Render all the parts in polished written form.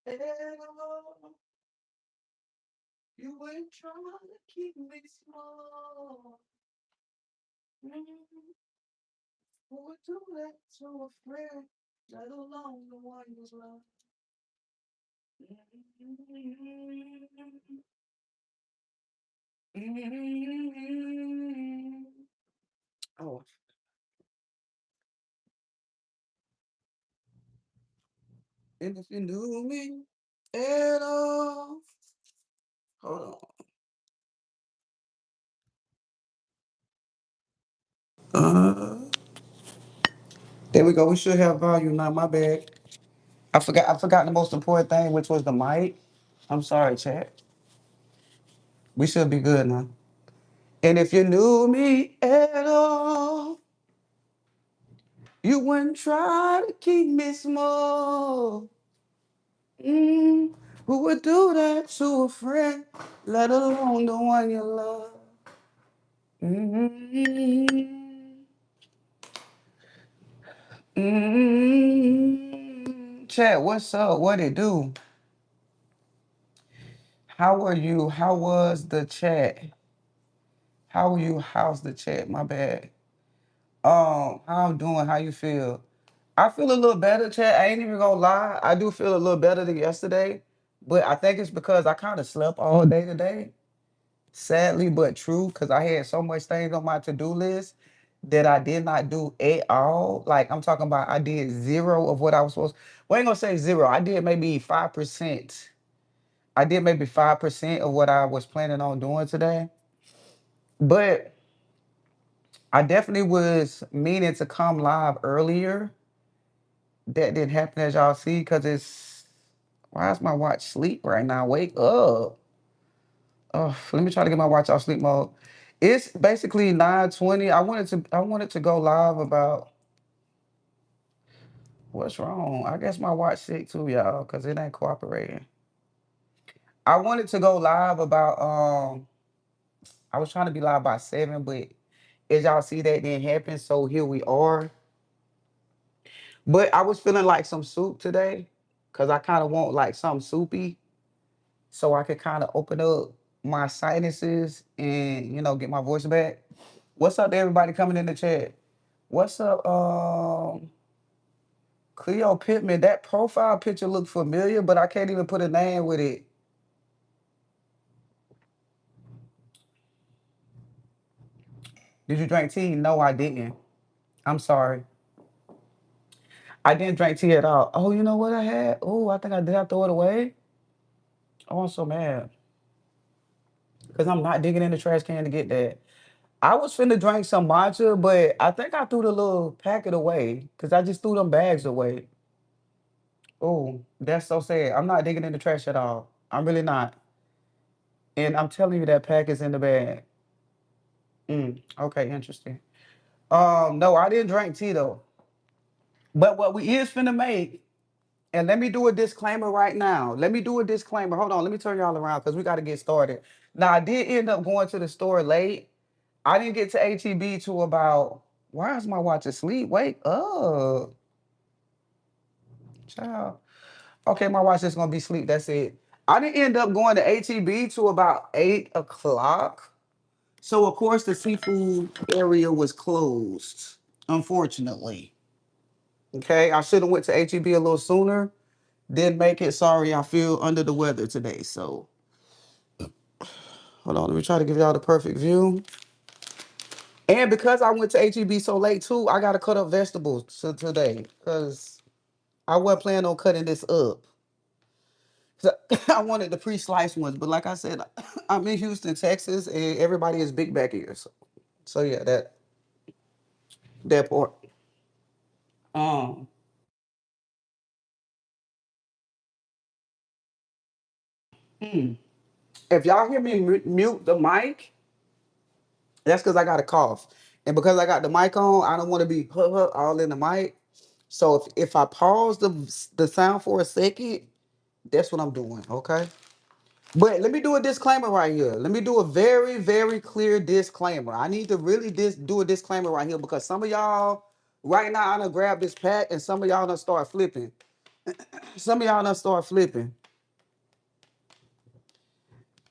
And you ain't trying to keep me small. Mm, who would do that to a friend, let alone the one you love? Oh, and if you knew me at all, hold on. There we go. We should have volume now. My bad. I forgot the most important thing, which was the mic. I'm sorry, chat. We should be good now. And if you knew me at all, you wouldn't try to keep me small. Mm, who would do that to a friend, let alone the one you love? Mm, Chat, what's up? What it do? How are you? How was the chat? How are you? How's the chat? My bad. How I'm doing? How you feel? I feel a little better, chat. I ain't even gonna lie. I do feel a little better than yesterday, but I think it's because I kind of slept all day today. Sadly, but true, because I had so much things on my to-do list that I did not do at all. Like I'm talking about, I did zero of what I was supposed. Well, I ain't gonna say zero. I did maybe 5%. I did maybe 5% of what I was planning on doing today, but I definitely was meaning to come live earlier. That didn't happen as y'all see because it's why is my watch sleep right now? Wake up. Oh, let me try to get my watch off sleep mode. It's basically 9:20. I wanted to go live about what's wrong. I guess my watch sick too, y'all, because it ain't cooperating. I wanted to go live about I was trying to be live by 7, but as y'all see that didn't happen. So here we are. But I was feeling like some soup today. Cause I kind of want like something soupy. So I could kind of open up my sinuses and get my voice back. What's up to everybody coming in the chat? What's up, Cleo Pittman? That profile picture looked familiar, but I can't even put a name with it. Did you drink tea? No, I didn't. I'm sorry. I didn't drink tea at all. Oh, you know what I had? Oh, I think I did. I throw it away. Oh, I'm so mad because I'm not digging in the trash can to get that. I was finna drink some matcha, but I think I threw the little packet away because I just threw them bags away. Oh, that's so sad. I'm not digging in the trash at all. I'm really not. And I'm telling you that pack is in the bag. Okay, interesting. No, I didn't drink tea though. But what we is finna make, and let me do a disclaimer right now. Let me do a disclaimer. Hold on, let me turn y'all around because we got to get started. Now, I did end up going to the store late. I didn't get to HEB till about, why is my watch asleep? Wake up, child. Okay, my watch is gonna be asleep. That's it. I didn't end up going to HEB till about 8 o'clock. So of course the seafood area was closed, unfortunately. Okay, I should have went to HEB a little sooner. Didn't make it. Sorry, I feel under the weather today. So hold on, let me try to give y'all the perfect view. And because I went to HEB so late too, I gotta cut up vegetables today because I wasn't planning on cutting this up. So, I wanted the pre-sliced ones, but like I said, I'm in Houston, Texas, and everybody is big back here. So yeah, that part. Um, if y'all hear me mute the mic, that's because I got a cough, and because I got the mic on, I don't want to be all in the mic. So if I pause the sound for a second, that's what I'm doing. Okay. But let me do a disclaimer right here. Let me do a very, very clear disclaimer. I need to really do a disclaimer right here because some of y'all right now I done grab this pack and some of y'all done start flipping. Some of y'all done start flipping.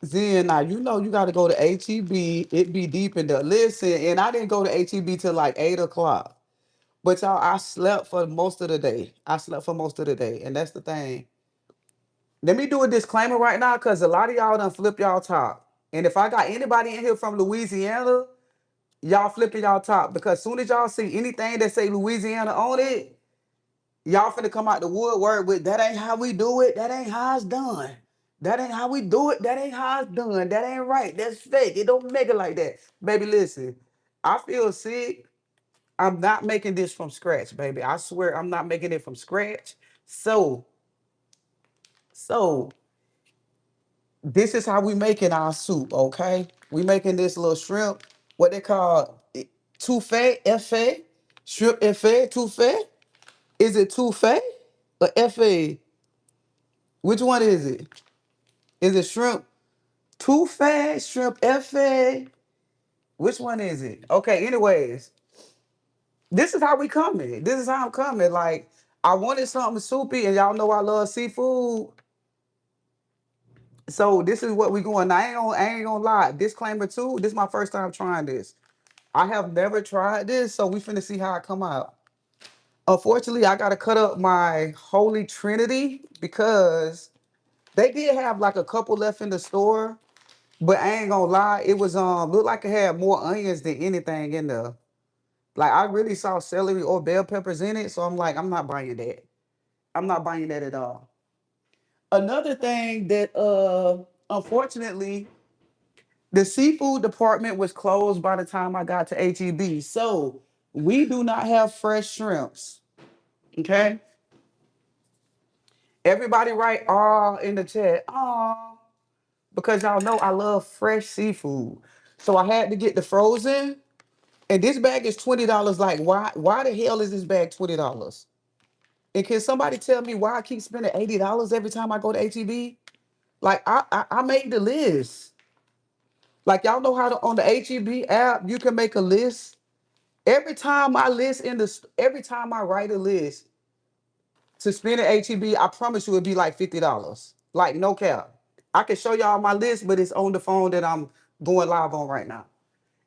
Then now you know you got to go to HEB. It be deep in the listen, and I didn't go to HEB till like 8 o'clock. But y'all, I slept for most of the day. I slept for most of the day, and that's the thing. Let me do a disclaimer right now, cause a lot of y'all done flip y'all top. And if I got anybody in here from Louisiana, y'all flipping y'all top because soon as y'all see anything that say Louisiana on it, y'all finna come out the woodwork with that ain't how we do it. That ain't how it's done. That ain't how we do it. That ain't how it's done. That ain't right. That's fake. It don't make it like that. Baby, listen. I feel sick. I'm not making this from scratch, baby. I swear I'm not making it from scratch. So, so this is how we making our soup, okay? We making this little shrimp, what they call etouffee, effet, shrimp effet, touffee. Is it touffee or effet? Which one is it? Is it shrimp touffee, shrimp effet? Which one is it? Okay, anyways, this is how we coming. This is how I'm coming. Like, I wanted something soupy, and y'all know I love seafood. So this is what we going. I ain't gonna lie. Disclaimer too. This is my first time trying this. I have never tried this, so we finna see how it come out. Unfortunately, I gotta cut up my holy trinity because they did have like a couple left in the store, but I ain't gonna lie, it was looked like it had more onions than anything in there. Like I really saw celery or bell peppers in it, so I'm like, I'm not buying that. I'm not buying that at all. Another thing that unfortunately the seafood department was closed by the time I got to HEB. So we do not have fresh shrimps. Okay. Everybody write "ah" in the chat. Ah, because y'all know I love fresh seafood. So I had to get the frozen. And this bag is $20. Like, why the hell is this bag $20? And can somebody tell me why I keep spending $80 every time I go to HEB? Like I made the list. Like y'all know how to on the HEB app, you can make a list. Every time I write a list to spend at HEB, I promise you it'll be like $50. Like no cap. I can show y'all my list, but it's on the phone that I'm going live on right now.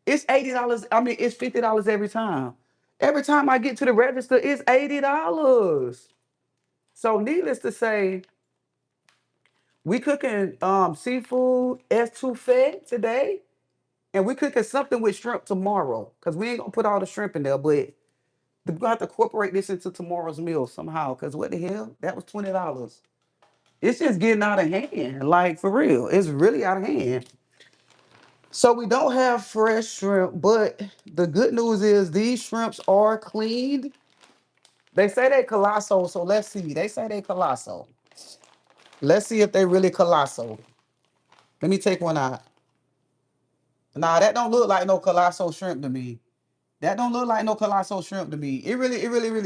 It's $80. I mean, it's $50 every time. Every time I get to the register, it's $80. So needless to say, we cooking seafood etouffee today, and we cooking something with shrimp tomorrow. Cause we ain't gonna put all the shrimp in there, but we're gonna have to incorporate this into tomorrow's meal somehow. Cause what the hell? That was $20. It's just getting out of hand. Like for real. It's really out of hand. So we don't have fresh shrimp, but the good news is these shrimps are cleaned. They say they colossal, so let's see. They say they colossal. Let's see if they really colossal. Let me take one out. Nah, that don't look like no colossal shrimp to me. That don't look like no colossal shrimp to me. It really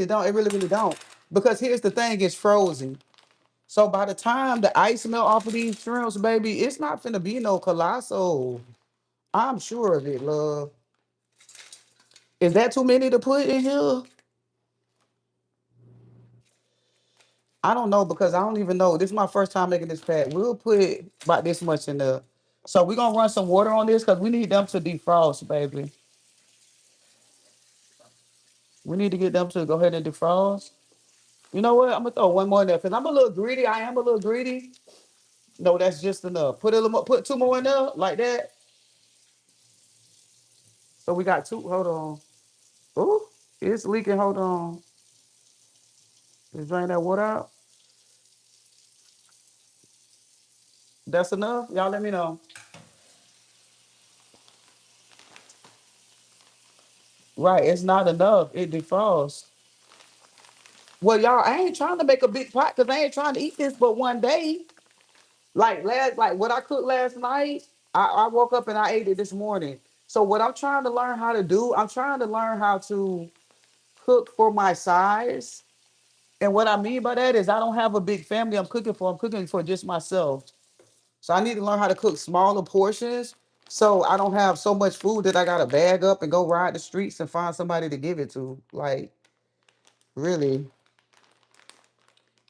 don't. It really don't. Because here's the thing, it's frozen. So by the time the ice melt off of these shrimps, baby, it's not finna be no colossal. I'm sure of it, love. Is that too many to put in here? I don't know because I don't even know. This is my first time making this pack. We'll put about this much in there. So we're gonna run some water on this because we need them to defrost, baby. We need to get them to go ahead and defrost. You know what? I'm gonna throw one more in there because I'm a little greedy. I am a little greedy. No, that's just enough. Put a little more, put two more in there like that. So we got two. Hold on. Ooh, it's leaking. Hold on. Let's drain that water out. That's enough. Y'all let me know. Right, it's not enough. It defrosts. Well, y'all, I ain't trying to make a big pot because I ain't trying to eat this but one day. Like what I cooked last night, I woke up and I ate it this morning. So what I'm trying to learn how to do, I'm trying to learn how to cook for my size. And what I mean by that is I don't have a big family I'm cooking for. I'm cooking for just myself. So I need to learn how to cook smaller portions so I don't have so much food that I gotta bag up and go ride the streets and find somebody to give it to. Like, really.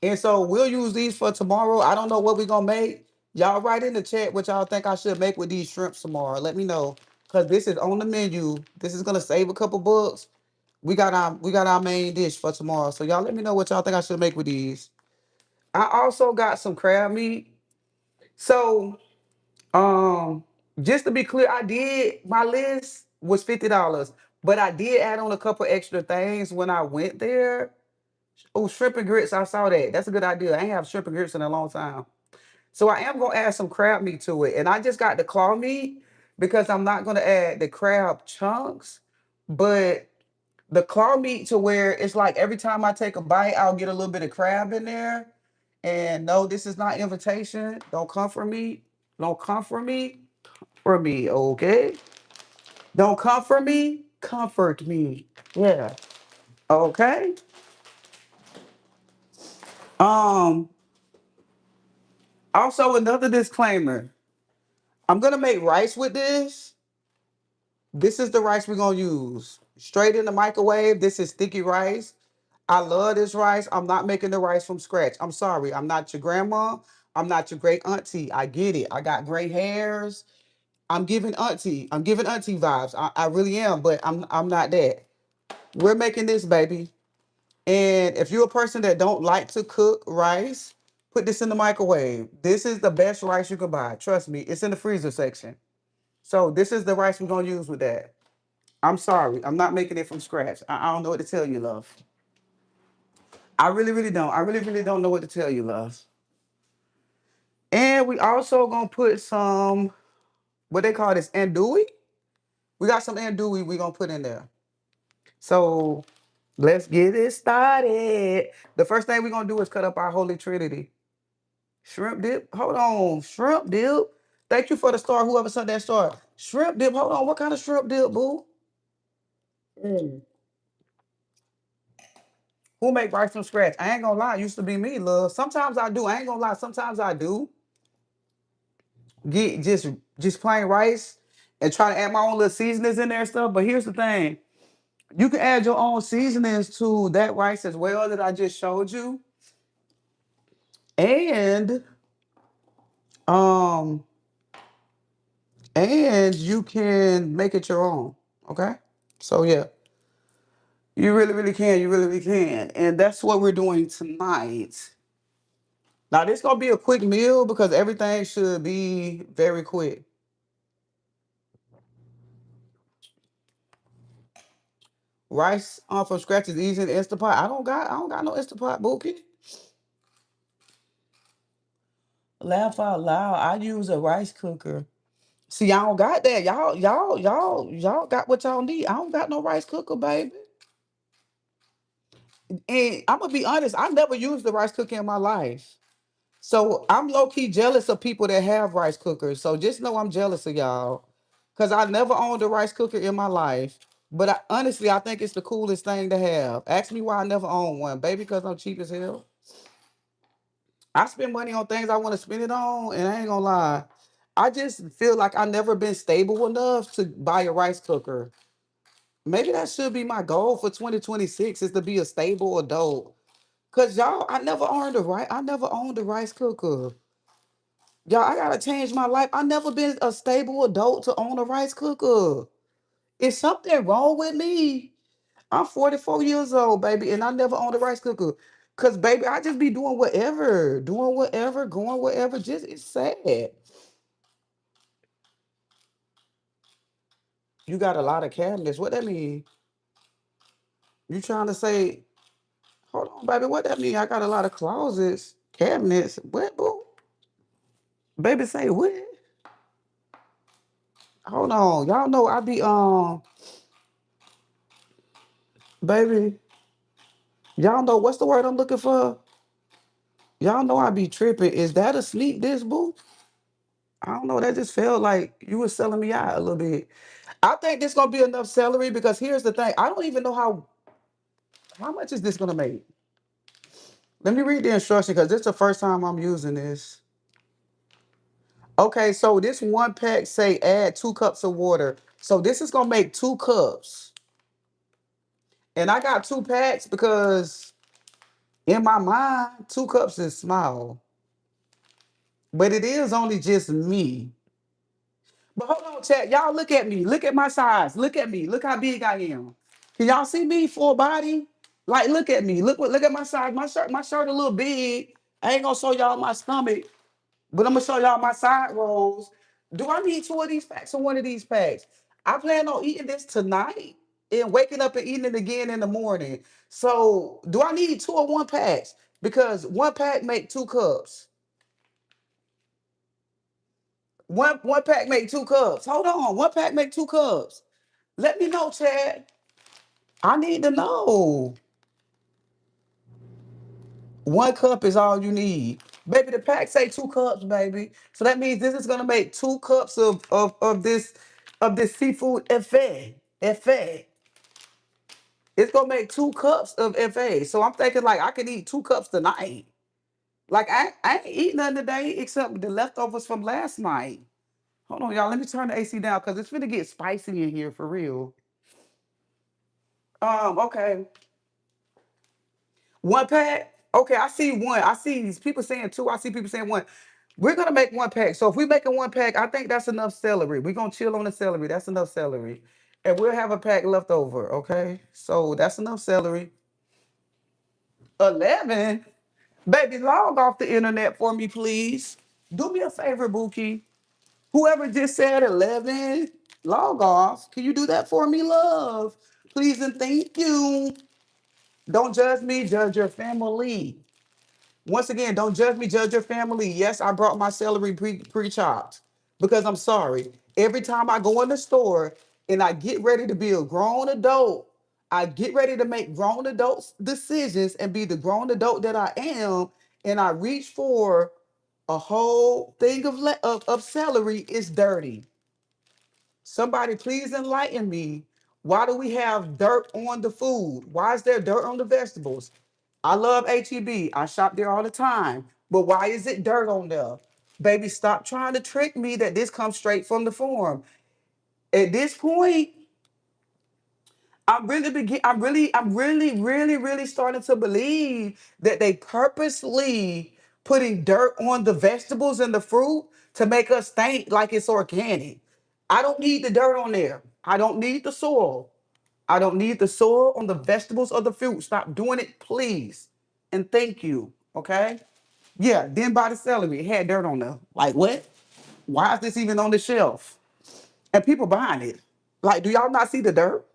And so we'll use these for tomorrow. I don't know what we're gonna make. Y'all write in the chat what y'all think I should make with these shrimps tomorrow. Let me know. Cause this is on the menu. This is gonna save a couple bucks. We got our main dish for tomorrow. So y'all let me know what y'all think I should make with these. I also got some crab meat. So just to be clear, I did my list was $50, but I did add on a couple extra things when I went there. Oh, shrimp and grits, I saw that. That's a good idea. I ain't have shrimp and grits in a long time. So I am gonna add some crab meat to it. And I just got the claw meat because I'm not gonna add the crab chunks, but the claw meat to where it's like every time I take a bite, I'll get a little bit of crab in there. And no, this is not invitation. Don't come for me. Don't come for me. For me, okay? Don't come for me. Comfort me. Yeah. Okay. Um. Also, another disclaimer. I'm gonna make rice with this. This is the rice we're gonna use. Straight in the microwave. This is sticky rice. I love this rice. I'm not making the rice from scratch. I'm sorry. I'm not your grandma. I'm not your great auntie. I get it. I got gray hairs. I'm giving auntie. I'm giving auntie vibes. I really am, but I'm not that. We're making this, baby. And if you're a person that don't like to cook rice, put this in the microwave. This is the best rice you can buy. Trust me. It's in the freezer section. So this is the rice we're gonna use with that. I'm sorry. I'm not making it from scratch. I don't know what to tell you, love. I really, really don't. I really, really don't know what to tell you, love. And we also gonna put some what they call this andouille. We got some andouille we gonna put in there. So let's get it started. The first thing we're gonna do is cut up our holy trinity. Shrimp dip. Hold on. Shrimp dip. Thank you for the star. Whoever sent that star. Shrimp dip. Hold on. What kind of shrimp dip, boo? Mm. Who make rice from scratch? I ain't gonna lie. It used to be me, love. Sometimes I do. I ain't gonna lie. Sometimes I do get just plain rice and try to add my own little seasonings in there and stuff. But here's the thing. You can add your own seasonings to that rice as well that I just showed you. And um and you can make it your own. Okay? So yeah, you really, really can. You really, really can. And that's what we're doing tonight. Now this gonna be a quick meal because everything should be very quick. Rice from scratch is easy in the Instant Pot. I don't got no Instant Pot, Bookie. Laugh out loud. I use a rice cooker. See, I don't got that. Y'all got what y'all need. I don't got no rice cooker, baby. And I'm gonna be honest, I never used the rice cooker in my life. So I'm low key jealous of people that have rice cookers. So just know I'm jealous of y'all. Cause I never owned a rice cooker in my life. But honestly, I think it's the coolest thing to have. Ask me why I never owned one, baby, because I'm cheap as hell. I spend money on things I want to spend it on, and I ain't gonna lie. I just feel like I never been stable enough to buy a rice cooker. Maybe that should be my goal for 2026 is to be a stable adult. Cause y'all, I never owned a rice cooker. Y'all, I gotta change my life. I never been a stable adult to own a rice cooker. Is something wrong with me? I'm 44 years old, baby, and I never owned a rice cooker. Cause baby, I just be doing whatever, going wherever. Just it's sad. You got a lot of cabinets. What that mean? You trying to say, hold on, baby, what that mean? I got a lot of closets, cabinets. What, boo? Baby, say what? Hold on. Y'all know I be baby. Y'all know what's the word I'm looking for? Y'all know I be tripping. Is that a sneak dish, boo? I don't know. That just felt like you were selling me out a little bit. I think this gonna be enough celery because here's the thing. I don't even know how much is this gonna make. Let me read the instruction because this is the first time I'm using this. Okay, so this one pack say add 2 cups of water. So this is gonna make 2 cups. And I got 2 packs because In my mind, 2 cups is small, but it is only just me. But hold on, chat. Y'all look at me. Look at my size. Look at me. Look how big I am. Can y'all see me full body? Like, look at me. Look at my size. My shirt a little big. I ain't gonna show y'all my stomach, but I'm gonna show y'all my side rolls. Do I need 2 of these packs or 1 of these packs? I plan on eating this tonight and waking up and eating it again in the morning. So do I need 2 or 1 packs? Because 1 pack make 2 cups. One pack make 2 cups. Hold on. 1 pack make 2 cups. Let me know, Chad. I need to know. 1 cup is all you need. Baby, the pack say 2 cups, baby. So that means this is gonna make 2 cups of this seafood effet. Effet. It's gonna make 2 cups of FA. So I'm thinking like I could eat 2 cups tonight. Like I ain't eat nothing today except the leftovers from last night. Hold on, y'all. Let me turn the AC down because it's gonna get spicy in here for real. Okay. 1 pack. Okay, I see one. I see these people saying two. I see people saying one. We're gonna make 1 pack. So if we make a 1 pack, I think that's enough celery. We're gonna chill on the celery. That's enough celery. And we'll have a pack left over. Okay. So that's enough celery. 11. Baby, log off the internet for me, please. Do me a favor, Bookie. Whoever just said 11, log off. Can you do that for me, love? Please and thank you. Don't judge me, judge your family. Once again, don't judge me, judge your family. Yes, I brought my celery pre-chopped because I'm sorry. Every time I go in the store and I get ready to be a grown adult, I get ready to make grown adult decisions and be the grown adult that I am, and I reach for a whole thing of celery, it's dirty. Somebody please enlighten me. Why do we have dirt on the food? Why is there dirt on the vegetables? I love HEB. I shop there all the time. But why is it dirt on there? Baby, stop trying to trick me that this comes straight from the farm. At this point, I'm really starting to believe that they purposely putting dirt on the vegetables and the fruit to make us think like it's organic. I don't need the dirt on there. I don't need the soil. I don't need the soil on the vegetables or the fruit. Stop doing it, please. And thank you. Okay? Yeah, then buy the celery. It had dirt on there. Like what? Why is this even on the shelf? And people buying it. Like, do y'all not see the dirt?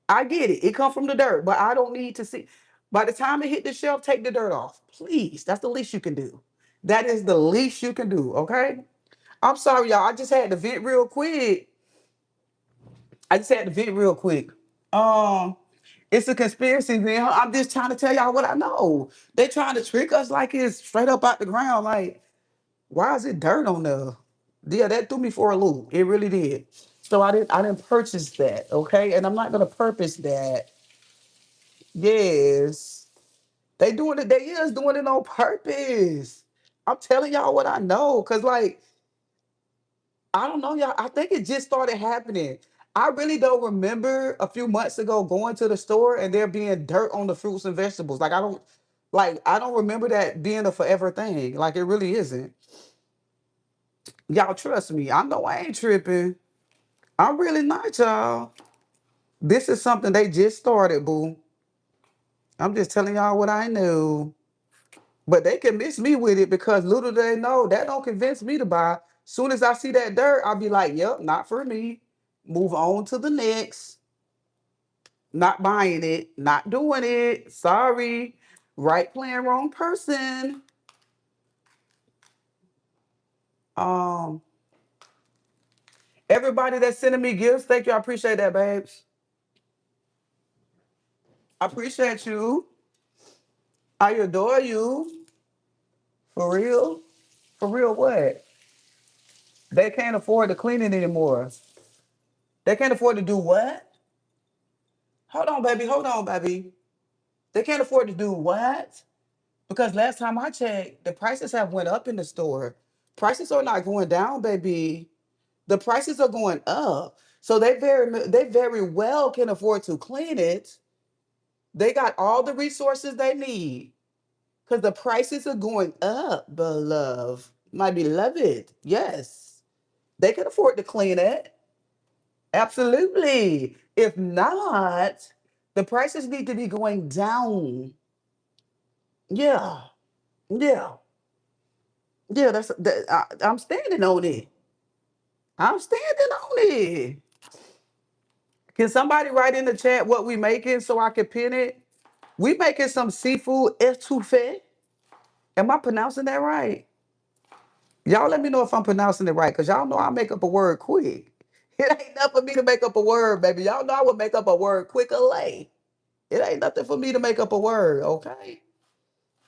I get it. It come from the dirt, but I don't need to see. By the time it hit the shelf, take the dirt off. Please. That's the least you can do. That is the least you can do. Okay? I'm sorry, y'all. I just had to vent real quick. I just had to vent real quick. Um, it's a conspiracy, man. I'm just trying to tell y'all what I know. They trying to trick us like it's straight up out the ground. Like, why is it dirt on the? Yeah, that threw me for a loop. It really did. So I didn't purchase that. Okay, and I'm not gonna purpose that. Yes, they doing it. They is doing it on purpose. I'm telling y'all what I know, cause like I don't know, y'all. I think it just started happening. I really don't remember a few months ago going to the store and there being dirt on the fruits and vegetables. Like I don't remember that being a forever thing. Like it really isn't. Y'all trust me. I know I ain't tripping. I'm really not, y'all. This is something they just started, boo. I'm just telling y'all what I knew. But they convince me with it because little do they know that don't convince me to buy. Soon as I see that dirt, I'll be like, yep, not for me. Move on to the next. Not buying it, not doing it. Sorry. Right plan, wrong person. Um, Everybody that's sending me gifts, thank you. I appreciate that, babes. I appreciate you. I adore you. For real. For real, what? They can't afford to clean it anymore. They can't afford to do what? Hold on, baby. Hold on, baby. They can't afford to do what? Because last time I checked, the prices have went up in the store. Prices are not going down, baby. The prices are going up. So they very well can afford to clean it. They got all the resources they need. Because the prices are going up, beloved. My beloved. Yes. They can afford to clean it. Absolutely. If not, the prices need to be going down. Yeah. Yeah. Yeah, I'm standing on it. I'm standing on it. Can somebody write in the chat what we making so I can pin it? We making some seafood etouffee. Am I pronouncing that right? Y'all let me know if I'm pronouncing it right, because y'all know I make up a word quick. It ain't nothing for me to make up a word, baby. Y'all know I would make up a word quick or late. It ain't nothing for me to make up a word, okay?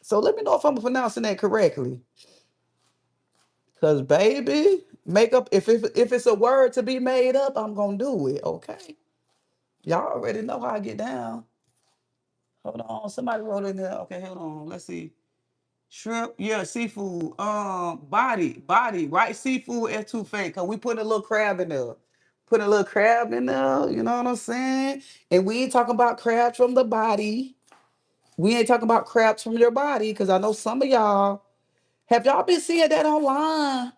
So let me know if I'm pronouncing that correctly. Cause baby, make up if it's a word to be made up, I'm gonna do it, okay? Y'all already know how I get down. Hold on, somebody wrote in there. Okay, hold on. Let's see. Shrimp, yeah, seafood. Body, right? Seafood etouffee. Cause we put a little crab in there. Put a little crab in there. You know what I'm saying? And we ain't talking about crabs from the body. We ain't talking about crabs from your body. Cause I know some of y'all have y'all been seeing that online.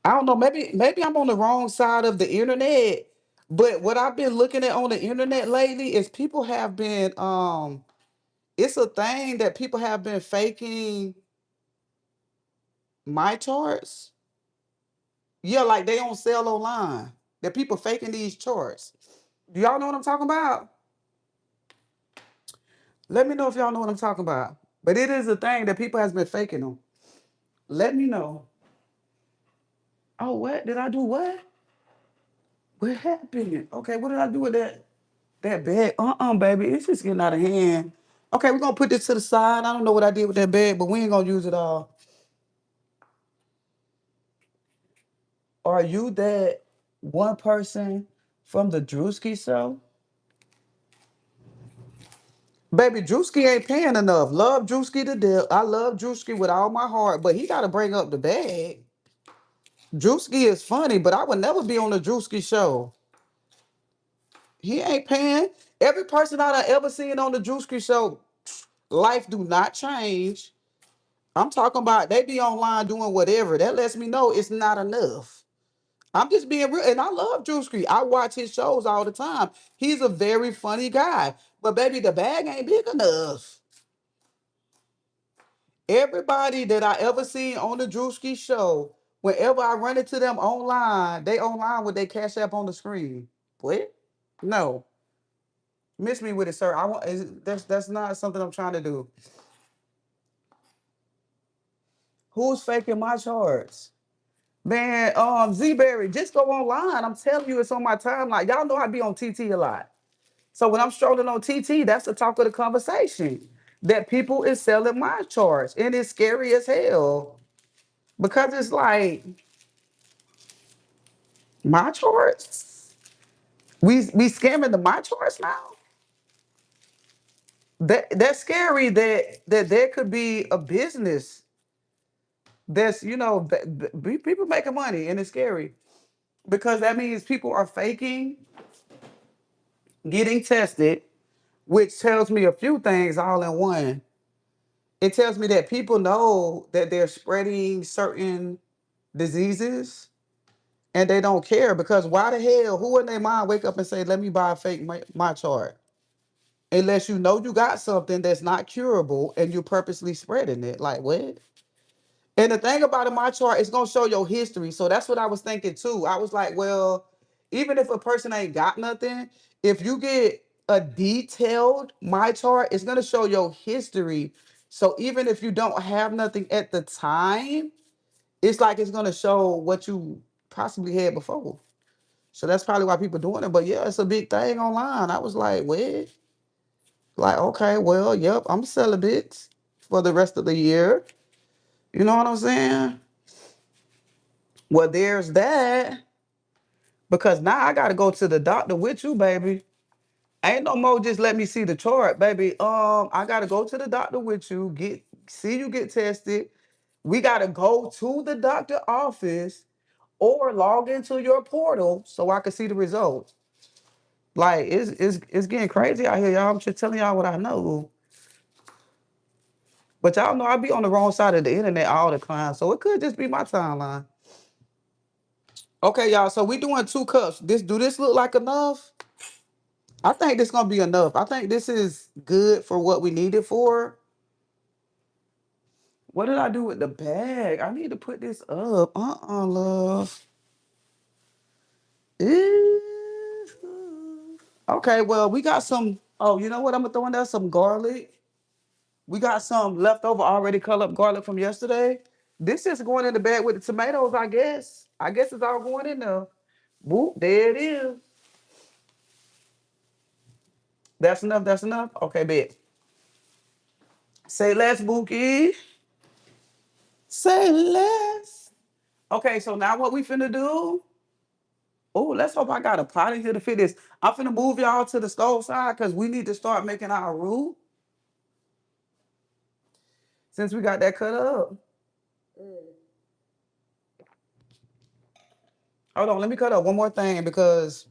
I don't know. Maybe I'm on the wrong side of the internet. But what I've been looking at on the internet lately is people have been it's a thing that people have been faking my charts. Yeah, like they on sale online. That people faking these charts. Do y'all know what I'm talking about? Let me know if y'all know what I'm talking about. But it is a thing that people has been faking them. Let me know. Oh, what did I do? What? What happened? Okay, what did I do with that bag? Baby, it's just getting out of hand. Okay, we're gonna put this to the side. I don't know what I did with that bag, but we ain't gonna use it all. Are you that one person from the Drewski show? Baby, Drewski ain't paying enough. Love Drewski to death. I love Drewski with all my heart, but he got to bring up the bag. Drewski is funny, but I would never be on the Drewski show. He ain't paying. Every person I done ever seen on the Drewski show, life do not change. I'm talking about they be online doing whatever. That lets me know it's not enough. I'm just being real, and I love Drewski. I watch his shows all the time. He's a very funny guy, but baby, the bag ain't big enough. Everybody that I ever seen on the Drewski show, whenever I run into them online, they online with their cash app on the screen. What? No, miss me with it, sir. That's not something I'm trying to do. Who's faking my charts? Man, Z-Berry, just go online. I'm telling you, it's on my timeline. Y'all know I be on TT a lot. So when I'm strolling on TT, that's the talk of the conversation. That people is selling my charts. And it's scary as hell. Because it's like, my charts? We scamming the my charts now? That's scary that there could be a business that's, people making money, and it's scary. Because that means people are faking getting tested, which tells me a few things all in one. It tells me that people know that they're spreading certain diseases and they don't care, because why the hell, who in their mind wake up and say, let me buy a fake my chart? Unless you know you got something that's not curable and you're purposely spreading it. Like, what? And the thing about it, my chart is gonna show your history. So that's what I was thinking too. I was like, well, even if a person ain't got nothing, if you get a detailed my chart, it's gonna show your history. So even if you don't have nothing at the time, it's like it's gonna show what you possibly had before. So that's probably why people doing it. But yeah, it's a big thing online. I was like, what? Like, okay, well, yep, I'm celibate for the rest of the year. You know what I'm saying? Well, there's that. Because now I gotta go to the doctor with you, baby. Ain't no more just let me see the chart, baby. I gotta go to the doctor with you, see you get tested. We gotta go to the doctor office or log into your portal so I can see the results. Like it's getting crazy out here, y'all. I'm just telling y'all what I know. But y'all know I be on the wrong side of the internet all the time, so it could just be my timeline. Okay, y'all. So we doing 2 cups. Do this look like enough? I think this gonna be enough. I think this is good for what we need it for. What did I do with the bag? I need to put this up. Love. Ew. Okay, well, we got some. Oh, you know what? I'm gonna throw in there some garlic. We got some leftover already cut up garlic from yesterday. This is going in the bag with the tomatoes, I guess. I guess it's all going in there. Whoop, there it is. That's enough. That's enough. Okay, bet. Say less, Bookie. Say less. Okay, so now what we finna do? Oh, let's hope I got a pot in here to fit this. I'm finna move y'all to the stove side because we need to start making our roux since we got that cut up. Hold on, let me cut up one more thing because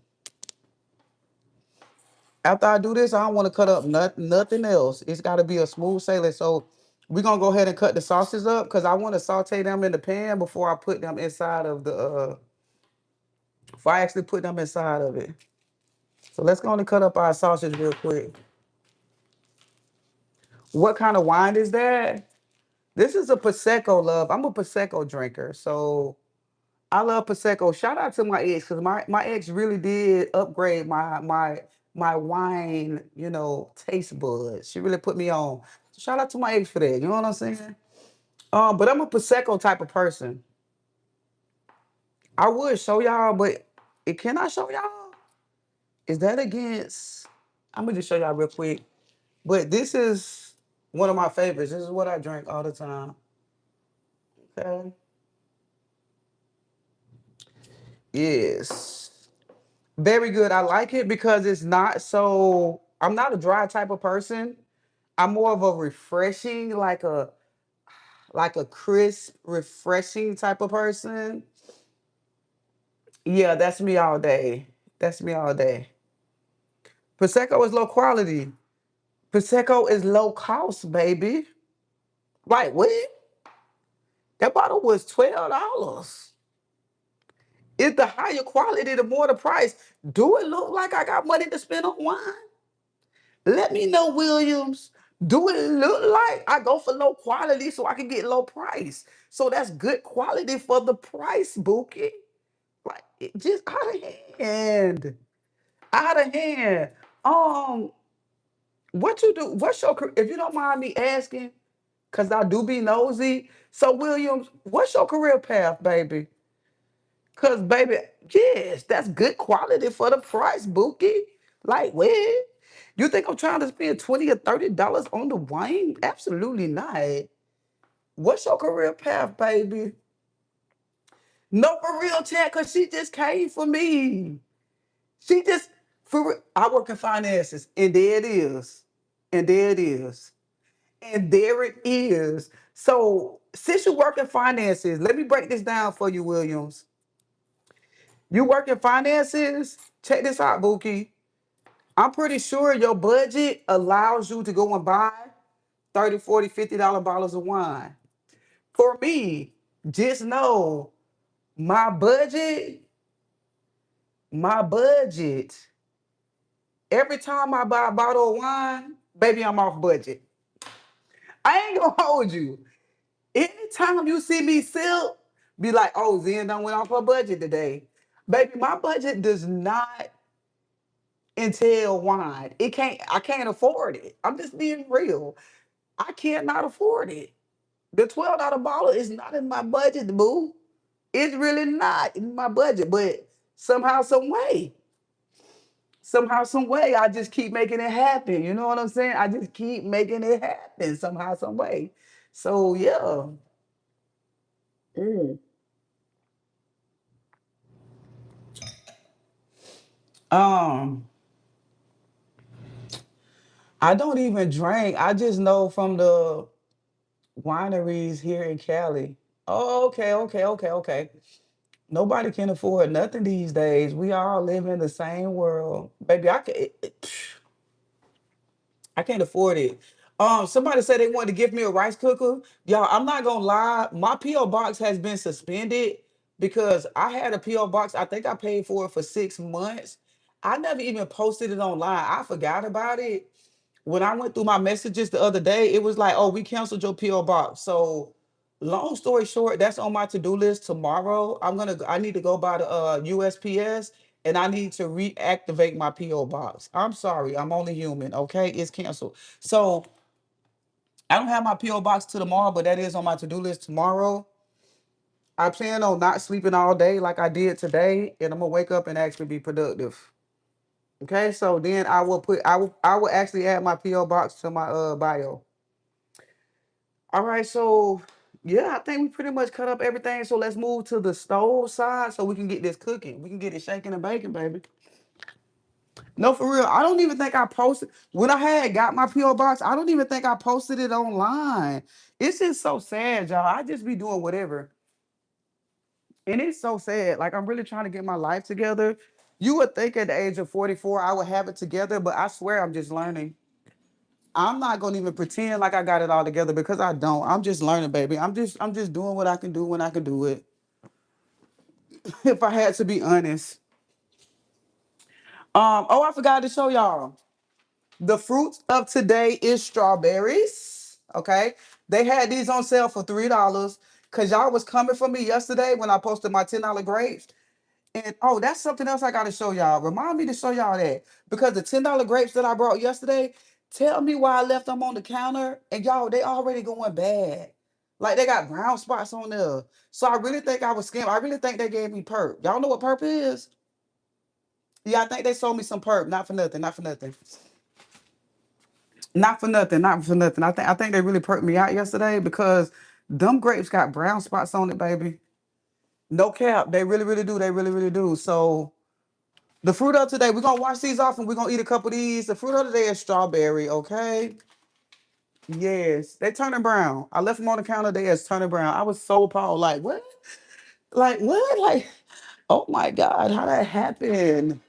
after I do this, I don't want to cut up nothing else. It's got to be a smooth sailing. So we're going to go ahead and cut the sauces up because I want to saute them in the pan before I put them inside of before I actually put them inside of it. So let's go and cut up our sausage real quick. What kind of wine is that? This is a Prosecco, love. I'm a Prosecco drinker. So I love Prosecco. Shout out to my ex because my ex really did upgrade my wine, taste buds. She really put me on. So shout out to my ex for that. You know what I'm saying? But I'm a Prosecco type of person. I would show y'all, but can I show y'all? Is that against? I'm gonna just show y'all real quick. But this is one of my favorites. This is what I drink all the time. Okay. Yes. Very good. I like it because it's not so. I'm not a dry type of person. I'm more of a refreshing, like a crisp, refreshing type of person. Yeah, that's me all day. That's me all day. Prosecco is low quality. Prosecco is low cost, baby. Right? What? That bottle was $12. It's the higher quality, the more the price. Do it look like I got money to spend on wine? Let me know, Williams. Do it look like I go for low quality so I can get low price? So that's good quality for the price, Bookie. Like it just out of hand. Out of hand. Um, what you do? What's your if you don't mind me asking, because I do be nosy. So Williams, what's your career path, baby? Cause baby, yes, that's good quality for the price, Bookie. Like where? You think I'm trying to spend $20 or $30 on the wine? Absolutely not. What's your career path, baby? No, for real, chat, cause she just came for me. She just for real. I work in finances, and there it is. And there it is. And there it is. So since you work in finances, let me break this down for you, Williams. You work in finances? Check this out, Bookie. I'm pretty sure your budget allows you to go and buy 30, 40, $50 bottles of wine. For me, just know my budget, my budget, every time I buy a bottle of wine, baby, I'm off budget. I ain't gonna hold you. Anytime you see me sip, be like, oh, Zen done went off her budget today. Baby, my budget does not entail wine. I can't afford it. I'm just being real. I cannot afford it. The $12 bottle is not in my budget, boo. It's really not in my budget, but somehow, some way, I just keep making it happen. You know what I'm saying? I just keep making it happen somehow, some way. So yeah. Mm. Um, I don't even drink. I just know from the wineries here in Cali. Oh, okay, okay, okay, okay. Nobody can afford nothing these days. We all live in the same world, baby. I can't afford it. Somebody said they wanted to give me a rice cooker. Y'all, I'm not gonna lie, my PO box has been suspended because I had a PO box. I think I paid for it for 6 months. I never even posted it online. I forgot about it. When I went through my messages the other day, it was like, "Oh, we canceled your PO box." So, long story short, that's on my to-do list tomorrow. I need to go by the USPS and I need to reactivate my PO box. I'm sorry, I'm only human. Okay, it's canceled. So I don't have my PO box till tomorrow, but that is on my to-do list tomorrow. I plan on not sleeping all day like I did today, and I'm gonna wake up and actually be productive. Okay, so then I will actually add my PO box to my bio. All right, so yeah, I think we pretty much cut up everything. So let's move to the stove side so we can get this cooking. We can get it shaking and baking, baby. No, for real. I don't even think I posted when I had got my PO box. I don't even think I posted it online. It's just so sad, y'all. I just be doing whatever, and it's so sad. Like I'm really trying to get my life together. You would think at the age of 44 I would have it together, but I swear I'm just learning. I'm not gonna even pretend like I got it all together because I don't. I'm just learning, baby. I'm just doing what I can do when I can do it. If I had to be honest. Oh, I forgot to show y'all. The fruit of today is strawberries. Okay. They had these on sale for $3 because y'all was coming for me yesterday when I posted my $10 grapes. And oh, that's something else I gotta show y'all. Remind me to show y'all that. Because the $10 grapes that I brought yesterday, tell me why I left them on the counter. And y'all, they already going bad. Like they got brown spots on there. So I really think I was scammed. I really think they gave me perp. Y'all know what perp is? Yeah, I think they sold me some perp. Not for nothing. Not for nothing. Not for nothing. Not for nothing. I think they really perked me out yesterday because them grapes got brown spots on it, baby. No cap. They really, really do. They really, really do. So the fruit of today, we're gonna wash these off and we're gonna eat a couple of these. The fruit of today is strawberry, okay? Yes, they turning brown. I left them on the counter, they is turning brown. I was so appalled, like what? Like what? Like, oh my God, how that happened?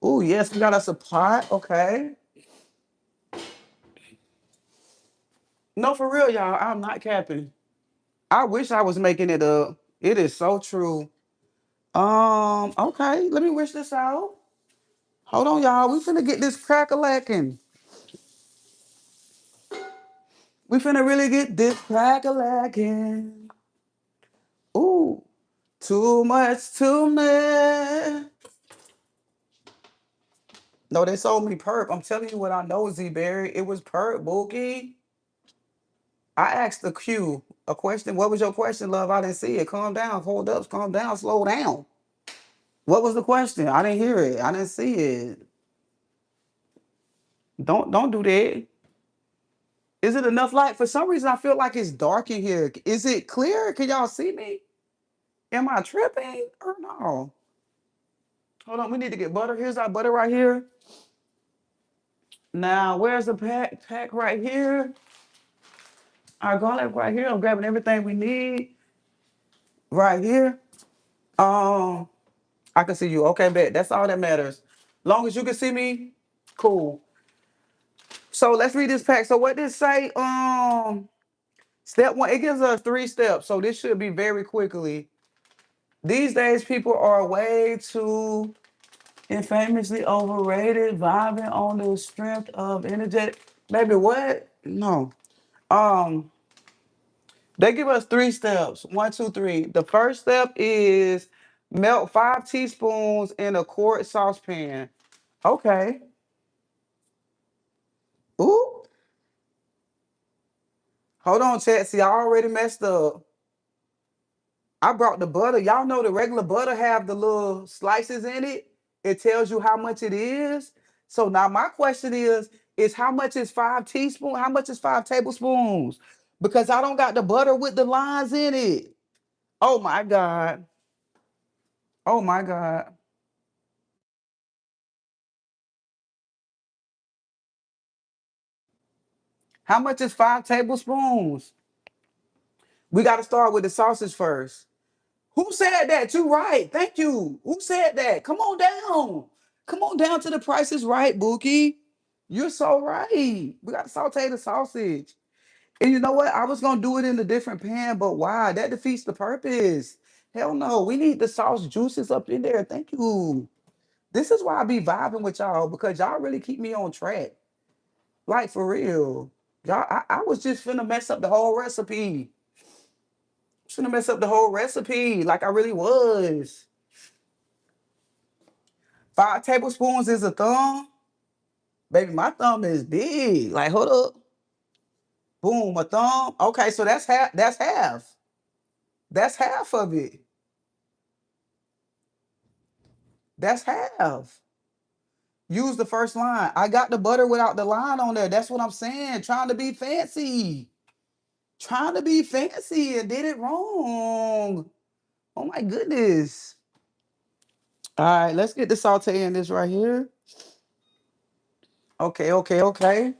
Oh yes, we got us a pot, okay. No, for real, y'all. I'm not capping. I wish I was making it up. It is so true. Okay, let me wish this out. Hold on, y'all. We finna get this crack-a-lacking. We finna really get this crack-a-lacking. Ooh, too much to me. No, they sold me perp. I'm telling you what I know, Z Berry. It was perp, Bookie. I asked the Q a question. What was your question, love? I didn't see it. Calm down. Hold up. Calm down. Slow down. What was the question? I didn't hear it. I didn't see it. Don't do that. Is it enough light? For some reason, I feel like it's dark in here. Is it clear? Can y'all see me? Am I tripping or no? Hold on. We need to get butter. Here's our butter right here. Now, where's the pack? Pack right here. Our garlic right here. I'm grabbing everything we need right here. Um, I can see you. Okay, bet. That's all that matters. Long as you can see me, cool. So let's read this pack. So what this say? Step one. It gives us 3 steps. So this should be very quickly. These days, people are way too infamously overrated, vibing on the strength of energetic. Baby, what? No. Um, they give us 3 steps. One, two, three. The first step is melt 5 teaspoons in a quart saucepan. Okay. Ooh. Hold on, chat. See, I already messed up. I brought the butter. Y'all know the regular butter have the little slices in it. It tells you how much it is. So now my question is how much is 5 teaspoons? How much is 5 tablespoons? Because I don't got the butter with the lines in it. Oh my God. Oh my God. How much is 5 tablespoons? We got to start with the sausage first. Who said that? You right. Thank you. Who said that? Come on down. Come on down to the prices right, Bookie. You're so right. We got to saute the sausage. And you know what? I was gonna do it in a different pan, but why? That defeats the purpose. Hell no. We need the sauce juices up in there. Thank you. This is why I be vibing with y'all because y'all really keep me on track. Like for real. Y'all, I was just finna mess up the whole recipe. Finna mess up the whole recipe. Like I really was. 5 tablespoons is a thumb. Baby, my thumb is big. Like, hold up. Boom, a thumb. Okay, so that's half. That's half. That's half of it. That's half. Use the first line. I got the butter without the line on there. That's what I'm saying. Trying to be fancy. Trying to be fancy and did it wrong. Oh my goodness. All right, let's get the saute in this right here. Okay, okay, okay.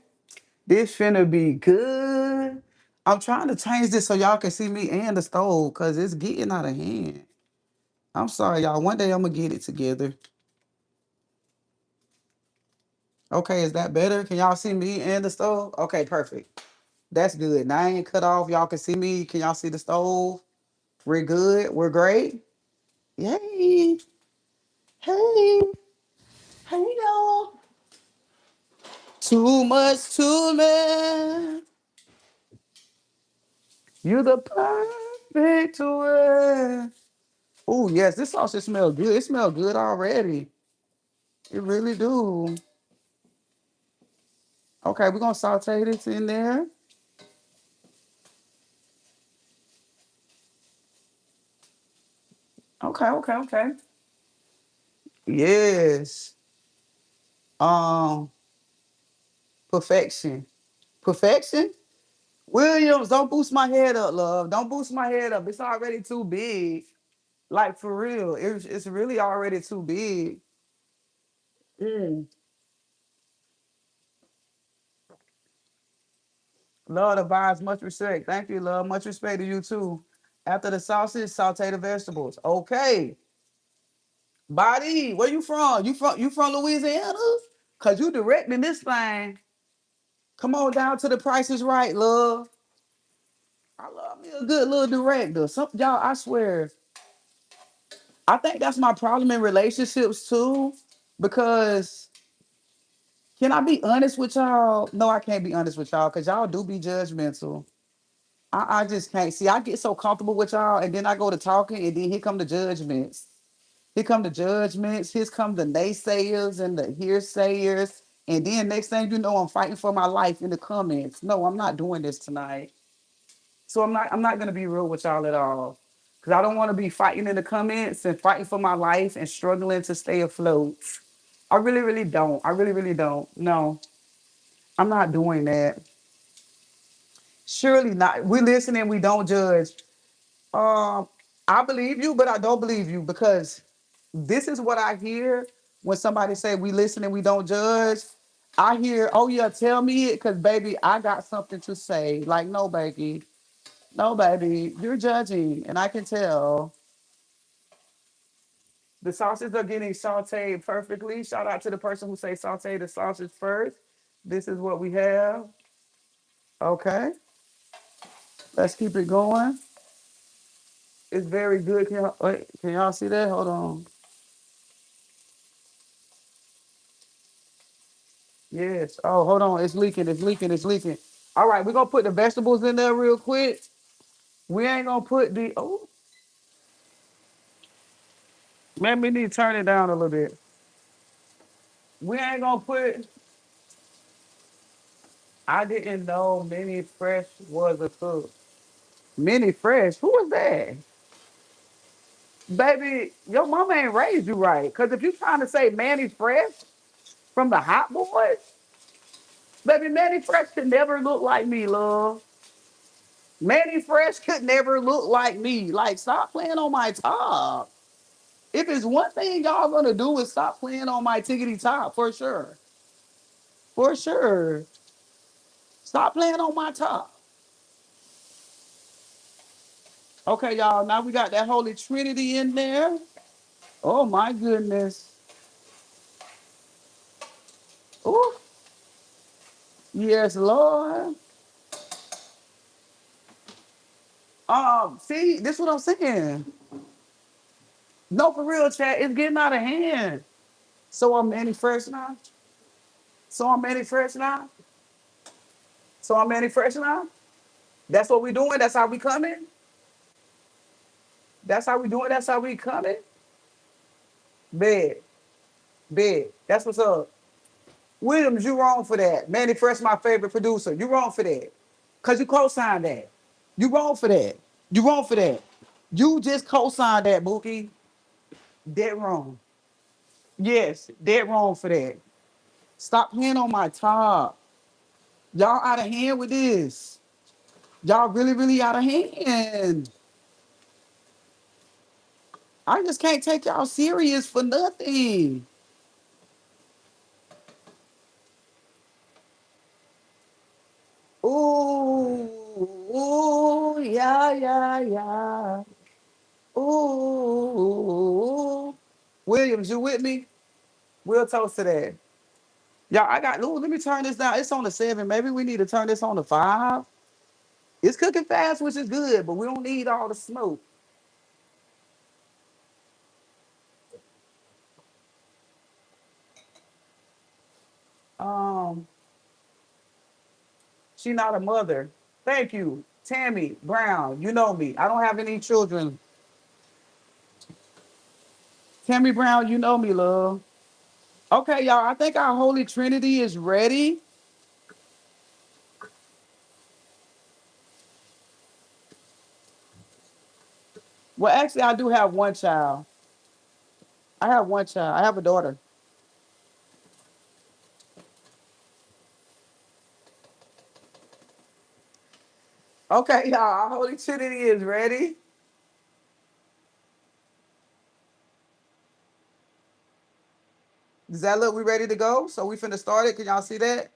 This finna be good. I'm trying to change this so y'all can see me and the stove because it's getting out of hand. I'm sorry, y'all. One day I'm gonna get it together. Okay, is that better? Can y'all see me and the stove? Okay, perfect. That's good. Now I ain't cut off. Y'all can see me. Can y'all see the stove? We're good. We're great. Yay. Hey. Hey, y'all. Too much to me. You the perfect way. Oh, yes. This sausage smells good. It smells good already. It really do. Okay, we're going to saute this in there. Okay, okay, okay. Yes. Um, perfection. Perfection? Williams, don't boost my head up, love. Don't boost my head up. It's already too big. Like for real. It's really already too big. Mm. Love the vibes, much respect. Thank you, love. Much respect to you too. After the sausage, saute the vegetables. Okay. Body, where you from? You from Louisiana? Cause you directing this thing. Come on down to the Price is Right, love. I love me a good little director. Some y'all, I swear, I think that's my problem in relationships too. Because can I be honest with y'all? No, I can't be honest with y'all because y'all do be judgmental. I just can't see. I get so comfortable with y'all, and then I go to talking, and then here come the judgments. Here come the judgments. Here come the naysayers and the hearsayers. And then next thing you know, I'm fighting for my life in the comments. No, I'm not doing this tonight. So I'm not gonna be real with y'all at all. Cause I don't want to be fighting in the comments and fighting for my life and struggling to stay afloat. I really, really don't. I really, really don't. No, I'm not doing that. Surely not. We listen and we don't judge. Um, I believe you, but I don't believe you because this is what I hear when somebody say we listen and we don't judge. I hear, oh yeah, tell me it, cause baby, I got something to say. Like, no, baby, no, baby, you're judging, and I can tell. The sausages are getting sauteed perfectly. Shout out to the person who say saute the sausage first. This is what we have. Okay, let's keep it going. It's very good. Can y'all see that? Hold on. Yes. Oh, hold on. It's leaking. It's leaking. It's leaking. All right, we're gonna put the vegetables in there real quick. We ain't gonna put the oh man, we need to turn it down a little bit. We ain't gonna put I didn't know Mini Fresh was a cook. Mini Fresh? Who was that? Baby, your mama ain't raised you right. Cause if you trying to say Manny Fresh from the Hot Boys, baby, Manny Fresh could never look like me, love. Manny Fresh could never look like me. Like, stop playing on my top. If it's one thing y'all gonna do is stop playing on my tickety top, for sure. For sure. Stop playing on my top. Okay, y'all. Now we got that Holy Trinity in there. Oh my goodness. Ooh. Yes, Lord. See, this what I'm saying. No, for real, chat. It's getting out of hand. So I'm Manny Fresh now. So I'm Manny Fresh now. So I'm Manny Fresh now. That's what we doing. That's how we coming. That's how we doing. That's how we coming. Bed, bed. That's what's up. Williams, you wrong for that. Manny Fresh, my favorite producer. You wrong for that. Cause you co-signed that. You wrong for that. You wrong for that. You just co-signed that, Mookie. Dead wrong. Yes, dead wrong for that. Stop playing on my top. Y'all out of hand with this. Y'all really, really out of hand. I just can't take y'all serious for nothing. Ooh, ooh, yeah, yeah, yeah. Ooh. Williams, you with me? We'll toast to that. Y'all, I got, ooh, let me turn this down. It's on the 7. Maybe we need to turn this on the 5. It's cooking fast, which is good, but we don't need all the smoke. Um, she not a mother. Thank you. Tammy Brown, you know me. I don't have any children. Tammy Brown, you know me, love. Okay, y'all, I think our Holy Trinity is ready. Well, actually, I do have one child. I have one child. I have a daughter. Okay, y'all, our Holy Trinity is ready. Does that look we ready to go? So we finna start it. Can y'all see that?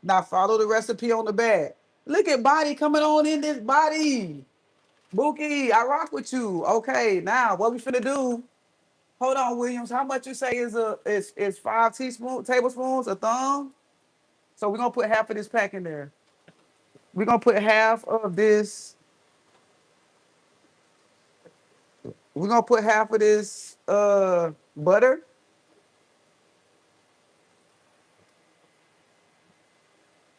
Now follow the recipe on the bag. Look at body coming on in this body. Bookie, I rock with you. Okay, now what we finna do? Hold on, Williams. How much you say is 5 tablespoons a thumb? So we're gonna put half of this pack in there. We're gonna put half of this. We're gonna put half of this butter,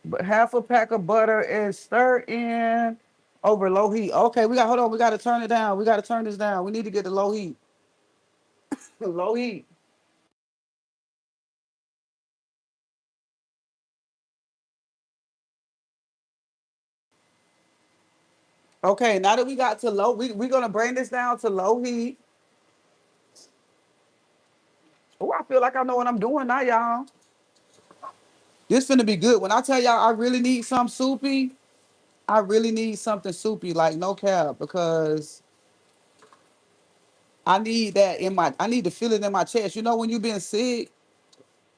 but half a pack of butter and stir in over low heat. Okay, we got hold on. We gotta turn it down. We gotta turn this down. We need to get the low heat. Low heat. Okay, now that we got to low, we're gonna bring this down to low heat. Oh, I feel like I know what I'm doing now, y'all. This finna be good. When I tell y'all I really need some soupy, I really need something soupy, like no cap, because I need that in my I need to feel it in my chest. You know when you been sick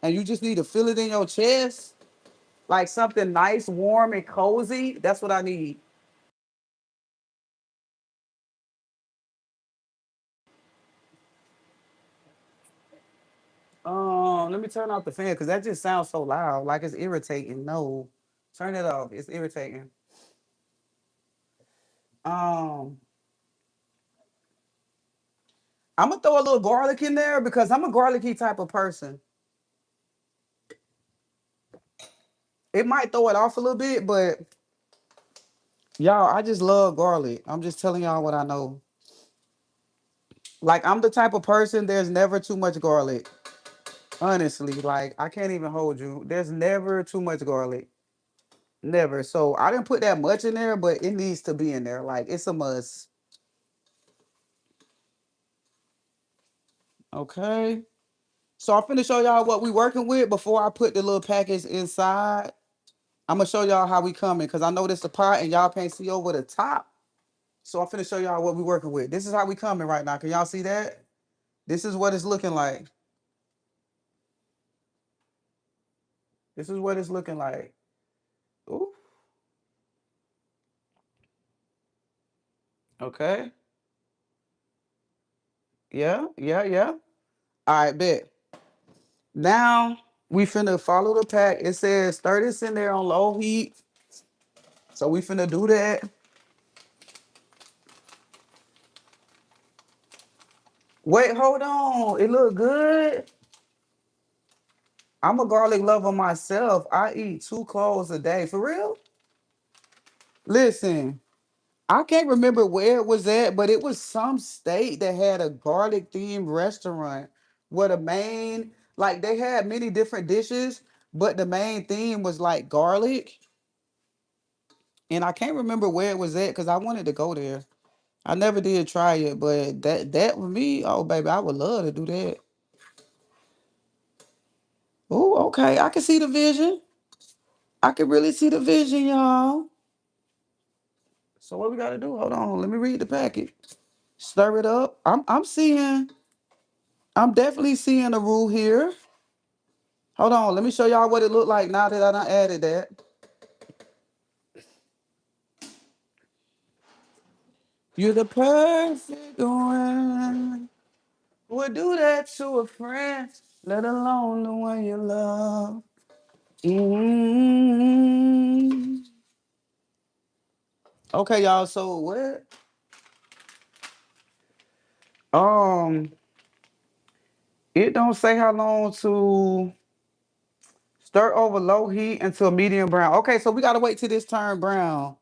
and you just need to feel it in your chest? Like something nice, warm, and cozy. That's what I need. Let me turn off the fan because that just sounds so loud. Like it's irritating. No. Turn it off. It's irritating. Um, I'm gonna throw a little garlic in there because I'm a garlicky type of person. It might throw it off a little bit, but y'all, I just love garlic. I'm just telling y'all what I know. Like I'm the type of person there's never too much garlic. Honestly, like I can't even hold you. There's never too much garlic. Never. So I didn't put that much in there, but it needs to be in there. Like it's a must. Okay. So I'm finna show y'all what we working with before I put the little package inside. I'm gonna show y'all how we coming because I know this a pot and y'all can't see over the top. So I'm finna show y'all what we working with. This is how we coming right now. Can y'all see that? This is what it's looking like. This is what it's looking like. Ooh. Okay. Yeah, yeah, yeah. All right, bet. Now we finna follow the pack. It says stir this in there on low heat. So we finna do that. Wait, hold on. It look good. I'm a garlic lover myself. I eat 2 cloves a day. For real? Listen, I can't remember where it was at, but it was some state that had a garlic themed restaurant where the main, like they had many different dishes, but the main theme was like garlic. And I can't remember where it was at because I wanted to go there. I never did try it, but that with me, oh baby, I would love to do that. Oh, okay. I can see the vision. I can really see the vision, y'all. So what we gotta do? Hold on. Let me read the packet. Stir it up. I'm definitely seeing a rule here. Hold on. Let me show y'all what it looked like now that I done added that. You're the perfect one. Would do that to a friend, let alone the one you love. mm Okay, y'all. So what? Um, it don't say how long to stir over low heat until medium brown. Okay, so we gotta wait till this turn brown.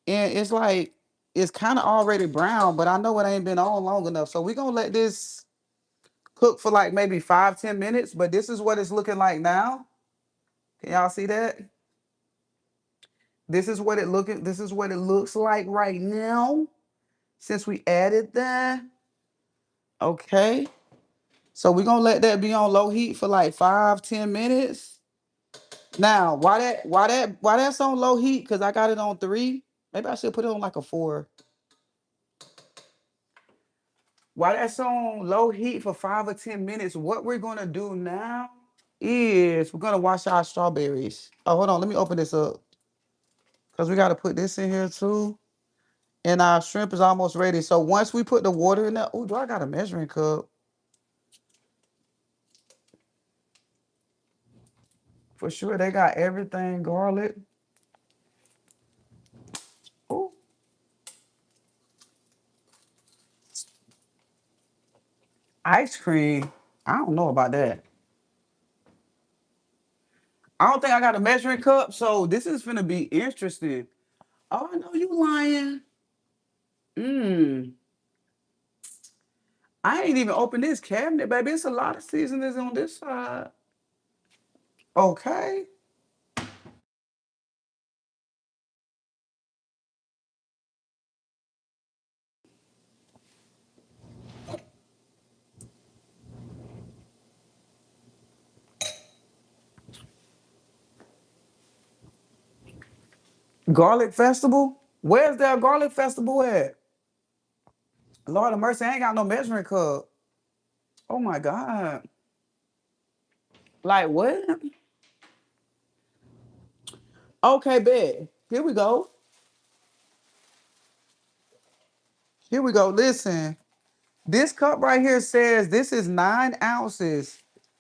And it's like it's kind of already brown, but I know it ain't been on long enough. So we gonna let this cook for like maybe 5-10 minutes. But this is what it's looking like now. Can y'all see that? This is what it looks like right now. Since we added that. Okay. So we're gonna let that be on low heat for like 5-10 minutes. Now, why that's on low heat? Because I got it on 3. Maybe I should put it on like a 4. While that's on low heat for 5 or 10 minutes, what we're gonna do now is we're gonna wash our strawberries. Oh, hold on, let me open this up. Because we gotta put this in here too. And our shrimp is almost ready. So once we put the water in there, oh, do I got a measuring cup? For sure, they got everything garlic. Oh, ice cream. I don't know about that. I don't think I got a measuring cup, so this is gonna be interesting. Oh, I know you lying. Mmm. I ain't even opened this cabinet, baby. It's a lot of seasonings on this side. Okay. Garlic festival? Where's that garlic festival at? Lord of mercy, I ain't got no measuring cup. Oh my God. Like what? Okay, bet. Here we go. Here we go. Listen, this cup right here says this is 9 ounces.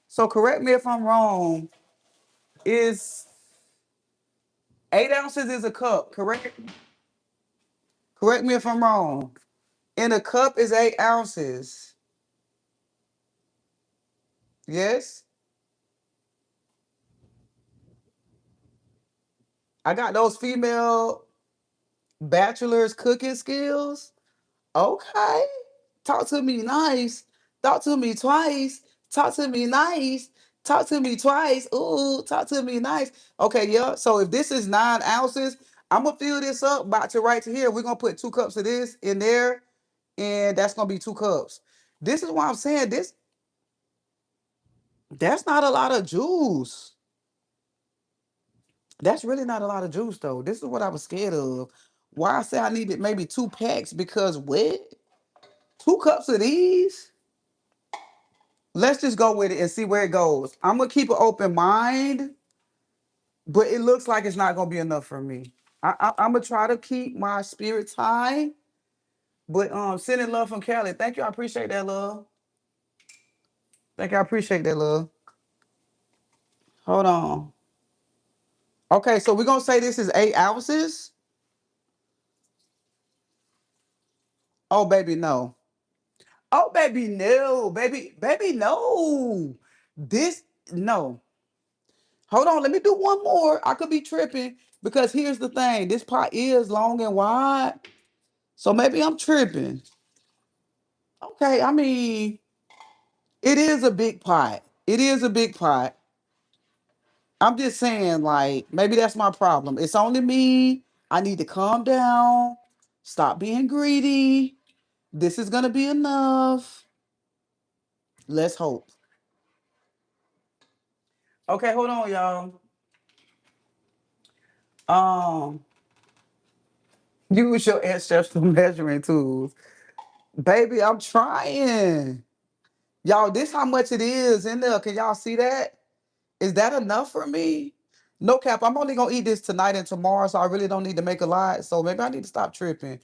So correct me if I'm wrong. Is 8 ounces is a cup, correct? Correct me if I'm wrong. And a cup is 8 ounces. Yes? I got those female bachelor's cooking skills. Okay. Talk to me nice. Talk to me twice. Talk to me nice. Talk to me twice. Ooh, talk to me nice. Okay, yeah. So if this is 9 ounces, I'm gonna fill this up about to right to here. We're gonna put 2 cups of this in there, and that's gonna be 2 cups. This is why I'm saying this. That's not a lot of juice. That's really not a lot of juice though. This is what I was scared of. Why I say I needed maybe 2 packs because what? 2 cups of these? Let's just go with it and see where it goes. I'm gonna keep an open mind, but it looks like it's not gonna be enough for me. I'm gonna try to keep my spirits high, but sending love from Cali. Thank you. I appreciate that love. Thank you. I appreciate that love. Hold on. Okay, so we're gonna say this is 8 ounces. Oh, baby, no. Oh, baby, no. Baby, no. This, no. Hold on, let me do one more. I could be tripping because here's the thing. This pot is long and wide. So maybe I'm tripping. Okay, I mean, it is a big pot. It is a big pot. I'm just saying, like, maybe that's my problem. It's only me. I need to calm down, stop being greedy. This is gonna be enough. Let's hope. Okay, hold on, y'all. Um, use your ancestral measuring tools. Baby, I'm trying. Y'all, this how much it is in there. Can y'all see that? Is that enough for me? No cap. I'm only gonna eat this tonight and tomorrow, so I really don't need to make a lot. So maybe I need to stop tripping.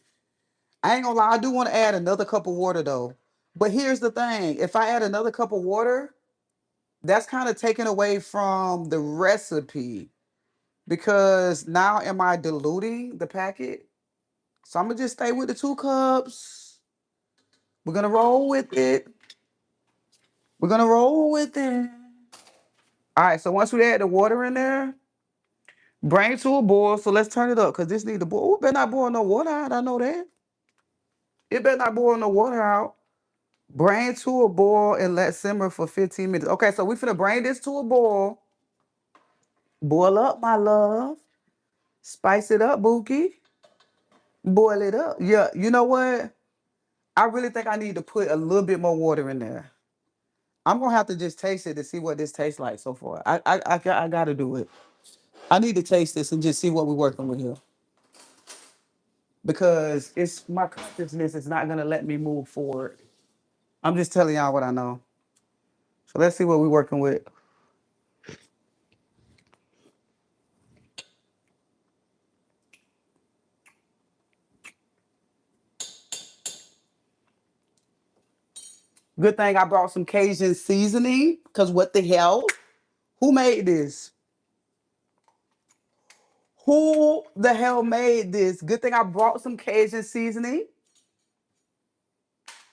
I ain't gonna lie, I do want to add another cup of water though. But here's the thing: if I add another cup of water, that's kind of taken away from the recipe because now am I diluting the packet? So I'm gonna just stay with the 2 cups. We're gonna roll with it. We're gonna roll with it. All right. So once we add the water in there, bring it to a boil. So let's turn it up because this need to boil. Oh, it better not boil no water out. I know that. It better not boil no water out. Bring it to a boil and let simmer for 15 minutes. Okay, so we finna bring this to a boil. Boil up, my love. Spice it up, Bookie. Boil it up. Yeah, you know what? I really think I need to put a little bit more water in there. I'm gonna have to just taste it to see what this tastes like so far. I gotta do it. I need to taste this and just see what we're working with here. Because it's my consciousness is not gonna let me move forward. I'm just telling y'all what I know. So let's see what we're working with. Good thing I brought some Cajun seasoning. Cause what the hell? Who made this? Who the hell made this? Good thing I brought some Cajun seasoning.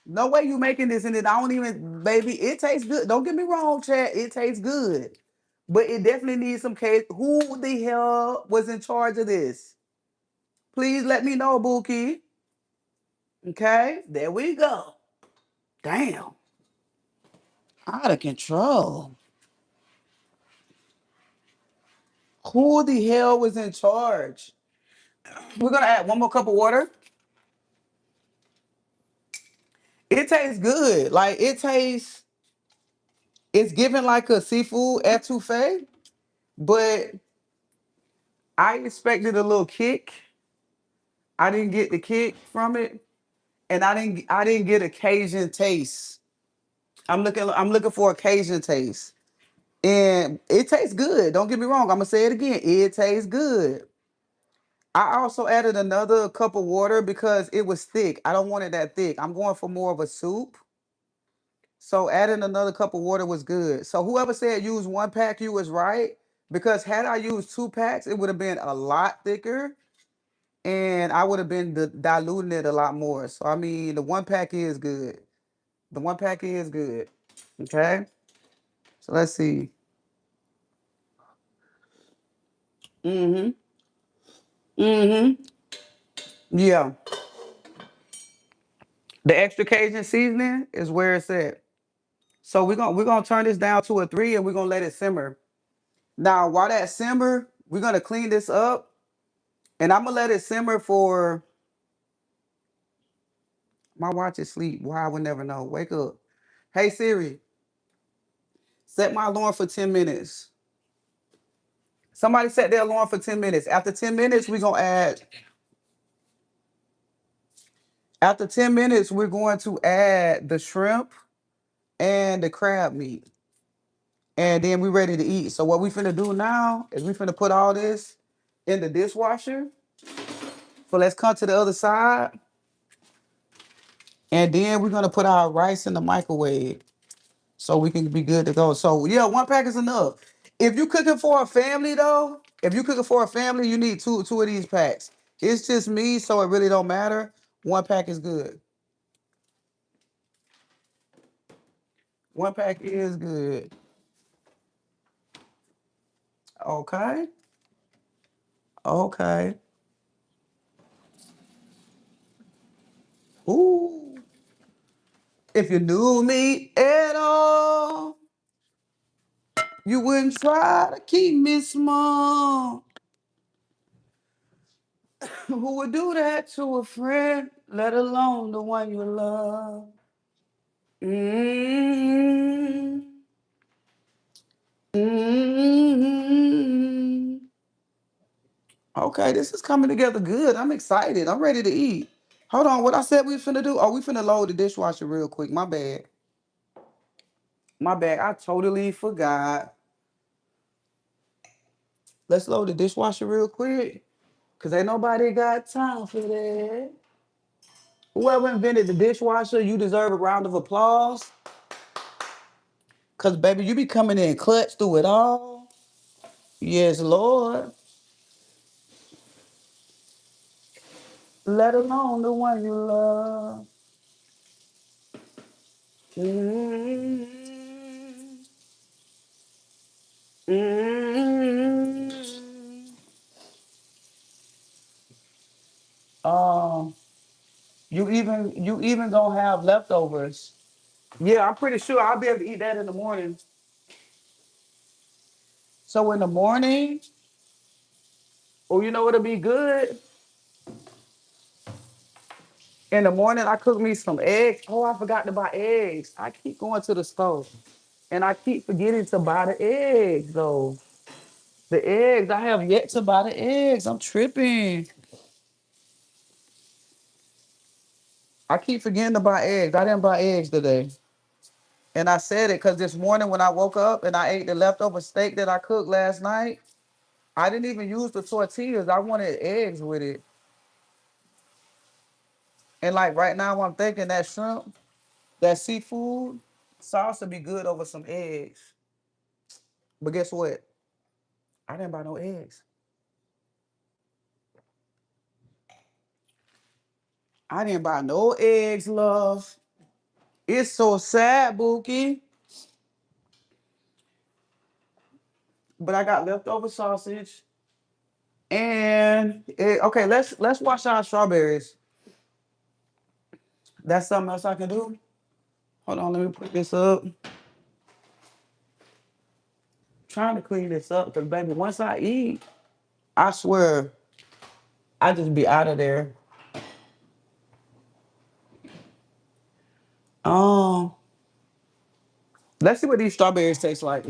No way you making this and it. I don't even, baby. It tastes good. Don't get me wrong, Chad. It tastes good, but it definitely needs some Cajun. Who the hell was in charge of this? Please let me know, Bookie. Okay, there we go. Damn, out of control. Who the hell was in charge? We're gonna add one more cup of water. It tastes good. Like it tastes, it's giving like a seafood etouffee, but I expected a little kick. I didn't get the kick from it, and I didn't get a Cajun taste. I'm looking for a Cajun taste. And it tastes good. Don't get me wrong. I'm gonna say it again. It tastes good. I also added another cup of water because it was thick. I don't want it that thick. I'm going for more of a soup. So adding another cup of water was good. So whoever said use 1 pack, you was right. Because had I used 2 packs, it would have been a lot thicker, and I would have been diluting it a lot more. So I mean, the 1 pack is good. The 1 pack is good. Okay. So let's see. Mm-hmm. Mm-hmm. Yeah. The extra Cajun seasoning is where it's at. So we're gonna turn this down to a 3 and we're gonna let it simmer. Now, while that simmer, we're gonna clean this up and I'm gonna let it simmer for my watch is sleep. Why I would never know. Wake up. Hey Siri, set my alarm for 10 minutes. Somebody set their alarm for 10 minutes. After 10 minutes, we're going to add the shrimp and the crab meat. And then we're ready to eat. So what we finna do now is we finna put all this in the dishwasher. So let's come to the other side. And then we're gonna put our rice in the microwave so we can be good to go. So yeah, 1 pack is enough. If you cooking for a family though, if you cooking for a family, you need two of these packs. It's just me, so it really don't matter. One pack is good. One pack is good. Okay. Okay. Ooh. If you knew me at all, you wouldn't try to keep me small. Who would do that to a friend, let alone the one you love? Mm-hmm. Mm-hmm. Okay, this is coming together good. I'm excited. I'm ready to eat. Hold on, what I said we finna do? Oh, we finna load the dishwasher real quick. My bad. My bad. I totally forgot. Let's load the dishwasher real quick. Cause ain't nobody got time for that. Whoever invented the dishwasher, you deserve a round of applause. Cause baby, you be coming in clutch through it all. Yes, Lord. Let alone the one you love. Mm-hmm. Mm-hmm. Um, you even gonna have leftovers. Yeah, I'm pretty sure I'll be able to eat that in the morning. So in the morning, oh, you know what'll be good? In the morning, I cook me some eggs. Oh, I forgot to buy eggs. I keep going to the store and I keep forgetting to buy the eggs though. The eggs, I have yet to buy the eggs. I'm tripping. I keep forgetting to buy eggs. I didn't buy eggs today. And I said it because this morning when I woke up and I ate the leftover steak that I cooked last night, I didn't even use the tortillas. I wanted eggs with it. And like right now, I'm thinking that shrimp, that seafood sauce would be good over some eggs. But guess what? I didn't buy no eggs. I didn't buy no eggs, love. It's so sad, Bookie. But I got leftover sausage. And okay, let's wash our strawberries. That's something else I can do. Hold on, let me put this up. Trying to clean this up because baby, once I eat, I swear I just be out of there. Um, let's see what these strawberries taste like.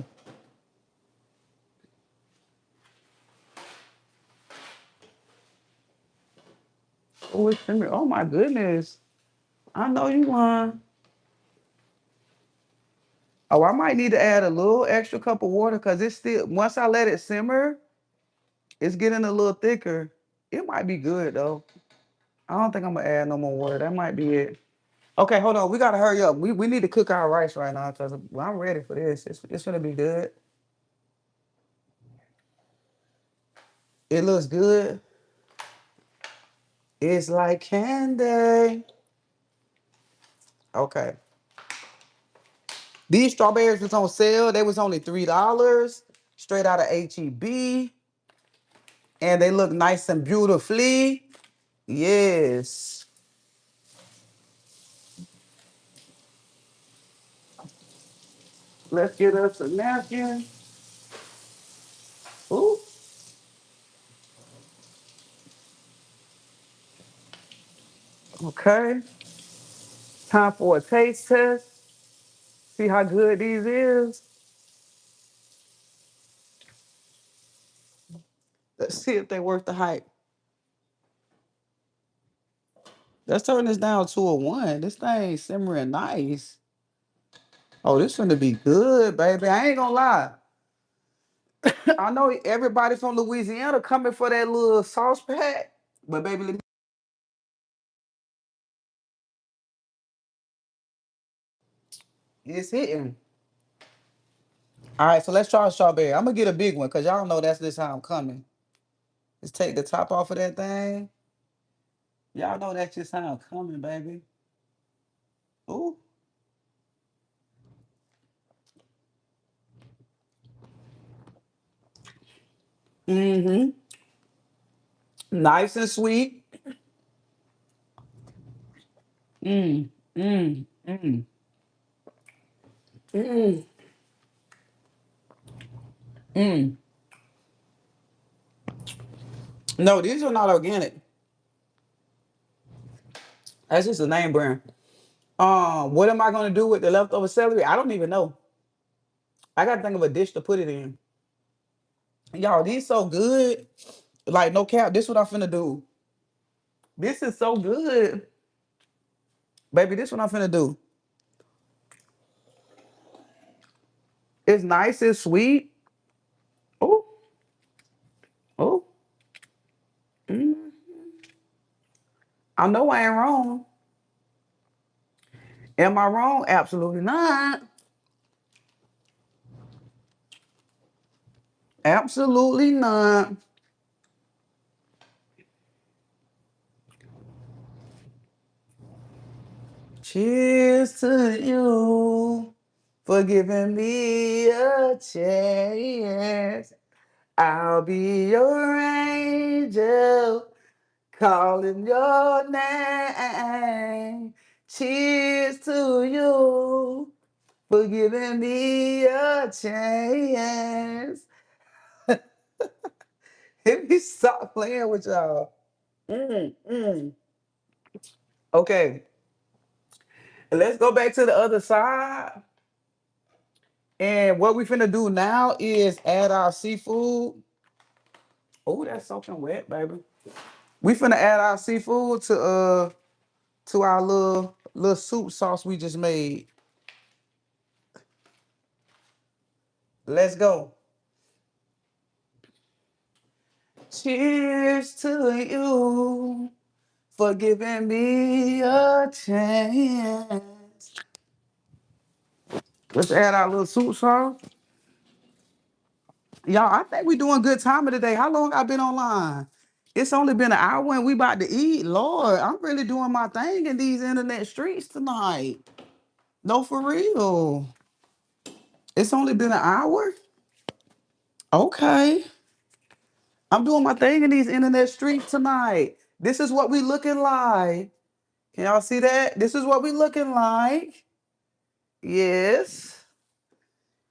Oh, it's simmering. Oh my goodness. I know you lying. Oh, I might need to add a little extra cup of water because it's still once I let it simmer, it's getting a little thicker. It might be good though. I don't think I'm gonna add no more water. That might be it. Okay, hold on. We gotta hurry up. We need to cook our rice right now because I'm ready for this. It's gonna be good. It looks good. It's like candy. Okay. These strawberries was on sale. They was only $3 straight out of HEB. And they look nice and beautifully. Yes. Let's get us a napkin. Ooh. Okay. Time for a taste test. See how good these is. Let's see if they worth the hype. Let's turn this down to a 1. This thing simmering nice. Oh, this gonna be good, baby. I ain't gonna lie. I know everybody from Louisiana coming for that little sauce pack, but baby, it's hitting. All right, so let's try a strawberry. I'm gonna get a big one because y'all know that's this how I'm coming. Just take the top off of that thing. Y'all know that's just how I'm coming, baby. Ooh. Mm-hmm. Nice and sweet. Mm. Mm. Mm. Mm. Mm. No, these are not organic. That's just a name brand. What am I gonna do with the leftover celery? I don't even know. I gotta think of a dish to put it in. Y'all, these so good. Like no cap. This what I'm finna do. This is so good, baby. This what I'm finna do. It's nice. It's sweet. Oh, oh. Mm. I know I ain't wrong. Am I wrong? Absolutely not. Absolutely not. Cheers to you for giving me a chance. I'll be your angel, calling your name. Cheers to you for giving me a chance. Let me stop playing with y'all. Mm, mm. Okay, let's go back to the other side. And what we finna do now is add our seafood. Oh, that's soaking wet, baby. We finna add our seafood to our little soup sauce we just made. Let's go. Cheers to you for giving me a chance. Let's add our little soup sauce. Y'all, I think we doing good timing today. How long I been online? It's only been an hour and we about to eat. Lord, I'm really doing my thing in these internet streets tonight. No, for real. It's only been an hour? Okay. I'm doing my thing in these internet streets tonight. This is what we looking like. Can y'all see that? This is what we looking like. Yes.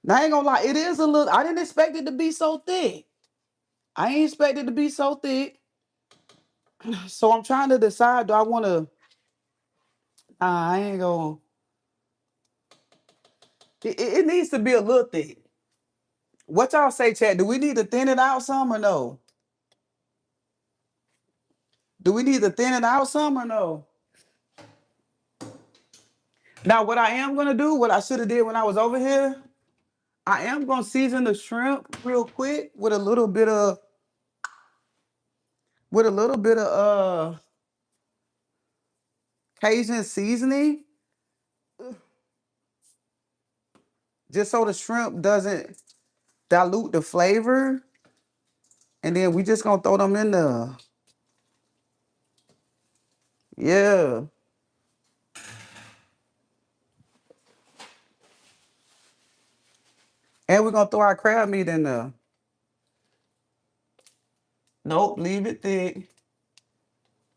Now I ain't gonna lie, it is a little. I didn't expect it to be so thick. I ain't expect it to be so thick. So I'm trying to decide. Do I want to? I ain't gonna. It needs to be a little thick. What y'all say, chat? Do we need to thin it out some or no? Do we need to thin it out some or no? Now, what I am gonna do, what I should have did when I was over here, I am gonna season the shrimp real quick with a little bit of Cajun seasoning, just so the shrimp doesn't dilute the flavor. And then we just gonna throw them in there. Yeah. And we're gonna throw our crab meat in there. Nope, leave it thick.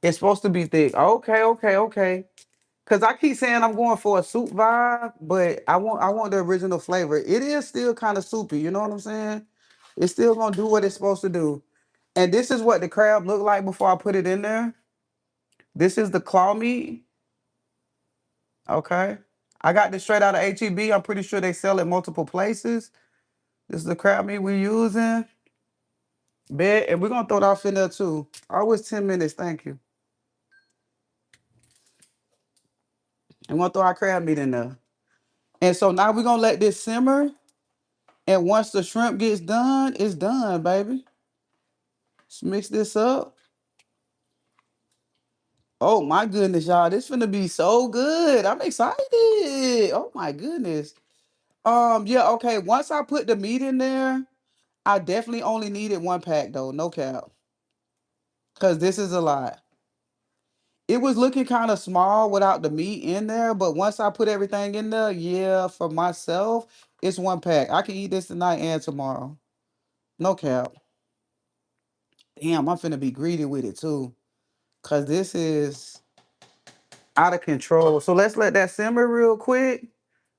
It's supposed to be thick. Okay, okay, okay. Cause I keep saying I'm going for a soup vibe, but I want the original flavor. It is still kind of soupy, you know what I'm saying? It's still gonna do what it's supposed to do. And this is what the crab looked like before I put it in there. This is the claw meat. Okay. I got this straight out of HEB. I'm pretty sure they sell it multiple places. This is the crab meat we're using. Bet, and we're gonna throw that off in there too. Always 10 minutes, thank you. And we're gonna throw our crab meat in there. And so now we're gonna let this simmer. And once the shrimp gets done, it's done, baby. Let's mix this up. Oh my goodness, y'all. This finna be so good. I'm excited. Oh my goodness. Yeah, okay. Once I put the meat in there, I definitely only needed 1 pack though, no cap. Cause this is a lot. It was looking kind of small without the meat in there, but once I put everything in there, yeah, for myself, it's 1 pack. I can eat this tonight and tomorrow. No cap. Damn, I'm finna be greedy with it too. Cause this is out of control. So let's let that simmer real quick.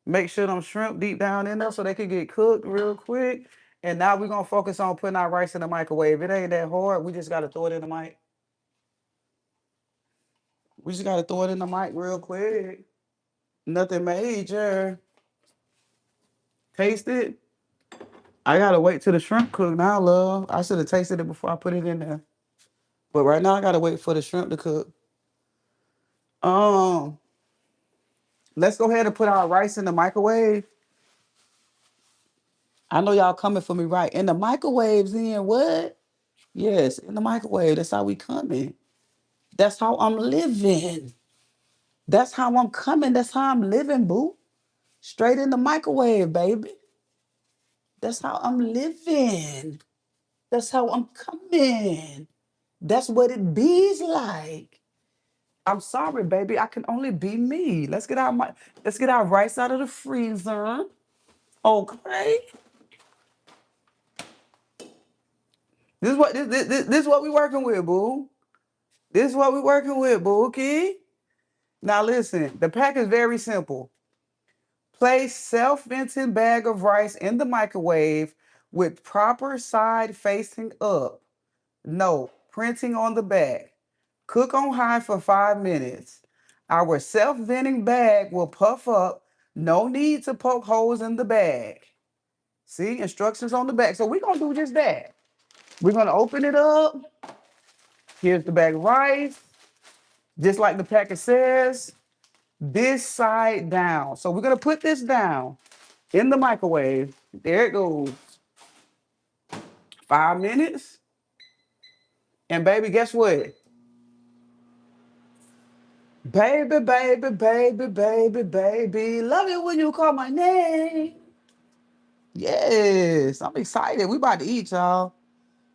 Make sure them shrimp deep down in there so they can get cooked real quick. And now we're gonna focus on putting our rice in the microwave. It ain't that hard. We just gotta throw it in the mic. We just gotta throw it in the mic real quick. Nothing major. Taste it. I gotta wait till the shrimp cook now, love. I should have tasted it before I put it in there. But right now I gotta wait for the shrimp to cook. Um, let's go ahead and put our rice in the microwave. I know y'all coming for me, right? In the microwaves, in what? Yes, in the microwave. That's how we coming. That's how I'm living. That's how I'm coming. That's how I'm living, boo. Straight in the microwave, baby. That's how I'm living. That's how I'm coming. That's what it bees like. I'm sorry, baby. I can only be me. Let's get our rice out of the freezer. Okay. This is what we working with, boo. This is what we working with, boo. Okay. Now listen, the pack is very simple. Place self-venting bag of rice in the microwave with proper side facing up. No, printing on the back. Cook on high for 5 minutes. Our self-venting bag will puff up. No need to poke holes in the bag. See, instructions on the back. So we're going to do just that. We're going to open it up. Here's the bag of rice. Just like the packet says, this side down. So we're going to put this down in the microwave. There it goes. 5 minutes. And baby, guess what? Baby, baby, baby, baby, baby. Love it when you call my name. Yes, I'm excited. We about to eat, y'all.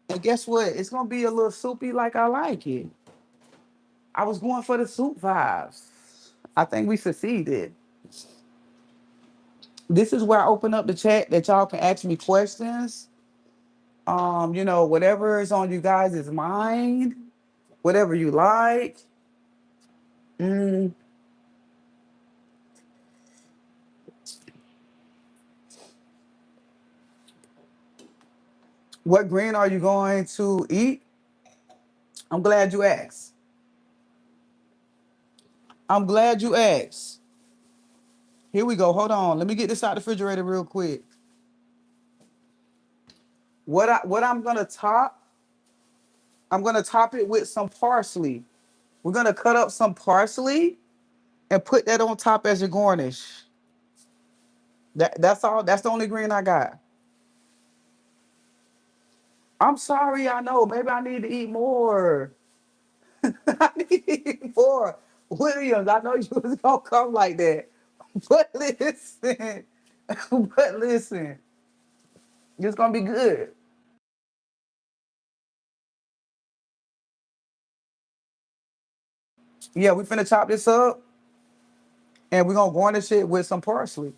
And guess what? It's gonna be a little soupy like I like it. I was going for the soup vibes. I think we succeeded. This is where I open up the chat that y'all can ask me questions. Whatever is on you guys' mind, whatever you like. Mm, what green are you going to eat? I'm glad you asked. I'm glad you asked. Here we go. Hold on. Let me get this out the refrigerator real quick. What I'm gonna top? I'm gonna top it with some parsley. We're gonna cut up some parsley and put that on top as a garnish. That's all. That's the only green I got. I'm sorry. I know. Maybe I need to eat more. I need to eat more. Williams, I know you was gonna come like that. But listen, but listen, it's gonna be good. Yeah, we finna chop this up and we're gonna garnish it with some parsley.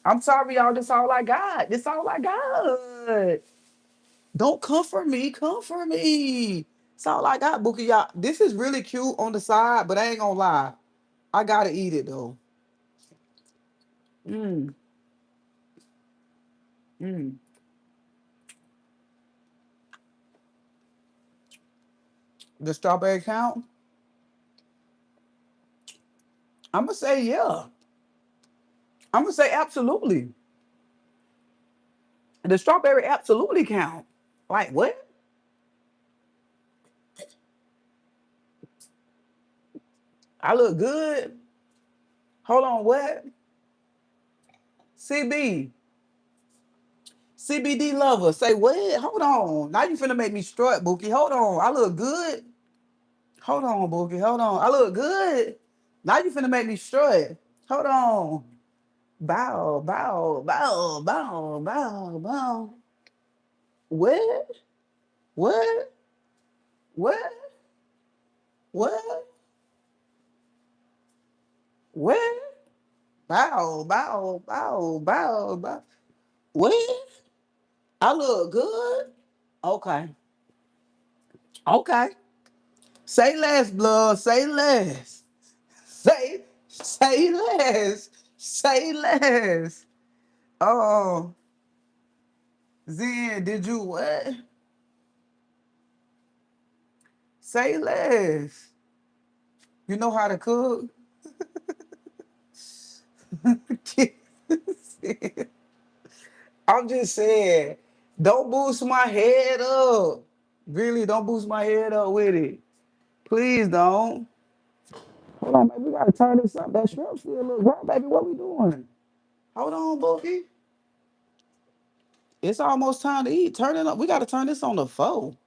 I'm sorry, y'all. This all I got. This all I got. Don't come for me. Come for me. That's all I got, Bookie. Y'all. This is really cute on the side, but I ain't gonna lie. I gotta eat it though. Mm, mm. The strawberry count? I'm gonna say yeah. I'm gonna say absolutely. The strawberry absolutely count. Like what? I look good. Hold on, what? CB. CBD lover. Say what? Hold on. Now you finna make me strut, Bookie. Hold on. I look good. Hold on, Boogie. Hold on. I look good. Now you finna make me strut. Hold on. Bow, bow, bow, bow, bow, bow. What? What? What? What? What? Bow, bow, bow, bow, bow. What? I look good? Okay. Okay. Say less, blood. Say less. Say less. Say less. Oh, Zen, did you what? Say less. You know how to cook? I'm just saying, don't boost my head up. Really, don't boost my head up with it. Please don't. Hold on, baby. We gotta turn this up. That shrimp still look right, baby. What we doing? Hold on, Bookie. It's almost time to eat. Turn it up. We gotta turn this on the foe.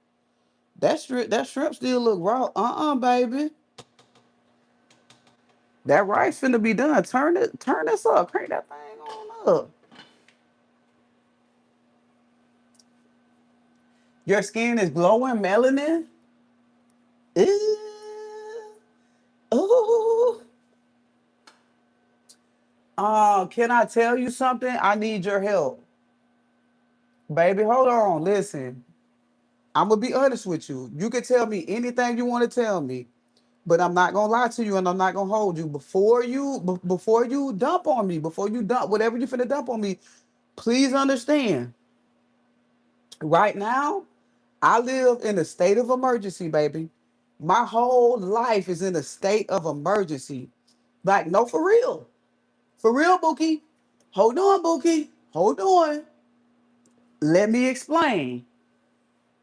That shrimp still look raw. Baby. That rice finna be done. Turn this up. Crank that thing on up. Your skin is glowing, melanin. Ooh, ooh. Can I tell you something? I need your help, baby. Hold on. Listen, I'm gonna be honest with you. You can tell me anything you want to tell me, but I'm not gonna lie to you, and I'm not gonna hold you. Before you dump on me, before you dump whatever you finna dump on me, please understand. Right now, I live in a state of emergency, baby. My whole life is in a state of emergency. Like, no, for real. For real, Bookie. Hold on, Bookie. Hold on. Let me explain.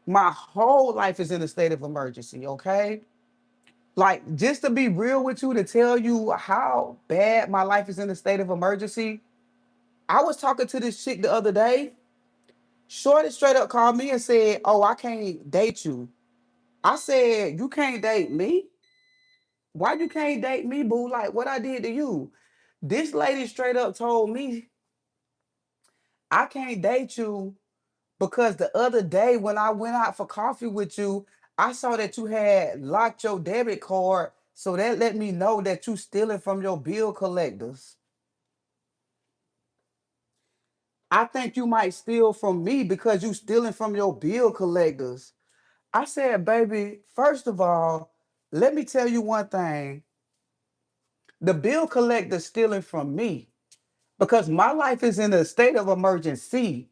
My whole life is in a state of emergency, okay? Like, just to be real with you, to tell you how bad my life is in a state of emergency, I was talking to this chick the other day. Shorty straight up called me and said, "Oh, I can't date you." I said, "You can't date me? Why you can't date me, boo? Like, what I did to you?" This lady straight up told me, "I can't date you because the other day when I went out for coffee with you, I saw that you had locked your debit card. So that let me know that you stealing from your bill collectors. I think you might steal from me because you stealing from your bill collectors." I said, "Baby, first of all, let me tell you one thing. The bill collector stealing from me because my life is in a state of emergency.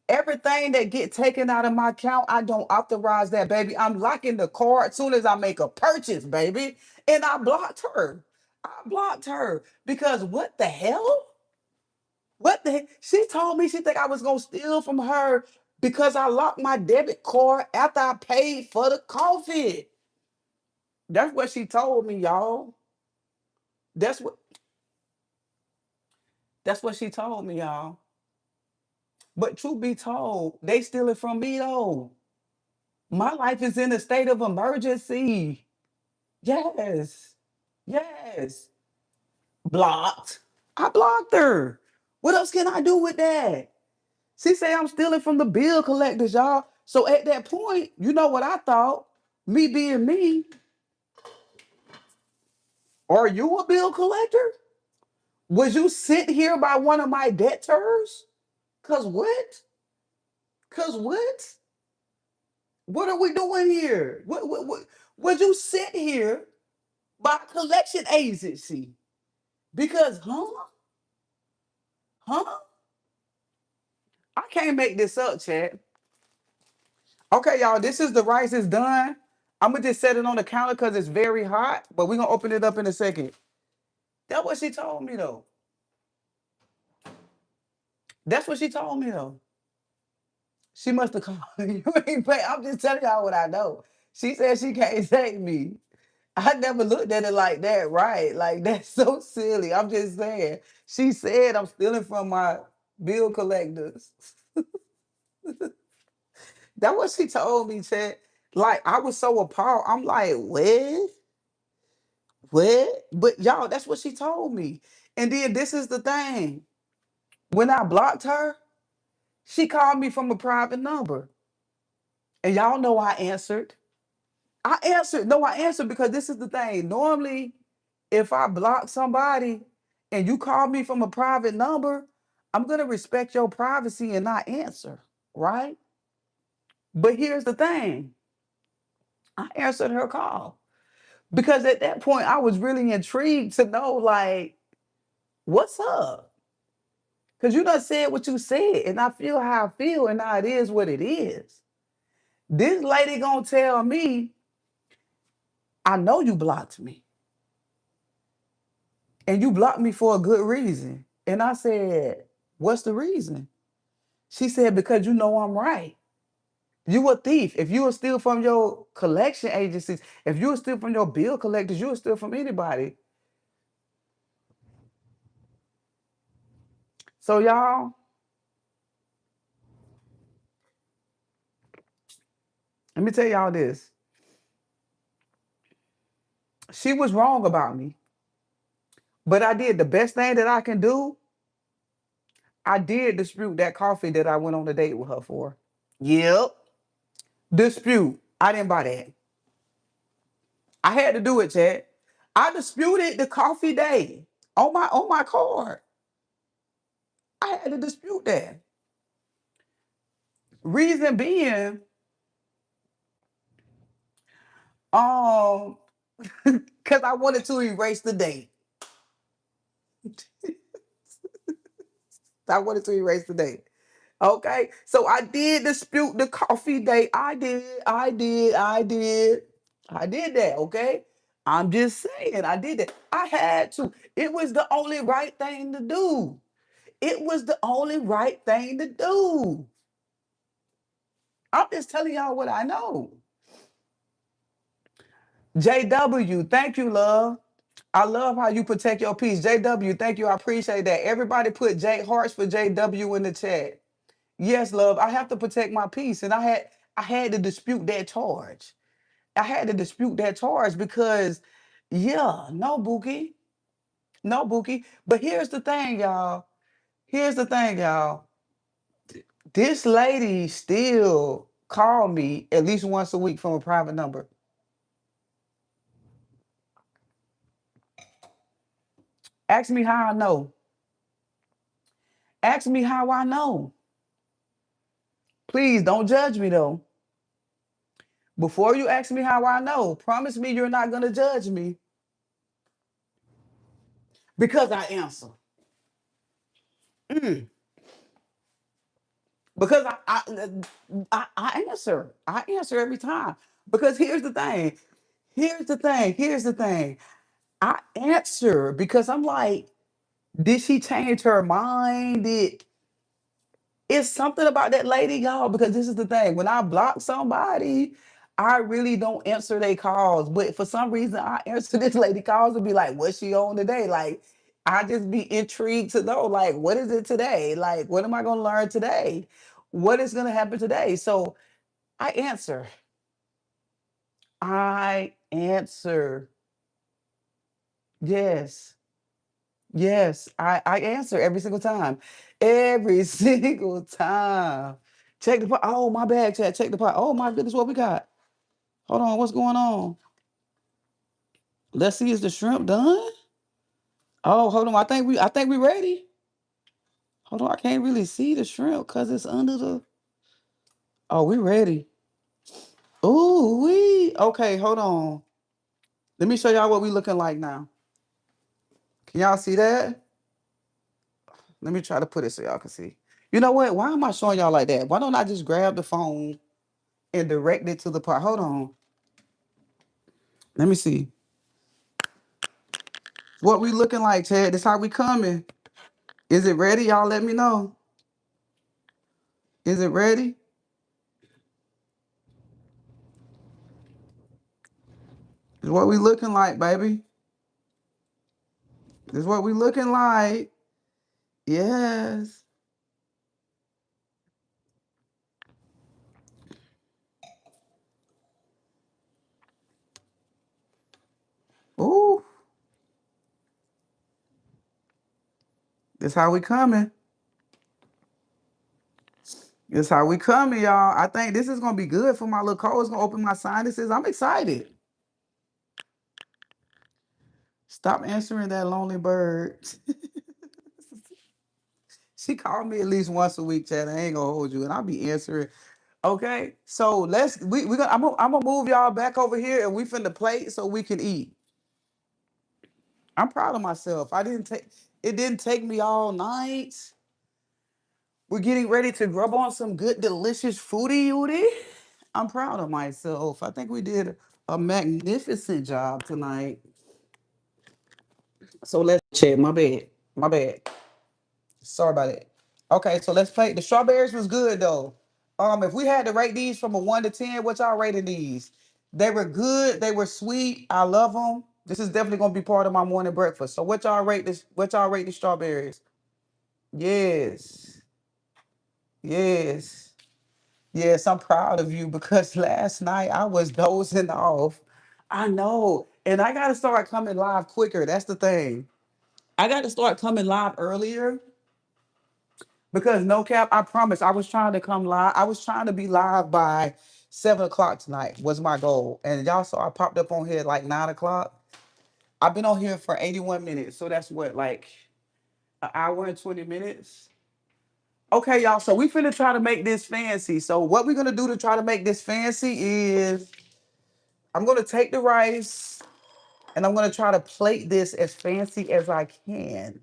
Everything that get taken out of my account, I don't authorize that, baby. I'm locking the card as soon as I make a purchase, baby." And I blocked her. I blocked her because what the hell? What the heck? She told me she think I was gonna steal from her because I locked my debit card after I paid for the coffee. That's what she told me, y'all. That's what that's what she told me, y'all. But truth be told, they stealing from me though. My life is in a state of emergency. Yes. Yes. Blocked. I blocked her. What else can I do with that? She say I'm stealing from the bill collectors, y'all. So at that point, you know what I thought? Me being me, are you a bill collector? Was you sent here by one of my debtors? Cause what? Cause what? What are we doing here? What was you sent here by a collection agency? Because, huh? I can't make this up, Chad. Okay, y'all, this is the rice is done. I'm gonna just set it on the counter because it's very hot, but we're gonna open it up in a second. That's what she told me though. That's what she told me though. She must have called you. Ain't pay. I'm just telling y'all what I know. She said she can't take me. I never looked at it like that, right? Like that's so silly. I'm just saying. She said I'm stealing from my bill collectors. That's what she told me, Chad. Like I was so appalled. I'm like, what? What? But y'all, that's what she told me. And then this is the thing. When I blocked her, she called me from a private number. And y'all know I answered. I answered. No, I answered because this is the thing. Normally, if I block somebody and you call me from a private number, I'm going to respect your privacy and not answer, right? But here's the thing. I answered her call because at that point I was really intrigued to know like what's up? Because you done said what you said, and I feel how I feel, and now it is what it is. This lady gonna tell me, I know you blocked me, and you blocked me for a good reason. And I said, what's the reason? She said, because you know I'm right. You a thief. If you were steal from your collection agencies, if you were steal from your bill collectors, you were steal from anybody. So y'all, let me tell y'all this. She was wrong about me, but I did the best thing that I can do. I did dispute that coffee that I went on a date with her for. Yep. Dispute. I didn't buy that. I had to do it, Chad. I disputed the coffee day on my card. I had to dispute that. Reason being, um, because I wanted to erase the date. I wanted to erase the date. Okay, so I did dispute the coffee date. I did that. Okay, I'm just saying, I did that. I had to. It was the only right thing to do. It was the only right thing to do. I'm just telling y'all what I know. JW, thank you, love. I love how you protect your peace. JW, thank you. I appreciate that. Everybody put J hearts for JW in the chat. Yes, love. I have to protect my peace, and I had to dispute that charge. I had to dispute that charge because, yeah, no, Bookie, no, Bookie. But here's the thing, y'all. Here's the thing, y'all. This lady still call me at least once a week from a private number. Ask me how I know. Ask me how I know. Please don't judge me though. Before you ask me how I know, promise me you're not gonna judge me because I answer. Mm. Because I answer. I answer every time. Because here's the thing. Here's the thing. Here's the thing. I answer because I'm like, did she change her mind? It's something about that lady, y'all, because this is the thing. When I block somebody, I really don't answer their calls. But for some reason, I answer this lady calls and be like, what's she on today? Like, I just be intrigued to know, like, what is it today? Like, what am I going to learn today? What is going to happen today? So I answer. I answer. Yes. Yes. I answer every single time. Every single time. Check the pot. Oh, my bad, chat. Check the pot. Oh my goodness, what we got? Hold on, what's going on? Let's see, is the shrimp done? Oh, hold on. I think we ready. Hold on, I can't really see the shrimp because it's under the. Oh, we ready. Ooh, we okay, hold on. Let me show y'all what we looking like now. Can y'all see that? Let me try to put it so y'all can see. You know what? Why am I showing y'all like that? Why don't I just grab the phone and direct it to the part? Hold on. Let me see. What we looking like, Ted? This how we coming. Is it ready? Y'all let me know. Is it ready? Is what we looking like, baby. This what we looking like. Yes. Ooh. This how we coming. This how we coming, y'all. I think this is gonna be good for my little cold. It's gonna open my sinuses. I'm excited. Stop answering that lonely bird. She called me at least once a week, Chad. I ain't gonna hold you, and I'll be answering. Okay, so we gonna I'm gonna move y'all back over here, and we finna plate so we can eat. I'm proud of myself. I didn't take it didn't take me all night. We're getting ready to grub on some good, delicious foodie ooty. I'm proud of myself. I think we did a magnificent job tonight. So let's check. My bad. My bad. Sorry about it. Okay, so let's play. The strawberries was good though. If we had to rate these from a 1 to 10, what y'all rating these? They were good. They were sweet. I love them. This is definitely gonna be part of my morning breakfast. So what y'all rate this? What y'all rate the strawberries? Yes. Yes. Yes, I'm proud of you because last night I was dozing off. I know. And I gotta start coming live quicker. That's the thing. I gotta start coming live earlier because no cap, I promise I was trying to come live. I was trying to be live by 7 o'clock tonight was my goal. And y'all saw I popped up on here at like 9 o'clock. I've been on here for 81 minutes. So that's what, like an hour and 20 minutes. Okay, y'all. So we finna try to make this fancy. So what we're gonna do to try to make this fancy is I'm gonna take the rice and I'm gonna try to plate this as fancy as I can.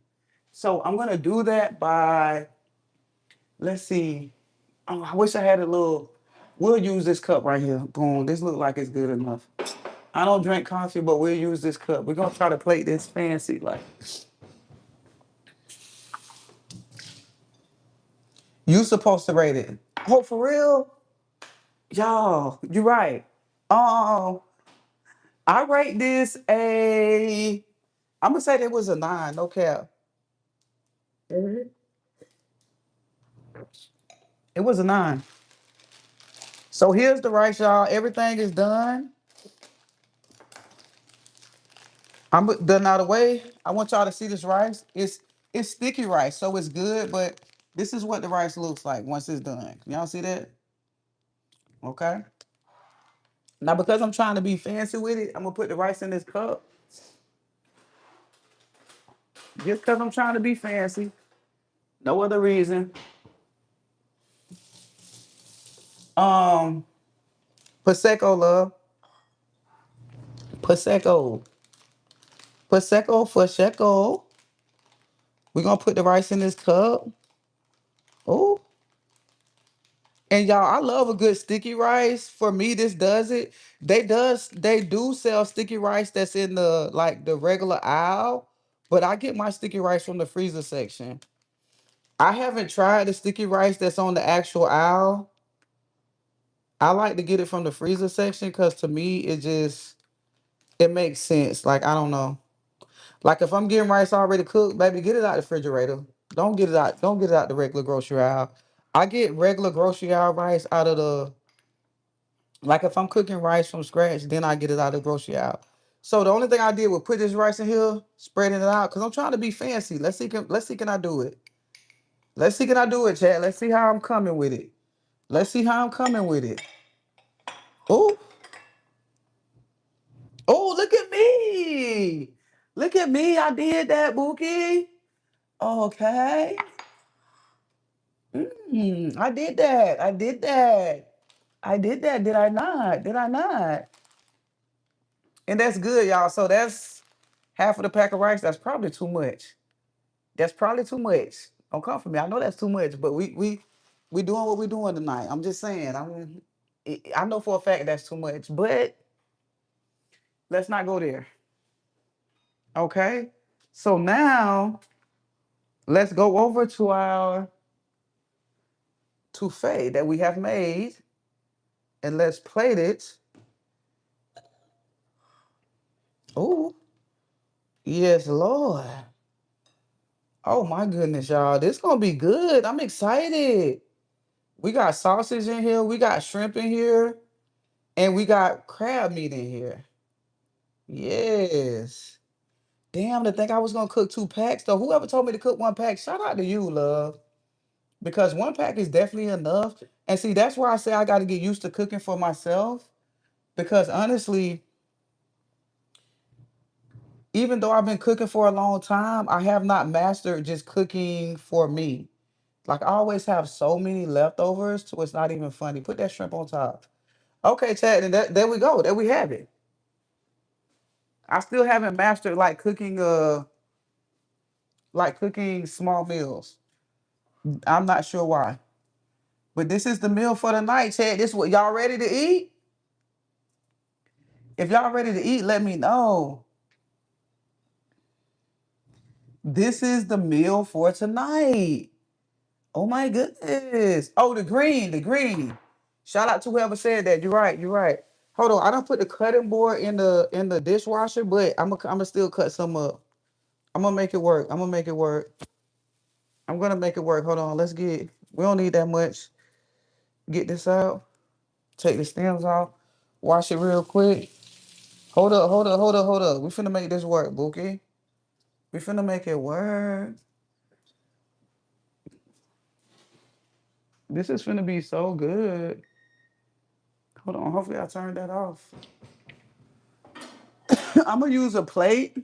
So I'm gonna do that by, let's see. Oh, I wish I had a little. We'll use this cup right here. Boom. This look like it's good enough. I don't drink coffee, but we'll use this cup. We're gonna try to plate this fancy. Like you supposed to rate it. Oh, for real? Y'all, you're right. Um, I rate this a. I'm gonna say that was a 9. No cap. Mhm. It was a 9. So here's the rice, y'all. Everything is done. I'm done out of the way. I want y'all to see this rice. It's sticky rice, so it's good, but this is what the rice looks like once it's done. Y'all see that? Okay. Now because I'm trying to be fancy with it, I'm gonna put the rice in this cup. Just because I'm trying to be fancy. No other reason. Um, Prosecco, love. Prosecco. Prosecco for Sheco. We're gonna put the rice in this cup. Oh, and y'all, I love a good sticky rice. For me, this does it. They do sell sticky rice that's in the like the regular aisle, but I get my sticky rice from the freezer section. I haven't tried the sticky rice that's on the actual aisle. I like to get it from the freezer section because to me it makes sense. Like I don't know. Like if I'm getting rice already cooked, baby, get it out the refrigerator. Don't get it out. Don't get it out the regular grocery aisle. I get regular grocery aisle rice out of the like if I'm cooking rice from scratch, then I get it out of the grocery aisle. So the only thing I did was put this rice in here, spreading it out, because I'm trying to be fancy. Let's see can I do it. Let's see can I do it, Chad. Let's see how I'm coming with it. Let's see how I'm coming with it. Oh, oh, look at me. Look at me. I did that, Bookie. Okay. I did that. I did that. I did that. Did I not? Did I not? And that's good, y'all. So that's half of the pack of rice. That's probably too much. That's probably too much. Don't come for me. I know that's too much, but we doing what we doing tonight. I'm just saying. I know for a fact that's too much, but let's not go there. Okay. So now let's go over to our touffee that we have made, and let's plate it. Oh, yes, Lord. Oh my goodness, y'all. This gonna be good. I'm excited. We got sausage in here, we got shrimp in here, and we got crab meat in here. Yes. Damn, to think I was gonna cook 2 packs though. Whoever told me to cook 1 pack, shout out to you, love. because one pack is definitely enough. And see, that's why I say I got to get used to cooking for myself. Because honestly, even though I've been cooking for a long time, I have not mastered just cooking for me. Like I always have so many leftovers to it's not even funny. Put that shrimp on top. Okay, Chad, and there we go. There we have it. I still haven't mastered like cooking small meals. I'm not sure why. But this is the meal for the night, Chad. This what y'all ready to eat? If y'all ready to eat, let me know. This is the meal for tonight. Oh my goodness. Oh, the green, the green. Shout out to whoever said that. You're right. You're right. Hold on. I don't put the cutting board in the dishwasher, but I'm gonna still cut some up. I'm gonna make it work. I'm gonna make it work. I'm gonna make it work. Hold on. Let's get. We don't need that much. Get this out. Take the stems off. Wash it real quick. Hold up. Hold up. Hold up. Hold up. We finna make this work, Bookie. We finna make it work. This is finna be so good. Hold on. Hopefully I turned that off. I'm gonna use a plate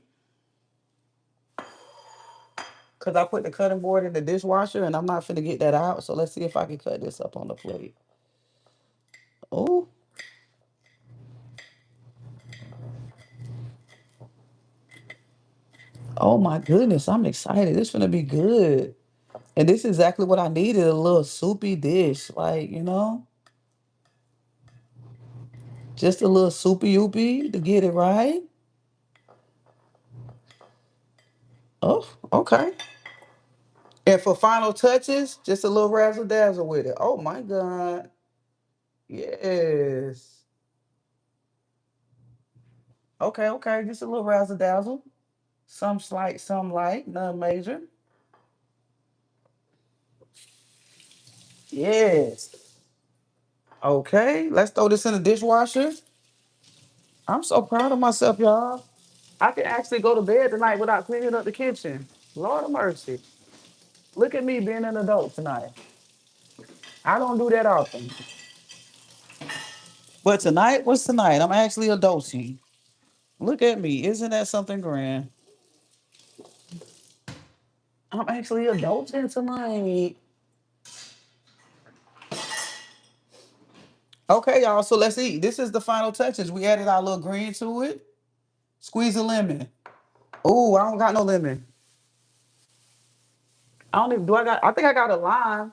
because I put the cutting board in the dishwasher and I'm not finna get that out. So let's see if I can cut this up on the plate. Oh, oh my goodness. I'm excited. This finna be good. And this is exactly what I needed, a little soupy dish. Like, just a little soupy oopy to get it right. Oh, okay. And for final touches, just a little razzle dazzle with it. Oh my God. Yes. Okay, okay. Just a little razzle dazzle. Some slight, some light, none major. Yes. Okay, let's throw this in the dishwasher. I'm so proud of myself, y'all. I can actually go to bed tonight without cleaning up the kitchen. Lord of mercy. Look at me being an adult tonight. I don't do that often. But tonight was tonight. I'm actually adulting. Look at me. Isn't that something grand? I'm actually adulting tonight. Okay, y'all. So let's eat. This is the final touches. We added our little green to it. Squeeze a lemon. Oh, I don't got no lemon. I don't even do I got I think I got a lime.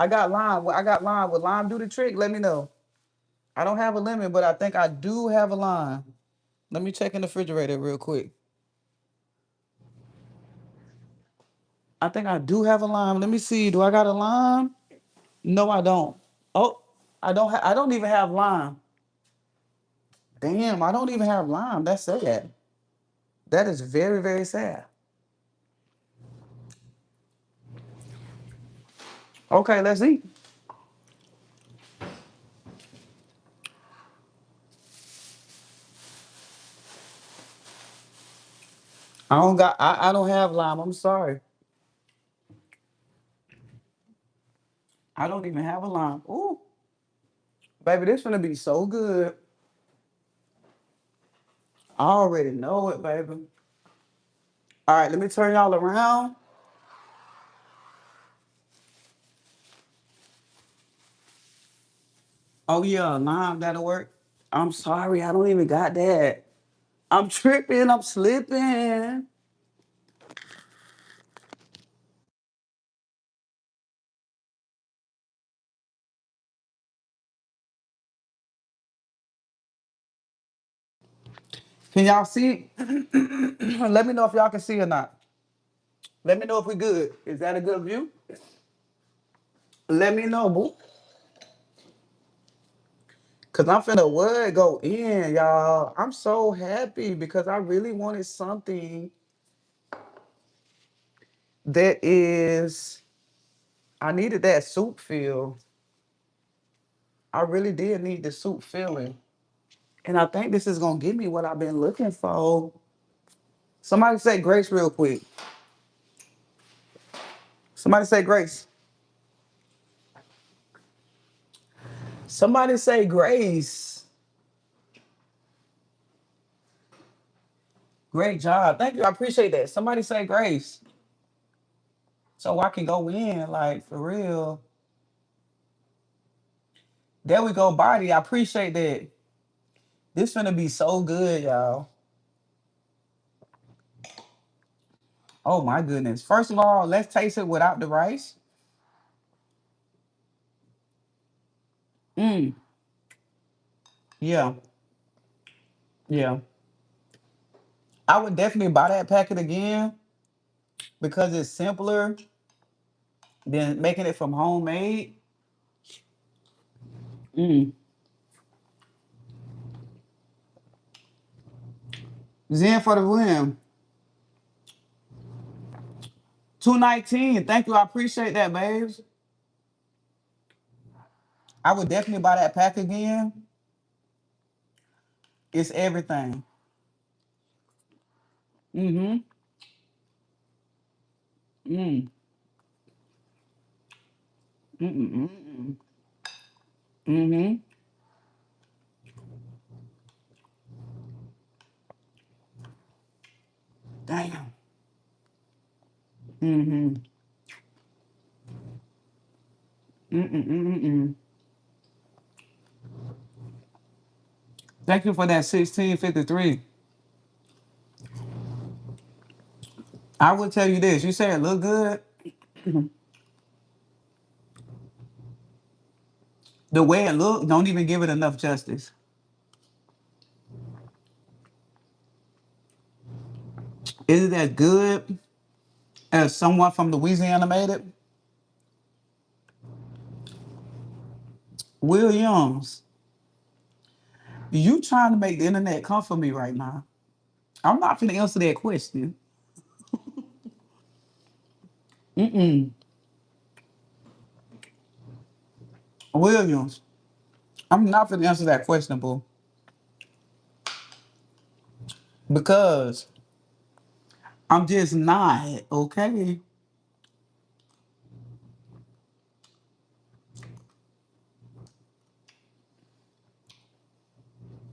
I got lime. I got lime. Would lime do the trick? Let me know. I don't have a lemon, but I think I do have a lime. Let me check in the refrigerator real quick. I think I do have a lime. Let me see. Do I got a lime? No, I don't. Oh, I don't even have lime. Damn, I don't even have lime. That's sad. That is very, very sad. Okay, let's eat. I don't have lime. I'm sorry. I don't even have a lime. Ooh, baby, this gonna be so good. I already know it, baby. All right, let me turn y'all around. Oh yeah, lime, that'll work. I'm sorry, I don't even got that. I'm tripping, I'm slipping. Can y'all see? Let me know if y'all can see or not. Let me know if we good. Is that a good view? Let me know, boo. Cause I'm finna what go in, y'all. I'm so happy because I really wanted something that is. I needed that soup feel. I really did need the soup feeling, and I think this is gonna give me what I've been looking for. Somebody say grace real quick. Somebody say grace. Somebody say grace. Great job. Thank you. I appreciate that. Somebody say grace. So I can go in, like for real. There we go, body. I appreciate that. This finna be so good, y'all. Oh my goodness. First of all, let's taste it without the rice. Mm. Yeah. Yeah. I would definitely buy that packet again because it's simpler than making it from homemade. Mm. Zen for the win. 219. Thank you. I appreciate that, babes. I would definitely buy that pack again. It's everything. Mm-hmm. Mm. Mm-mm-mm-mm. Mm-hmm. Damn. Mm-hmm. Mm-mm-mm-mm. Thank you for that 1653. I will tell you this. You say it look good. The way it look, don't even give it enough justice. Is it as good as someone from Louisiana made it? Williams, you trying to make the internet come for me right now. I'm not finna answer that question. Mm-mm. Williams, I'm not finna answer that question, boo. Because I'm just not, okay?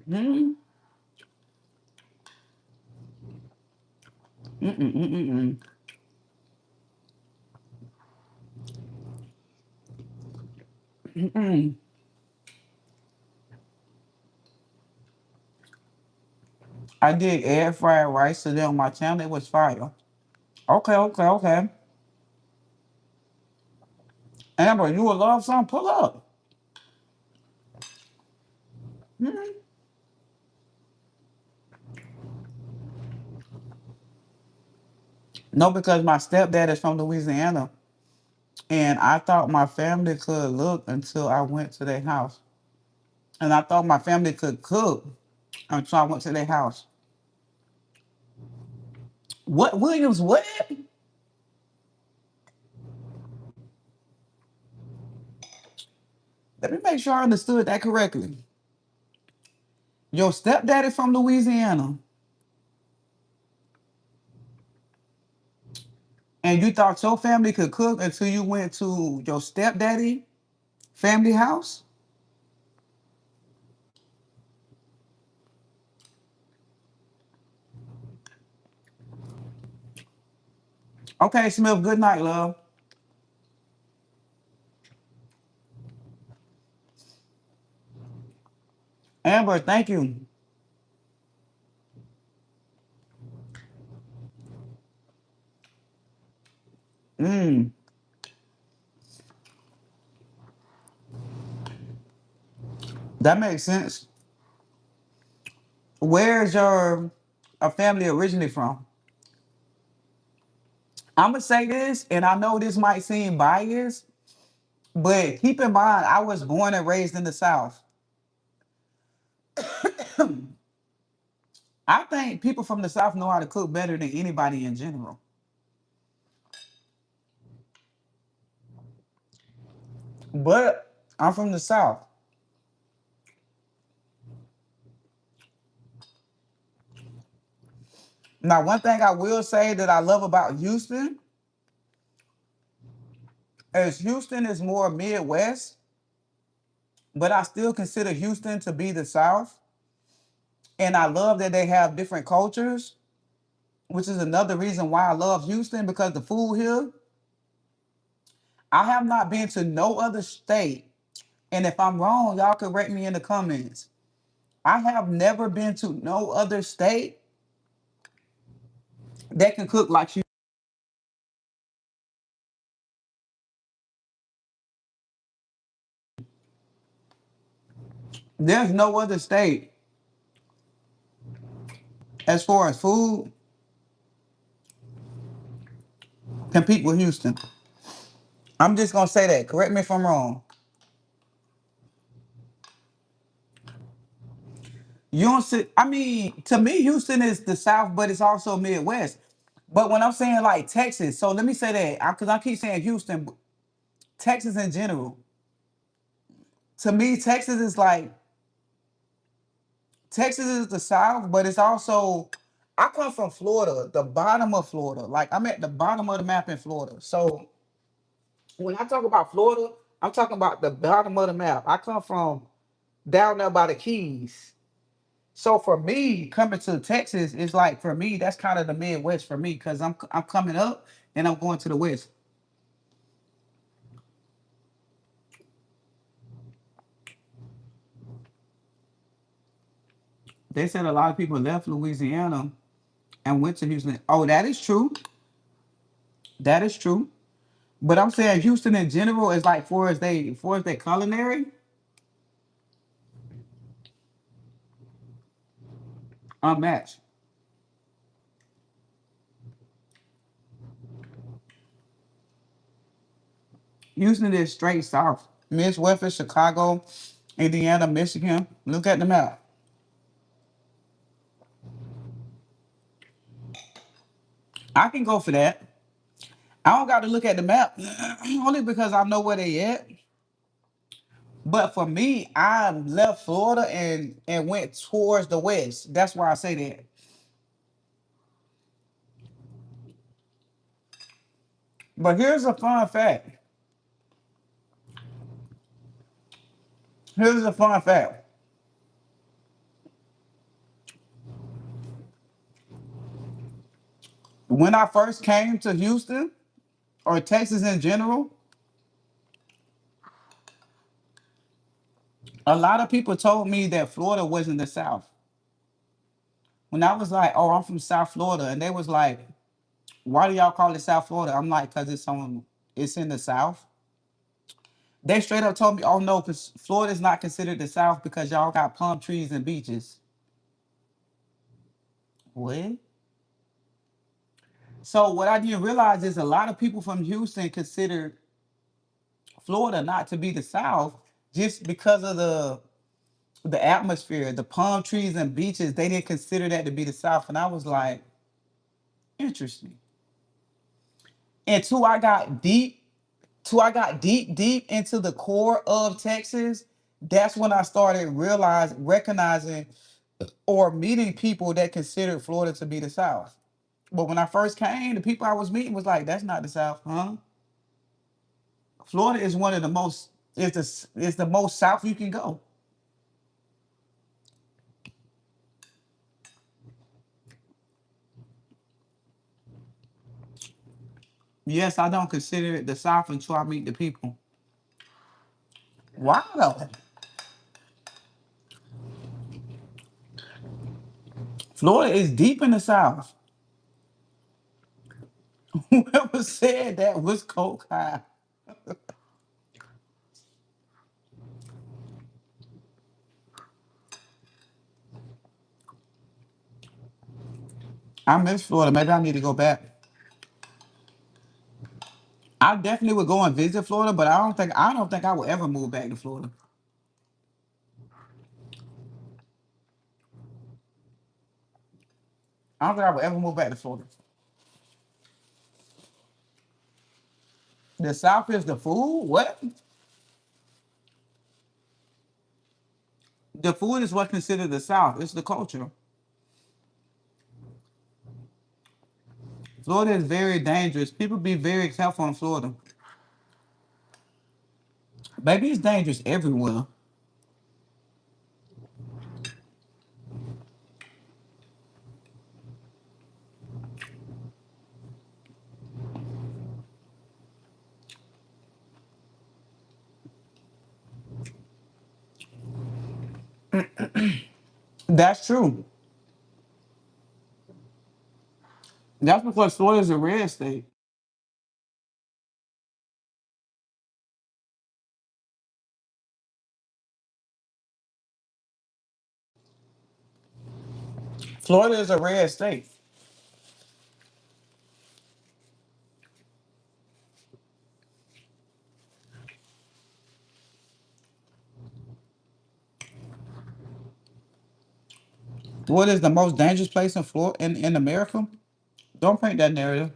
Mm-mm. Mm-mm-mm-mm. Mm-mm. I did air fried rice today on my channel. It was fire. Okay, okay, okay. Amber, you would love some? Pull up. Mhm. No, because my stepdad is from Louisiana, and I thought my family could look until I went to their house, and I thought my family could cook until I went to their house. What Williams? What? Let me make sure I understood that correctly. Your stepdad is from Louisiana, and you thought your family could cook until you went to your stepdaddy family house? Okay, Smith. Good night, love. Amber, thank you. Mm, that makes sense. Where's your family originally from? I'm gonna say this, and I know this might seem biased, but keep in mind, I was born and raised in the South. I think people from the South know how to cook better than anybody in general. But I'm from the South. Now, one thing I will say that I love about Houston as Houston is more Midwest, but I still consider Houston to be the South. And I love that they have different cultures, which is another reason why I love Houston because the food here. I have not been to no other state, and if I'm wrong, y'all correct me in the comments. I have never been to no other state that can cook like you. There's no other state as far as food compete with Houston. I'm just gonna say that. Correct me if I'm wrong. You don't see. I mean, to me, Houston is the South, but it's also Midwest. But when I'm saying like Texas, so let me say that because I keep saying Houston, Texas in general. To me, Texas is the South, but it's also. I come from Florida, the bottom of Florida. Like I'm at the bottom of the map in Florida. So when I talk about Florida, I'm talking about the bottom of the map. I come from down there by the Keys. So for me, coming to Texas is like for me, that's kind of the Midwest for me because I'm coming up and I'm going to the West. They said a lot of people left Louisiana and went to Houston. Oh, that is true. That is true. But I'm saying Houston in general is like for as they culinary, unmatched. Houston is straight south. Midwest is Chicago, Indiana, Michigan. Look at the map. I can go for that. I don't got to look at the map only because I know where they at. But for me, I left Florida and went towards the west. That's why I say that. But here's a fun fact. Here's a fun fact. When I first came to Houston or Texas in general, a lot of people told me that Florida wasn't the South. When I was like, "Oh, I'm from South Florida," and they was like, "Why do y'all call it South Florida?" I'm like, "Cause it's in the South." They straight up told me, "Oh no, cause Florida's not considered the South because y'all got palm trees and beaches." What? So what I didn't realize is a lot of people from Houston consider Florida not to be the South just because of the atmosphere, the palm trees and beaches. They didn't consider that to be the South, and I was like, interesting. And two, I got deep. Two, I got deep into the core of Texas. That's when I started recognizing, or meeting people that considered Florida to be the South. But when I first came, the people I was meeting was like, "That's not the South, huh?" Florida is one of the most is the most south you can go. Yes, I don't consider it the South until I meet the people. Wow. Florida is deep in the South. Whoever said that was coke high. I miss Florida. Maybe I need to go back. I definitely would go and visit Florida, but I don't think I would ever move back to Florida. I don't think I would ever move back to Florida. The South is the food? What? The food is what's considered the South. It's the culture. Florida is very dangerous. People be very careful in Florida. Baby, it's dangerous everywhere. That's true. That's because Florida's a red state. Florida is a red state. What is the most dangerous place in Florida in America? Don't paint that narrative.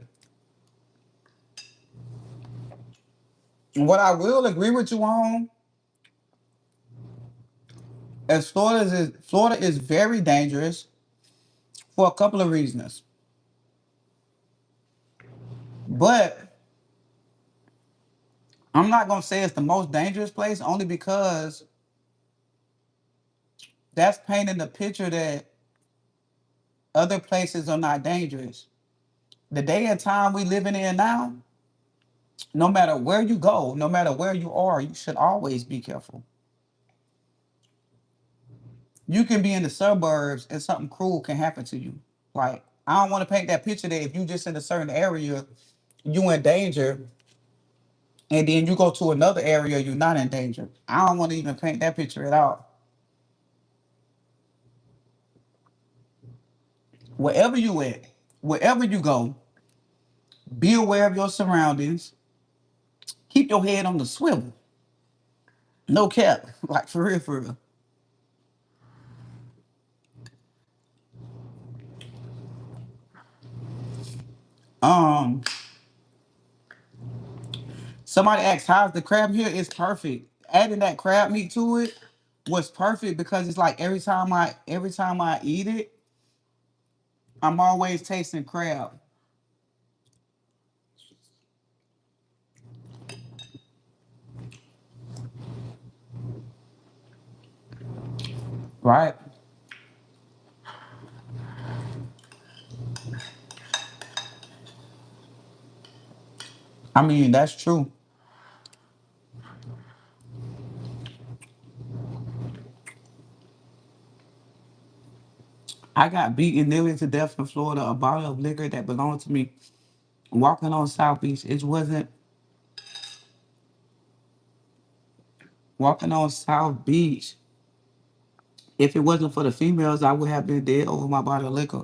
What I will agree with you on is Florida is very dangerous for a couple of reasons. But I'm not gonna say it's the most dangerous place only because that's painting the picture that other places are not dangerous. The day and time we living in now, no matter where you go, no matter where you are, you should always be careful. You can be in the suburbs and something cruel can happen to you. Like, I don't want to paint that picture that if you just in a certain area, you in danger, and then you go to another area, you're not in danger. I don't want to even paint that picture at all. Wherever you at, wherever you go, be aware of your surroundings. Keep your head on the swivel. No cap. Like for real, for real. Um, Somebody asked, how's the crab here? It's perfect. Adding that crab meat to it was perfect because it's like every time I eat it, I'm always tasting crab. Right? I mean, that's true. I got beaten nearly to death in Florida, a bottle of liquor that belonged to me. Walking on South Beach. It wasn't walking on South Beach. If it wasn't for the females, I would have been dead over my bottle of liquor.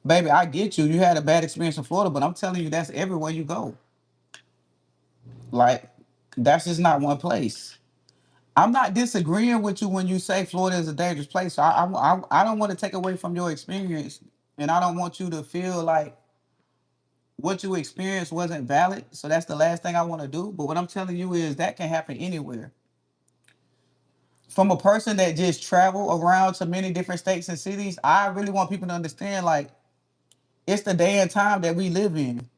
Baby, I get you. You had a bad experience in Florida, but I'm telling you, that's everywhere you go. Like, that's just not one place. I'm not disagreeing with you when you say Florida is a dangerous place. So I don't want to take away from your experience, and I don't want you to feel like what you experienced wasn't valid. So that's the last thing I want to do. But what I'm telling you is that can happen anywhere. From a person that just travel around to many different states and cities, I really want people to understand like it's the day and time that we live in.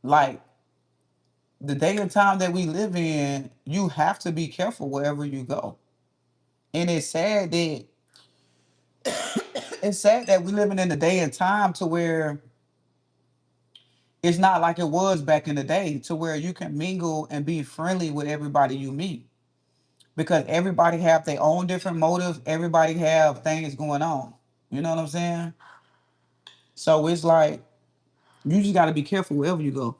Like the day and time that we live in, you have to be careful wherever you go. And it's sad that we living in a day and time to where it's not like it was back in the day, to where you can mingle and be friendly with everybody you meet. Because everybody have their own different motives, everybody have things going on. You know what I'm saying? So it's like you just gotta be careful wherever you go.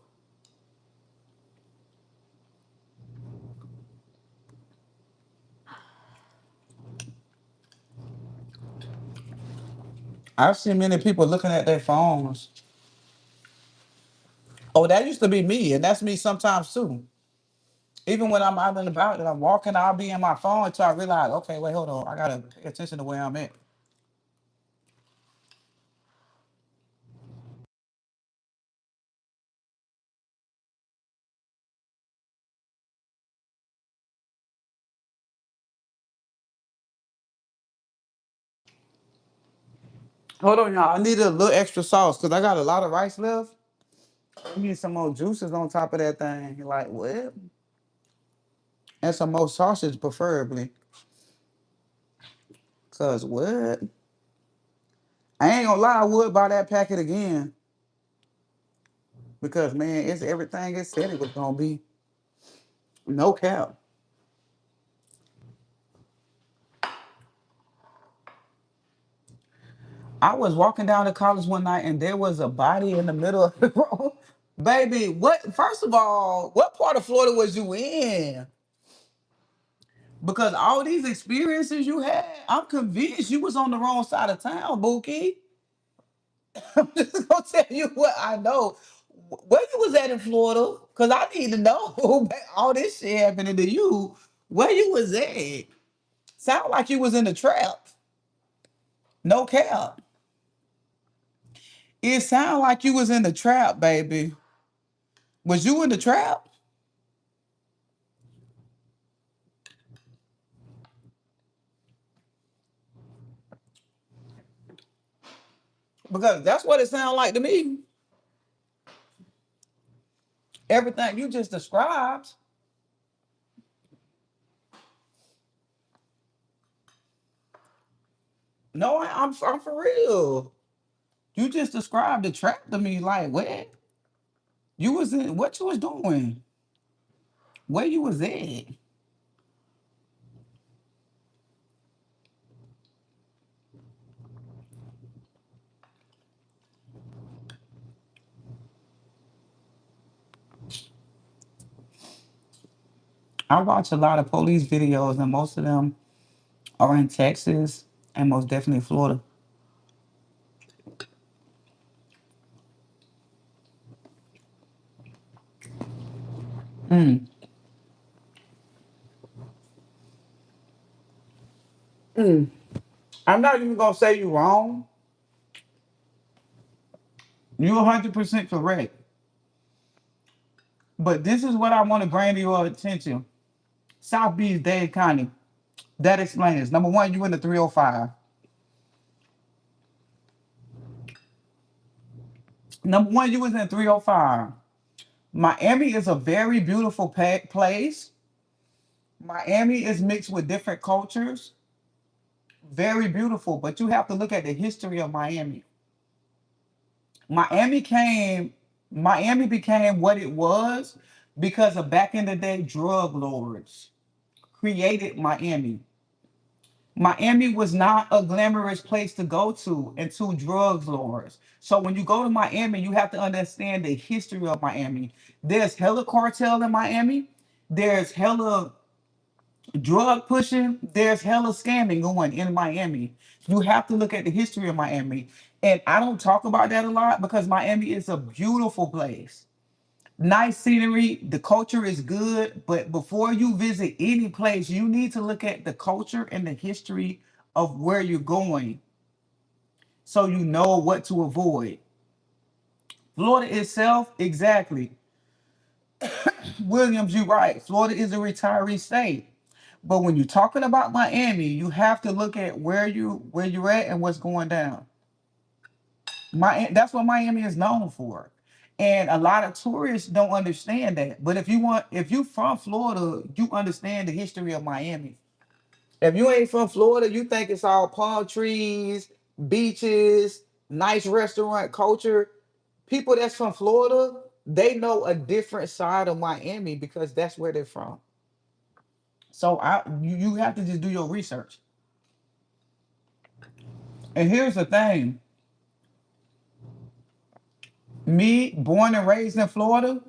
I've seen many people looking at their phones. Oh, that used to be me, and that's me sometimes too. Even when I'm out and about and I'm walking, I'll be in my phone until I realize, okay, wait, hold on, I gotta pay attention to where I'm at. Hold on, y'all. I need a little extra sauce because I got a lot of rice left. I need some more juices on top of that thing. Like what? And some more sausage, preferably. Cause what? I ain't gonna lie, I would buy that packet again. Because man, it's everything it said it was gonna be. No cap. I was walking down to college one night and there was a body in the middle of the road. Baby, what first of all, what part of Florida was you in? Because all these experiences you had, I'm convinced you was on the wrong side of town, Bookie. I'm just gonna tell you what I know. Where you was at in Florida? Cause I need to know all this shit happening to you. Where you was at? Sound like you was in the trap. No cap. It sound like you was in the trap, baby. Was you in the trap? Because that's what it sounded like to me. Everything you just described. No, I'm for real. You just described the trap to me. Like what? You was in what you was doing? Where you was at? I watch a lot of police videos, and most of them are in Texas and most definitely Florida. Mm. Mm. I'm not even gonna say you wrong. You're 100% correct. But this is what I want to bring to your attention. South Beach, Dade County. That explains. Number one, you in the 305. Number one, you was in 305. Miami is a very beautiful place. Miami is mixed with different cultures. Very beautiful, but you have to look at the history of Miami. Miami came, Miami became what it was because of back in the day drug lords created Miami. Miami was not a glamorous place to go to until drug lords. So when you go to Miami, you have to understand the history of Miami. There's hella cartel in Miami. There's hella drug pushing. There's hella scamming going in Miami. You have to look at the history of Miami. And I don't talk about that a lot because Miami is a beautiful place. Nice scenery, the culture is good, but before you visit any place, you need to look at the culture and the history of where you're going so you know what to avoid. Florida itself, exactly. Williams, you're right. Florida is a retiree state. But when you're talking about Miami, you have to look at where you're at and what's going down. That's what Miami is known for. And a lot of tourists don't understand that. But if you from Florida, you understand the history of Miami. If you ain't from Florida, you think it's all palm trees, beaches, nice restaurant culture. People that's from Florida, they know a different side of Miami because that's where they're from. So you have to just do your research. And here's the thing. Me, born and raised in Florida,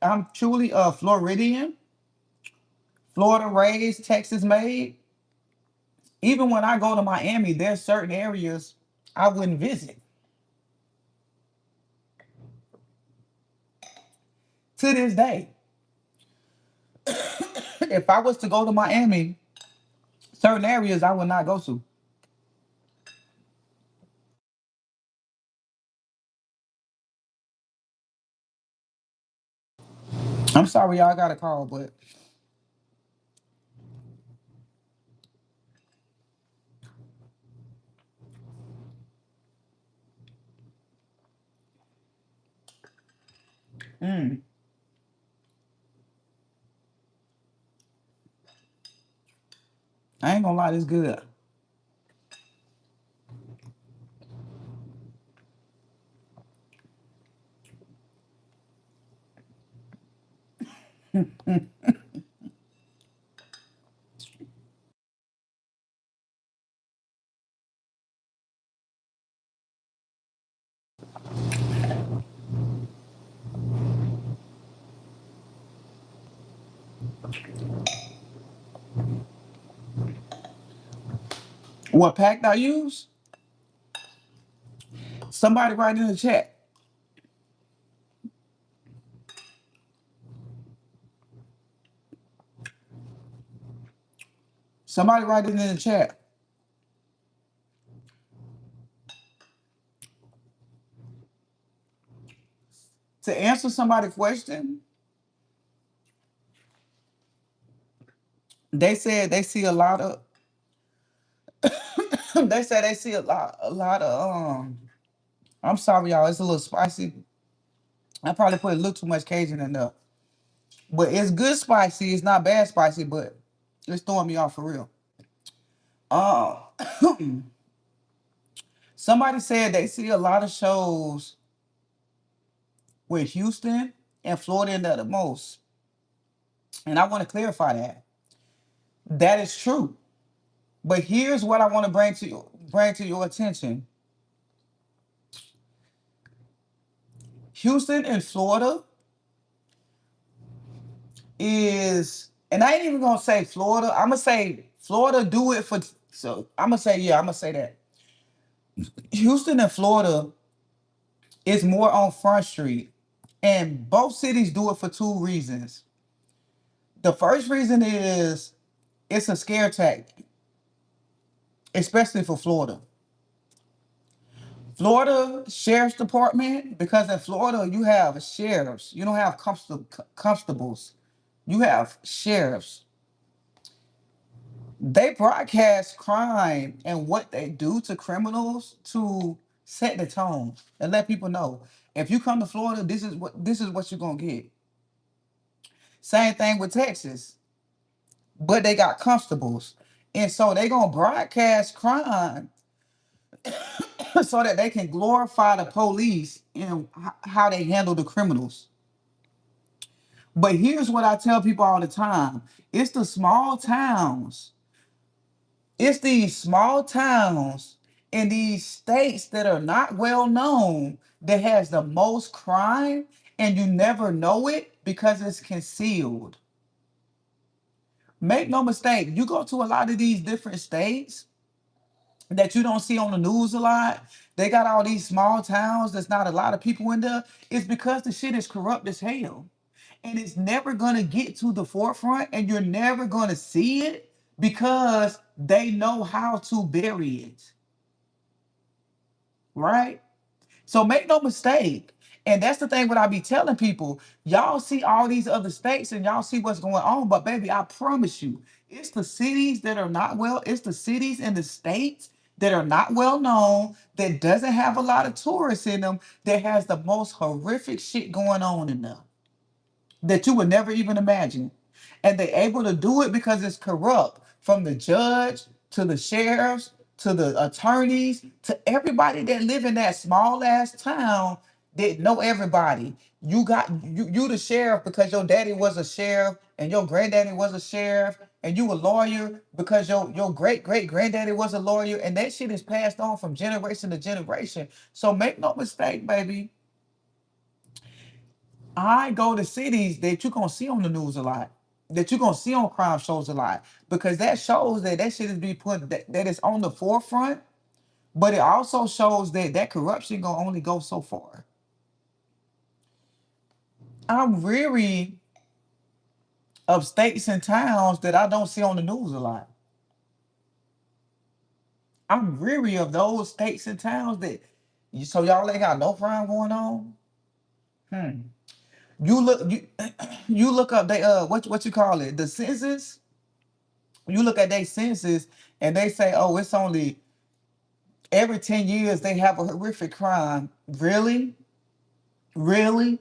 I'm truly a Floridian, Florida raised, Texas made. Even when I go to Miami, there's certain areas I wouldn't visit. To this day, if I was to go to Miami, certain areas I would not go to. I'm sorry, y'all got a call, but mm, I ain't gonna lie, this good. What pack I use? Somebody write in the chat. Somebody write it in the chat. To answer somebody's question, they said they see a lot of they said they see a lot of I'm sorry y'all, it's a little spicy. I probably put a little too much Cajun in there. But it's good spicy, it's not bad spicy, but it's throwing me off for real. Uh, somebody said they see a lot of shows with Houston and Florida in there the most. And I want to clarify that. That is true. But here's what I want to bring to your attention. Houston and Florida is, and I ain't even gonna say Florida. I'm gonna say Florida do it for. So I'm gonna say yeah. I'm gonna say that Houston and Florida is more on Front Street, and both cities do it for two reasons. The first reason is it's a scare tactic, especially for Florida. Florida Sheriff's Department, because in Florida you have sheriffs. You don't have constables. You have sheriffs. They broadcast crime and what they do to criminals to set the tone and let people know if you come to Florida, this is what you're gonna get. Same thing with Texas, but they got constables, and so they gonna broadcast crime so that they can glorify the police and how they handle the criminals. But here's what I tell people all the time: it's the small towns. It's these small towns in these states that are not well known that has the most crime, and you never know it because it's concealed. Make no mistake, you go to a lot of these different states that you don't see on the news a lot. They got all these small towns, there's not a lot of people in there. It's because the shit is corrupt as hell. And it's never gonna get to the forefront, and you're never gonna see it because they know how to bury it. Right? So make no mistake. And that's the thing what I be telling people. Y'all see all these other states and y'all see what's going on, but baby, I promise you, it's the cities that are not well, it's the cities and the states that are not well known, that doesn't have a lot of tourists in them, that has the most horrific shit going on in them that you would never even imagine. And they're able to do it because it's corrupt, from the judge to the sheriffs to the attorneys to everybody that live in that small ass town that know everybody. You the sheriff because your daddy was a sheriff and your granddaddy was a sheriff, and you a lawyer because your great great granddaddy was a lawyer, and that shit is passed on from generation to generation. So make no mistake, baby, I go to cities that you're gonna see on the news a lot, that you're gonna see on crime shows a lot, because that shows that that shit is be put that is on the forefront, but it also shows that that corruption gonna only go so far. I'm weary of states and towns that I don't see on the news a lot. I'm weary of those states and towns that so y'all ain't got no crime going on. Hmm. You look up they what you call it, the census. You look at their census and they say, oh, it's only every 10 years they have a horrific crime. Really? Really?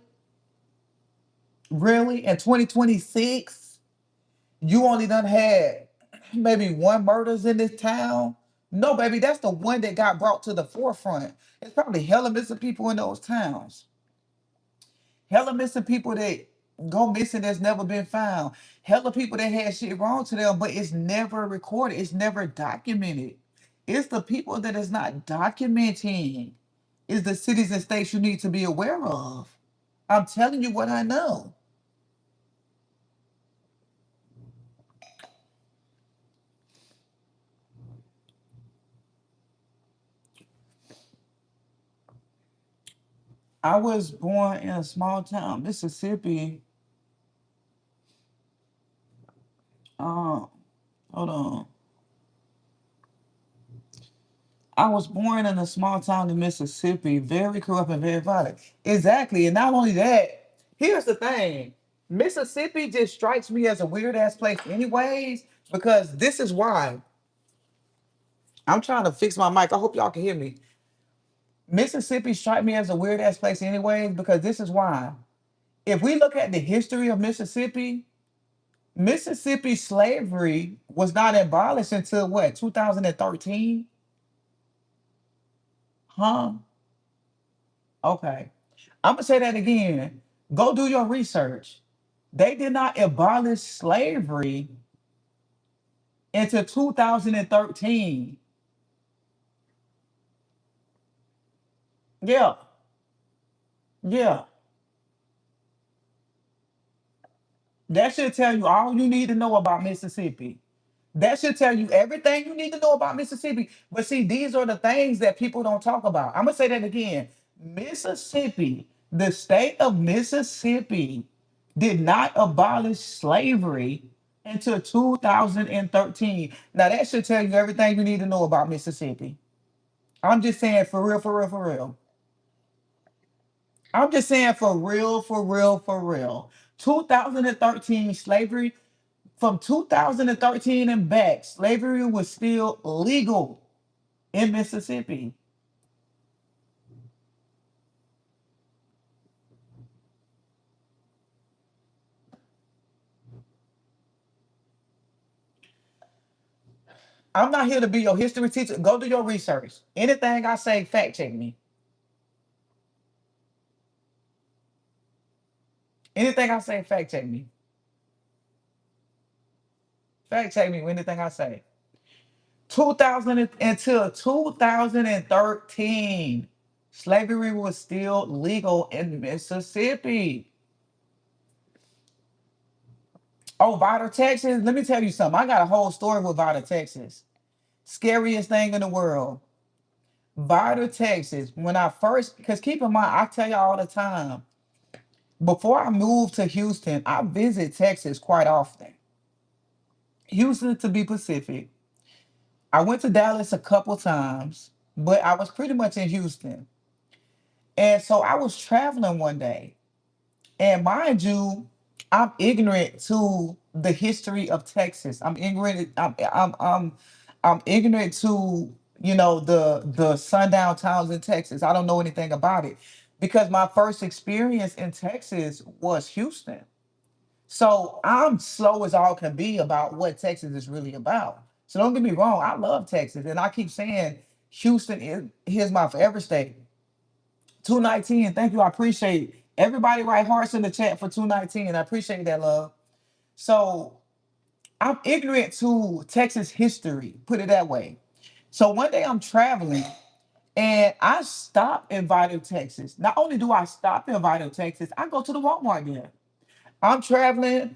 Really? In 2026, you only done had maybe one murders in this town. No, baby, that's the one that got brought to the forefront. It's probably hella missing people in those towns. Hella missing people that go missing that's never been found. Hella people that had shit wrong to them, but it's never recorded. It's never documented. It's the people that is not documenting. Is the cities and states you need to be aware of. I'm telling you what I know. I was born in a small town, Mississippi. Um, hold on. I was born in a small town in Mississippi, very corrupt and very violent. Exactly. And not only that, here's the thing. Mississippi just strikes me as a weird ass place, anyways, because this is why. I'm trying to fix my mic. I hope y'all can hear me. Mississippi strikes me as a weird ass place, anyways, because this is why. If we look at the history of Mississippi, Mississippi slavery was not abolished until what, 2013? Huh? Okay. I'm gonna say that again. Go do your research. They did not abolish slavery until 2013. Yeah, yeah. That should tell you all you need to know about Mississippi. That should tell you everything you need to know about Mississippi. But see, these are the things that people don't talk about. I'm gonna say that again. Mississippi, the state of Mississippi, did not abolish slavery until 2013. Now that should tell you everything you need to know about Mississippi. I'm just saying for real, for real, for real. I'm just saying for real, for real, for real. 2013 slavery, from 2013 and back, slavery was still legal in Mississippi. I'm not here to be your history teacher. Go do your research. Anything I say, fact check me. Anything I say, fact check me. Fact check me with anything I say. 2000 until 2013, slavery was still legal in Mississippi. Oh, Vital, Texas. Let me tell you something. I got a whole story with Vital, Texas. Scariest thing in the world. Vital, Texas. When I first, because keep in mind, I tell you all the time, before I moved to Houston, I visit Texas quite often. Houston, to be Pacific. I went to Dallas a couple times, but I was pretty much in Houston. And so I was traveling one day. And mind you, I'm ignorant to the history of Texas. I'm ignorant to the sundown towns in Texas. I don't know anything about it because my first experience in Texas was Houston. So I'm slow as all can be about what Texas is really about. So don't get me wrong, I love Texas, and I keep saying Houston is here's my forever state. 219, thank you. I appreciate everybody write hearts in the chat for 219. I appreciate that love. So I'm ignorant to Texas history, put it that way. So one day I'm traveling and I stop in Vital, Texas. Not only do I stop in Vital, Texas, I go to the Walmart there. I'm traveling.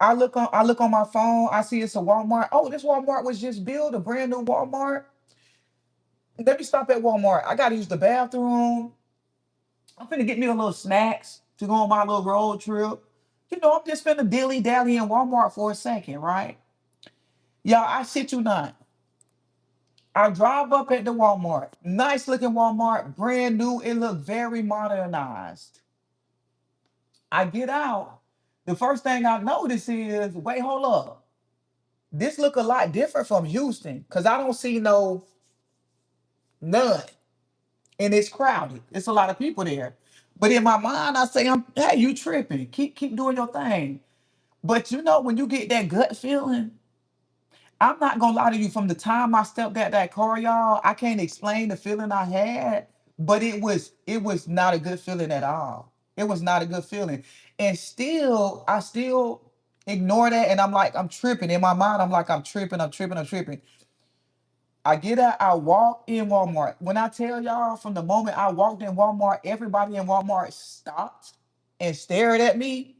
I look on my phone. I see it's a Walmart. Oh, this Walmart was just built, a brand new Walmart. Let me stop at Walmart. I gotta use the bathroom. I'm finna get me a little snacks to go on my little road trip. I'm just finna dilly dally in Walmart for a second, right? Y'all, I shit you not. I drive up at the Walmart. Nice looking Walmart, brand new. It looked very modernized. I get out. The first thing I notice is, wait, hold up. This look a lot different from Houston because I don't see none, and it's crowded. It's a lot of people there. But in my mind, I say, hey, you tripping? Keep doing your thing. But when you get that gut feeling, I'm not gonna lie to you. From the time I stepped out that car, y'all, I can't explain the feeling I had, but it was not a good feeling at all. It was not a good feeling, and still, I still ignore that, and I'm like, I'm tripping in my mind. I'm like, I'm tripping, I'm tripping, I'm tripping. I get out, I walk in Walmart. When I tell y'all, from the moment I walked in Walmart, everybody in Walmart stopped and stared at me.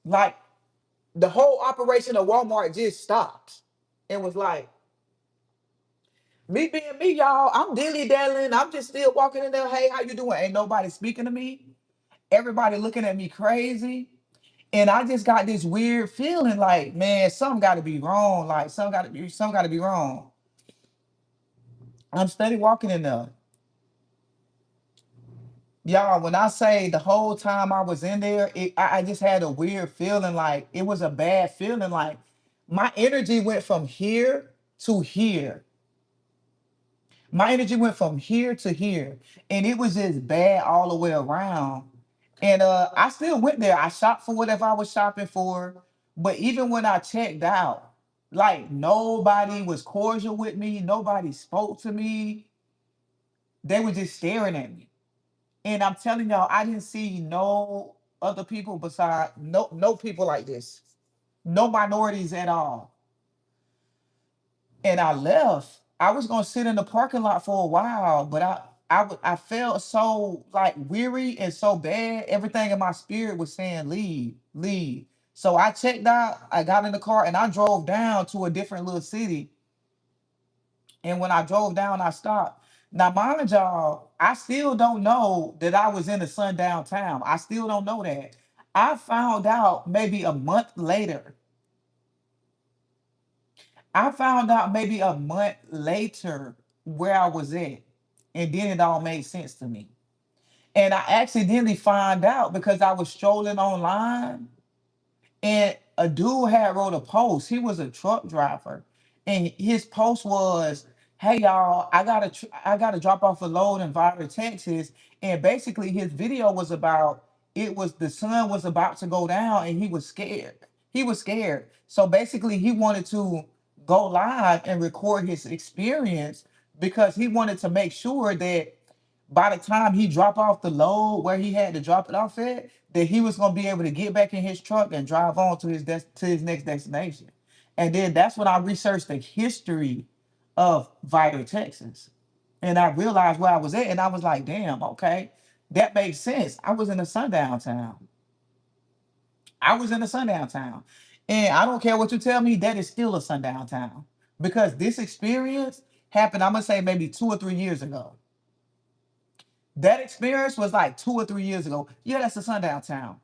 Like the whole operation of Walmart just stopped. It was like, me being me, y'all, I'm dilly dallying. I'm just still walking in there. Hey, how you doing? Ain't nobody speaking to me. Everybody looking at me crazy. And I just got this weird feeling like, man, something gotta be wrong. Like something gotta be wrong. I'm steady walking in there. Y'all, when I say the whole time I was in there, I just had a weird feeling, like it was a bad feeling. Like my energy went from here to here. My energy went from here to here, and it was just bad all the way around. And I still went there. I shopped for whatever I was shopping for. But even when I checked out, like nobody was cordial with me, nobody spoke to me. They were just staring at me. And I'm telling y'all, I didn't see no other people beside no people like this. No minorities at all. And I left. I was gonna sit in the parking lot for a while, but I felt so like weary and so bad. Everything in my spirit was saying leave, leave. So I checked out. I got in the car and I drove down to a different little city. And when I drove down, I stopped. Now, mind y'all, I still don't know that I was in a sundown town. I still don't know that. I found out maybe a month later. I found out maybe a month later where I was at. And then it all made sense to me. And I accidentally found out because I was strolling online and a dude had wrote a post. He was a truck driver, and his post was, "Hey y'all, I gotta drop off a load in Vider, Texas." And basically, his video was about, it was the sun was about to go down, and he was scared. He was scared. So basically, he wanted to go live and record his experience because he wanted to make sure that by the time he dropped off the load where he had to drop it off at, that he was gonna be able to get back in his truck and drive on to to his next destination. And then that's when I researched the history of Vider, Texas. And I realized where I was at, and I was like, damn, okay, that makes sense. I was in a sundown town. I was in a sundown town. And I don't care what you tell me, that is still a sundown town. Because this experience happened, I'm gonna say maybe 2 or 3 years ago. That experience was like 2 or 3 years ago. Yeah, that's a sundown town.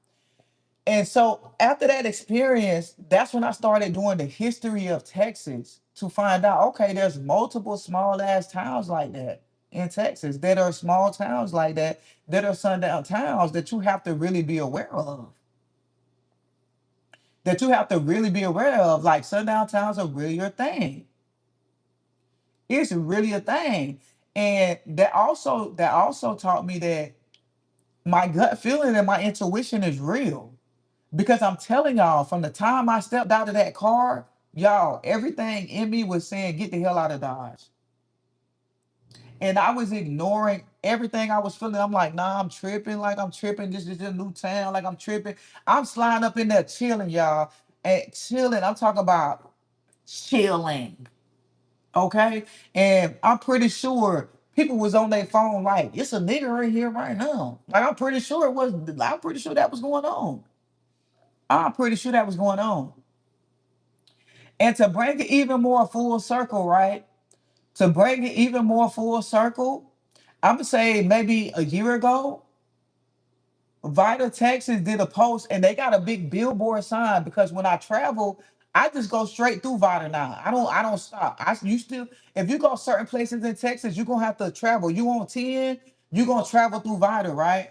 And so after that experience, that's when I started doing the history of Texas to find out, okay, there's multiple small ass towns like that in Texas that are small towns like that are sundown towns that you have to really be aware of. That you have to really be aware of. Like sundown towns are really your thing. It's really a thing. And that also taught me that my gut feeling and my intuition is real. Because I'm telling y'all, from the time I stepped out of that car, y'all, everything in me was saying, get the hell out of Dodge. And I was ignoring everything I was feeling. I'm like, nah, I'm tripping. Like, I'm tripping. This is a new town. Like, I'm tripping. I'm sliding up in there chilling, y'all. And chilling. I'm talking about chilling. Okay. And I'm pretty sure people was on their phone, like, it's a nigga right here right now. Like, I'm pretty sure that was going on. I'm pretty sure that was going on. And to bring it even more full circle, right? To bring it even more full circle, I'm gonna say maybe a year ago, Vita Texas did a post and they got a big billboard sign because when I travel, I just go straight through Vita now. I don't stop. I you still If you go certain places in Texas, you're gonna have to travel. You on 10, you're gonna travel through Vita, right?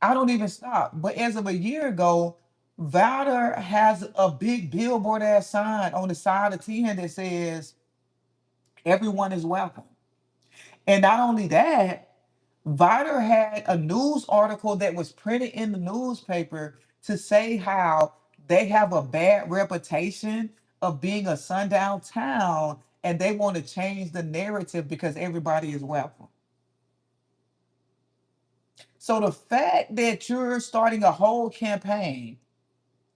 I don't even stop. But as of a year ago, Vita has a big billboard ass sign on the side of 10 that says everyone is welcome. And not only that, Vider had a news article that was printed in the newspaper to say how they have a bad reputation of being a sundown town, and they want to change the narrative because everybody is welcome. So the fact that you're starting a whole campaign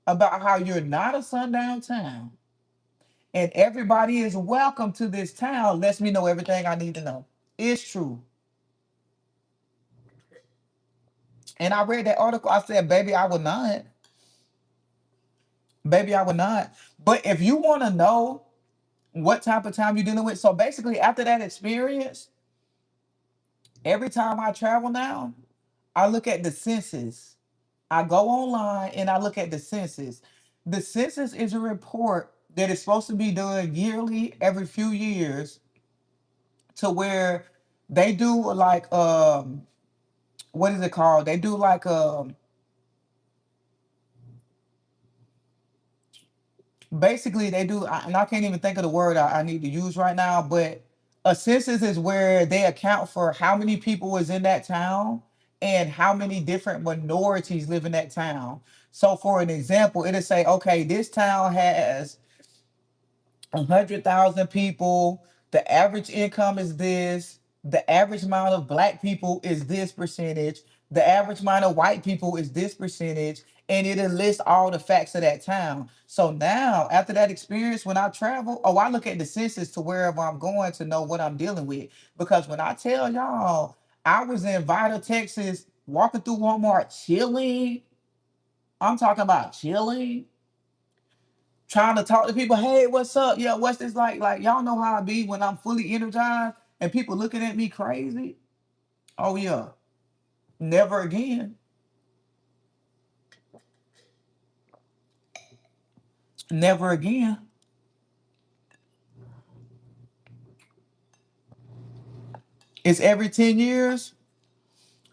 about how you're not a sundown town and everybody is welcome to this town lets me know everything I need to know. It's true. And I read that article. I said, baby, I would not. Baby, I would not. But if you want to know what type of time you're dealing with, so basically after that experience, every time I travel now, I look at the census. I go online and I look at the census. The census is a report that is supposed to be done yearly, every few years, to where they do like what is it called? They do like basically they do and I can't even think of the word I need to use right now, but a census is where they account for how many people is in that town and how many different minorities live in that town. So for an example, it'll say, okay, this town has 100,000 people. The average income is this. The average amount of black people is this percentage. The average amount of white people is this percentage. And it'll list all the facts of that town. So now, after that experience, when I travel, oh, I look at the census to wherever I'm going to know what I'm dealing with. Because when I tell y'all, I was in Vida, Texas, walking through Walmart, chilling. I'm talking about chilling, trying to talk to people. Hey, what's up? Yeah, what's this like? Like, y'all know how I be when I'm fully energized and people looking at me crazy. Oh yeah, never again. Never again. It's every 10 years.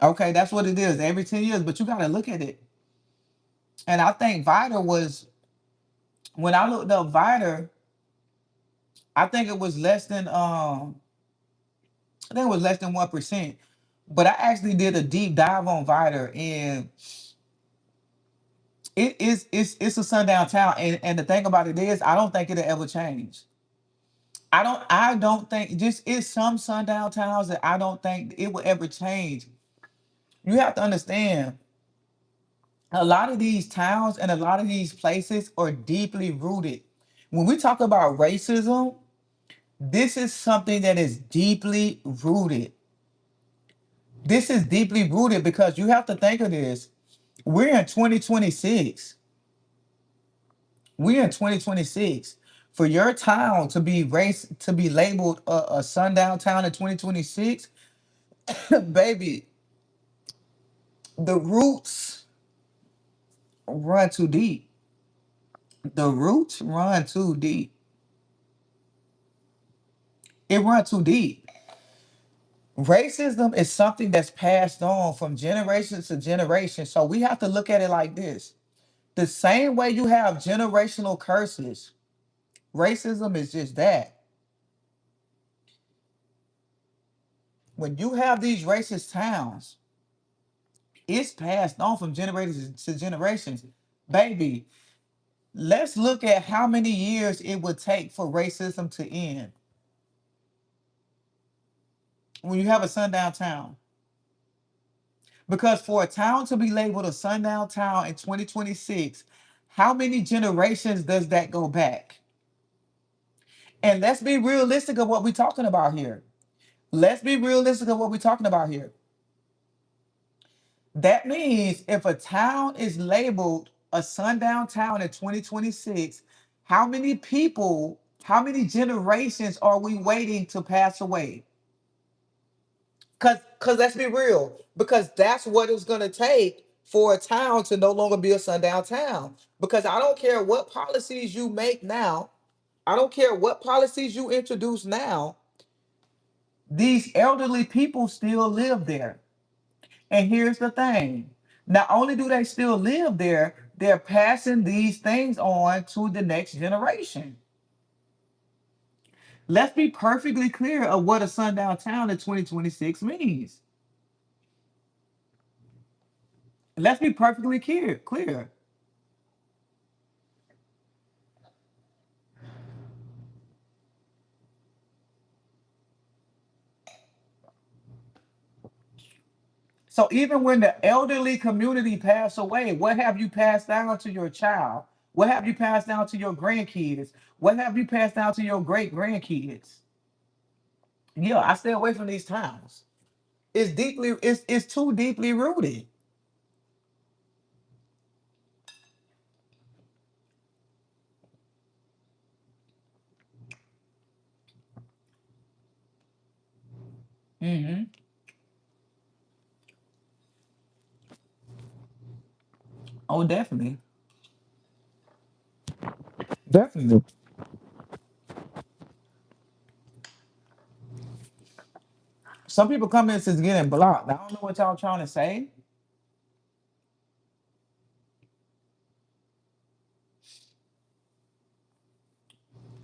Okay, that's what it is. Every 10 years, but you got to look at it. And I think Vita was, when I looked up Vita, I think it was less than I think it was less than 1%. But I actually did a deep dive on Vita, and it's a sundown town. And the thing about it is I don't think it'll ever change. I don't think, just it's some sundown towns that I don't think it will ever change. You have to understand, a lot of these towns and a lot of these places are deeply rooted. When we talk about racism, this is something that is deeply rooted. This is deeply rooted because you have to think of this. We're in 2026. We're in 2026. For your town to be labeled a sundown town in 2026, baby, the roots run too deep. The roots run too deep. It run too deep. Racism is something that's passed on from generation to generation. So we have to look at it like this. The same way you have generational curses, racism is just that. When you have these racist towns, it's passed on from generations to generations. Baby, let's look at how many years it would take for racism to end when you have a sundown town. Because for a town to be labeled a sundown town in 2026, how many generations does that go back? And let's be realistic of what we're talking about here. Let's be realistic of what we're talking about here. That means if a town is labeled a sundown town in 2026, how many people, how many generations are we waiting to pass away? Cause let's be real, because that's what it's gonna take for a town to no longer be a sundown town. Because I don't care what policies you make now, I don't care what policies you introduce now, these elderly people still live there. And here's the thing. Not only do they still live there, they're passing these things on to the next generation. Let's be perfectly clear of what a sundown town in 2026 means. Let's be perfectly clear. So even when the elderly community pass away, what have you passed down to your child? What have you passed down to your grandkids? What have you passed down to your great grandkids? Yeah, I stay away from these towns. It's too deeply rooted. Hmm. Oh, definitely. Definitely. Some people come in since getting blocked. I don't know what y'all trying to say.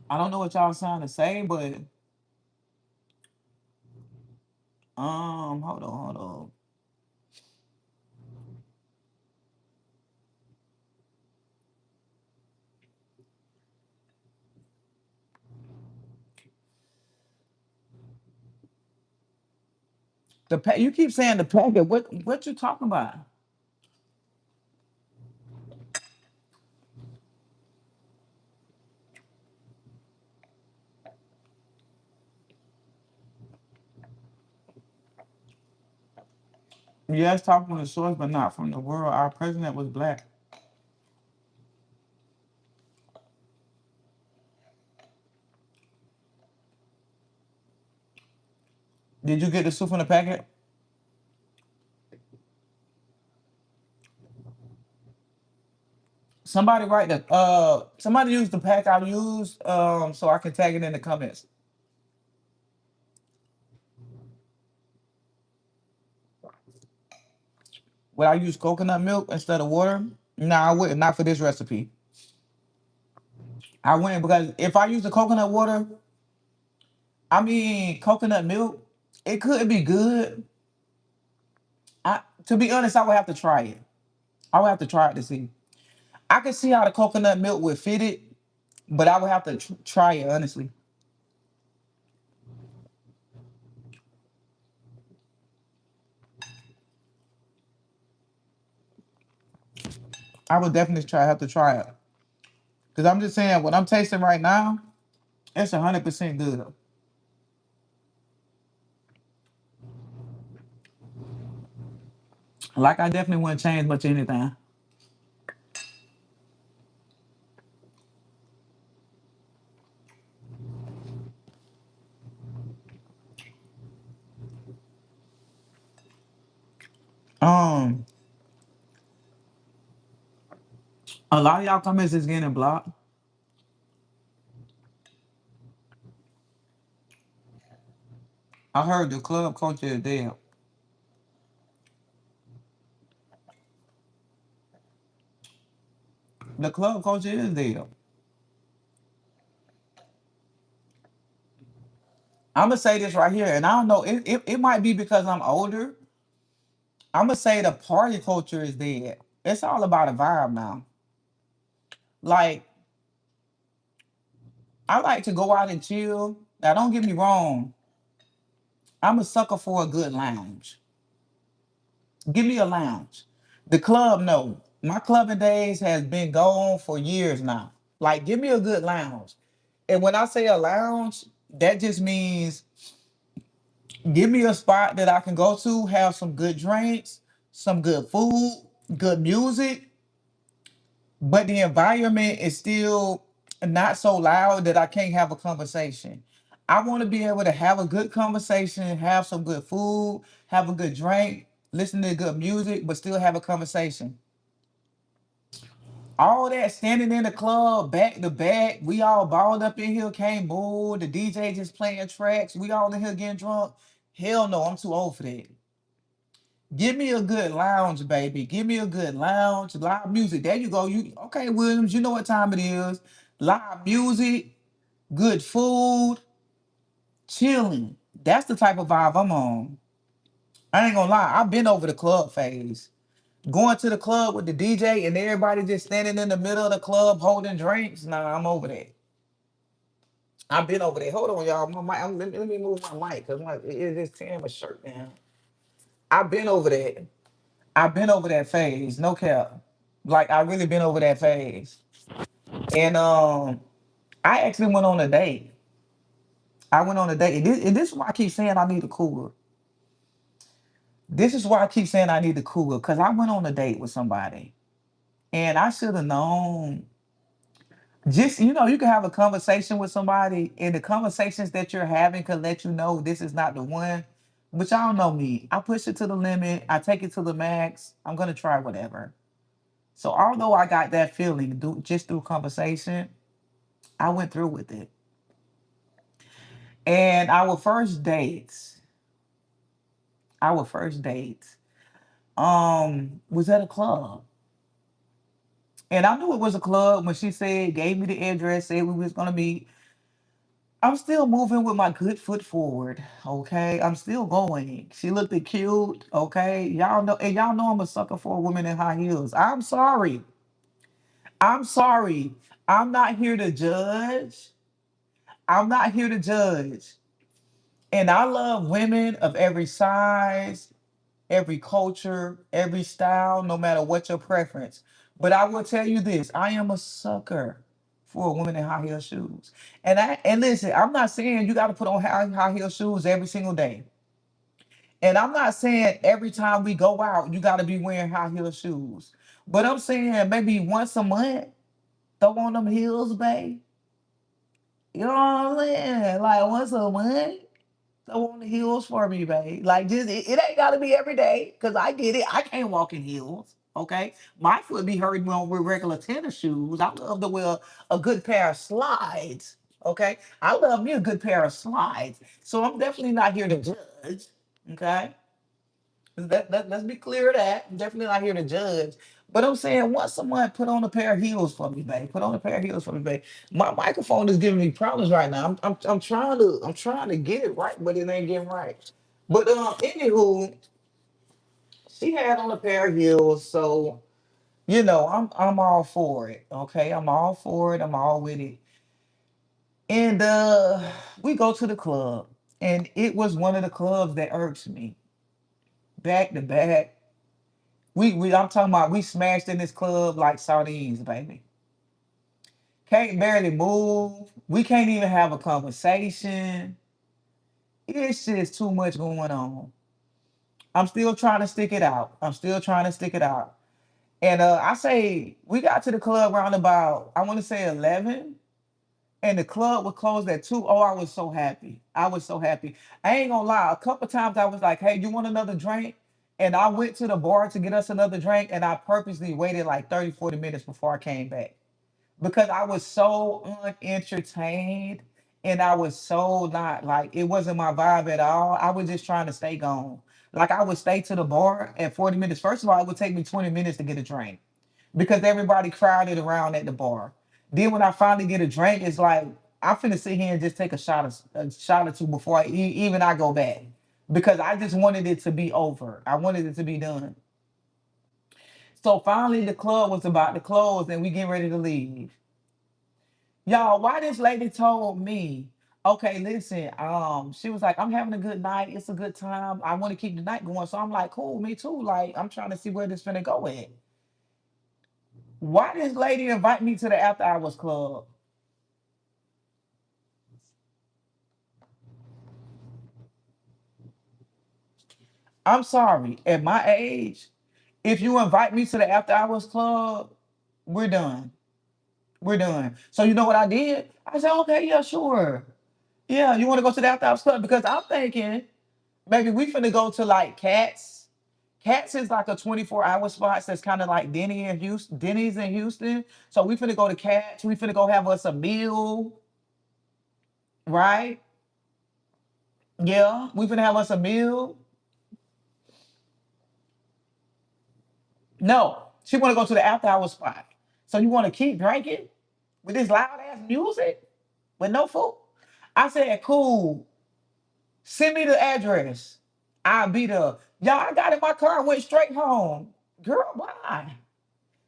I don't know what y'all trying to say, but hold on. You keep saying the packet. What you talking about? Yes, talking from the source, but not from the world. Our president was black. Did you get the soup in the packet? Somebody write the somebody use the pack I used so I can tag it in the comments. Would I use coconut milk instead of water? No, I wouldn't. Not for this recipe. I wouldn't because if I use the coconut water, I mean coconut milk, it could be good. To be honest, I would have to try it. I would have to try it to see. I could see how the coconut milk would fit it, but I would have to try it honestly. I would definitely have to try it. Because I'm just saying what I'm tasting right now, it's 100% good. Like I definitely wouldn't change much of anything. Um, a lot of y'all comments is getting blocked. I heard the club culture is dead. The club culture is dead. I'm gonna say this right here, and I don't know. It might be because I'm older. I'm gonna say the party culture is dead. It's all about a vibe now. Like I like to go out and chill. Now, don't get me wrong. I'm a sucker for a good lounge. Give me a lounge. The club, no. My clubbing days has been gone for years now. Like, give me a good lounge. And when I say a lounge, that just means give me a spot that I can go to, have some good drinks, some good food, good music, but the environment is still not so loud that I can't have a conversation. I want to be able to have a good conversation, have some good food, have a good drink, listen to good music, but still have a conversation. All that standing in the club, back to back, we all balled up in here, can't move. The DJ just playing tracks, we all in here getting drunk. Hell no, I'm too old for that. Give me a good lounge, baby. Give me a good lounge, live music. There you go. You okay, Williams? You know what time it is. Live music, good food, chilling. That's the type of vibe I'm on. I ain't gonna lie, I've been over the club phase. Going to the club with the DJ and everybody just standing in the middle of the club holding drinks. Nah, I'm over that. I've been over there. Hold on, y'all. Let me move my mic because it's just tearing my shirt down. I've been over that. I've been over that phase. No cap. Like I really been over that phase. And I actually went on a date. I went on a date. And this is why I keep saying I need a cooler. This is why I keep saying I need a cooler. Cause I went on a date with somebody. And I should have known. Just you can have a conversation with somebody, and the conversations that you're having can let you know this is not the one. But y'all know me. I push it to the limit. I take it to the max. I'm gonna try whatever. So although I got that feeling just through conversation, I went through with it. And our first dates, was at a club. And I knew it was a club when she said, gave me the address, said we was gonna meet. I'm still moving with my good foot forward. Okay. I'm still going. She looked cute. Okay. Y'all know I'm a sucker for a woman in high heels. I'm sorry. I'm sorry. I'm not here to judge. I'm not here to judge. And I love women of every size, every culture, every style, no matter what your preference. But I will tell you this, I am a sucker for a woman in high heel shoes. And listen, I'm not saying you got to put on high heel shoes every single day. And I'm not saying every time we go out, you got to be wearing high heel shoes. But I'm saying maybe once a month, throw on them heels, babe. You know what I'm saying? Like once a month. Throw on the heels for me, babe. Like just it ain't gotta be every day, cause I get it. I can't walk in heels. Okay, my foot be hurting when with regular tennis shoes. I love to wear a good pair of slides. Okay, I love me a good pair of slides. So I'm definitely not here to judge. Okay, let's be clear of that. I'm definitely not here to judge. But I'm saying once someone put on a pair of heels for me, babe. Put on a pair of heels for me, babe. My microphone is giving me problems right now. I'm trying to get it right, but it ain't getting right. But anywho, she had on a pair of heels, so I'm all for it. Okay, I'm all for it. I'm all with it. And we go to the club, and it was one of the clubs that irks me. Back to back. I'm talking about we smashed in this club like sardines, baby. Can't barely move. We can't even have a conversation. It's just too much going on. I'm still trying to stick it out. I'm still trying to stick it out. And I say we got to the club around about I want to say 11, and the club was closed at 2. Oh, I was so happy. I was so happy. I ain't gonna lie. A couple times I was like, "Hey, you want another drink?" And I went to the bar to get us another drink, and I purposely waited like 30, 40 minutes before I came back because I was so unentertained, and I was so not like it wasn't my vibe at all. I was just trying to stay gone. Like I would stay to the bar at 40 minutes. First of all, it would take me 20 minutes to get a drink because everybody crowded around at the bar. Then when I finally get a drink, it's like I'm finna sit here and just take a shot or two before even I go back because I just wanted it to be over. I wanted it to be done. So finally, the club was about to close and we getting ready to leave. Y'all, why this lady told me, okay, listen, she was like, I'm having a good night. It's a good time. I want to keep the night going. So I'm like, cool, me too. Like, I'm trying to see where this finna go at. Why this lady invite me to the after hours club? I'm sorry. At my age, if you invite me to the after hours club, we're done. We're done. So you know what I did? I said, okay, yeah, sure. Yeah, you want to go to the after hours club? Because I'm thinking maybe we finna go to like Cats. Cats is like a 24-hour spot that's kind of like Denny's in Houston. So we finna go to Cats. We finna go have us a meal, right? Yeah, we finna have us a meal. No, she wanna go to the after hour spot. So you wanna keep drinking with this loud ass music with no food? I said, cool. Send me the address. I'll be there. Y'all, I got in my car and went straight home. Girl, why?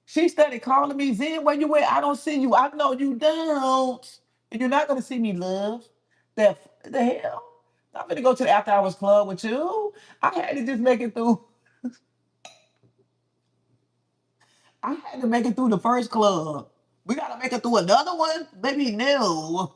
She started calling me, Zen, where you at? I don't see you. I know you don't. And you're not gonna see me, love. The hell? I'm gonna go to the after hours club with you. I had to just make it through. I had to make it through the first club. We gotta make it through another one? Baby, no.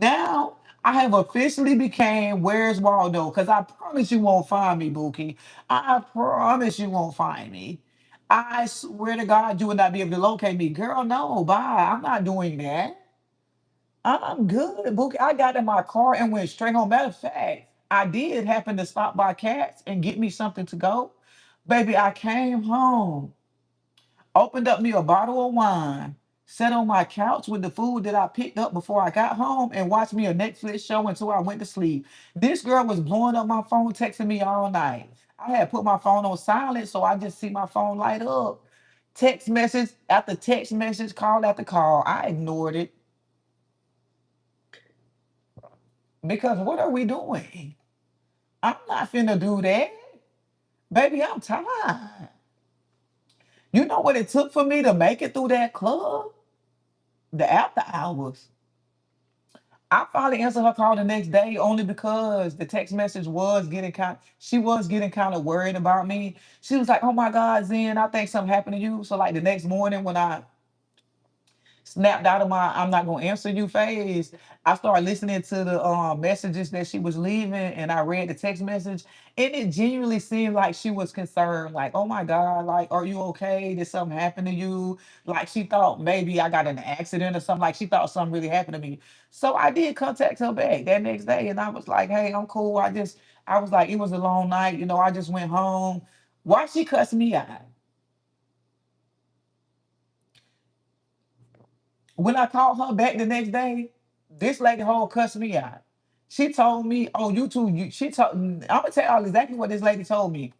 Now I have officially became Where's Waldo? Because I promise you won't find me, Bookie. I promise you won't find me. I swear to God, you would not be able to locate me. Girl, no, bye. I'm not doing that. I'm good, Bookie. I got in my car and went straight home. Matter of fact, I did happen to stop by Cats and get me something to go. Baby, I came home, opened up me a bottle of wine, sat on my couch with the food that I picked up before I got home, and watched me a Netflix show until I went to sleep. This girl was blowing up my phone, texting me all night. I had put my phone on silent, so I just see my phone light up. Text message after text message, call after call. I ignored it because what are we doing? I'm not finna do that. Baby, I'm tired. You know what it took for me to make it through that club? The after hours. I finally answered her call the next day only because the text message was getting she was getting kind of worried about me. She was like, "Oh my God, Zen, I think something happened to you." So like the next morning when I snapped out of my I'm not gonna answer you phase, I started listening to the messages that she was leaving and I read the text message and it genuinely seemed like she was concerned, like, oh my God, like, are you okay? Did something happen to you? Like she thought maybe I got in an accident or something, like she thought something really happened to me. So I did contact her back that next day and I was like, hey, I'm cool. I was like, it was a long night, I just went home. Why she cussed me out? When I called her back the next day, this lady whole cussed me out. She told me, "Oh, you too." She told. I'm gonna tell y'all exactly what this lady told me.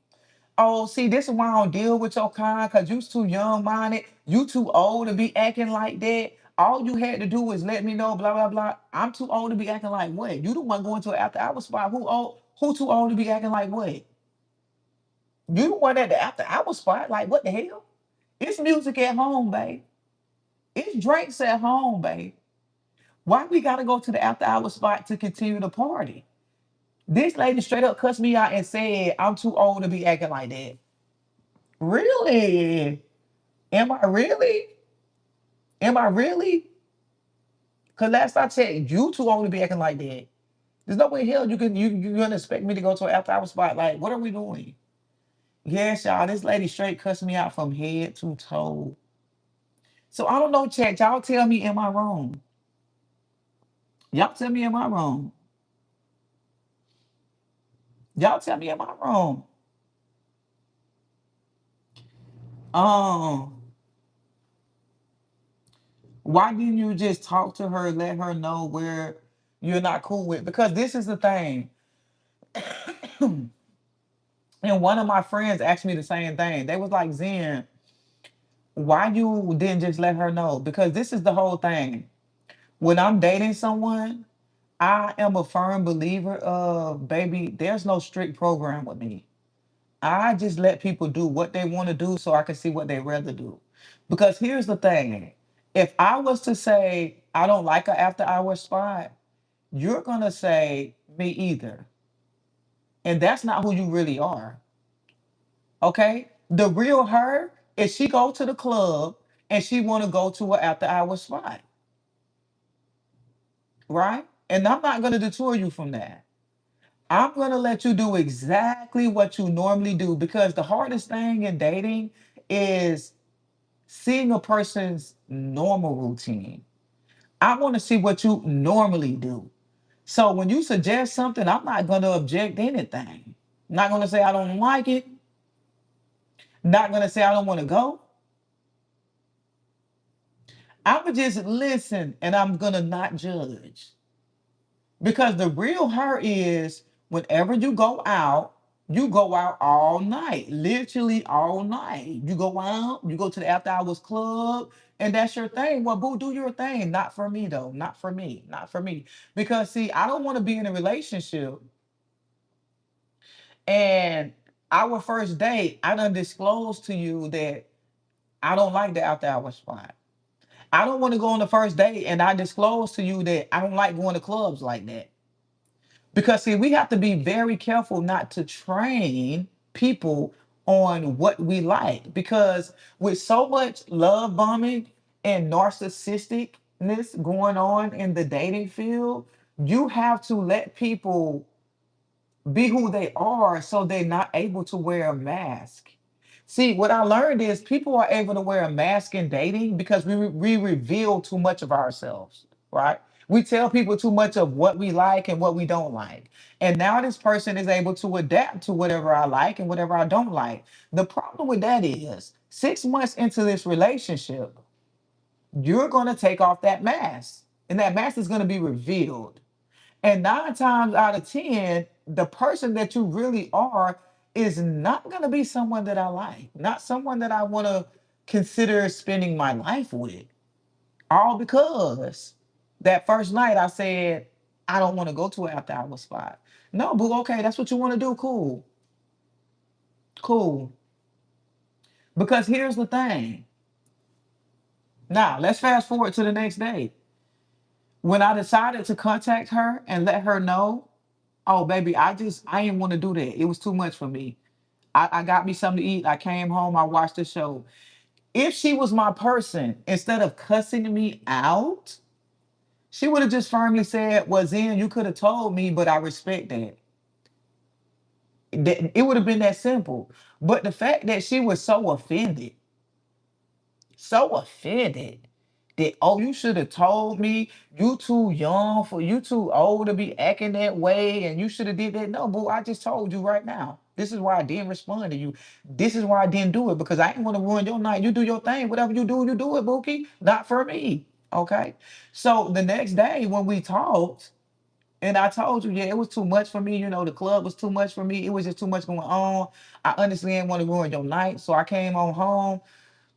Oh, see, this is why I don't deal with your kind, cause you too young minded. You too old to be acting like that. All you had to do was let me know. Blah blah blah. I'm too old to be acting like what? You the one going to an after hour spot. Who old? Who too old to be acting like what? You the one at the after hour spot. Like what the hell? It's music at home, babe. It's drinks at home, babe. Why we gotta go to the after hour spot to continue the party? This lady straight up cussed me out and said, I'm too old to be acting like that. Really? Am I really? Am I really? Cause last I checked, you too old to be acting like that. There's no way in hell you gonna expect me to go to an after hour spot. Like, what are we doing? Yes, y'all, this lady straight cussed me out from head to toe. So I don't know, chat. Y'all tell me, am I wrong? Y'all tell me, am I wrong? Y'all tell me, am I wrong? Um, Why didn't you just talk to her, let her know where you're not cool with? Because this is the thing. And one of my friends asked me the same thing. They was like, Zen, why you didn't just let her know? Because this is the whole thing. When I'm dating someone, I am a firm believer of, baby, there's no strict program with me. I just let people do what they want to do so I can see what they rather do. Because here's the thing. If I was to say I don't like an after hour spot, you're gonna say me either. And that's not who you really are. Okay? The real her is she go to the club and she wanna go to an after hour spot, right? And I'm not gonna deter you from that. I'm gonna let you do exactly what you normally do because the hardest thing in dating is seeing a person's normal routine. I want to see what you normally do. So when you suggest something, I'm not going to object anything. Not going to say I don't like it. Not going to say I don't want to go. I'm going to just listen and I'm going to not judge. Because the real her is whenever you go out all night, literally all night. You go out, you go to the after hours club, and that's your thing. Well, boo, do your thing. Not for me, though. Not for me. Not for me. Because, see, I don't want to be in a relationship and our first date, I done disclosed to you that I don't like the after hours spot. I don't want to go on the first date and I disclose to you that I don't like going to clubs like that. Because see, we have to be very careful not to train people on what we like. Because with so much love bombing and narcissisticness going on in the dating field, you have to let people be who they are so they're not able to wear a mask. See, what I learned is people are able to wear a mask in dating because we reveal too much of ourselves, right? We tell people too much of what we like and what we don't like. And now this person is able to adapt to whatever I like and whatever I don't like. The problem with that is 6 months into this relationship, you're going to take off that mask, and that mask is going to be revealed. And 9 times out of 10, the person that you really are is not going to be someone that I like, not someone that I want to consider spending my life with. All because that first night I said, I don't want to go to an after hour spot. No, boo, okay, that's what you want to do. Cool, cool. Because here's the thing. Now, let's fast forward to the next day. When I decided to contact her and let her know, oh, baby, I didn't want to do that. It was too much for me. I got me something to eat. I came home. I watched the show. If she was my person, instead of cussing me out, she would have just firmly said, well, Zen, you could have told me, but I respect that. It would have been that simple. But the fact that she was so offended that, oh, you should have told me, you too young for, you too old to be acting that way, and you should have did that. No, boo, I just told you right now. This is why I didn't respond to you. This is why I didn't do it, because I didn't want to ruin your night. You do your thing. Whatever you do it, Bookie. Not for me. Okay. So the next day when we talked, and I told you, yeah, it was too much for me. You know, the club was too much for me. It was just too much going on. I honestly didn't want to ruin your night. So I came on home.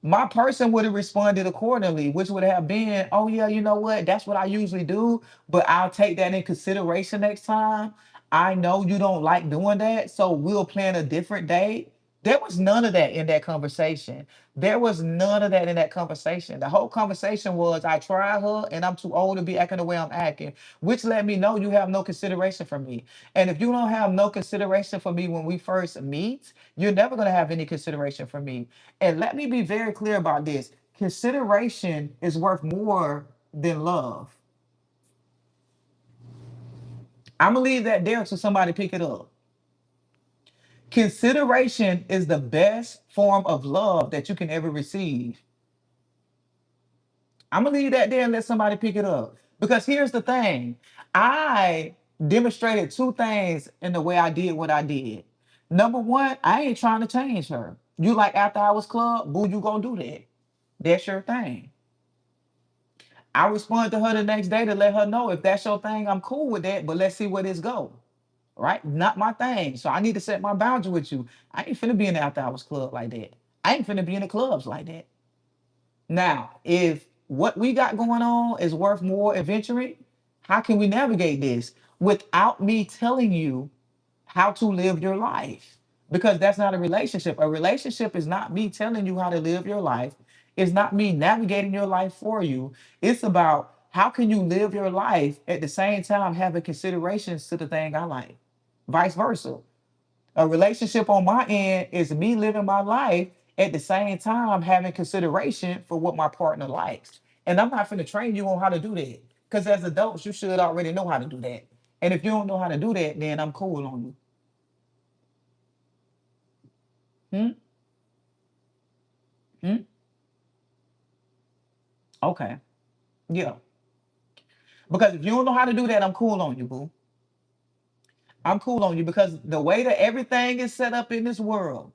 My person would have responded accordingly, which would have been, oh yeah, you know what? That's what I usually do, but I'll take that in consideration next time. I know you don't like doing that, so we'll plan a different date. There was none of that in that conversation. There was none of that in that conversation. The whole conversation was I tried her and I'm too old to be acting the way I'm acting, which let me know you have no consideration for me. And if you don't have no consideration for me when we first meet, you're never going to have any consideration for me. And let me be very clear about this. Consideration is worth more than love. I'm gonna leave that there till somebody pick it up. Consideration is the best form of love that you can ever receive. I'm gonna leave that there and let somebody pick it up. Because here's the thing. I demonstrated two things in the way I did what I did. Number one, I ain't trying to change her. You like after hours club, boo, you gonna do that. That's your thing. I responded to her the next day to let her know if that's your thing, I'm cool with that, but let's see where this go. Right? Not my thing. So I need to set my boundary with you. I ain't finna be in the after hours club like that. I ain't finna be in the clubs like that. Now, if what we got going on is worth more adventuring, how can we navigate this without me telling you how to live your life? Because that's not a relationship. A relationship is not me telling you how to live your life. It's not me navigating your life for you. It's about how can you live your life at the same time having considerations to the thing I like. Vice versa. A relationship on my end is me living my life at the same time having consideration for what my partner likes. And I'm not going to train you on how to do that. Because as adults, you should already know how to do that. And if you don't know how to do that, then I'm cool on you. Hmm? Hmm? Okay. Yeah. Because if you don't know how to do that, I'm cool on you, boo. I'm cool on you because the way that everything is set up in this world,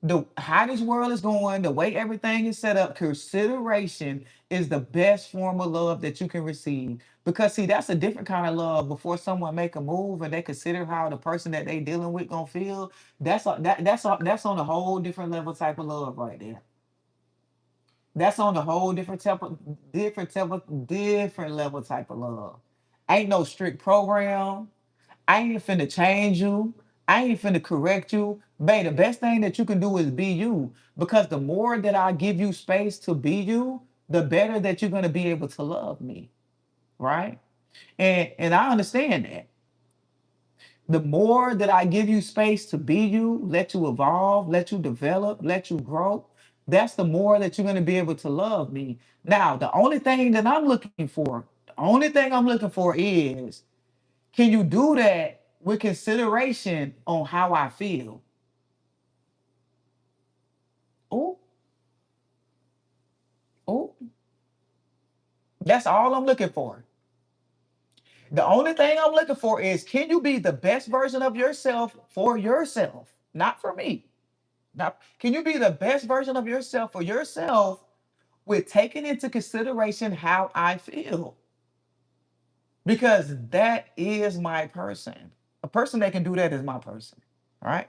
the how this world is going, the way everything is set up, consideration is the best form of love that you can receive. Because see, that's a different kind of love. Before someone make a move and they consider how the person that they dealing with gonna feel, that's on a whole different level type of love right there. That's on a whole different level type of love. Ain't no strict program. I ain't finna change you. I ain't finna correct you. Babe, the best thing that you can do is be you. Because the more that I give you space to be you, the better that you're gonna be able to love me. Right? And I understand that. The more that I give you space to be you, let you evolve, let you develop, let you grow, that's the more that you're going to be able to love me. Now, the only thing that I'm looking for, the only thing I'm looking for is, can you do that with consideration on how I feel? Oh, oh, that's all I'm looking for. The only thing I'm looking for is, can you be the best version of yourself for yourself, not for me? Now, can you be the best version of yourself for yourself with taking into consideration how I feel? Because that is my person. A person that can do that is my person. All right.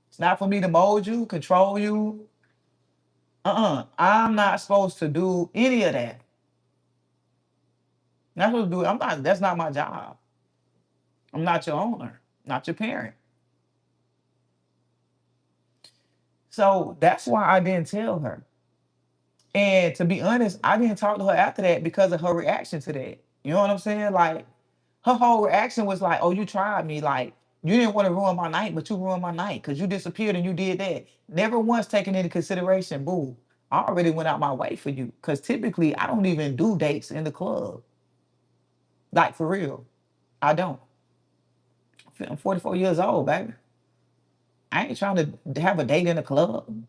It's not for me to mold you, control you. I'm not supposed to do any of that. Not supposed to do. I'm not. That's not my job. I'm not your owner. Not your parent. So that's why I didn't tell her. And to be honest, I didn't talk to her after that because of her reaction to that. You know what I'm saying? Like, her whole reaction was like, "Oh, you tried me. Like, you didn't want to ruin my night, but you ruined my night because you disappeared and you did that." Never once taken into consideration, boo. I already went out my way for you. Because typically I don't even do dates in the club. Like, for real. I don't. I'm 44 years old, baby. I ain't trying to have a date in the club.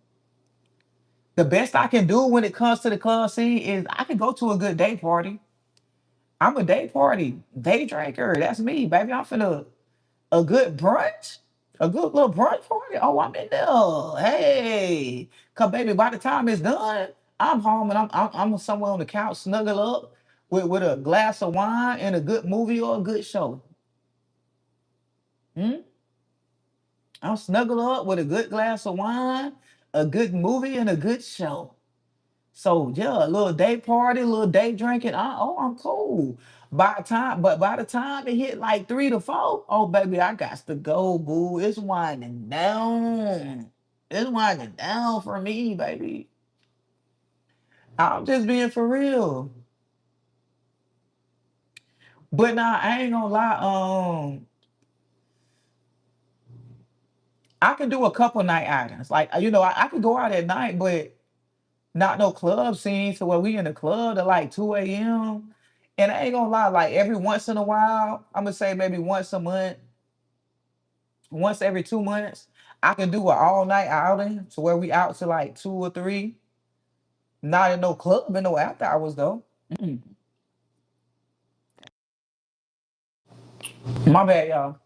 The best I can do when it comes to the club scene is I can go to a good day party. I'm a day party, day drinker. That's me, baby. I'm finna a good brunch, a good little brunch party. Oh, I'm in there. Hey, cause baby, by the time it's done, I'm home and I'm somewhere on the couch, snuggle up with a glass of wine and a good movie or a good show. Hmm? I'm snuggle up with a good glass of wine, a good movie, and a good show. So yeah, a little day party, a little day drinking. I'm cool. By the time it hit like 3 to 4, oh baby, I got to go, boo. It's winding down. It's winding down for me, baby. I'm just being for real. But nah, I ain't gonna lie. I can do a couple night items. Like I could go out at night, but not no club scene to where we in the club at like 2 a.m. And I ain't gonna lie, like every once in a while, I'm gonna say maybe once a month, once every 2 months, I can do an all night outing to where we out to like 2 or 3. Not in no club and no after hours though. Mm-mm. My bad, y'all.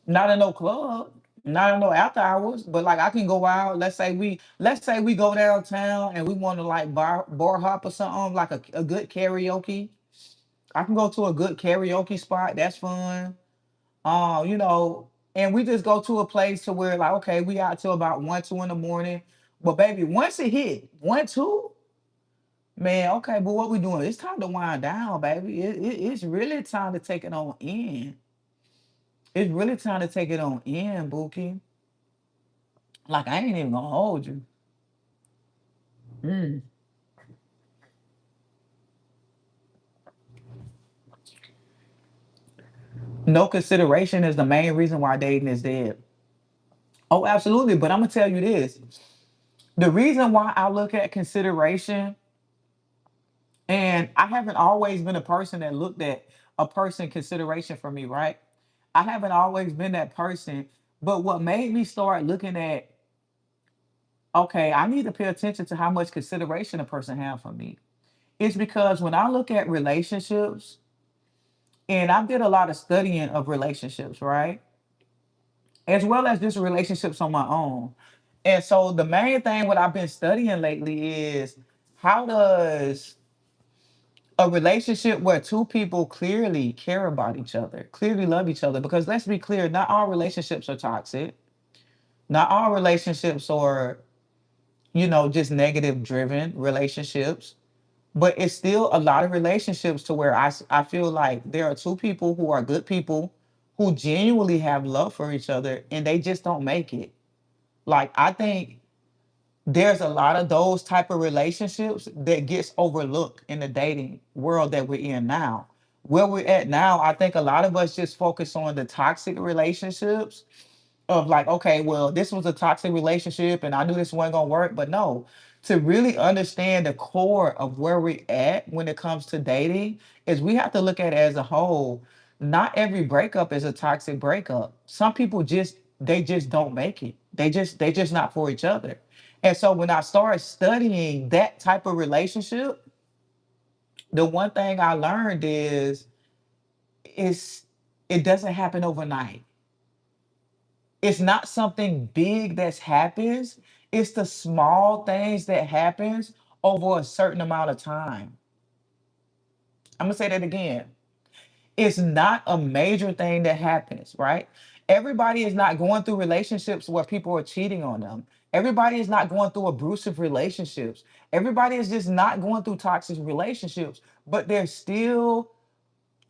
Not in no club, not in no after hours, but like I can go out. Let's say we go downtown and we want to like bar hop or something, like a good karaoke. I can go to a good karaoke spot. That's fun. And we just go to a place to where like, okay, we out till about 1, 2 in the morning. But baby, once it hit 1, 2, man, okay, but what we doing? It's time to wind down, baby. It's really time to take it on in. It's really time to take it on in, Bookie. Like I ain't even gonna hold you. Mm. No consideration is the main reason why dating is dead. Oh, absolutely. But I'm gonna tell you this. The reason why I look at consideration, and I haven't always been a person that looked at a person consideration for me, right? I haven't always been that person. But what made me start looking at, okay, I need to pay attention to how much consideration a person have for me. It's because when I look at relationships, and I did a lot of studying of relationships, right? As well as just relationships on my own. And so the main thing what I've been studying lately is, how does a relationship where two people clearly care about each other, clearly love each other, because let's be clear, not all relationships are toxic. Not all relationships are, just negative driven relationships, but it's still a lot of relationships to where I feel like there are two people who are good people who genuinely have love for each other and they just don't make it. Like I think there's a lot of those type of relationships that gets overlooked in the dating world that we're in now. where we're at now, I think a lot of us just focus on the toxic relationships of like, okay, well, this was a toxic relationship and I knew this wasn't gonna work. But no, to really understand the core of where we're at when it comes to dating, is we have to look at it as a whole. Not every breakup is a toxic breakup. Some people just don't make it. They just not for each other. And so when I started studying that type of relationship, the one thing I learned is it doesn't happen overnight. It's not something big that happens. It's the small things that happens over a certain amount of time. I'm gonna say that again. It's not a major thing that happens, right? Everybody is not going through relationships where people are cheating on them. Everybody is not going through abusive relationships. Everybody is just not going through toxic relationships, but there's still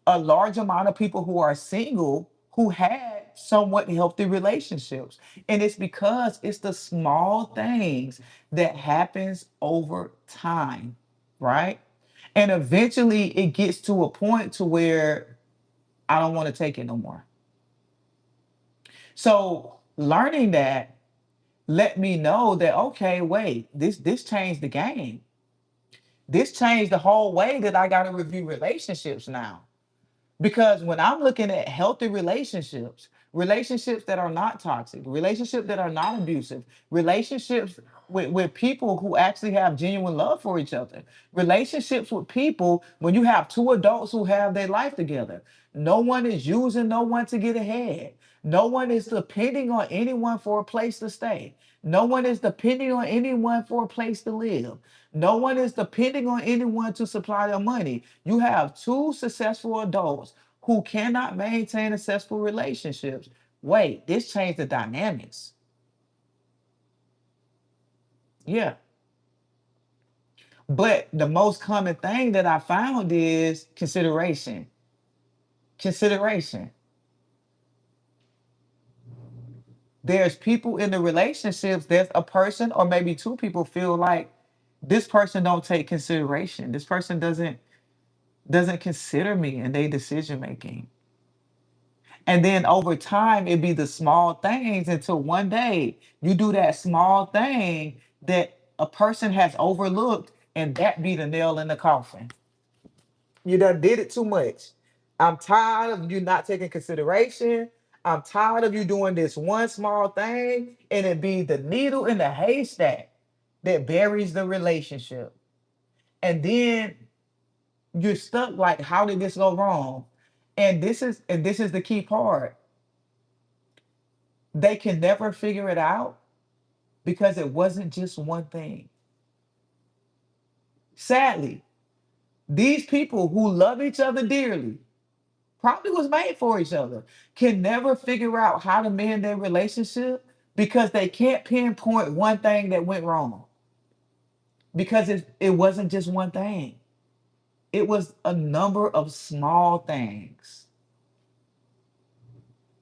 a large amount of people who are single who had somewhat healthy relationships. And it's because it's the small things that happens over time, right? And eventually it gets to a point to where I don't want to take it no more. So learning that let me know that, okay, wait, this changed the game. This changed the whole way that I got to review relationships now. Because when I'm looking at healthy relationships, relationships that are not toxic, relationships that are not abusive, relationships with people who actually have genuine love for each other, relationships with people when you have two adults who have their life together. No one is using no one to get ahead. No one is depending on anyone for a place to stay. No one is depending on anyone for a place to live. No one is depending on anyone to supply their money. You have two successful adults who cannot maintain successful relationships. Wait, this changed the dynamics. Yeah. But the most common thing that I found is consideration. Consideration. There's people in the relationships, there's a person or maybe two people feel like this person don't take consideration. This person doesn't consider me in their decision making. And then over time, it be the small things until one day you do that small thing that a person has overlooked, and that be the nail in the coffin. You done did it too much. I'm tired of you not taking consideration. I'm tired of you doing this one small thing, and it be the needle in the haystack that buries the relationship. And then you're stuck like, how did this go wrong? And this is the key part. They can never figure it out because it wasn't just one thing. Sadly, these people who love each other dearly, probably was made for each other, can never figure out how to mend their relationship because they can't pinpoint one thing that went wrong. Because it wasn't just one thing, it was a number of small things.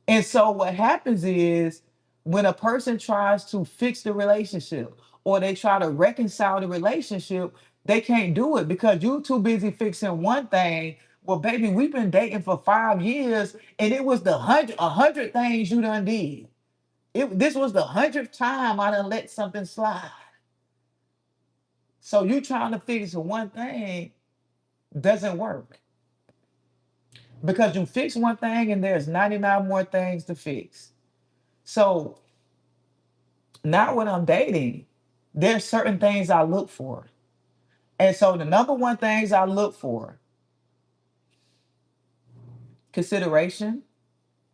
And so what happens is when a person tries to fix the relationship or they try to reconcile the relationship, they can't do it because you're too busy fixing one thing. Well, baby, we've been dating for 5 years, and it was the hundred things you done did. This was the 100th time I done let something slide. So you trying to fix one thing doesn't work because you fix one thing and there's 99 more things to fix. So now when I'm dating, there's certain things I look for. And so the number one things I look for: consideration,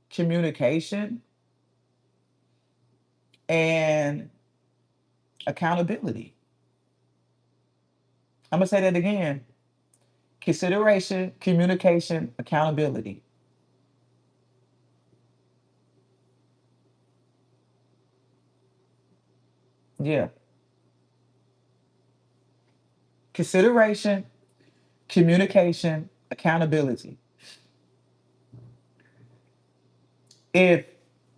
communication, and accountability. I'm gonna say that again. Consideration, communication, accountability. Yeah. Consideration, communication, accountability. If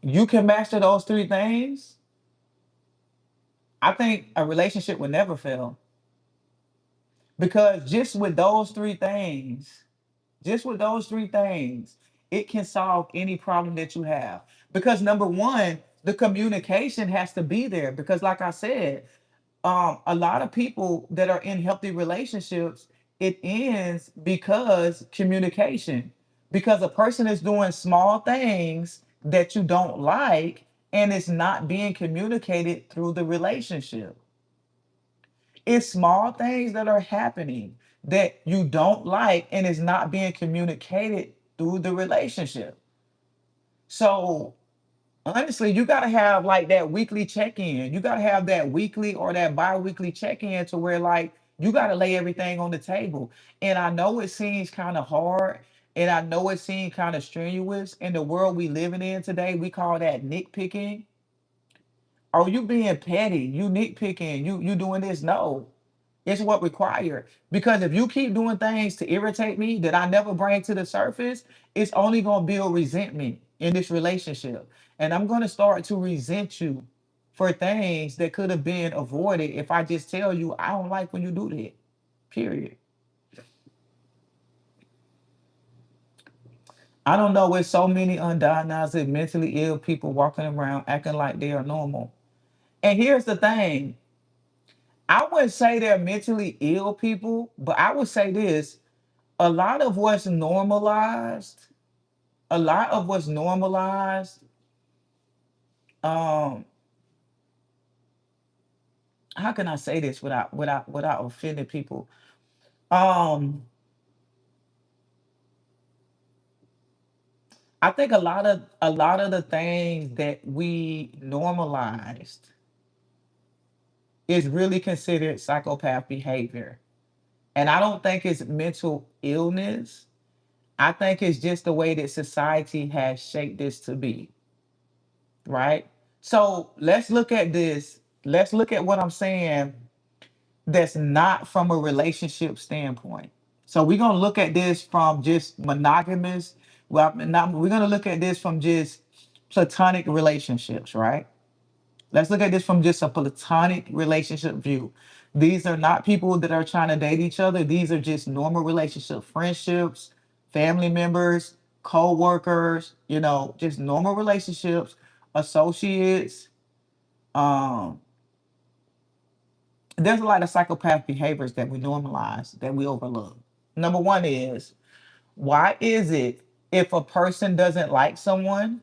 you can master those three things, I think a relationship would never fail. Because just with those three things, Just with those three things, it can solve any problem that you have. Because number one, the communication has to be there. Because like I said, a lot of people that are in healthy relationships, it ends because communication. Because a person is doing small things that you don't like, and it's not being communicated through the relationship. It's small things that are happening that you don't like, and it's not being communicated through the relationship. So honestly, you got to have like that weekly check-in. You got to have that weekly or that bi-weekly check-in to where like you got to lay everything on the table. And I know it seems kind of hard, and I know it seems kind of strenuous in the world we living in today. We call that nitpicking. Are you being petty? You nitpicking? You doing this? No. It's what required. Because if you keep doing things to irritate me that I never bring to the surface, it's only gonna build resentment in this relationship. And I'm gonna start to resent you for things that could have been avoided if I just tell you I don't like when you do that. Period. I don't know with so many undiagnosed mentally ill people walking around acting like they are normal. And here's the thing. I wouldn't say they're mentally ill people, but I would say this: a lot of what's normalized, a lot of what's normalized, um, how can I say this without offending people? Um, I think a lot of the things that we normalized is really considered psychopath behavior. And I don't think it's mental illness. I think it's just the way that society has shaped this to be, right? So let's look at this. Let's look at what I'm saying that's not from a relationship standpoint. So we're gonna look at this from just monogamous. Well, not, we're gonna look at this from just platonic relationships, right? Let's look at this from just a platonic relationship view. These are not people that are trying to date each other. These are just normal relationship friendships, family members, co-workers, just normal relationships, associates. Um, there's a lot of psychopath behaviors that we normalize that we overlook. Number one is, why is it if a person doesn't like someone,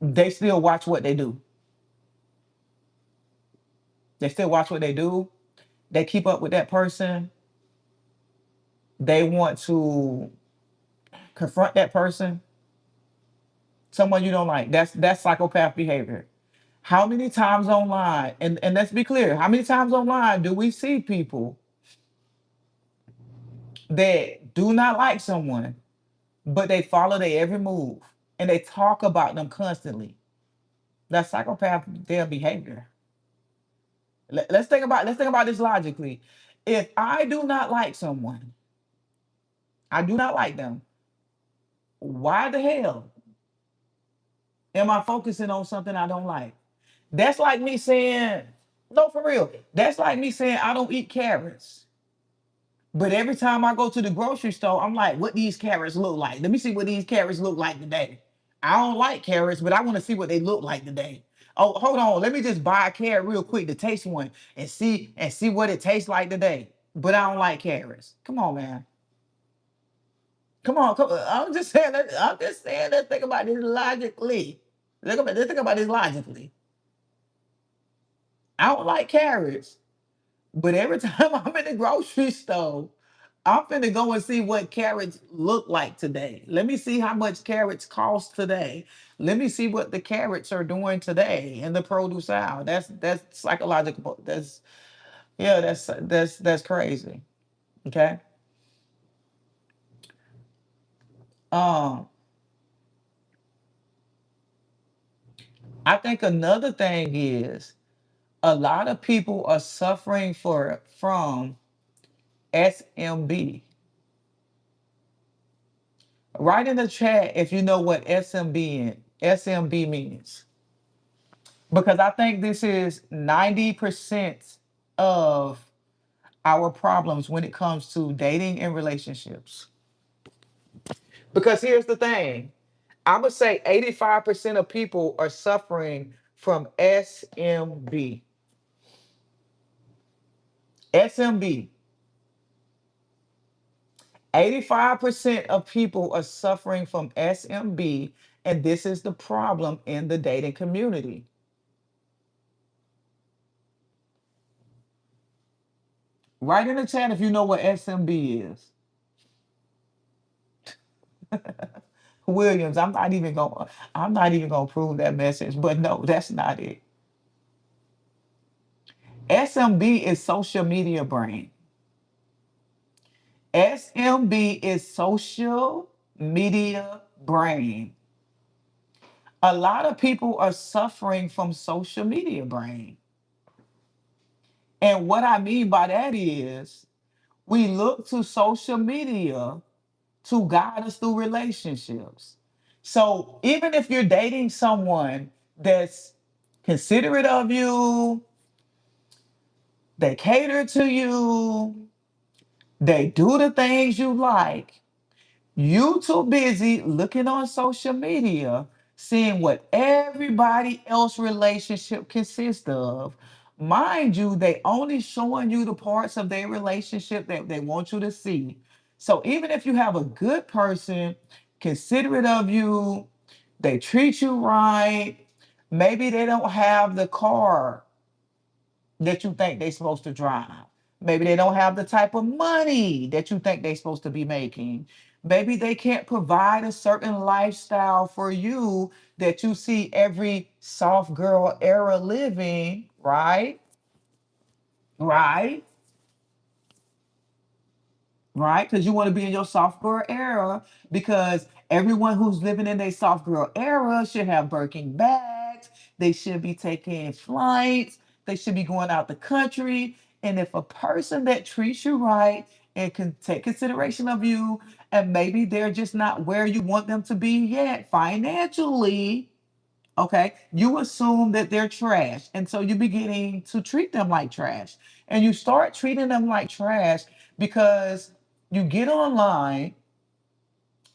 they still watch what they do? They still watch what they do. They keep up with that person. They want to confront that person, someone you don't like. That's psychopath behavior. How many times online, and let's be clear, how many times online do we see people that do not like someone, but they follow their every move and they talk about them constantly? That's psychopath their behavior. Let's think about this logically. If I do not like someone, I do not like them, why the hell am I focusing on something I don't like? That's like me saying, no, for real. That's like me saying I don't eat carrots. But every time I go to the grocery store, I'm like, what these carrots look like? Let me see what these carrots look like today. I don't like carrots, but I want to see what they look like today. Oh, hold on. Let me just buy a carrot real quick to taste one and see what it tastes like today. But I don't like carrots. Come on, man. Come on, come on. I'm just saying, let's think about this logically. Let's think about this logically. I don't like carrots. But every time I'm in the grocery store, I'm finna go and see what carrots look like today. Let me see how much carrots cost today. Let me see what the carrots are doing today in the produce aisle. That's psychological. That's crazy. Okay. Um, I think another thing is a lot of people are suffering from SMB. Write in the chat if you know what SMB means. Because I think this is 90% of our problems when it comes to dating and relationships. Because here's the thing, I'm going to say 85% of people are suffering from SMB. SMB. 85% of people are suffering from SMB, and this is the problem in the dating community. Write in the chat if you know what SMB is. Williams, I'm not even gonna prove that message, but no, that's not it. SMB is social media brain. SMB is social media brain. A lot of people are suffering from social media brain. And what I mean by that is we look to social media to guide us through relationships. So even if you're dating someone that's considerate of you, they cater to you, they do the things you like, you too busy looking on social media, seeing what everybody else relationship consists of. Mind you, they only showing you the parts of their relationship that they want you to see. So even if you have a good person, considerate of you, they treat you right, maybe they don't have the car that you think they're supposed to drive. Maybe they don't have the type of money that you think they're supposed to be making. Maybe they can't provide a certain lifestyle for you that you see every soft girl era living, right? Right? Right? Because you want to be in your soft girl era because everyone who's living in their soft girl era should have Birkin bags. They should be taking flights. They should be going out the country. And if a person that treats you right and can take consideration of you, and maybe they're just not where you want them to be yet financially, okay, you assume that they're trash. And so you're beginning to treat them like trash. And you start treating them like trash because you get online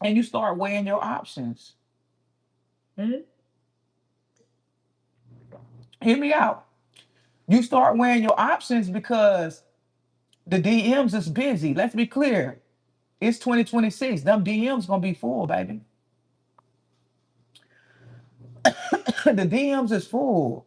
and you start weighing your options. Mhm. Hear me out. You start weighing your options because the DMs is busy. Let's be clear. It's 2026. Them DMs gonna be full, baby. The DMs is full.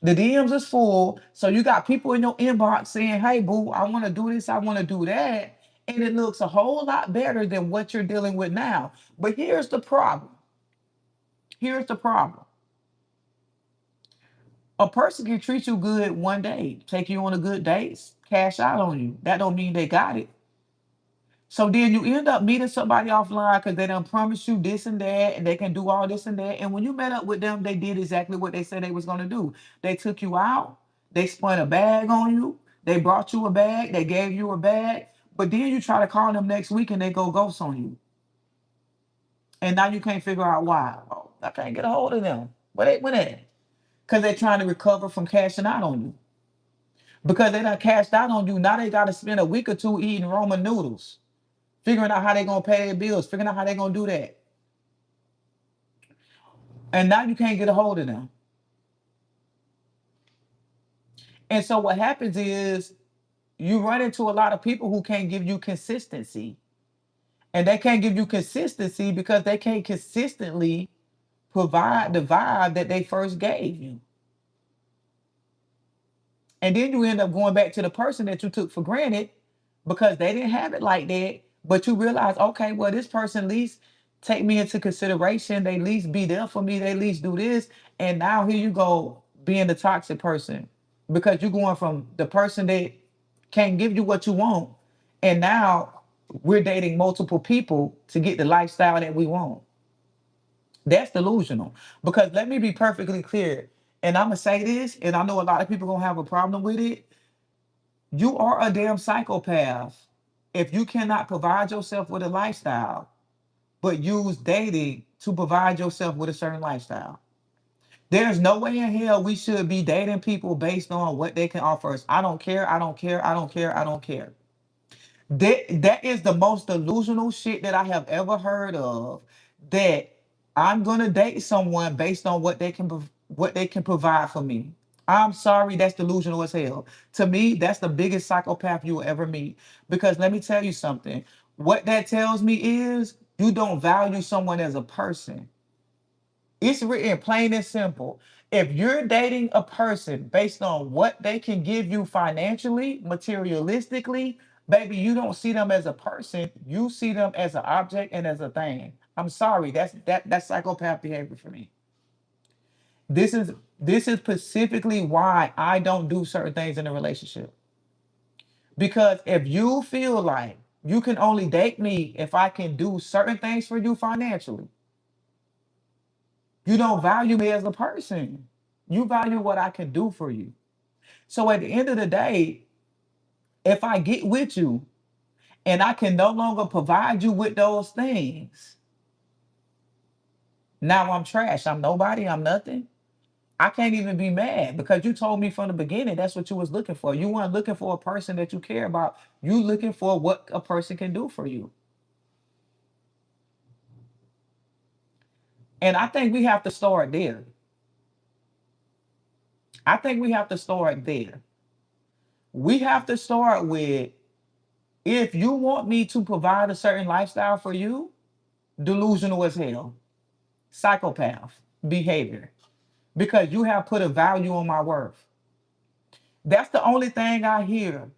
The DMs is full. So you got people in your inbox saying, hey, boo, I want to do this, I want to do that. And it looks a whole lot better than what you're dealing with now. But here's the problem. Here's the problem. A person can treat you good one day, take you on a good date, cash out on you. That don't mean they got it. So then you end up meeting somebody offline because they done promise you this and that, and they can do all this and that. And when you met up with them, they did exactly what they said they was gonna do. They took you out, they spun a bag on you, they brought you a bag, they gave you a bag, but then you try to call them next week and they go ghost on you. And now you can't figure out why. Oh, I can't get a hold of them. Where they went at? Because they're trying to recover from cashing out on you. Because they done cashed out on you, now they gotta spend a week or two eating Roman noodles, figuring out how they gonna pay their bills, figuring out how they gonna do that. And now you can't get a hold of them. And so what happens is you run into a lot of people who can't give you consistency. And they can't give you consistency because they can't consistently provide the vibe that they first gave you. And then you end up going back to the person that you took for granted because they didn't have it like that. But you realize, okay, well, this person at least take me into consideration. They at least be there for me. They at least do this. And now here you go being the toxic person because you're going from the person that can't give you what you want. And now we're dating multiple people to get the lifestyle that we want. That's delusional. Because let me be perfectly clear. And I'm going to say this, and I know a lot of people going to have a problem with it. You are a damn psychopath if you cannot provide yourself with a lifestyle, but use dating to provide yourself with a certain lifestyle. There's no way in hell we should be dating people based on what they can offer us. I don't care. I don't care. I don't care. I don't care. That is the most delusional shit that I have ever heard of. That I'm gonna date someone based on what they can provide for me. I'm sorry, that's delusional as hell. To me, that's the biggest psychopath you will ever meet. Because let me tell you something. What that tells me is you don't value someone as a person. It's written plain and simple. If you're dating a person based on what they can give you financially, materialistically, baby, you don't see them as a person. You see them as an object and as a thing. I'm sorry, that's psychopath behavior for me. This is this is specifically why I don't do certain things in a relationship. Because if you feel like you can only date me if I can do certain things for you financially, you don't value me as a person. You value what I can do for you. So at the end of the day, if I get with you and I can no longer provide you with those things, now I'm trash. I'm nobody. I'm nothing. I can't even be mad because you told me from the beginning that's what you was looking for. You weren't looking for a person that you care about. You looking for what a person can do for you. And I think we have to start there. I think we have to start there. We have to start with, if you want me to provide a certain lifestyle for you, delusional as hell, psychopath behavior, because you have put a value on my worth. That's the only thing I hear.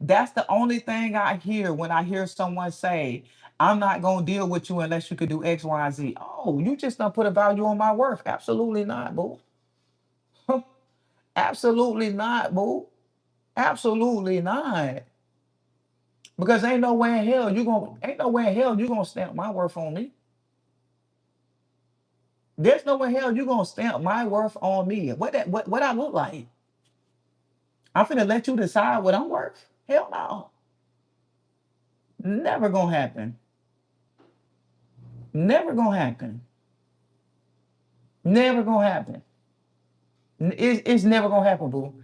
That's the only thing I hear when I hear someone say, I'm not going to deal with you unless you could do X, Y, Z. Oh, you just don't put a value on my worth. Absolutely not, boo. Absolutely not, boo. Absolutely not. Because ain't no way in hell you gonna stamp my worth on me. There's no way in hell you gonna stamp my worth on me. What I look like? I'm finna let you decide what I'm worth. Hell no. Never gonna happen. Never gonna happen. Never gonna happen. It's never gonna happen, boo.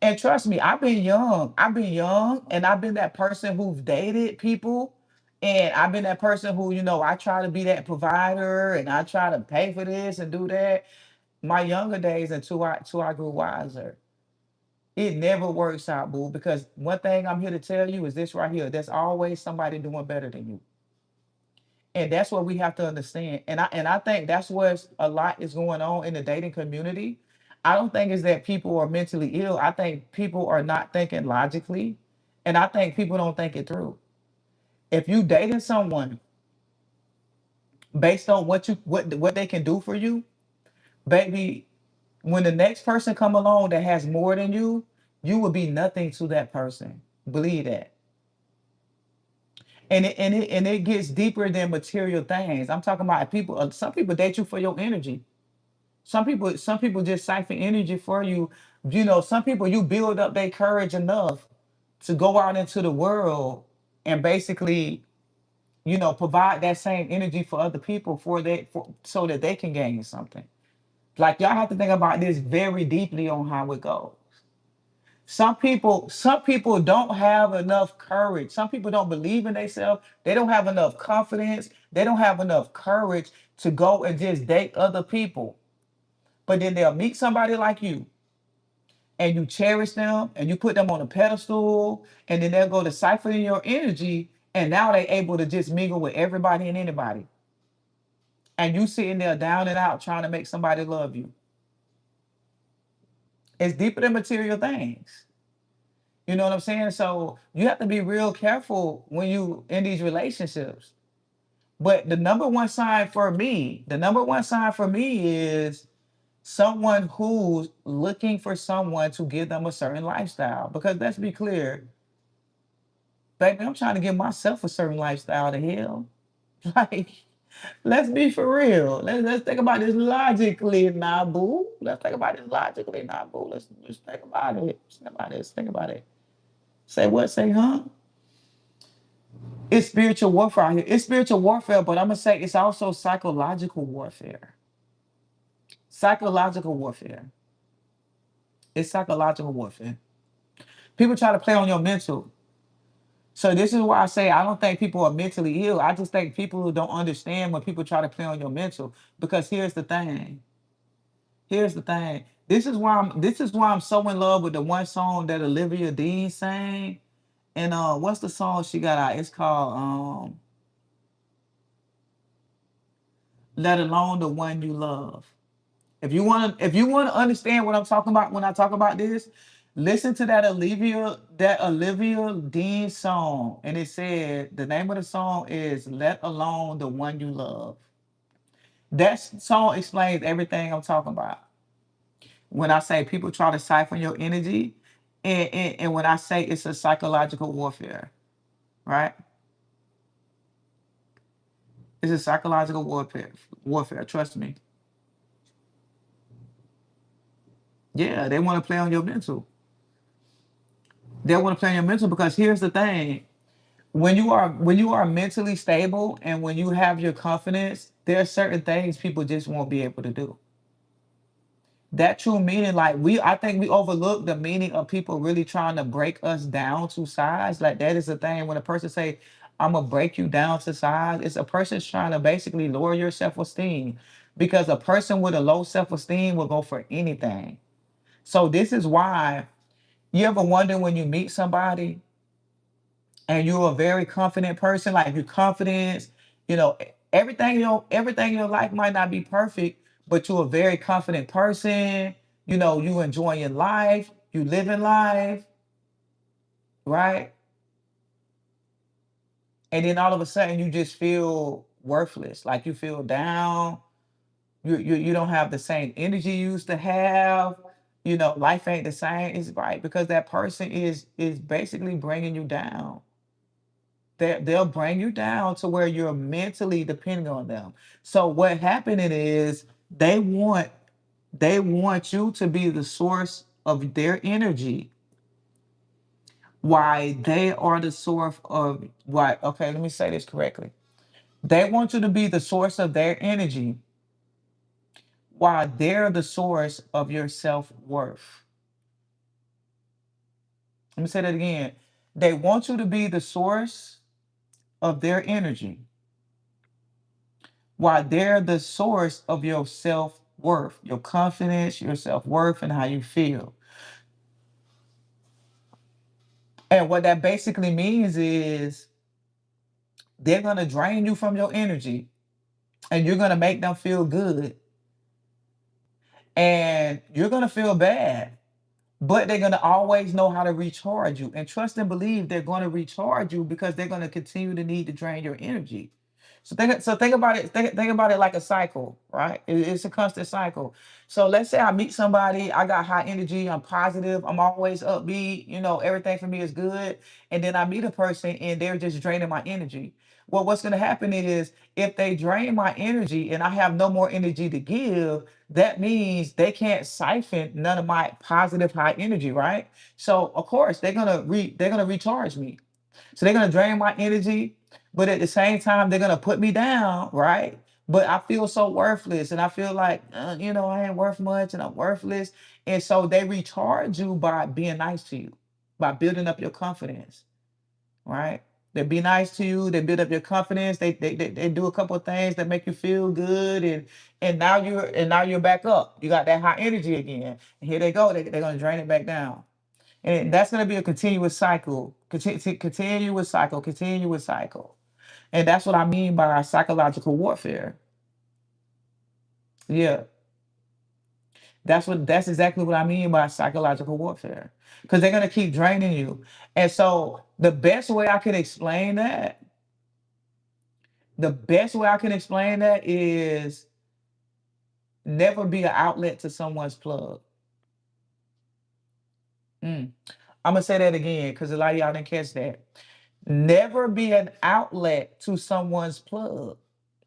And trust me, I've been young. I've been young, and I've been that person who've dated people. And I've been that person who, I try to be that provider and I try to pay for this and do that. My younger days until I grew wiser. It never works out, boo, because one thing I'm here to tell you is this right here. There's always somebody doing better than you. And that's what we have to understand. And I think that's what's a lot is going on in the dating community. I don't think it's that people are mentally ill. I think people are not thinking logically. And I think people don't think it through. If you dating someone based on what they can do for you, baby, when the next person come along that has more than you will be nothing to that person. Believe that. And it gets deeper than material things. I'm talking about people. Some people date you for your energy. Some people just siphon energy for you. Some people you build up their courage enough to go out into the world and basically, provide that same energy for other people so that they can gain something. Like y'all have to think about this very deeply on how it goes. Some people don't have enough courage. Some people don't believe in themselves. They don't have enough confidence. They don't have enough courage to go and just date other people. But then they'll meet somebody like you and you cherish them and you put them on a pedestal and then they'll go to siphon your energy and now they're able to just mingle with everybody and anybody. And you sitting there down and out trying to make somebody love you. It's deeper than material things. You know what I'm saying? So you have to be real careful when you in these relationships. But the number one sign for me is someone who's looking for someone to give them a certain lifestyle. Because let's be clear, baby, I'm trying to give myself a certain lifestyle to hell. Like, let's be for real. Let's think about this logically now, boo. Let's think about this logically now, boo. Let's think about it. Think about this. Think about it. Say what? Say huh? It's spiritual warfare out here. It's spiritual warfare, but I'm gonna say it's also psychological warfare. Psychological warfare. It's psychological warfare. People try to play on your mental. So this is why I say I don't think people are mentally ill. I just think people who don't understand when people try to play on your mental. Because here's the thing. Here's the thing. This is why I'm so in love with the one song that Olivia Dean sang. And what's the song she got out? It's called Let Alone the One You Love. If you wanna understand what I'm talking about when I talk about this, listen to that Olivia Dean song. And it said the name of the song is Let Alone the One You Love. That song explains everything I'm talking about. When I say people try to siphon your energy, and when I say it's a psychological warfare, right? It's a psychological warfare, trust me. Yeah, they want to play on your mental. They want to play on your mental because here's the thing. When you are mentally stable and when you have your confidence, there are certain things people just won't be able to do. That true meaning, like I think we overlook the meaning of people really trying to break us down to size. Like that is the thing. When a person say, "I'm gonna break you down to size," it's a person's trying to basically lower your self-esteem. Because a person with a low self-esteem will go for anything. So this is why you ever wonder when you meet somebody and you're a very confident person, like you're confident, you know, everything in your life might not be perfect, but you're a very confident person, you enjoying life, you living life, right? And then all of a sudden you just feel worthless, like you feel down, you don't have the same energy you used to have. Life ain't the same. It's right because that person is basically bringing you down. They'll bring you down to where you're mentally depending on them. So what happening is they want you to be the source of their energy. Why they are the source of why okay, let me say this correctly. They want you to be the source of their energy while they're the source of your self-worth. Let me say that again. They want you to be the source of their energy while they're the source of your self worth, your confidence, your self worth, and how you feel. And what that basically means is they're going to drain you from your energy and you're going to make them feel good and you're going to feel bad. But they're going to always know how to recharge you. And trust and believe they're going to recharge you because they're going to continue to need to drain your energy. So think about it. Think about it like a cycle, right? It's a constant cycle. So let's say I meet somebody, I got high energy, I'm positive, I'm always upbeat, everything for me is good. And then I meet a person and they're just draining my energy. Well, what's going to happen is if they drain my energy and I have no more energy to give, that means they can't siphon none of my positive high energy, right? So of course they're gonna recharge me. So they're gonna drain my energy, but at the same time, they're gonna put me down, right? But I feel so worthless, and I feel like I ain't worth much, and I'm worthless. And so they recharge you by being nice to you, by building up your confidence, right? They be nice to you. They build up your confidence. They do a couple of things that make you feel good, and now you're back up. You got that high energy again. And here they go. They're gonna drain it back down. And that's going to be a continuous cycle, continuous cycle, continuous cycle. And that's what I mean by psychological warfare. Yeah, that's exactly what I mean by psychological warfare. Because they're going to keep draining you. And so the best way I can explain that is never be an outlet to someone's plug. Mm. I'm gonna say that again because a lot of y'all didn't catch that. Never be an outlet to someone's plug.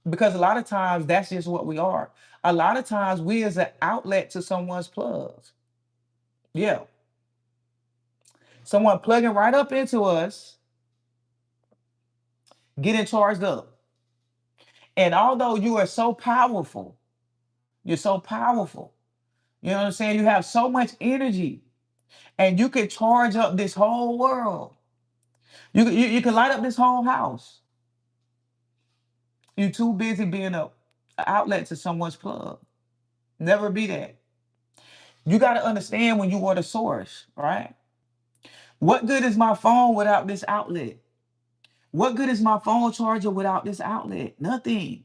Because a lot of times that's just what we are. A lot of times we is an outlet to someone's plugs. Yeah. Someone plugging right up into us, getting charged up. And although you are so powerful, You're so powerful. You know what I'm saying? You have so much energy and you can charge up this whole world. You can light up this whole house. You're too busy being a outlet to someone's plug. Never be that. You got to understand when you are the source, right? What good is my phone without this outlet? What good is my phone charger without this outlet? Nothing.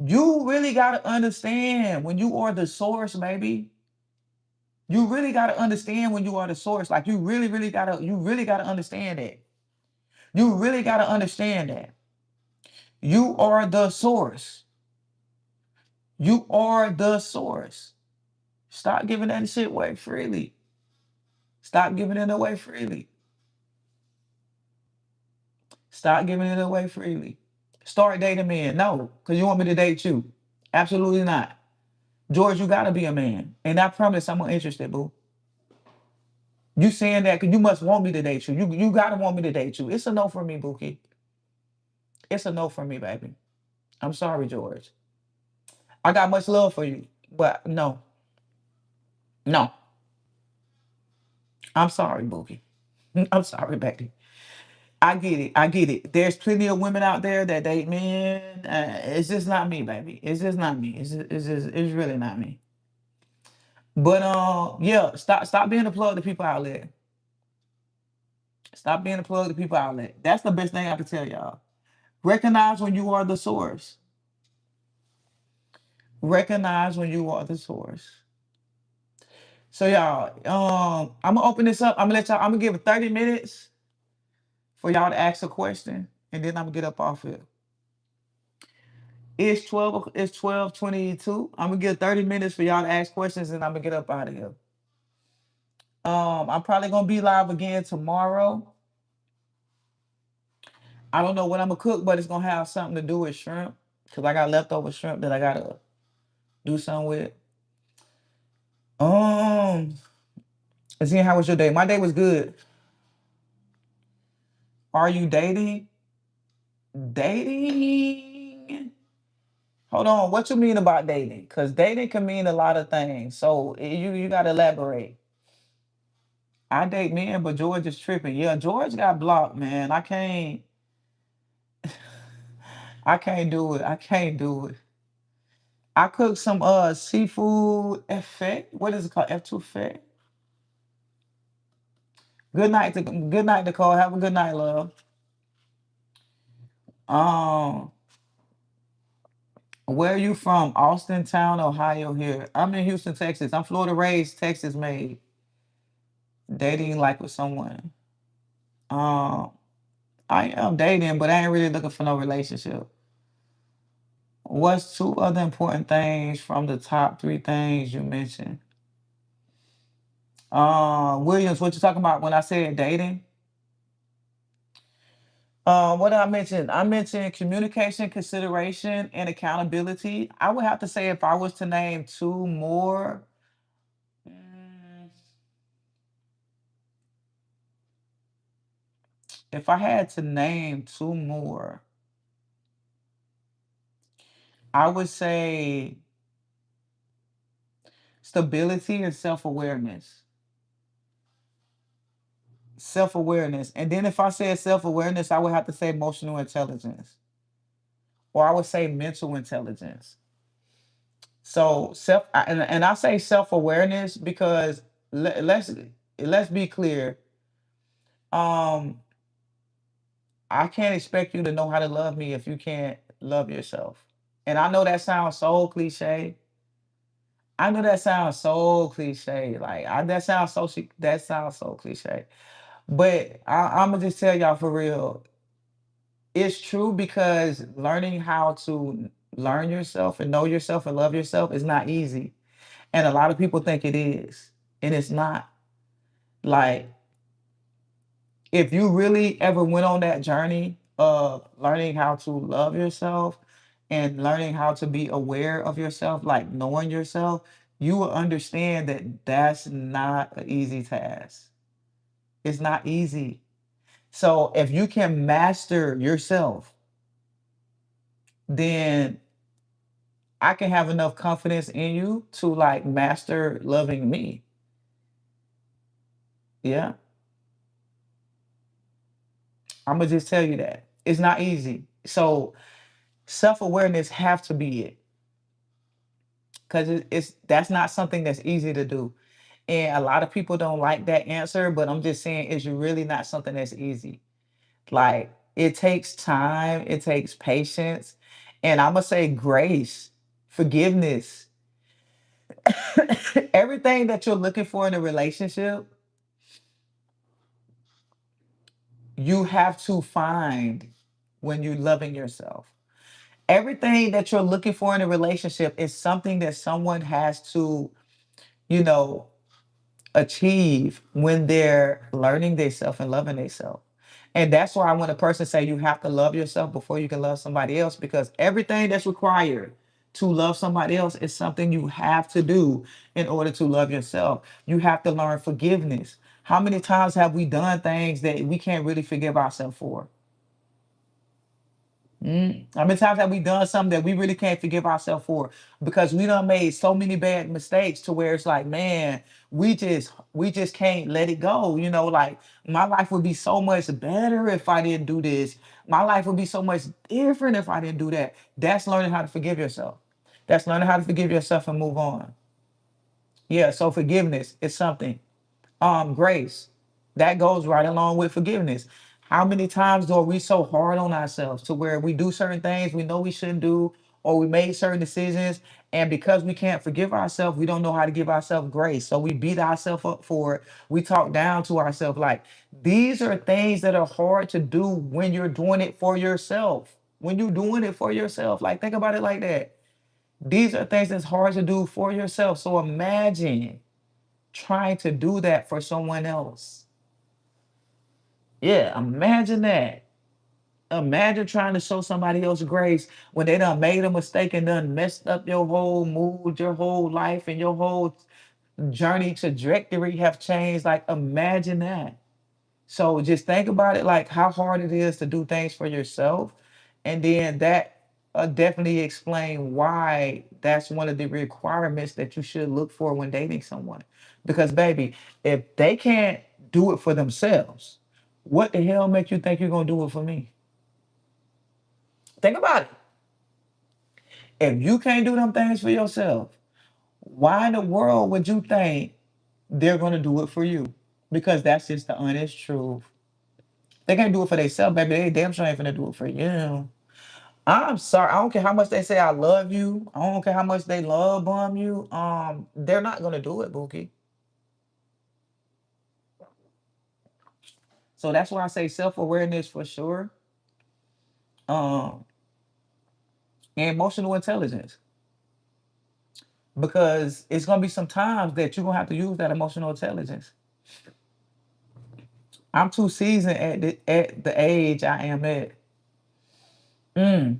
You really got to understand when you are the source, baby. You really got to understand when you are the source. Like you really got to understand that. You really got to understand that. You are the source. You are the source. Stop giving that shit away freely. Stop giving it away freely. Stop giving it away freely. Start dating men. No, because you want me to date you. Absolutely not. George, you gotta be a man. And I promise I'm interested, boo. You saying that because you must want me to date you. You gotta want me to date you. It's a no for me, Bookie. It's a no for me, baby. I'm sorry, George. I got much love for you. But no. No. I'm sorry, Bookie. I'm sorry, baby. I get it. I get it. There's plenty of women out there that date men. It's just not me, baby. It's just not me. It's really not me. But yeah, stop being a plug to people outlet. Stop being a plug to people outlet. That's the best thing I can tell y'all. Recognize when you are the source. Recognize when you are the source. So y'all, I'm gonna open this up. I'm gonna give it 30 minutes for y'all to ask a question, and then I'm gonna get up off it. It's 12:22. I'm gonna give 30 minutes for y'all to ask questions, and I'm gonna get up out of here. I'm probably gonna be live again tomorrow. I don't know what I'm gonna cook, but it's gonna have something to do with shrimp. Cause I got leftover shrimp that I gotta do something with. Um, seeing how was your day? My day was good. Are you dating? Dating? Hold on. What you mean about dating? Cause dating can mean a lot of things. So you gotta elaborate. I date men, but George is tripping. Yeah, George got blocked, man. I can't do it. I can't do it. I cooked some seafood effect. What is it called? Etouffee. Good night, Nicole. Have a good night, love. Um, where are you from? Austin Town, Ohio here. I'm in Houston, Texas. I'm Florida raised, Texas made. Dating like with someone. Um, I am dating, but I ain't really looking for no relationship. What's two other important things from the top three things you mentioned? Williams, what you talking about when I said dating? What did I mention? I mentioned communication, consideration, and accountability. I would have to say if I was to name two more, mm, if I had to name two more, I would say stability and self-awareness. Self-awareness. And then if I said self-awareness, I would have to say emotional intelligence. Or I would say mental intelligence. So and I say self-awareness because let's be clear. Um, I can't expect you to know how to love me if you can't love yourself. And I know that sounds so cliche. I know that sounds so cliche. That sounds so cliche. But I'm gonna just tell y'all for real. It's true because learning how to learn yourself and know yourself and love yourself is not easy. And a lot of people think it is, and it's not. Like, if you really ever went on that journey of learning how to love yourself and learning how to be aware of yourself, like knowing yourself, you will understand that that's not an easy task. It's not easy. So, if you can master yourself, then I can have enough confidence in you to like master loving me. Yeah. I'm gonna just tell you that. It's not easy. So self-awareness have to be it. Because it's that's not something that's easy to do. And a lot of people don't like that answer, but I'm just saying it's really not something that's easy. Like it takes time, it takes patience, and I'm gonna say grace, forgiveness, everything that you're looking for in a relationship, you have to find when you're loving yourself. Everything that you're looking for in a relationship is something that someone has to, you know, achieve when they're learning themselves and loving themselves. And that's why when a person say you have to love yourself before you can love somebody else, because everything that's required to love somebody else is something you have to do in order to love yourself. You have to learn forgiveness. How many times have we done things that we can't really forgive ourselves for? How many times have we done something that we really can't forgive ourselves for because we done made so many bad mistakes to where it's like, man, we just can't let it go. You know, like my life would be so much better if I didn't do this. My life would be so much different if I didn't do that. That's learning how to forgive yourself. That's learning how to forgive yourself and move on. Yeah, so forgiveness is something. Grace, that goes right along with forgiveness. How many times are we so hard on ourselves to where we do certain things we know we shouldn't do, or we made certain decisions, and because we can't forgive ourselves, we don't know how to give ourselves grace, so we beat ourselves up for it. We talk down to ourselves. Like, these are things that are hard to do when you're doing it for yourself. When you're doing it for yourself, like, think about it like that. These are things that's hard to do for yourself. So imagine trying to do that for someone else. Yeah, imagine that. Imagine trying to show somebody else grace when they done made a mistake and done messed up your whole mood, your whole life, and your whole journey trajectory have changed. Like, imagine that. So just think about it, like how hard it is to do things for yourself. And then that definitely explain why that's one of the requirements that you should look for when dating someone. Because baby, if they can't do it for themselves, what the hell make you think you're gonna do it for me? Think about it. If you can't do them things for yourself, why in the world would you think they're gonna do it for you? Because that's just the honest truth. They can't do it for themselves, baby. They damn sure ain't finna do it for you. I'm sorry. I don't care how much they say I love you. I don't care how much they love bomb you. They're not gonna do it, Bookie. So that's why I say self-awareness for sure. Um, and emotional intelligence. Because it's gonna be some times that you're gonna have to use that emotional intelligence. I'm too seasoned at the age I am at. Mm.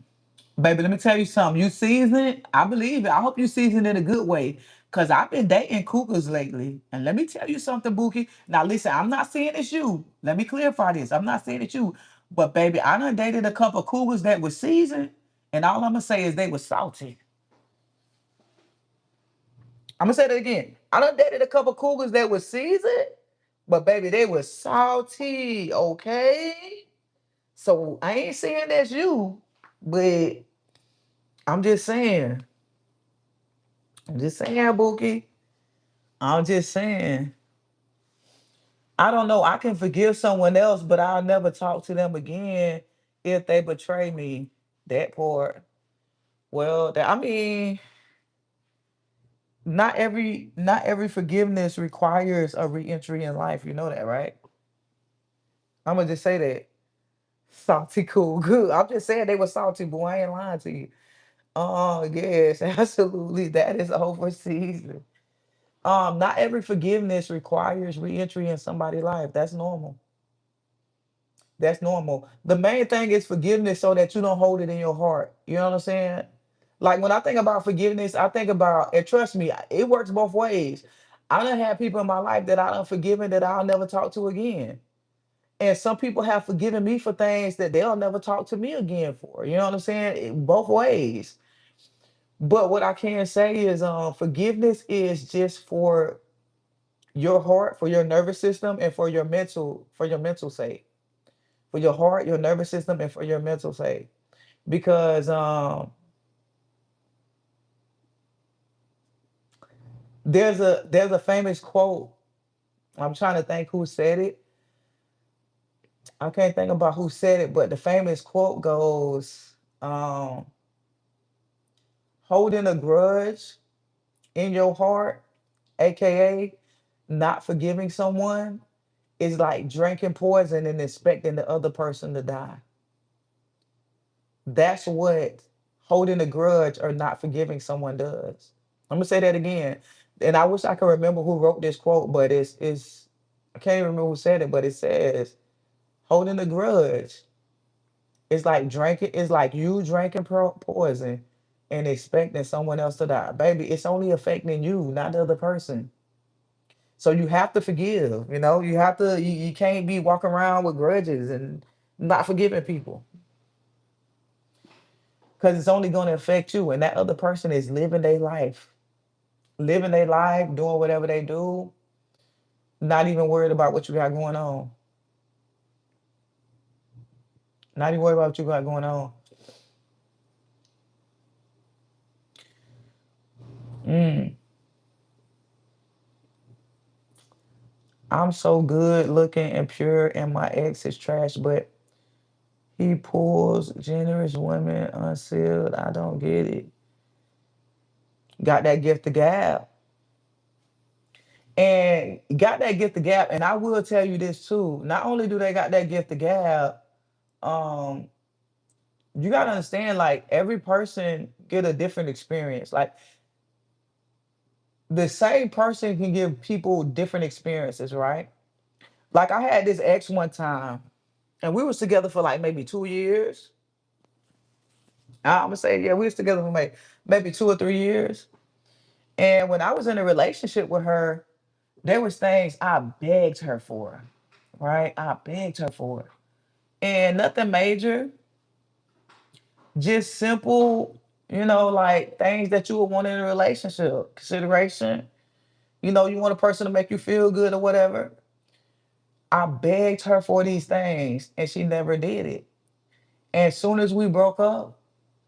Baby, let me tell you something. You seasoned, I believe it. I hope you seasoned in a good way. Cause I've been dating cougars lately. And let me tell you something, Bookie. Now listen, I'm not saying it's you. Let me clarify this. I'm not saying it's you. But baby, I done dated a couple cougars that was seasoned. And all I'm gonna say is they were salty. I'm gonna say that again. I done dated a couple cougars that was seasoned, but baby, they were salty, okay? So I ain't saying that's you, but I'm just saying. I'm just saying, Bookie. I'm just saying. I don't know. I can forgive someone else, but I'll never talk to them again if they betray me. That part. Well, I mean, not every forgiveness requires a reentry in life. You know that, right? I'm gonna just say that. Salty cool good. I'm just saying they were salty, boy. I ain't lying to you. Oh, yes, absolutely. That is overseas. Not every forgiveness requires reentry in somebody's life. That's normal. That's normal. The main thing is forgiveness so that you don't hold it in your heart. You know what I'm saying? Like when I think about forgiveness, I think about, and trust me, it works both ways. I done had people in my life that I done forgiven that I'll never talk to again. And some people have forgiven me for things that they'll never talk to me again for. You know what I'm saying? Both ways. But what I can say is forgiveness is just for your heart, for your nervous system, and for your mental sake. For your heart, your nervous system, and for your mental sake. Because there's a famous quote. I'm trying to think who said it. I can't think about who said it, but the famous quote goes, holding a grudge in your heart, aka not forgiving someone, is like drinking poison and expecting the other person to die. That's what holding a grudge or not forgiving someone does. I'm gonna say that again. And I wish I could remember who wrote this quote, but it's I can't even remember who said it, but it says holding a grudge is like drinking, it's like you drinking poison and expecting someone else to die. Baby, it's only affecting you, not the other person. So you have to forgive, you have to, you can't be walking around with grudges and not forgiving people because it's only going to affect you. And that other person is living their life, doing whatever they do, not even worried about what you got going on, not even worried about what you got going on. Mm, I'm so good looking and pure, and my ex is trash, but he pulls generous women unsealed. I don't get it. Got that gift of gab. And got that gift of gab. And I will tell you this too. Not only do they got that gift of gab, um, you gotta understand, like every person get a different experience. Like the same person can give people different experiences, right? Like I had this ex one time, and we was together for like maybe 2 years. I'm gonna say, yeah, we was together for maybe 2 or 3 years. And when I was in a relationship with her, there was things I begged her for, right? I begged her for. And nothing major, just simple, like things that you would want in a relationship. Consideration, you want a person to make you feel good or whatever. I begged her for these things and she never did it. And as soon as we broke up,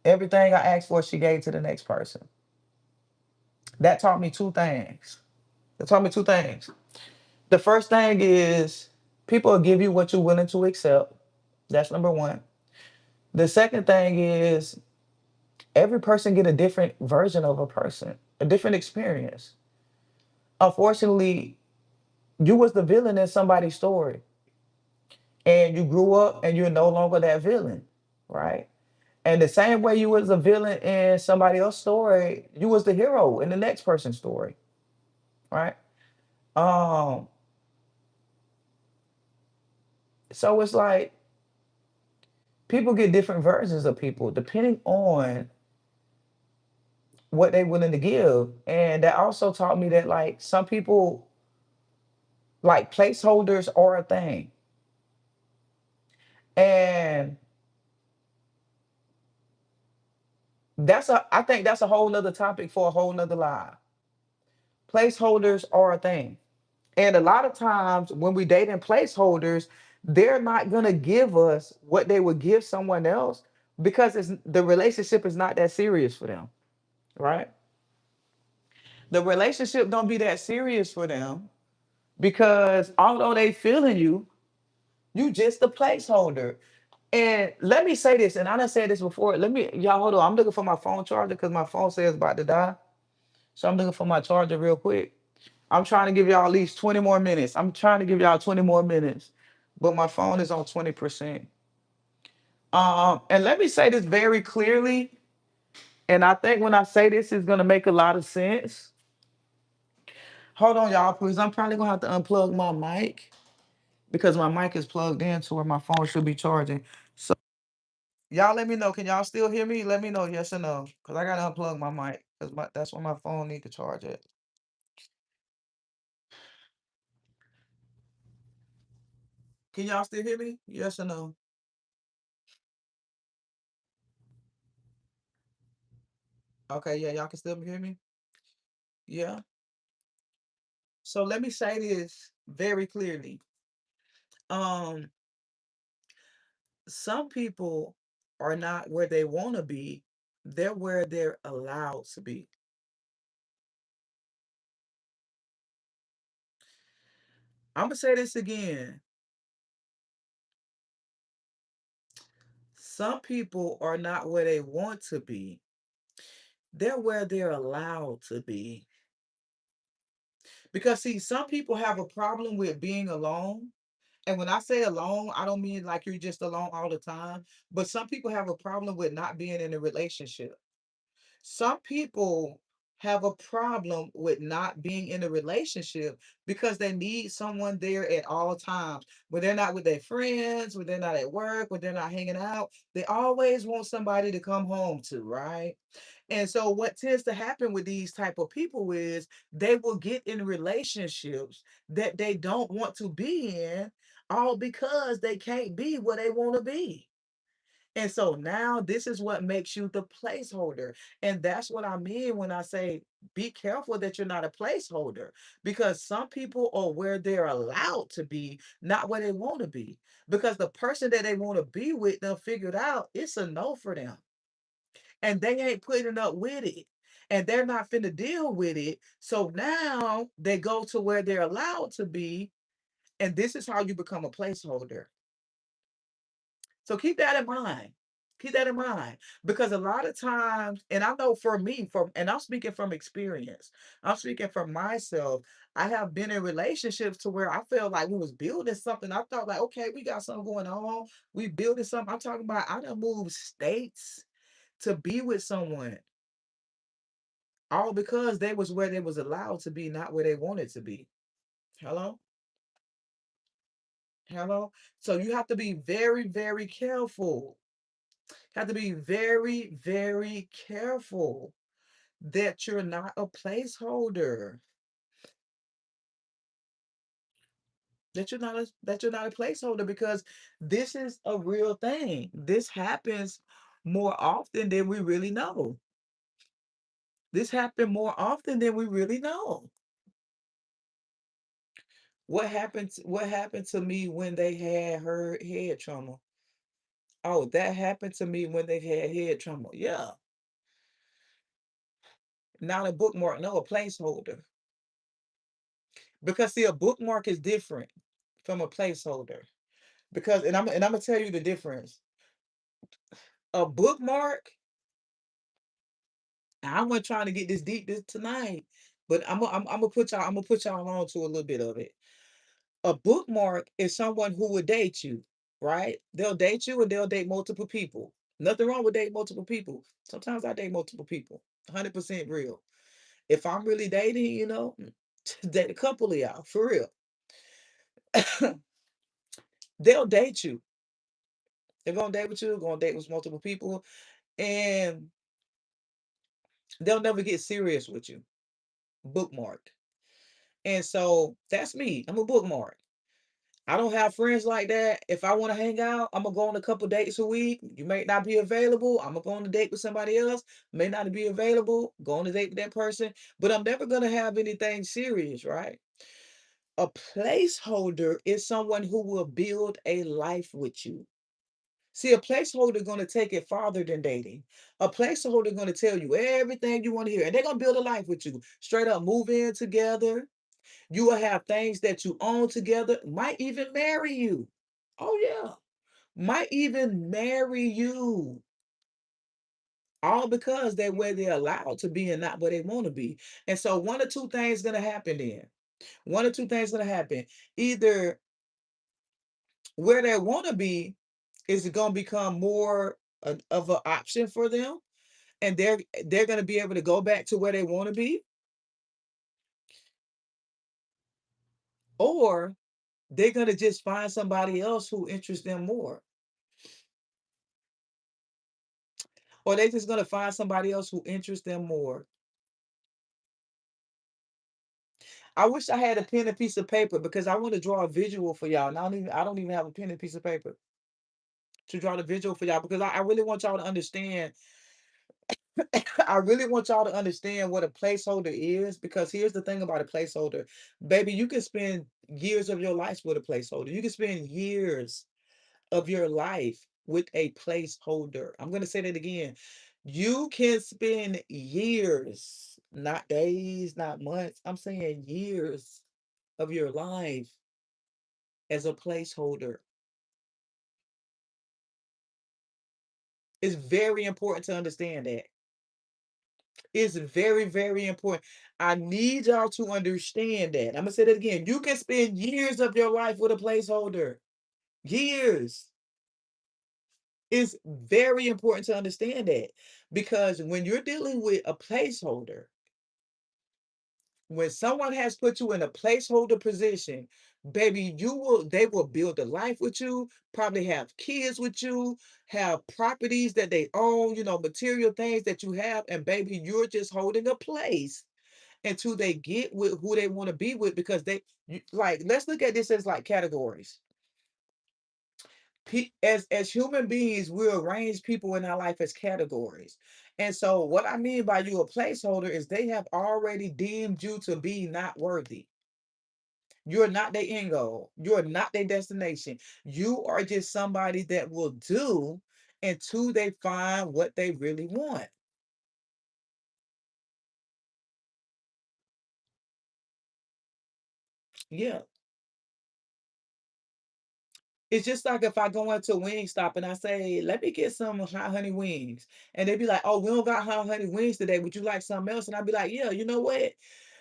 everything I asked for, she gave to the next person. That taught me two things. It taught me two things. The first thing is people will give you what you're willing to accept. That's number one. The second thing is every person get a different version of a person, a different experience. Unfortunately, you was the villain in somebody's story, and you grew up and you're no longer that villain, right? And the same way you was a villain in somebody else's story, you was the hero in the next person's story, right? Um, so it's like people get different versions of people depending on what they willing to give. And that also taught me that like some people like placeholders are a thing. And I think that's a whole nother topic for a whole nother live. Placeholders are a thing. And a lot of times when we dating placeholders, they're not gonna give us what they would give someone else because the relationship is not that serious for them, right? The relationship don't be that serious for them because although they feeling you, you just a placeholder. And let me say this, and I done said this before. Y'all hold on. I'm looking for my phone charger because my phone says it's about to die. So I'm looking for my charger real quick. I'm trying to give y'all at least 20 more minutes. I'm trying to give y'all 20 more minutes, but my phone is on 20%. And let me say this very clearly. And I think when I say this, it's gonna make a lot of sense. Hold on, y'all, please. I'm probably gonna have to unplug my mic because my mic is plugged in to where my phone should be charging. So y'all let me know. Can y'all still hear me? Let me know, yes or no. Because I gotta unplug my mic. Because that's where my phone need to charge at. Can y'all still hear me? Yes or no? Okay, yeah, y'all can still hear me? Yeah. So let me say this very clearly. Um, some people are not where they want to be. They're where they're allowed to be. I'm gonna say this again. Some people are not where they want to be. They're where they're allowed to be. Because see, some people have a problem with being alone. And when I say alone, I don't mean like you're just alone all the time, but some people have a problem with not being in a relationship. Some people have a problem with not being in a relationship because they need someone there at all times. When they're not with their friends, when they're not at work, when they're not hanging out, they always want somebody to come home to, right? And so what tends to happen with these type of people is they will get in relationships that they don't want to be in, all because they can't be where they want to be. And so now this is what makes you the placeholder. And that's what I mean when I say be careful that you're not a placeholder, because some people are where they're allowed to be, not where they want to be. Because the person that they want to be with, they'll figured out it's a no for them. And they ain't putting up with it. And they're not finna deal with it. So now they go to where they're allowed to be. And this is how you become a placeholder. So keep that in mind. Keep that in mind, because a lot of times, and I know for me, from and I'm speaking from experience, I'm speaking from myself. I have been in relationships to where I felt like we was building something. I thought like, okay, we got something going on. We building something. I'm talking about I done moved states to be with someone, all because they was where they was allowed to be, not where they wanted to be. Hello, hello. So you have to be very, very careful. Have to be very, very careful that you're not a placeholder. That you're not a placeholder, because this is a real thing. This happens more often than we really know. This happened more often than we really know. What happened to me when they had her head trauma? Oh, that happened to me when they had head trauma. Yeah. Not a bookmark, no, a placeholder. Because see, a bookmark is different from a placeholder. Because and I'm gonna tell you the difference. A bookmark, I wasn't trying to get this deep this tonight, but I'm gonna put y'all on to a little bit of it. A bookmark is someone who would date you, right? They'll date you and they'll date multiple people. Nothing wrong with dating multiple people. Sometimes I date multiple people. 100% real. If I'm really dating, date a couple of y'all for real. They'll date you. They're gonna date with you. Gonna date with multiple people, and they'll never get serious with you. Bookmarked. And so that's me. I'm a bookmark. I don't have friends like that. If I want to hang out, I'm gonna go on a couple dates a week. You may not be available. I'm gonna go on a date with somebody else. May not be available. Go on a date with that person. But I'm never gonna have anything serious, right? A placeholder is someone who will build a life with you. See, a placeholder gonna take it farther than dating. A placeholder gonna tell you everything you want to hear, and they're gonna build a life with you. Straight up, move in together. You will have things that you own together. Might even marry you. Oh yeah, might even marry you. All because they're where they're allowed to be and not where they want to be. And so one or two things gonna happen then. One or two things gonna happen. Either where they want to be is gonna become more of an option for them, and they're going to be able to go back to where they want to be, or they're going to just find somebody else who interests them more, or they're just going to find somebody else who interests them more. I wish I had a pen and piece of paper because I want to draw a visual for y'all, and I don't even have a pen and piece of paper to draw the visual for y'all, because I really want y'all to understand I really want y'all to understand what a placeholder is, because here's the thing about a placeholder. Baby, you can spend years of your life with a placeholder. You can spend years of your life with a placeholder. I'm going to say that again. You can spend years, not days, not months. I'm saying years of your life as a placeholder. It's very important to understand that. It's very, very important. I need y'all to understand that. I'm gonna say that again. You can spend years of your life with a placeholder. Years. It's very important to understand that, because when you're dealing with a placeholder, when someone has put you in a placeholder position, baby, they will build a life with you, probably have kids with you, have properties that they own, material things that you have, and baby, you're just holding a place until they get with who they want to be with, because like, let's look at this as like categories. As human beings, we arrange people in our life as categories. And so what I mean by you a placeholder is they have already deemed you to be not worthy. You're not their end goal. You're not their destination. You are just somebody that will do until they find what they really want. Yeah. It's just like if I go into Wingstop and I say, let me get some hot honey wings. And they be like, oh, we don't got hot honey wings today. Would you like something else? And I'd be like, yeah, you know what?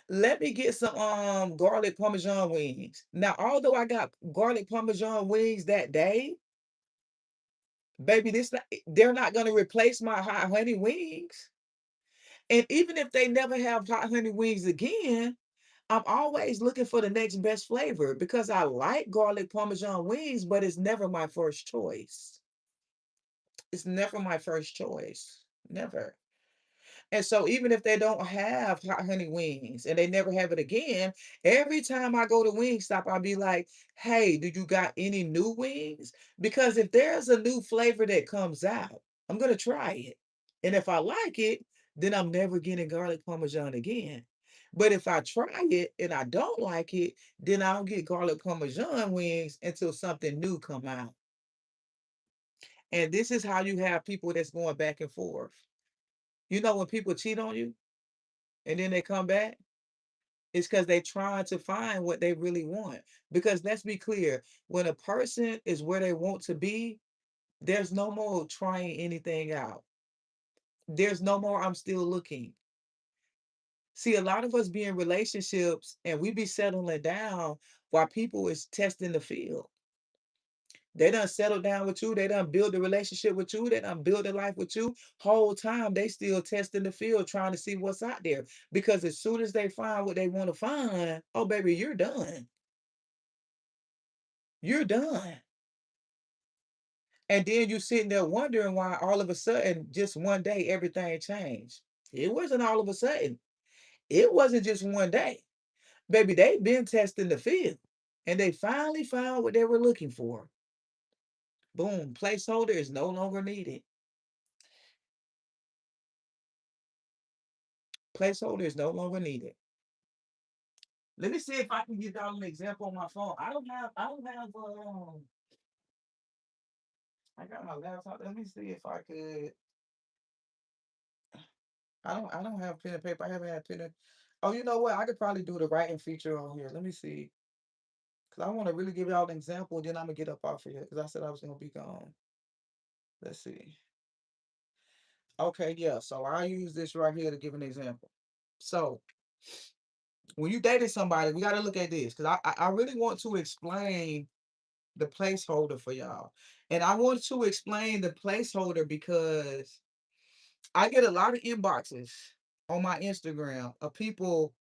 Let me get some garlic parmesan wings. Now, although I got garlic parmesan wings that day, baby, they're not gonna replace my hot honey wings. And even if they never have hot honey wings again, I'm always looking for the next best flavor, because I like garlic parmesan wings, but it's never my first choice. It's never my first choice. Never. And so even if they don't have hot honey wings and they never have it again, every time I go to Wingstop, I'll be like, hey, do you got any new wings? Because if there's a new flavor that comes out, I'm gonna try it. And if I like it, then I'm never getting garlic parmesan again. But if I try it and I don't like it, then I'll get garlic parmesan wings until something new come out. And this is how you have people that's going back and forth. You know when people cheat on you and then they come back? It's because they trying to find what they really want. Because let's be clear, when a person is where they want to be, there's no more trying anything out. There's no more I'm still looking. See, a lot of us be in relationships and we be settling down while people is testing the field. They done settled down with you. They done build a relationship with you. They done build a life with you. Whole time they still testing the field, trying to see what's out there. Because as soon as they find what they want to find, oh baby, you're done. You're done. And then you sitting there wondering why all of a sudden, just one day, everything changed. It wasn't all of a sudden. It wasn't just one day. Baby, they've been testing the field. And they finally found what they were looking for. Boom, placeholder is no longer needed. Placeholder is no longer needed. Let me see if I can get y'all an example on my phone. I got my laptop. Let me see if I could. I don't have pen and paper. I haven't had pen and. Oh, you know what? I could probably do the writing feature on here. Let me see. Cause I want to really give y'all an example. Then I'm gonna get up off of here. Cause I said I was gonna be gone. Let's see. Okay, yeah. So I use this right here to give an example. So when you dated somebody, we got to look at this, because I really want to explain the placeholder for y'all. And I want to explain the placeholder because I get a lot of inboxes on my Instagram of people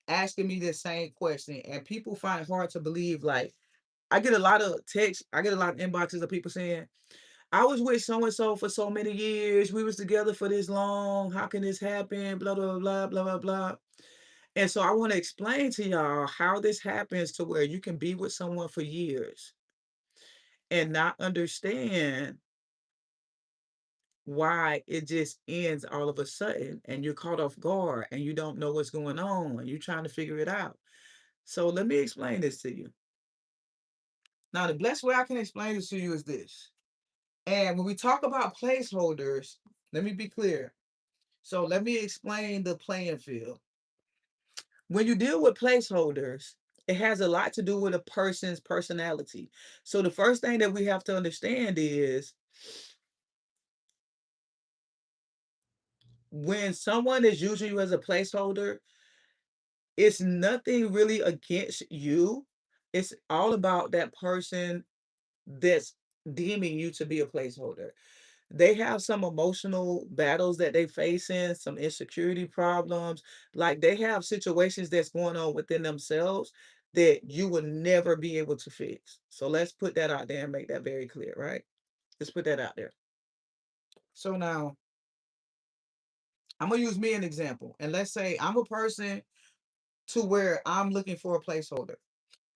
asking me the same question, and people find it hard to believe. Like, I get a lot of texts, I get a lot of inboxes of people saying, I was with so and so for so many years. We was together for this long. How can this happen? Blah blah blah blah blah blah. And so I want to explain to y'all how this happens to where you can be with someone for years and not understand why it just ends all of a sudden and you're caught off guard and you don't know what's going on and you're trying to figure it out. So let me explain this to you. Now, the best way I can explain this to you is this. And when we talk about placeholders, let me be clear. So let me explain the playing field. When you deal with placeholders, it has a lot to do with a person's personality. So the first thing that we have to understand is when someone is using you as a placeholder, it's nothing really against you. It's all about that person that's deeming you to be a placeholder. They have some emotional battles that they facing, some insecurity problems. Like they have situations that's going on within themselves that you will never be able to fix. So let's put that out there and make that very clear, right? Let's put that out there. So now I'm gonna use me an example. And let's say I'm a person to where I'm looking for a placeholder.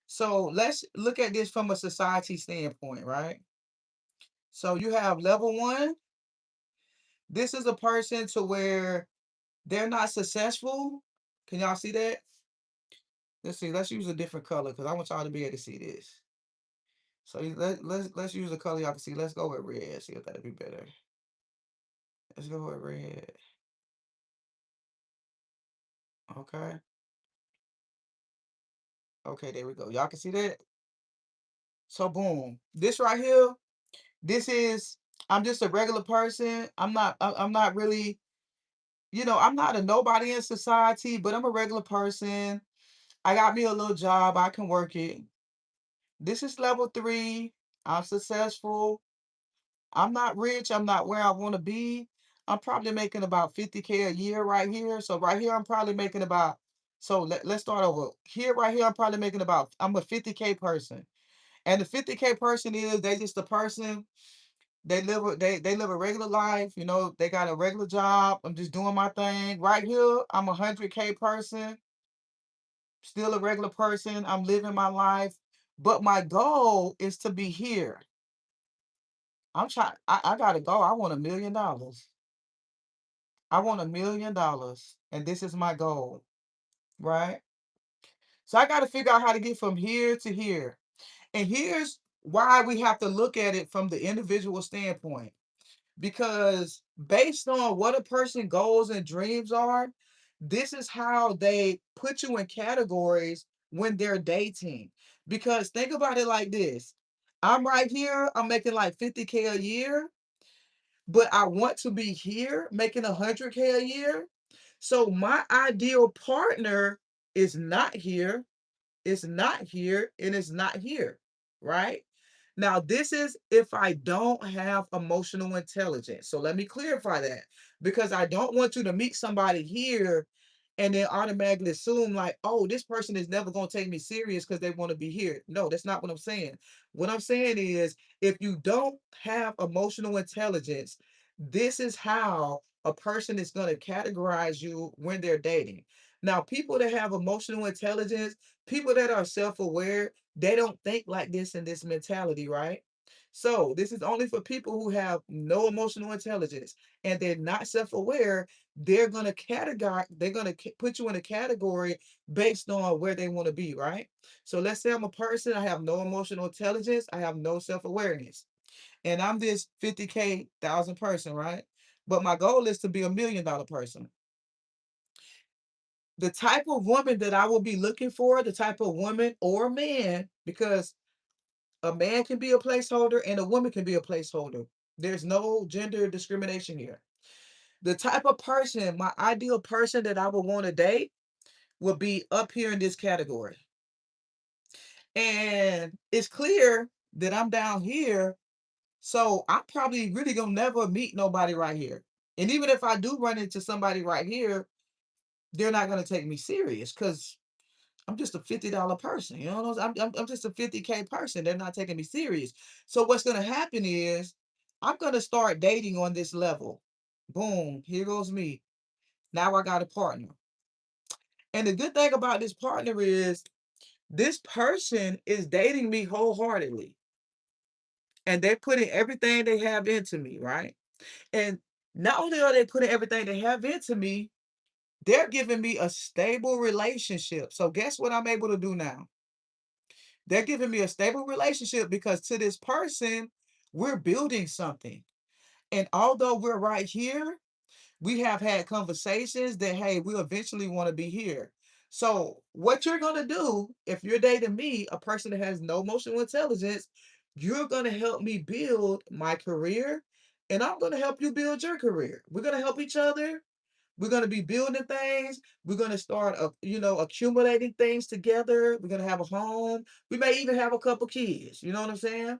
So let's look at this from a society standpoint, right? So you have level one. This is a person to where they're not successful. Can y'all see that? Let's see. Let's use a different color because I want y'all to be able to see this. So let's use a color y'all can see. Let's go with red. See if that'll be better. Let's go with red. Okay. Okay, there we go. Y'all can see that. So boom. This right here. This is. I'm just a regular person. I'm not really. I'm not a nobody in society, but I'm a regular person. I got me a little job. I can work it. This is level three. I'm successful. I'm not rich. I'm not where I want to be. I'm probably making about 50K a year right here. So right here, I'm probably making about, so let's start over. Here, right here, I'm probably making about, I'm a 50K person. And the 50K person is, they just a person, they live a regular life, they got a regular job. I'm just doing my thing. Right here, I'm a 100K person, still a regular person. I'm living my life. But my goal is to be here. I gotta go. I want $1 million. I want $1 million. And this is my goal, right? So I gotta figure out how to get from here to here. And here's why we have to look at it from the individual standpoint. Because based on what a person goals and dreams are, this is how they put you in categories when they're dating. Because think about it like this. I'm right here, I'm making like 50K a year, but I want to be here making 100K a year. So my ideal partner is not here, it's not here, and it's not here, right? Now, this is if I don't have emotional intelligence. So let me clarify that because I don't want you to meet somebody here and then automatically assume like, oh, this person is never going to take me serious because they want to be here. No, that's not what I'm saying. What I'm saying is if you don't have emotional intelligence, this is how a person is going to categorize you when they're dating. Now, people that have emotional intelligence, people that are self-aware, they don't think like this in this mentality, right? So this is only for people who have no emotional intelligence and they're not self-aware. They're gonna put you in a category based on where they want to be, right? So let's say I'm a person, I have no emotional intelligence, I have no self-awareness, and I'm this 50K thousand person, right? But my goal is to be $1 million person. The type of woman that I will be looking for, the type of woman or man, because a man can be a placeholder and a woman can be a placeholder. There's no gender discrimination here. The type of person, my ideal person that I would want to date would be up here in this category. And it's clear that I'm down here. So I'm probably really gonna never meet nobody right here. And even if I do run into somebody right here, they're not gonna take me serious because I'm just a $50 person. You know, I'm just a 50K person. They're not taking me serious. So what's gonna happen is I'm gonna start dating on this level. Boom, here goes me. Now I got a partner. And the good thing about this partner is this person is dating me wholeheartedly. And they're putting everything they have into me, right? And not only are they putting everything they have into me, they're giving me a stable relationship. So guess what I'm able to do now? They're giving me a stable relationship because to this person, we're building something. And although we're right here, we have had conversations that, hey, we eventually want to be here. So, what you're going to do if you're dating me, a person that has no emotional intelligence, you're going to help me build my career and I'm going to help you build your career. We're going to help each other. We're going to be building things. We're going to start, accumulating things together. We're going to have a home. We may even have a couple kids. You know what I'm saying?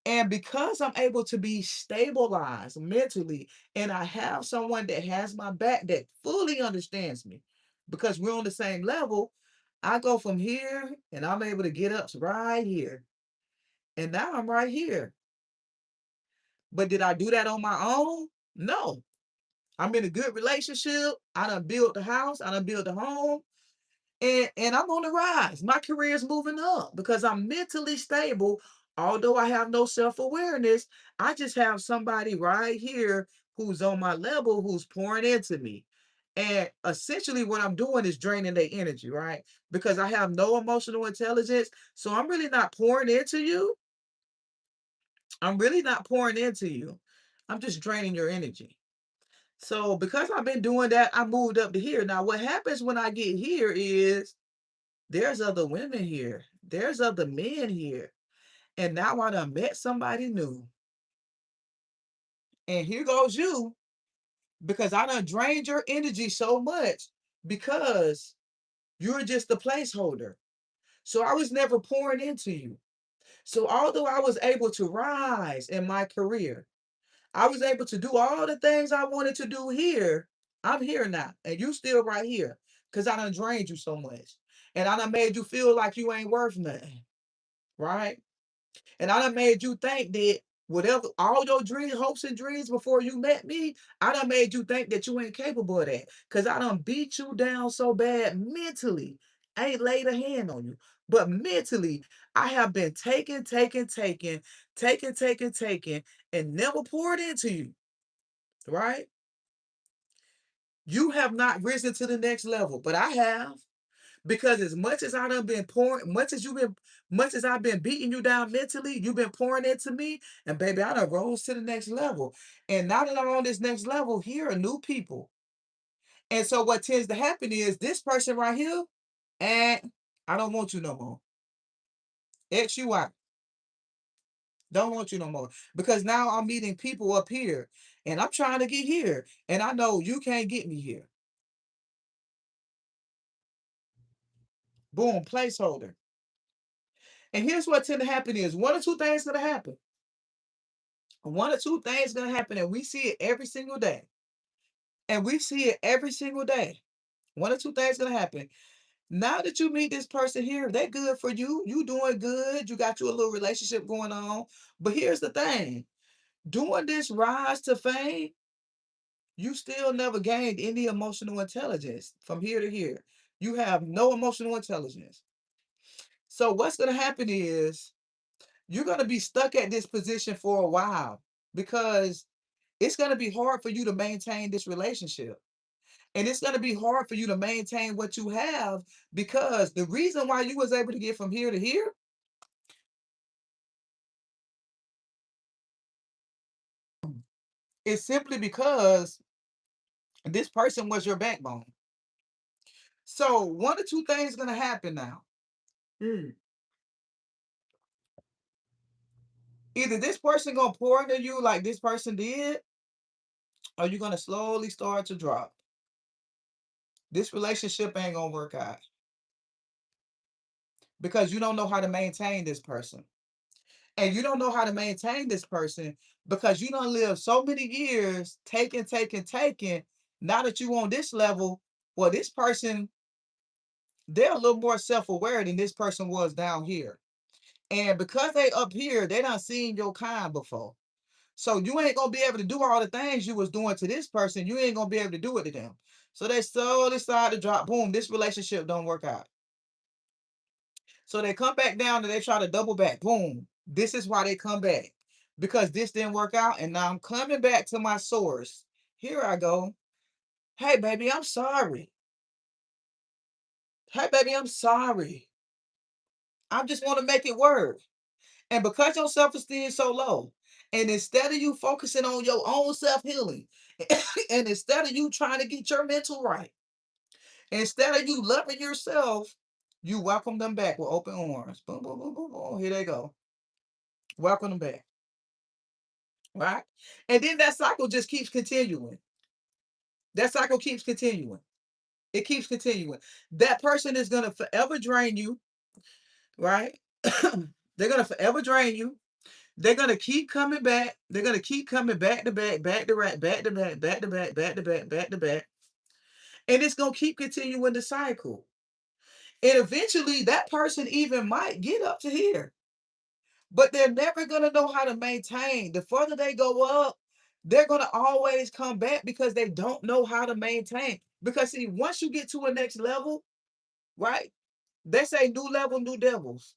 And because I'm able to be stabilized mentally, and I have someone that has my back that fully understands me, because we're on the same level, I go from here and I'm able to get up right here. And now I'm right here. But did I do that on my own? No. I'm in a good relationship. I done built the house. I done built the home. And I'm on the rise. My career is moving up because I'm mentally stable. Although I have no self-awareness, I just have somebody right here who's on my level, who's pouring into me. And essentially what I'm doing is draining their energy, right? Because I have no emotional intelligence. So I'm really not pouring into you. I'm really not pouring into you. I'm just draining your energy. So because I've been doing that, I moved up to here. Now, what happens when I get here is there's other women here. There's other men here. And now I done met somebody new. And here goes you because I done drained your energy so much because you're just a placeholder. So I was never pouring into you. So although I was able to rise in my career, I was able to do all the things I wanted to do here. I'm here now. And you still right here because I done drained you so much. And I done made you feel like you ain't worth nothing. Right? And I done made you think that whatever all your dreams, hopes, and dreams before you met me, I done made you think that you ain't capable of that. Cause I done beat you down so bad mentally. I ain't laid a hand on you. But mentally, I have been taking, and never poured into you. Right? You have not risen to the next level, but I have. Because as much as I done been pouring, much as I've been beating you down mentally, you've been pouring into me, and baby, I done rose to the next level. And now that I'm on this next level, here are new people. And so what tends to happen is this person right here, and I don't want you no more. X you out. Don't want you no more. Because now I'm meeting people up here, and I'm trying to get here, and I know you can't get me here. Boom, placeholder. And here's what tend to happen is one or two things gonna happen. One or two things gonna happen, and we see it every single day. And we see it every single day. One or two things gonna happen. Now that you meet this person here, they're good for you. You doing good. You got you a little relationship going on. But here's the thing: doing this rise to fame, you still never gained any emotional intelligence from here to here. You have no emotional intelligence. So what's gonna happen is you're gonna be stuck at this position for a while because it's going to be hard for you to maintain this relationship. And it's going to be hard for you to maintain what you have because the reason why you was able to get from here to here is simply because this person was your backbone. So one or two things going to happen now. Mm. Either this person going to pour into you like this person did, or you're going to slowly start to drop. This relationship ain't going to work out because you don't know how to maintain this person. And you don't know how to maintain this person because you don't live so many years taking. Now that you on this level, well, this person, they're a little more self-aware than this person was down here. And because they up here, they done seen your kind before. So you ain't gonna be able to do all the things you was doing to this person. You ain't gonna be able to do it to them. So they slowly start to drop. Boom, this relationship don't work out. So they come back down and they try to double back. Boom. This is why they come back. because this didn't work out, and now I'm coming back to my source. Here I go. Hey, baby, I'm sorry. Hey, baby, I'm sorry. I just want to make it work. And because your self esteem is so low, and instead of you focusing on your own self healing, and instead of you trying to get your mental right, instead of you loving yourself, you welcome them back with open arms. Boom, boom, boom, boom, boom. Here they go. Welcome them back. Right? And then that cycle just keeps continuing. That cycle keeps continuing. It keeps continuing. That person is going to forever drain you, right? They're going to forever drain you. They're gonna keep coming back. They're gonna keep coming back to back, back to back, back to back, back to back, back to back, back to back. And it's gonna keep continuing the cycle. And eventually that person even might get up to here. But they're never gonna know how to maintain. The further they go up, they're gonna always come back because they don't know how to maintain. Because see, once you get to a next level, right? They say new level, new devils.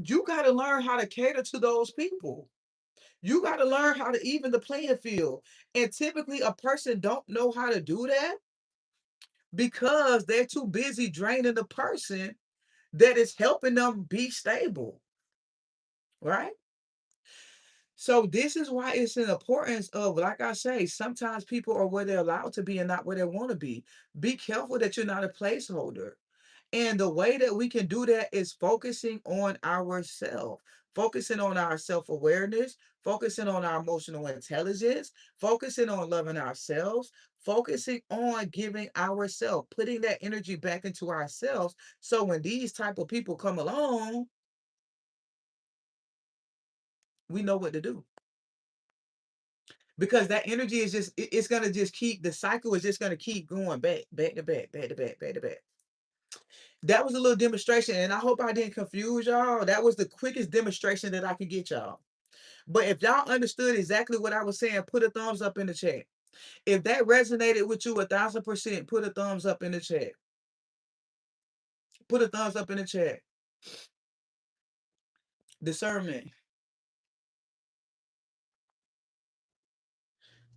You gotta learn how to cater to those people. You got to learn how to even the playing field. And typically a person don't know how to do that because they're too busy draining the person that is helping them be stable, right? So this is why it's an importance of, like I say, sometimes people are where they're allowed to be and not where they want to be. Be careful that you're not a placeholder. And the way that we can do that is focusing on ourselves, focusing on our self awareness, focusing on our emotional intelligence, focusing on loving ourselves, focusing on giving ourselves, putting that energy back into ourselves. So when these type of people come along, we know what to do. Because that energy is just, it's going to just keep, the cycle is just going to keep going back, back to back, back to back, back to back. That was a little demonstration, and I hope I didn't confuse y'all. That was the quickest demonstration that I could get y'all. But if y'all understood exactly what I was saying, put a thumbs up in the chat. If that resonated with you 1,000%, put a thumbs up in the chat. Put a thumbs up in the chat. Discernment.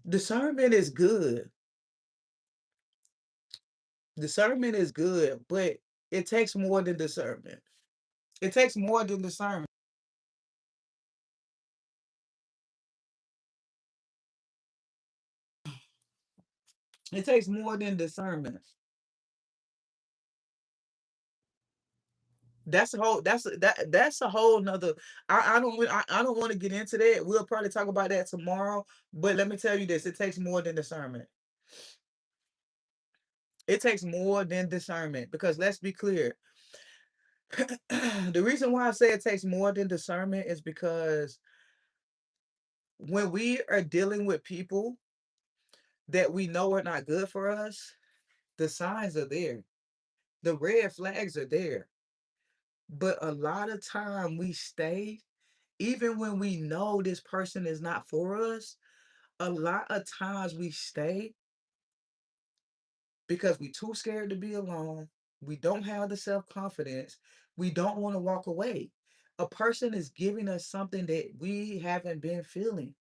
Discernment is good. Discernment is good, but it takes more than discernment. It takes more than discernment. It takes more than discernment. That's a whole that's a whole nother. I don't want to get into that. We'll probably talk about that tomorrow. But let me tell you this: it takes more than discernment. It takes more than discernment because let's be clear. The reason why I say it takes more than discernment is because when we are dealing with people that we know are not good for us, the signs are there. The red flags are there. But a lot of time we stay, even when we know this person is not for us, a lot of times we stay because we too scared to be alone. We don't have the self-confidence. We don't want to walk away. A person is giving us something that we haven't been feeling.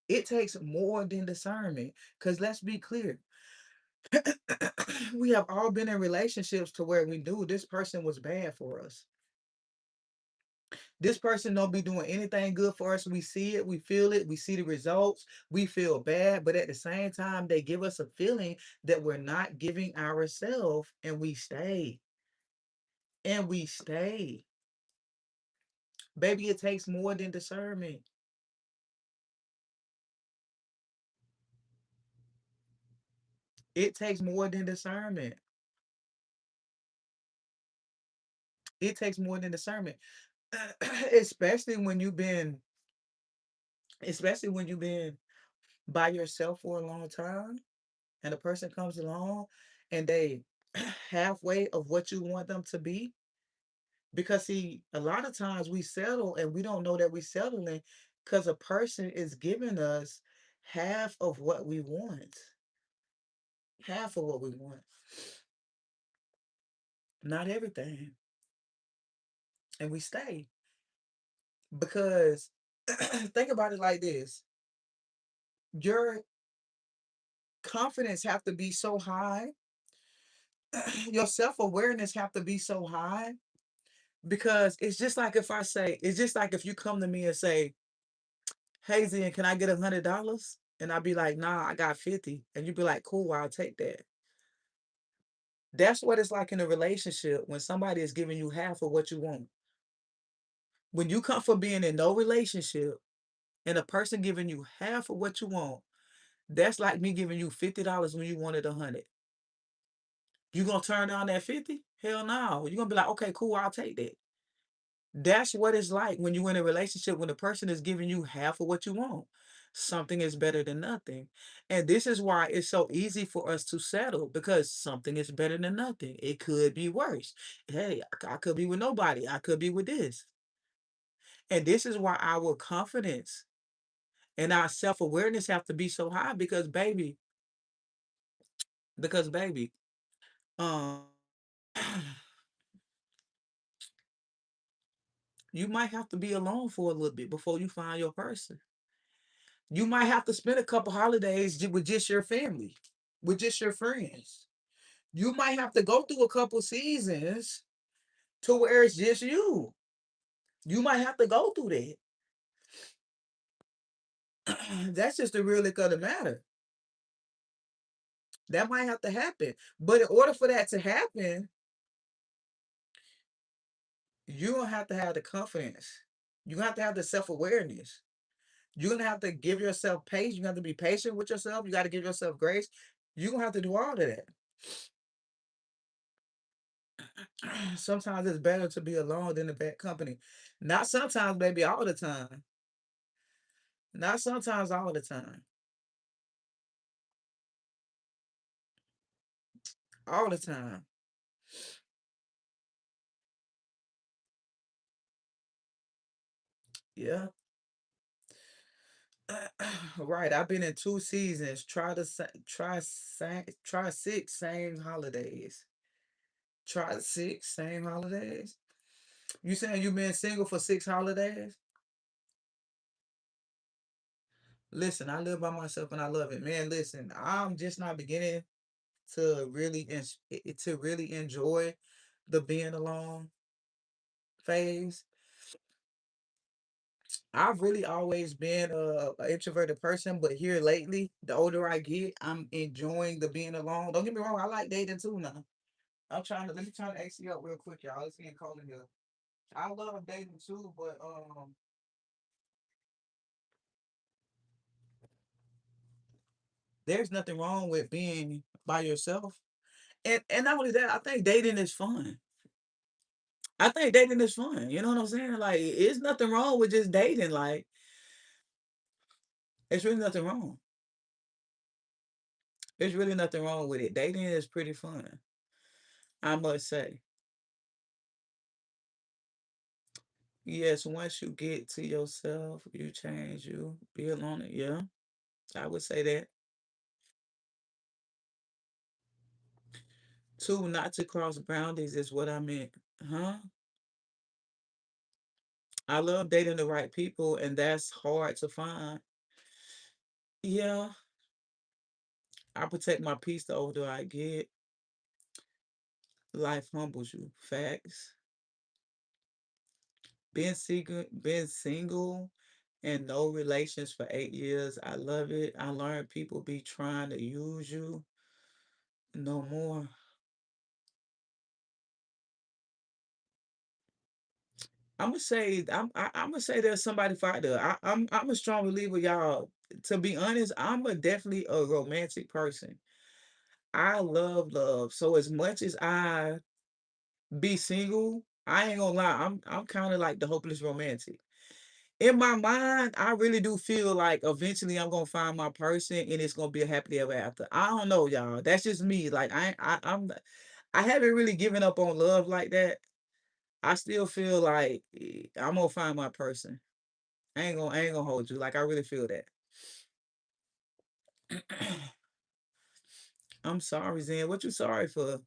It takes more than discernment. Because let's be clear, we have all been in relationships to where we knew this person was bad for us. This person don't be doing anything good for us. We see it, we feel it, we see the results, we feel bad, but at the same time, they give us a feeling that we're not giving ourselves, and we stay. And we stay. Baby, it takes more than discernment. It takes more than discernment. It takes more than discernment. especially when you've been, especially when you've been by yourself for a long time, and a person comes along and they halfway of what you want them to be. Because see, a lot of times we settle and we don't know that we're settling because a person is giving us half of what we want. Half of what we want. Not everything. And we stay. Because Think about it like this. Your confidence have to be so high. Your self-awareness have to be so high because it's just like if you come to me and say, "Hey Zen, can I get $100?" And I'll be like, "Nah, I got 50." And you'd be like, "Cool, I'll take that." That's what it's like in a relationship when somebody is giving you half of what you want. When you come from being in no relationship and a person giving you half of what you want, that's like me giving you $50 when you wanted 100. You gonna turn down that 50? Hell no. You're gonna be like, okay, cool, I'll take that. That's what it's like when you're in a relationship when the person is giving you half of what you want. Something is better than nothing. And this is why it's so easy for us to settle because something is better than nothing. It could be worse. Hey, I could be with nobody. I could be with this. And this is why our confidence and our self-awareness have to be so high because baby, um you might have to be alone for a little bit before you find your person. You might have to spend a couple holidays with just your family, with just your friends. You might have to go through a couple seasons to where it's just you. You might have to go through that. That's just the real of the matter. That might have to happen. But in order for that to happen, you're gonna have to have the confidence. You're gonna have to have the self-awareness. You're gonna have to give yourself patience. You have to be patient with yourself. You got to give yourself grace. You're gonna have to do all of that. Sometimes it's better to be alone than in bad company. Not sometimes, baby, all the time. Not sometimes, all the time. All the time. Yeah. Right. I've been in 2 seasons. Try six same holidays. Try six same holidays. You saying you been single for 6 holidays? Listen, I live by myself and I love it, man. Listen, I'm just not beginning to really enjoy the being alone phase. I've really always been a introverted person, but here lately, the older I get, I'm enjoying the being alone. Don't get me wrong, I like dating too now. Let me turn the AC up real quick, y'all. It's getting cold in here. I love dating too, but there's nothing wrong with being by yourself. And not only that, I think dating is fun. I think dating is fun. You know what I'm saying? Like, it's nothing wrong with just dating. Like, it's really nothing wrong. There's really nothing wrong with it. Dating is pretty fun, I must say. Yes, once you get to yourself, you change, you be alone. Yeah, I would say that. Two, not to cross boundaries is what I meant. Huh? I love dating the right people, and that's hard to find. Yeah, I protect my peace the older I get. Life humbles you. Facts. Been single and no relations for 8 years. I love it. I learned people be trying to use you. No more. I'm gonna say there's somebody for out there. I'm a strong believer, y'all. To be honest, definitely a romantic person. I love love. So as much as I be single, I ain't gonna lie. I'm kind of like the hopeless romantic. In my mind, I really do feel like eventually I'm gonna find my person and it's gonna be a happily ever after. I don't know, y'all. That's just me. Like I haven't really given up on love like that. I still feel like I'm gonna find my person. I ain't gonna hold you. Like I really feel that. I'm sorry, Zen. What you sorry for?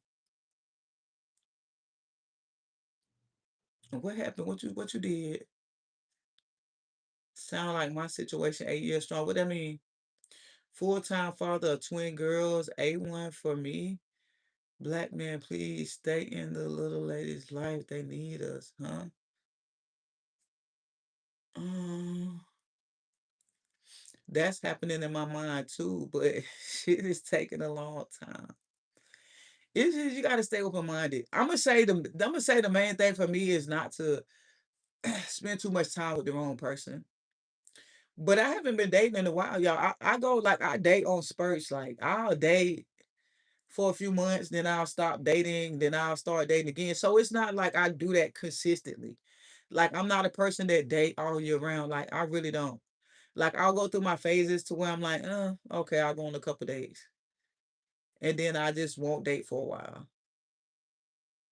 What happened? What you did? Sound like my situation, 8 years strong. What that mean? Full-time father of twin girls, A1 for me. Black man, please stay in the little lady's life. They need us, huh? Um, that's happening in my mind too, but shit is taking a long time. It's just you gotta stay open minded. I'm gonna say the main thing for me is not to spend too much time with the wrong person. But I haven't been dating in a while, y'all. I go like I date on spurts. Like I'll date for a few months, then I'll stop dating, then I'll start dating again. So it's not like I do that consistently. Like I'm not a person that date all year round. Like I really don't. Like I'll go through my phases to where I'm like, okay, I'll go on a couple days. And then I just won't date for a while.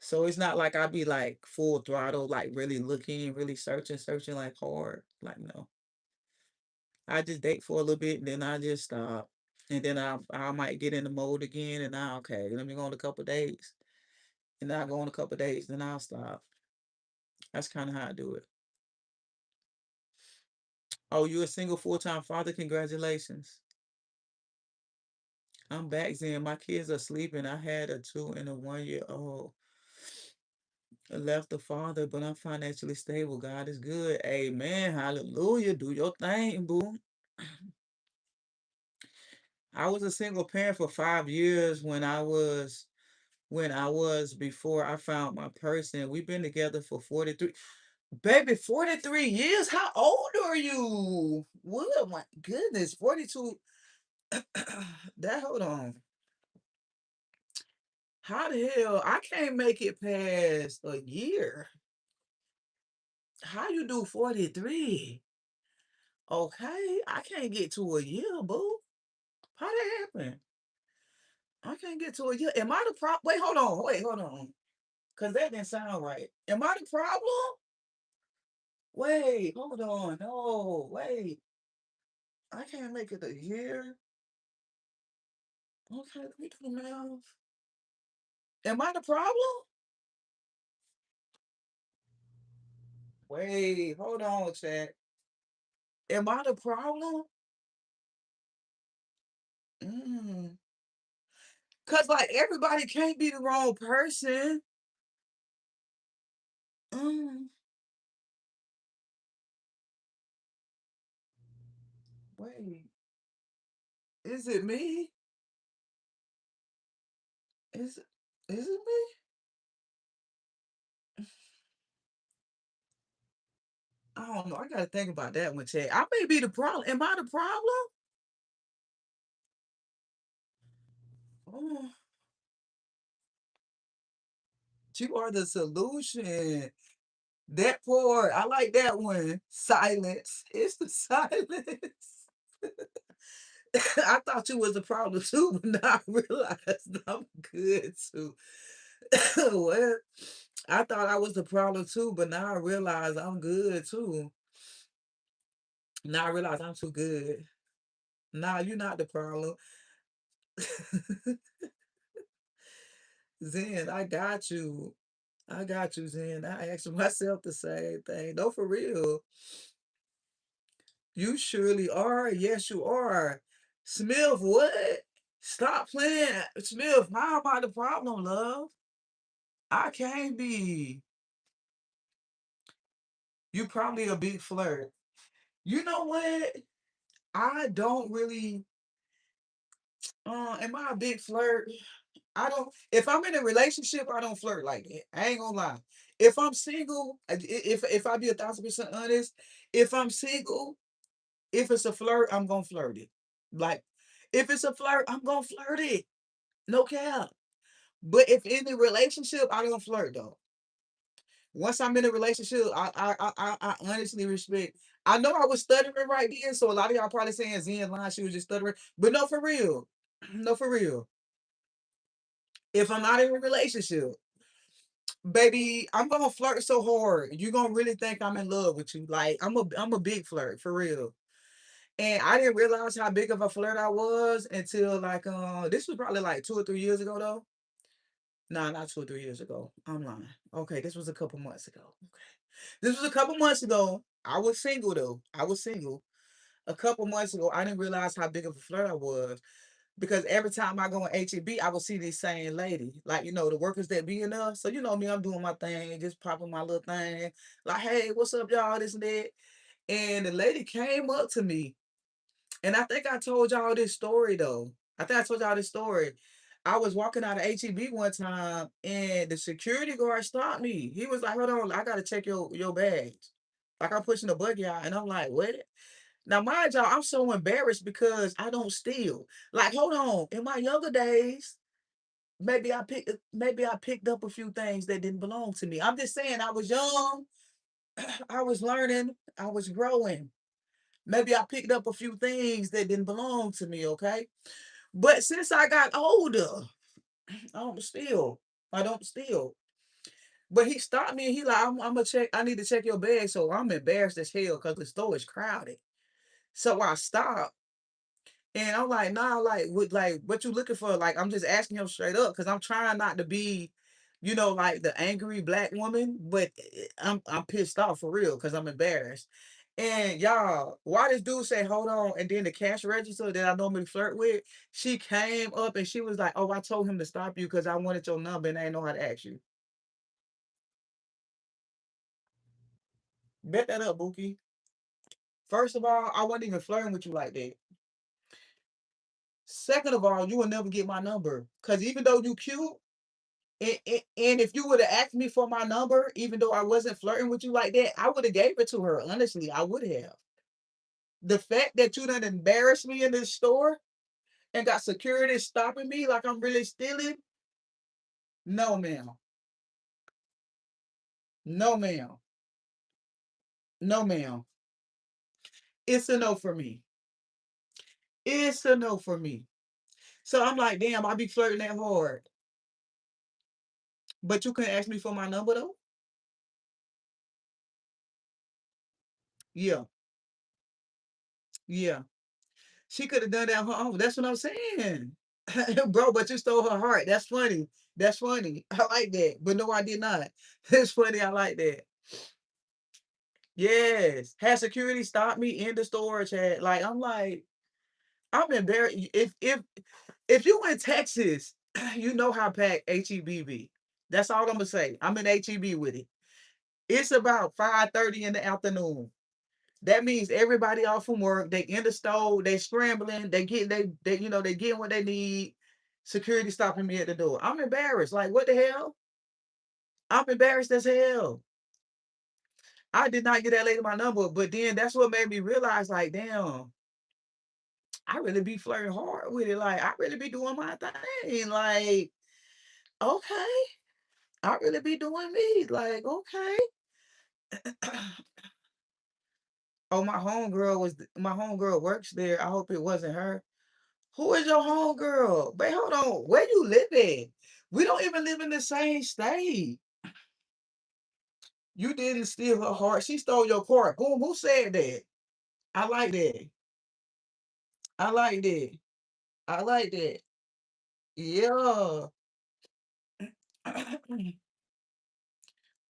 So it's not like I be like full throttle, like really looking, really searching like hard. Like no. I just date for a little bit and then I just stop. And then I might get in the mode again and I okay, let me go on a couple days. And then I go on a couple days, then I'll stop. That's kind of how I do it. Oh, you a single full-time father? Congratulations. I'm back, Zen. My kids are sleeping. I had a 2 and a 1 year old. I left the father, but I'm financially stable. God is good. Amen. Hallelujah. Do your thing, boo. I was a single parent for 5 years when I was before I found my person. We've been together for 43. Baby, 43 years? How old are you? What? Oh my goodness, 42. That hold on. How the hell? I can't make it past a year. How you do 43? Okay, I can't get to a year, boo. How that happen? I can't get to a year. Am I the problem? Wait, hold on. Wait, hold on. Cause that didn't sound right. Am I the problem? Wait, hold on. No, wait. I can't make it a year. Okay, let me do the math. Am I the problem? Wait, hold on, chat. Am I the problem? Mm. Cause like everybody can't be the wrong person. Mm. Wait, is it me? Is is it me? I don't know. I gotta think about that one, chat. I may be the problem. Am I the problem? Oh, you are the solution. That part, I like that one. Silence. It's the silence. I thought you was a problem too, but now I realized I'm good too. Well, I thought I was the problem too, but now I realize I'm good too. Now I realize I'm too good. Nah, you're not the problem. Zen, I got you. I got you, Zen. I asked myself the same thing. No, for real. You surely are. Yes, you are. Smith, what? Stop playing. Smith, how am I the problem, love? I can't be. You probably a big flirt. You know what? I don't really am I a big flirt? I don't if I'm in a relationship, I don't flirt like that. I ain't gonna lie. If I'm single, if I be 1,000% honest, if I'm single, if it's a flirt, I'm gonna flirt it. Like if it's a flirt, I'm gonna flirt it. No cap. But if in a relationship, I don't flirt though. Once I'm in a relationship, I honestly respect. I know I was stuttering right then, so a lot of y'all probably saying Zen line she was just stuttering, but no, for real, no, for real. If I'm not in a relationship, baby, I'm gonna flirt so hard. You're gonna really think I'm in love with you. Like I'm a big flirt for real. And I didn't realize how big of a flirt I was until like this was probably like 2 or 3 years ago though. Nah, not 2 or 3 years ago. I'm lying. Okay, this was a couple months ago. Okay. This was a couple months ago. I was single though. I was single. A couple months ago, I didn't realize how big of a flirt I was because every time I go in HEB, I would see this same lady, like the workers that be in there. So me, I'm doing my thing, just popping my little thing, like, hey, what's up, y'all? This and that. And the lady came up to me, and I think I told y'all this story though. I think I told y'all this story. I was walking out of HEB one time, and the security guard stopped me. He was like, "Hold on, I gotta check your bags." Like I'm pushing the buggy out, and I'm like, "What?" Now, mind y'all, I'm so embarrassed because I don't steal. Like, hold on. In my younger days, maybe I picked up a few things that didn't belong to me. I'm just saying I was young, I was learning, I was growing. Maybe I picked up a few things that didn't belong to me, okay? But since I got older, I don't steal. I don't steal. But he stopped me and he like, I'm gonna check, I need to check your bag. So I'm embarrassed as hell because the store is crowded. So I stopped. And I'm like, nah, what you looking for? Like, I'm just asking him straight up because I'm trying not to be, like the angry black woman, but I'm pissed off for real because I'm embarrassed. And y'all, why this dude say, hold on, and then the cash register that I normally flirt with, she came up and she was like, oh, I told him to stop you because I wanted your number and I didn't know how to ask you. Bet that up, Bookie. First of all, I wasn't even flirting with you like that. Second of all, you will never get my number. Cause even though you cute, and if you would have asked me for my number, even though I wasn't flirting with you like that, I would have gave it to her. Honestly, I would have. The fact that you done embarrassed me in this store and got security stopping me like I'm really stealing, no, ma'am. No, ma'am. No, ma'am. It's a no for me. It's a no for me. So I'm like, damn, I be flirting that hard. But you couldn't ask me for my number though? Yeah. Yeah. She could have done that on her own. That's what I'm saying. Bro, but you stole her heart. That's funny. That's funny. I like that. But no, I did not. It's funny. I like that. Yes. Had security stop me in the storage chat. Like, I'm like, I'm embarrassed. If you in Texas, you know how packed HEB be. That's all I'm gonna say. I'm in HEB with it. It's about 5:30 in the afternoon. That means everybody off from work, they in the store, they scrambling, they getting what they need. Security stopping me at the door. I'm embarrassed. Like, what the hell? I'm embarrassed as hell. I did not get that lady my number, but then that's what made me realize, like, damn, I really be flirting hard with it. Like, I really be doing my thing. Like, okay, I really be doing me. Like, okay. Oh, my homegirl works there. I hope it wasn't her. Who is your homegirl? Wait, hold on. Where you live at? We don't even live in the same state. You didn't steal her heart. She stole your car. Boom, who said that? I like that. I like that. I like that. Yeah.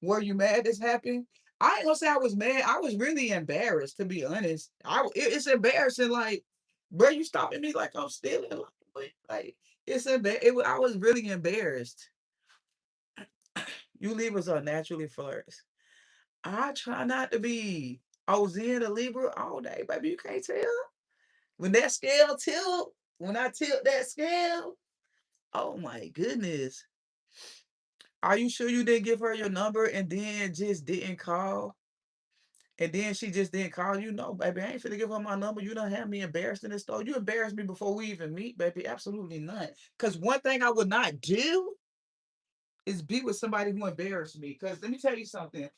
Were you mad this happened? I ain't gonna say I was mad. I was really embarrassed, to be honest. It's embarrassing. Like, bro, you stopping me like I'm stealing. Like it's I was really embarrassed. You Libras are naturally flirts. I try not to be. I was in a Libra all day, baby. You can't tell. When that scale tilt, when I tilt that scale, oh my goodness. Are you sure you didn't give her your number and then just didn't call? And then she just didn't call you? No, baby, I ain't finna give her my number. You don't have me embarrassed in this store. You embarrassed me before we even meet, baby. Absolutely not. Because one thing I would not do is be with somebody who embarrassed me. Because let me tell you something.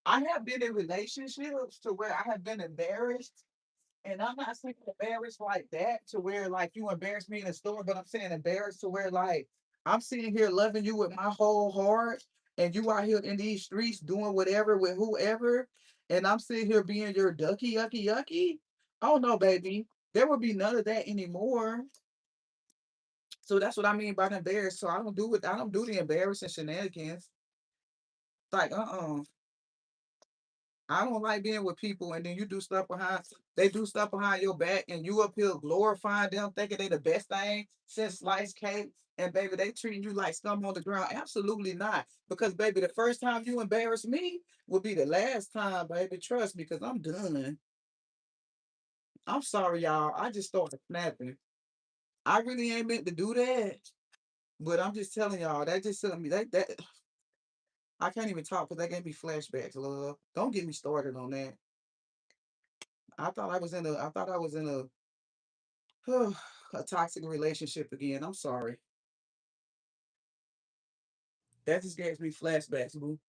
I have been in relationships to where I have been embarrassed. And I'm not saying embarrassed like that to where like you embarrass me in the store, but I'm saying embarrassed to where like I'm sitting here loving you with my whole heart, and you out here in these streets doing whatever with whoever, and I'm sitting here being your ducky yucky yucky. Oh no, baby. There will be none of that anymore. So that's what I mean by embarrassed. So I don't do the embarrassing shenanigans. Like, I don't like being with people and then you do stuff behind they do stuff behind your back and you up here glorifying them, thinking they the best thing since sliced cake. And baby, they treating you like scum on the ground. Absolutely not. Because baby, the first time you embarrass me will be the last time, baby. Trust me, because I'm done. I'm sorry, y'all. I just started snapping. I really ain't meant to do that. But I'm just telling y'all, that just telling me that I can't even talk because that gave me flashbacks, love. Don't get me started on that. I thought I was in a toxic relationship again. I'm sorry. That just gave me flashbacks, boo.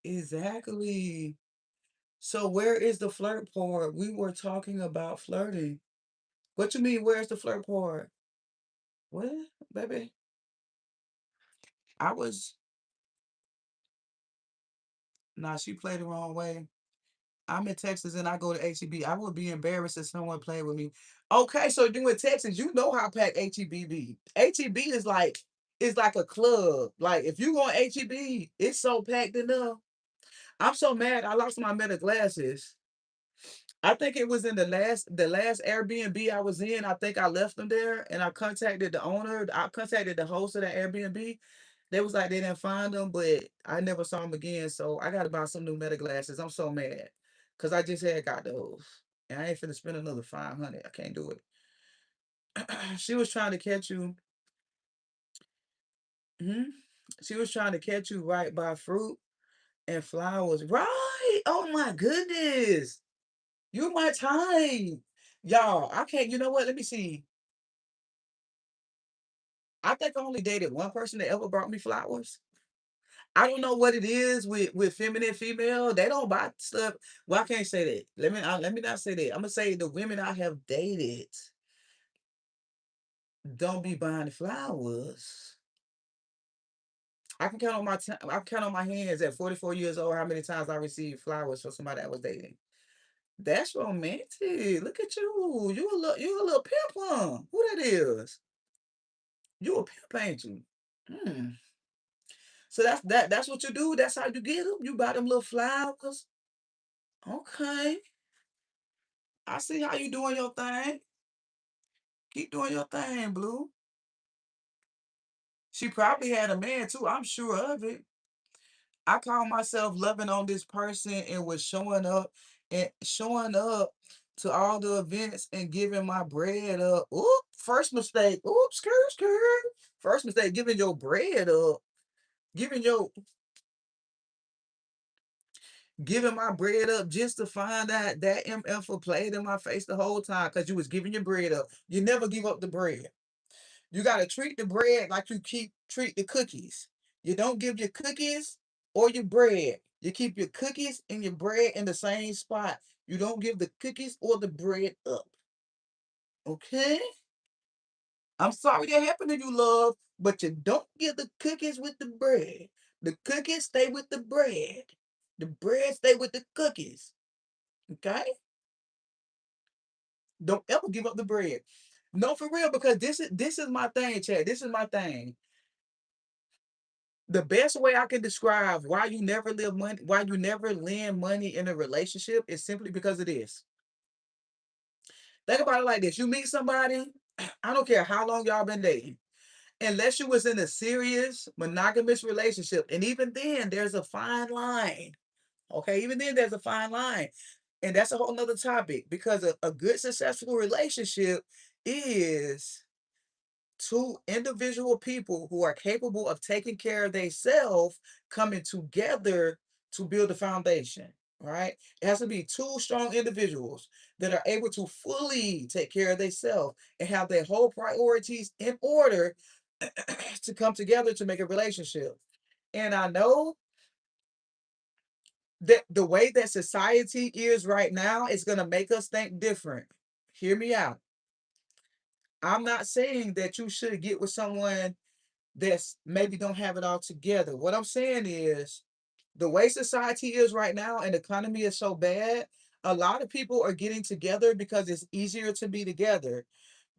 Exactly. So where is the flirt part? We were talking about flirting. What you mean? Where's the flirt part? What, baby? I was Nah. She played the wrong way. I'm in Texas and I go to HEB. I would be embarrassed if someone played with me. Okay, so you in Texas, you know how packed HEB be. HEB is like a club. Like if you go on HEB, it's so packed enough. I'm so mad. I lost my metal glasses. I think it was in the last Airbnb I was in. I think I left them there, and I contacted the owner. I contacted the host of the Airbnb. They was like they didn't find them, but I never saw them again. So I got to buy some new meta glasses. I'm so mad because I just had got those, and I ain't finna spend another 500. I can't do it. She was trying to catch you. Mhm. She was trying to catch you right by fruit and flowers. Right? Oh my goodness. You my type. Y'all, I can't, you know what? Let me see. I think I only dated one person that ever brought me flowers. I don't know what it is with feminine female. They don't buy stuff. Well, I can't say that. Let me not say that. I'm gonna say the women I have dated don't be buying flowers. I can count on my hands at 44 years old how many times I received flowers from somebody I was dating. That's romantic. Look at you. You a little pimp, huh? Who that is? You a pimp, ain't you? Hmm. So that's what you do. That's how you get them. You buy them little flowers. Okay. I see how you doing your thing. Keep doing your thing, Blue. She probably had a man too. I'm sure of it. I call myself loving on this person and was showing up to all the events and giving my bread up. Oop, first mistake. Oop, skirt, skirt. First mistake, giving your bread up. Giving your giving my bread up just to find out that MF played in my face the whole time because you was giving your bread up. You never give up the bread. You gotta treat the bread like you treat the cookies. You don't give your cookies or your bread. You keep your cookies and your bread in the same spot. You don't give the cookies or the bread up. Okay? I'm sorry that happened to you, love, but you don't give the cookies with the bread. The cookies stay with the bread. The bread stay with the cookies. Okay? Don't ever give up the bread. No, for real, because this is my thing, Chad. This is my thing. The best way I can describe why you never lend money in a relationship is simply because of this. Think about it like this. You meet somebody, I don't care how long y'all been dating, unless you was in a serious monogamous relationship. And even then, there's a fine line. Okay, even then there's a fine line. And that's a whole nother topic because a good successful relationship is two individual people who are capable of taking care of themselves coming together to build a foundation, right? It has to be two strong individuals that are able to fully take care of themselves and have their whole priorities in order to come together to make a relationship. And I know that the way that society is right now is going to make us think different. Hear me out. I'm not saying that you should get with someone that's maybe don't have it all together. What I'm saying is the way society is right now and the economy is so bad, a lot of people are getting together because it's easier to be together.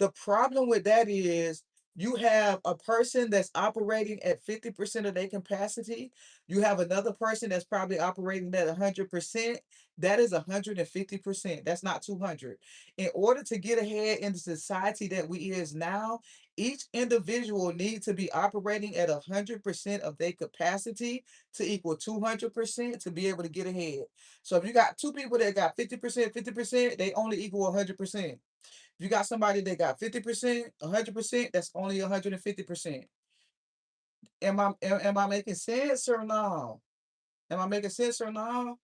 The problem with that is You have a person that's operating at 50% of their capacity. You have another person that's probably operating at 100%. That is 150%. That's not 200. In order to get ahead in the society that we is now, each individual needs to be operating at 100% of their capacity to equal 200% to be able to get ahead. So if you got two people that got 50%, 50%, they only equal 100%. If you got somebody that got 50%, 100%, that's only 150%. Am I making sense or no? Am I making sense or no?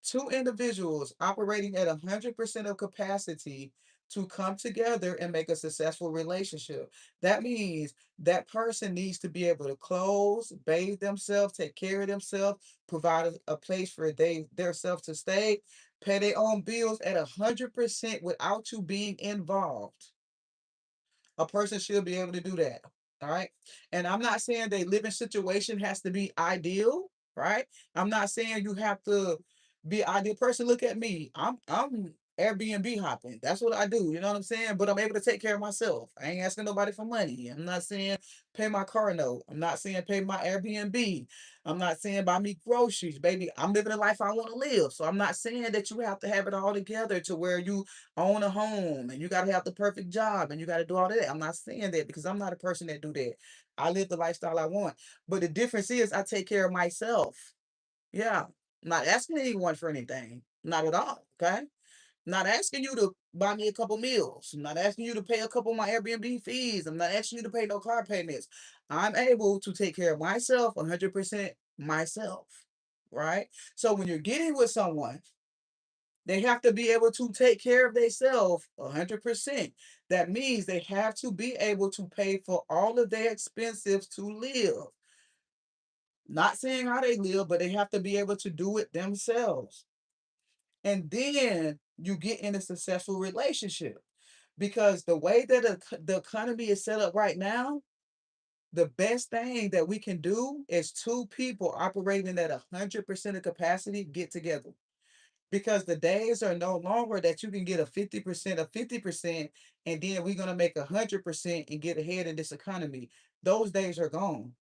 Two individuals operating at 100% of capacity to come together and make a successful relationship. That means that person needs to be able to clothe, bathe themselves, take care of themselves, provide a place for their self to stay, pay their own bills at 100% without you being involved. A person should be able to do that. All right. And I'm not saying their living situation has to be ideal, right? I'm not saying you have to be ideal person. Look at me. I'm Airbnb hopping. That's what I do. You know what I'm saying? But I'm able to take care of myself. I ain't asking nobody for money. I'm not saying pay my car note. I'm not saying pay my Airbnb. I'm not saying buy me groceries, baby. I'm living the life I want to live. So I'm not saying that you have to have it all together to where you own a home and you got to have the perfect job and you got to do all that. I'm not saying that because I'm not a person that do that. I live the lifestyle I want. But the difference is I take care of myself. Yeah. I'm not asking anyone for anything. Not at all. Okay. Not asking you to buy me a couple meals. I'm not asking you to pay a couple of my Airbnb fees. I'm not asking you to pay no car payments. I'm able to take care of myself 100% myself. Right. So when you're getting with someone, they have to be able to take care of themselves 100%. That means they have to be able to pay for all of their expenses to live. Not saying how they live, but they have to be able to do it themselves. And then you get in a successful relationship. Because the way that the economy is set up right now, the best thing that we can do is two people operating at 100% of capacity get together, because the days are no longer that you can get a 50% of 50% and then we're going to make 100% and get ahead in this economy. Those days are gone.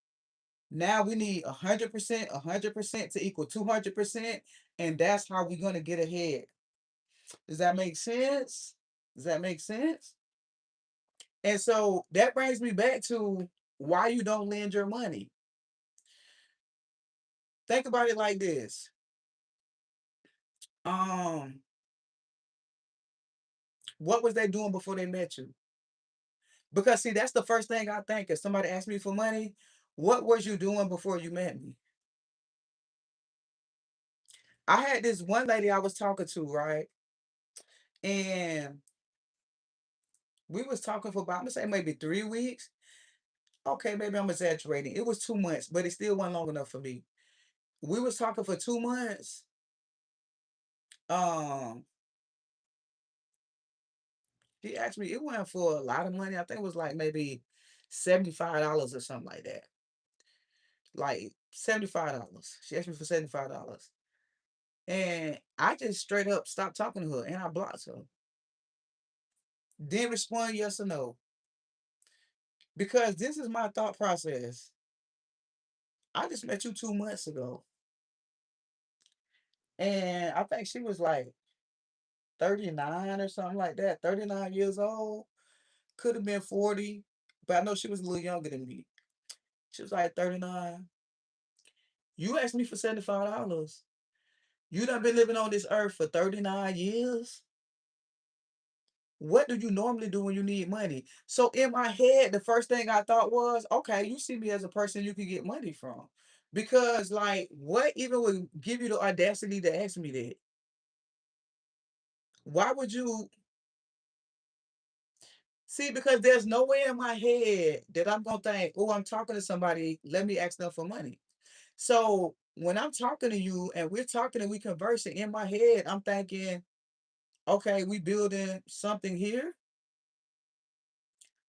Now we need 100% to equal 200%, and that's how we're going to get ahead. Does that make sense? Does that make sense? And so that brings me back to why you don't lend your money. Think about it like this. um what was they doing before they met you? Because see, that's the first thing I think. If somebody asks me for money, what was you doing before you met me? I had this one lady I was talking to, right? And we was talking for about, I'm gonna say maybe 3 weeks. Okay, maybe I'm exaggerating. It was 2 months, but it still wasn't long enough for me. We was talking for 2 months. Um, he asked me, it wasn't for a lot of money. I think it was like maybe $75 or something like that. Like $75. She asked me for $75. And I just straight up stopped talking to her and I blocked her. Didn't respond yes or no. Because this is my thought process. I just met you 2 months ago. And I think she was like 39 or something like that. 39 years old. Could have been 40. But I know she was a little younger than me. She was like 39. You asked me for $75. You done been living on this earth for 39 years. What do you normally do when you need money? So in my head, the first thing I thought was, okay, you see me as a person you can get money from. Because like what even would give you the audacity to ask me that? Why would you see? Because there's no way in my head that I'm gonna think, oh, I'm talking to somebody, let me ask them for money. So when I'm talking to you and we're talking and we conversing in my head, I'm thinking, okay, we building something here.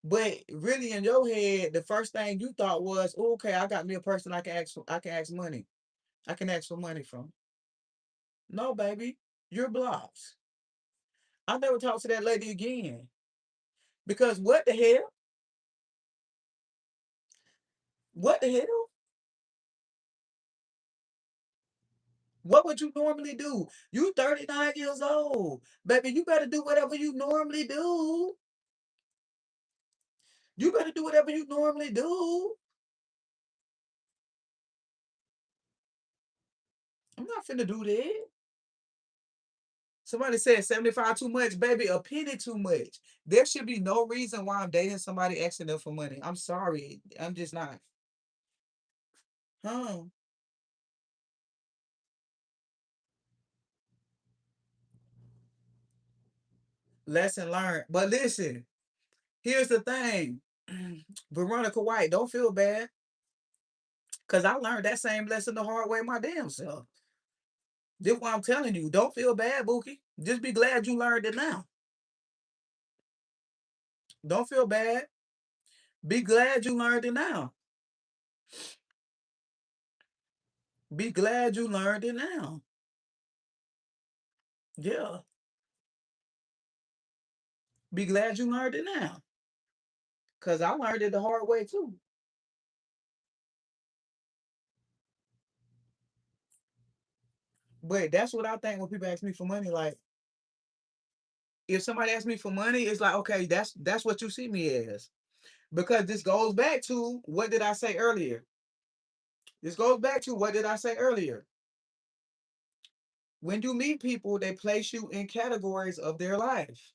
But really in your head, the first thing you thought was, "Oh, okay, I got me a person I can ask money. I can ask for money from." No, baby, you're blocked. I never talked to that lady again. Because what the hell? What the hell? What would you normally do? You 39 years old. Baby, you better do whatever you normally do. You better do whatever you normally do. I'm not finna do that. Somebody said 75 too much, baby, a penny too much. There should be no reason why I'm dating somebody asking them for money. I'm sorry. I'm just not. Huh? Lesson learned. But listen, here's the thing. Veronica White, don't feel bad. Cause I learned that same lesson the hard way my damn self. This is why I'm telling you. Don't feel bad, Bookie. Just be glad you learned it now. Don't feel bad. Be glad you learned it now. Be glad you learned it now. Yeah. Be glad you learned it now. Cause I learned it the hard way too. But that's what I think when people ask me for money. Like, if somebody asks me for money, it's like, okay, that's what you see me as. Because this goes back to what did I say earlier? This goes back to what did I say earlier? When you meet people, they place you in categories of their life.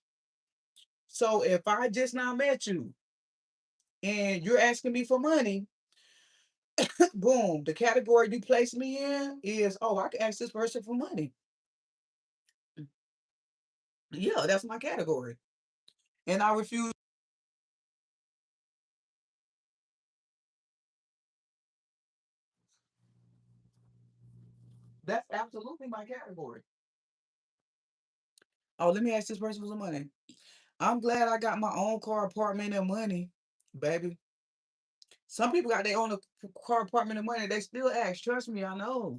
So if I just now met you and you're asking me for money, boom, the category you place me in is, oh, I can ask this person for money. Yeah, that's my category. And I refuse. That's absolutely my category. Oh, let me ask this person for some money. I'm glad I got my own car, apartment, and money, baby. Some people got their own car, apartment, and money. They still ask. Trust me, I know.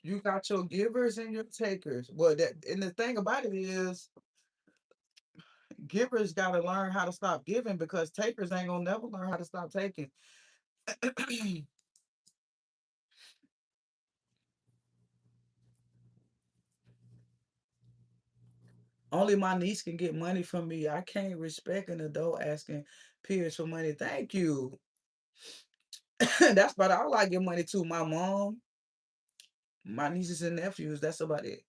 You got your givers and your takers. Well, that and the thing about it is, givers got to learn how to stop giving because takers ain't gonna never learn how to stop taking. Only my niece can get money from me. I can't respect an adult asking peers for money. Thank you. That's about all I give money to. My mom, my nieces and nephews. That's about it.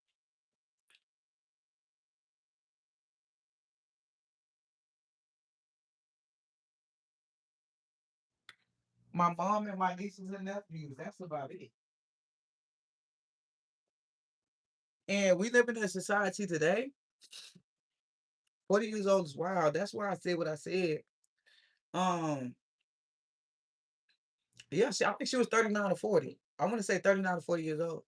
My mom and my nieces and nephews. That's about it. And we live in a society today. 40 years old is wild. That's why I said what I said. Um, yeah, I think she was 39 or 40. I want to say 39 or 40 years old.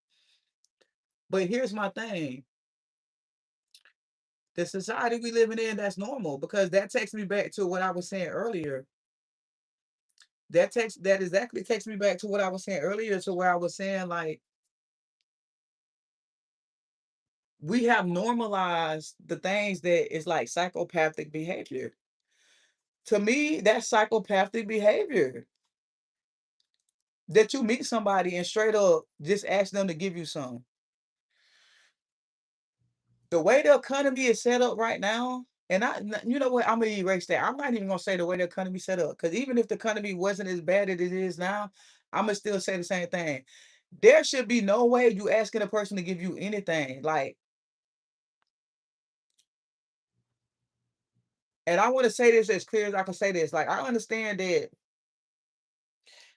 But here's my thing. The society we living in, that's normal because that takes me back to what I was saying earlier. That exactly takes me back to what I was saying earlier, to where I was saying like we have normalized the things that is like psychopathic behavior. To me, that's psychopathic behavior. That you meet somebody and straight up just ask them to give you some. The way the economy is set up right now, and you know what, I'm gonna erase that. I'm not even gonna say the way the economy set up, because even if the economy wasn't as bad as it is now, I'm gonna still say the same thing. There should be no way you asking a person to give you anything. Like, and I want to say this as clear as I can say this. Like, I understand that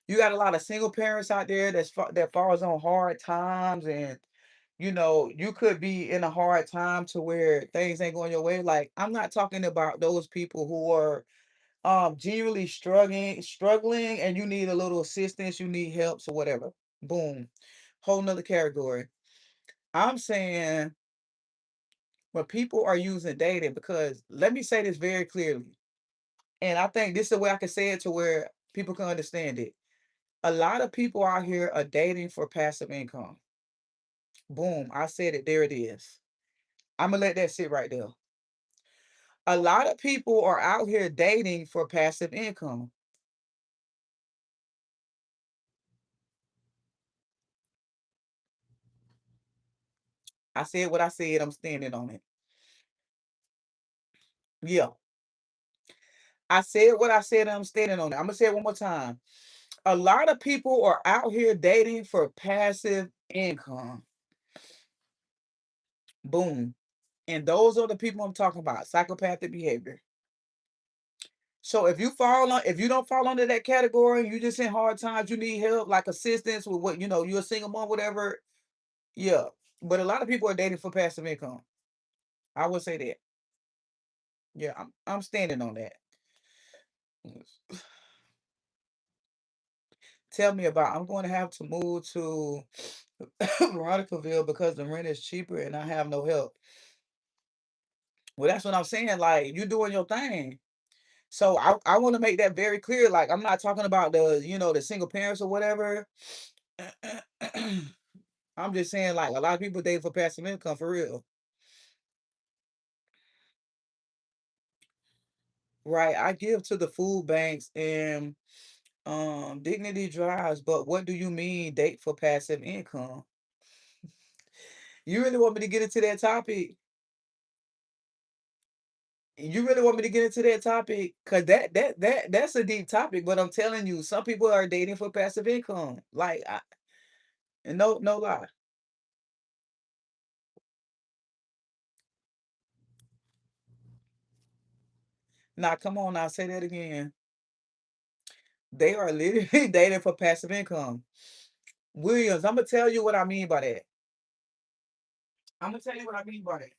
you got a lot of single parents out there that falls on hard times, and you could be in a hard time to where things ain't going your way. Like, I'm not talking about those people who are genuinely struggling, and you need a little assistance, you need help, or whatever. Boom. Whole nother category. I'm saying when people are using dating, because let me say this very clearly, and I think this is the way I can say it to where people can understand it. A lot of people out here are dating for passive income. Boom. I said it. There it is. I'm gonna let that sit right there. A lot of people are out here dating for passive income. I said what I said, I'm standing on it. Yeah. I said what I said, and I'm standing on it. I'm gonna say it one more time. A lot of people are out here dating for passive income. Boom. And those are the people I'm talking about, psychopathic behavior. So if you don't fall under that category, you just in hard times, you need help, like assistance with what you're a single mom, whatever. Yeah. But a lot of people are dating for passive income. I would say that. Yeah, I'm standing on that. Tell me about I'm going to have to move to Veronicaville because the rent is cheaper and I have no help. Well, that's what I'm saying. Like you doing your thing. So I want to make that very clear. Like I'm not talking about the single parents or whatever. I'm just saying like a lot of people date for passive income for real. Right. I give to the food banks and dignity drives, but what do you mean date for passive income? You really want me to get into that topic? You really want me to get into that topic? Cause that's a deep topic. But I'm telling you, some people are dating for passive income. Like, and no lie. Now, come on, now say that again. They are literally dating for passive income. Williams, I'm gonna tell you what I mean by that. I'm gonna tell you what I mean by that.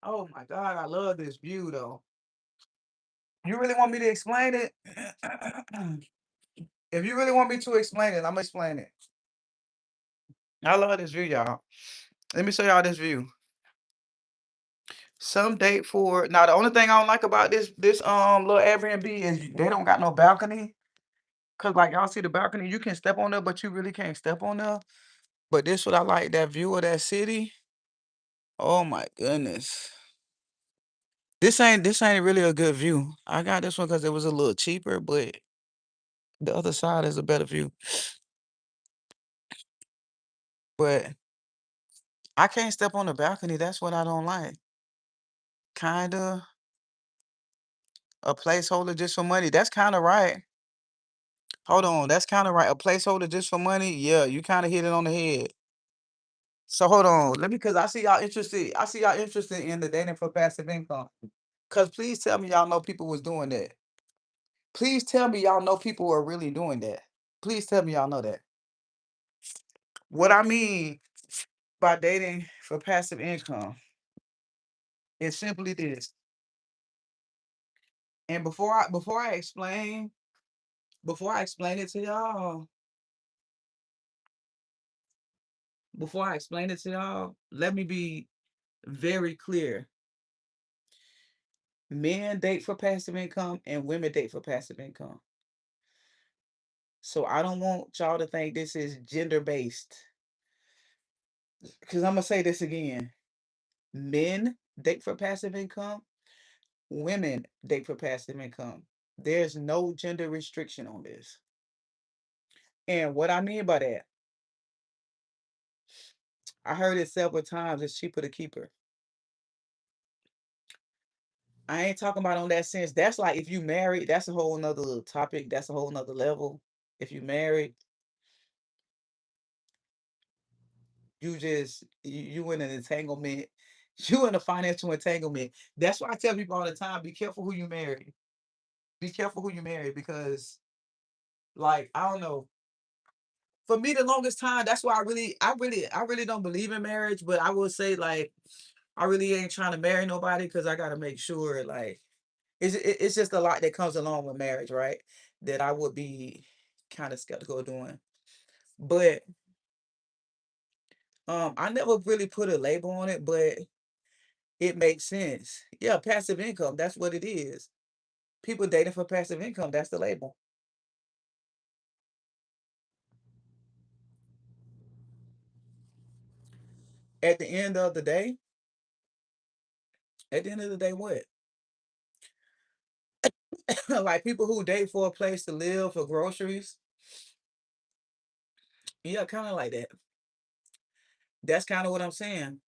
Oh my God, I love this view though. You really want me to explain it? If you really want me to explain it, I'm gonna explain it. I love this view, y'all. Let me show y'all this view. Some date for now. The only thing I don't like about this little Airbnb is they don't got no balcony. Cause like y'all see the balcony, you can step on there, but you really can't step on there. But this what I like, that view of that city. Oh my goodness. This ain't really a good view. I got this one because it was a little cheaper, but the other side is a better view. But I can't step on the balcony. That's what I don't like. Kinda a placeholder just for money. That's kind of right. Hold on, that's kind of right. A placeholder just for money. Yeah, you kind of hit it on the head. So hold on, let me because I see y'all interested. I see y'all interested in the dating for passive income. Cause please tell me y'all know people was doing that. Please tell me y'all know people were really doing that. Please tell me y'all know that. What I mean by dating for passive income is simply this. And before I explain it to y'all, let me be very clear. Men date for passive income and women date for passive income. So I don't want y'all to think this is gender based. Because I'm gonna say this again. Men date for passive income, women date for passive income. There's no gender restriction on this. And what I mean by that, I heard it several times, it's cheaper to keep her. I ain't talking about on that sense. That's like if you married, that's a whole nother topic. That's a whole nother level. If you married, you in an entanglement. You in a financial entanglement. That's why I tell people all the time, be careful who you marry. Be careful who you marry because like I don't know. For me, the longest time, that's why I really don't believe in marriage, but I will say like I really ain't trying to marry nobody because I gotta make sure like it's just a lot that comes along with marriage, right? That I would be kind of skeptical of doing. But I never really put a label on it, but it makes sense. Yeah, passive income, that's what it is. People dating for passive income, that's the label. At the end of the day, At the end of the day, what? Like people who date for a place to live, for groceries. Yeah, kind of like that. That's kind of what I'm saying.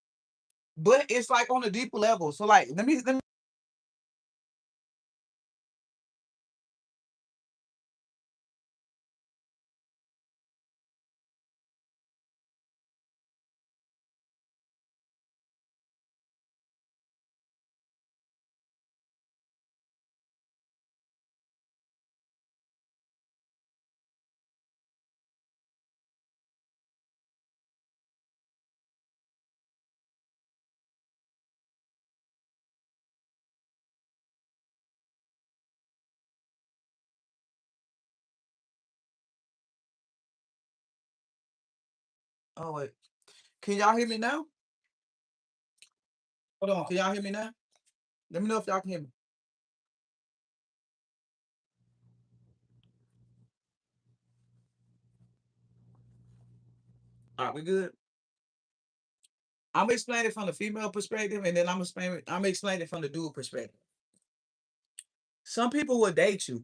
But it's like on a deeper level. So like, let me. Oh wait, can y'all hear me now? Hold on, can y'all hear me now? Let me know if y'all can hear me. All right, we good. I'm explaining it from the female perspective, and then I'm explaining it from the dude perspective. Some people will date you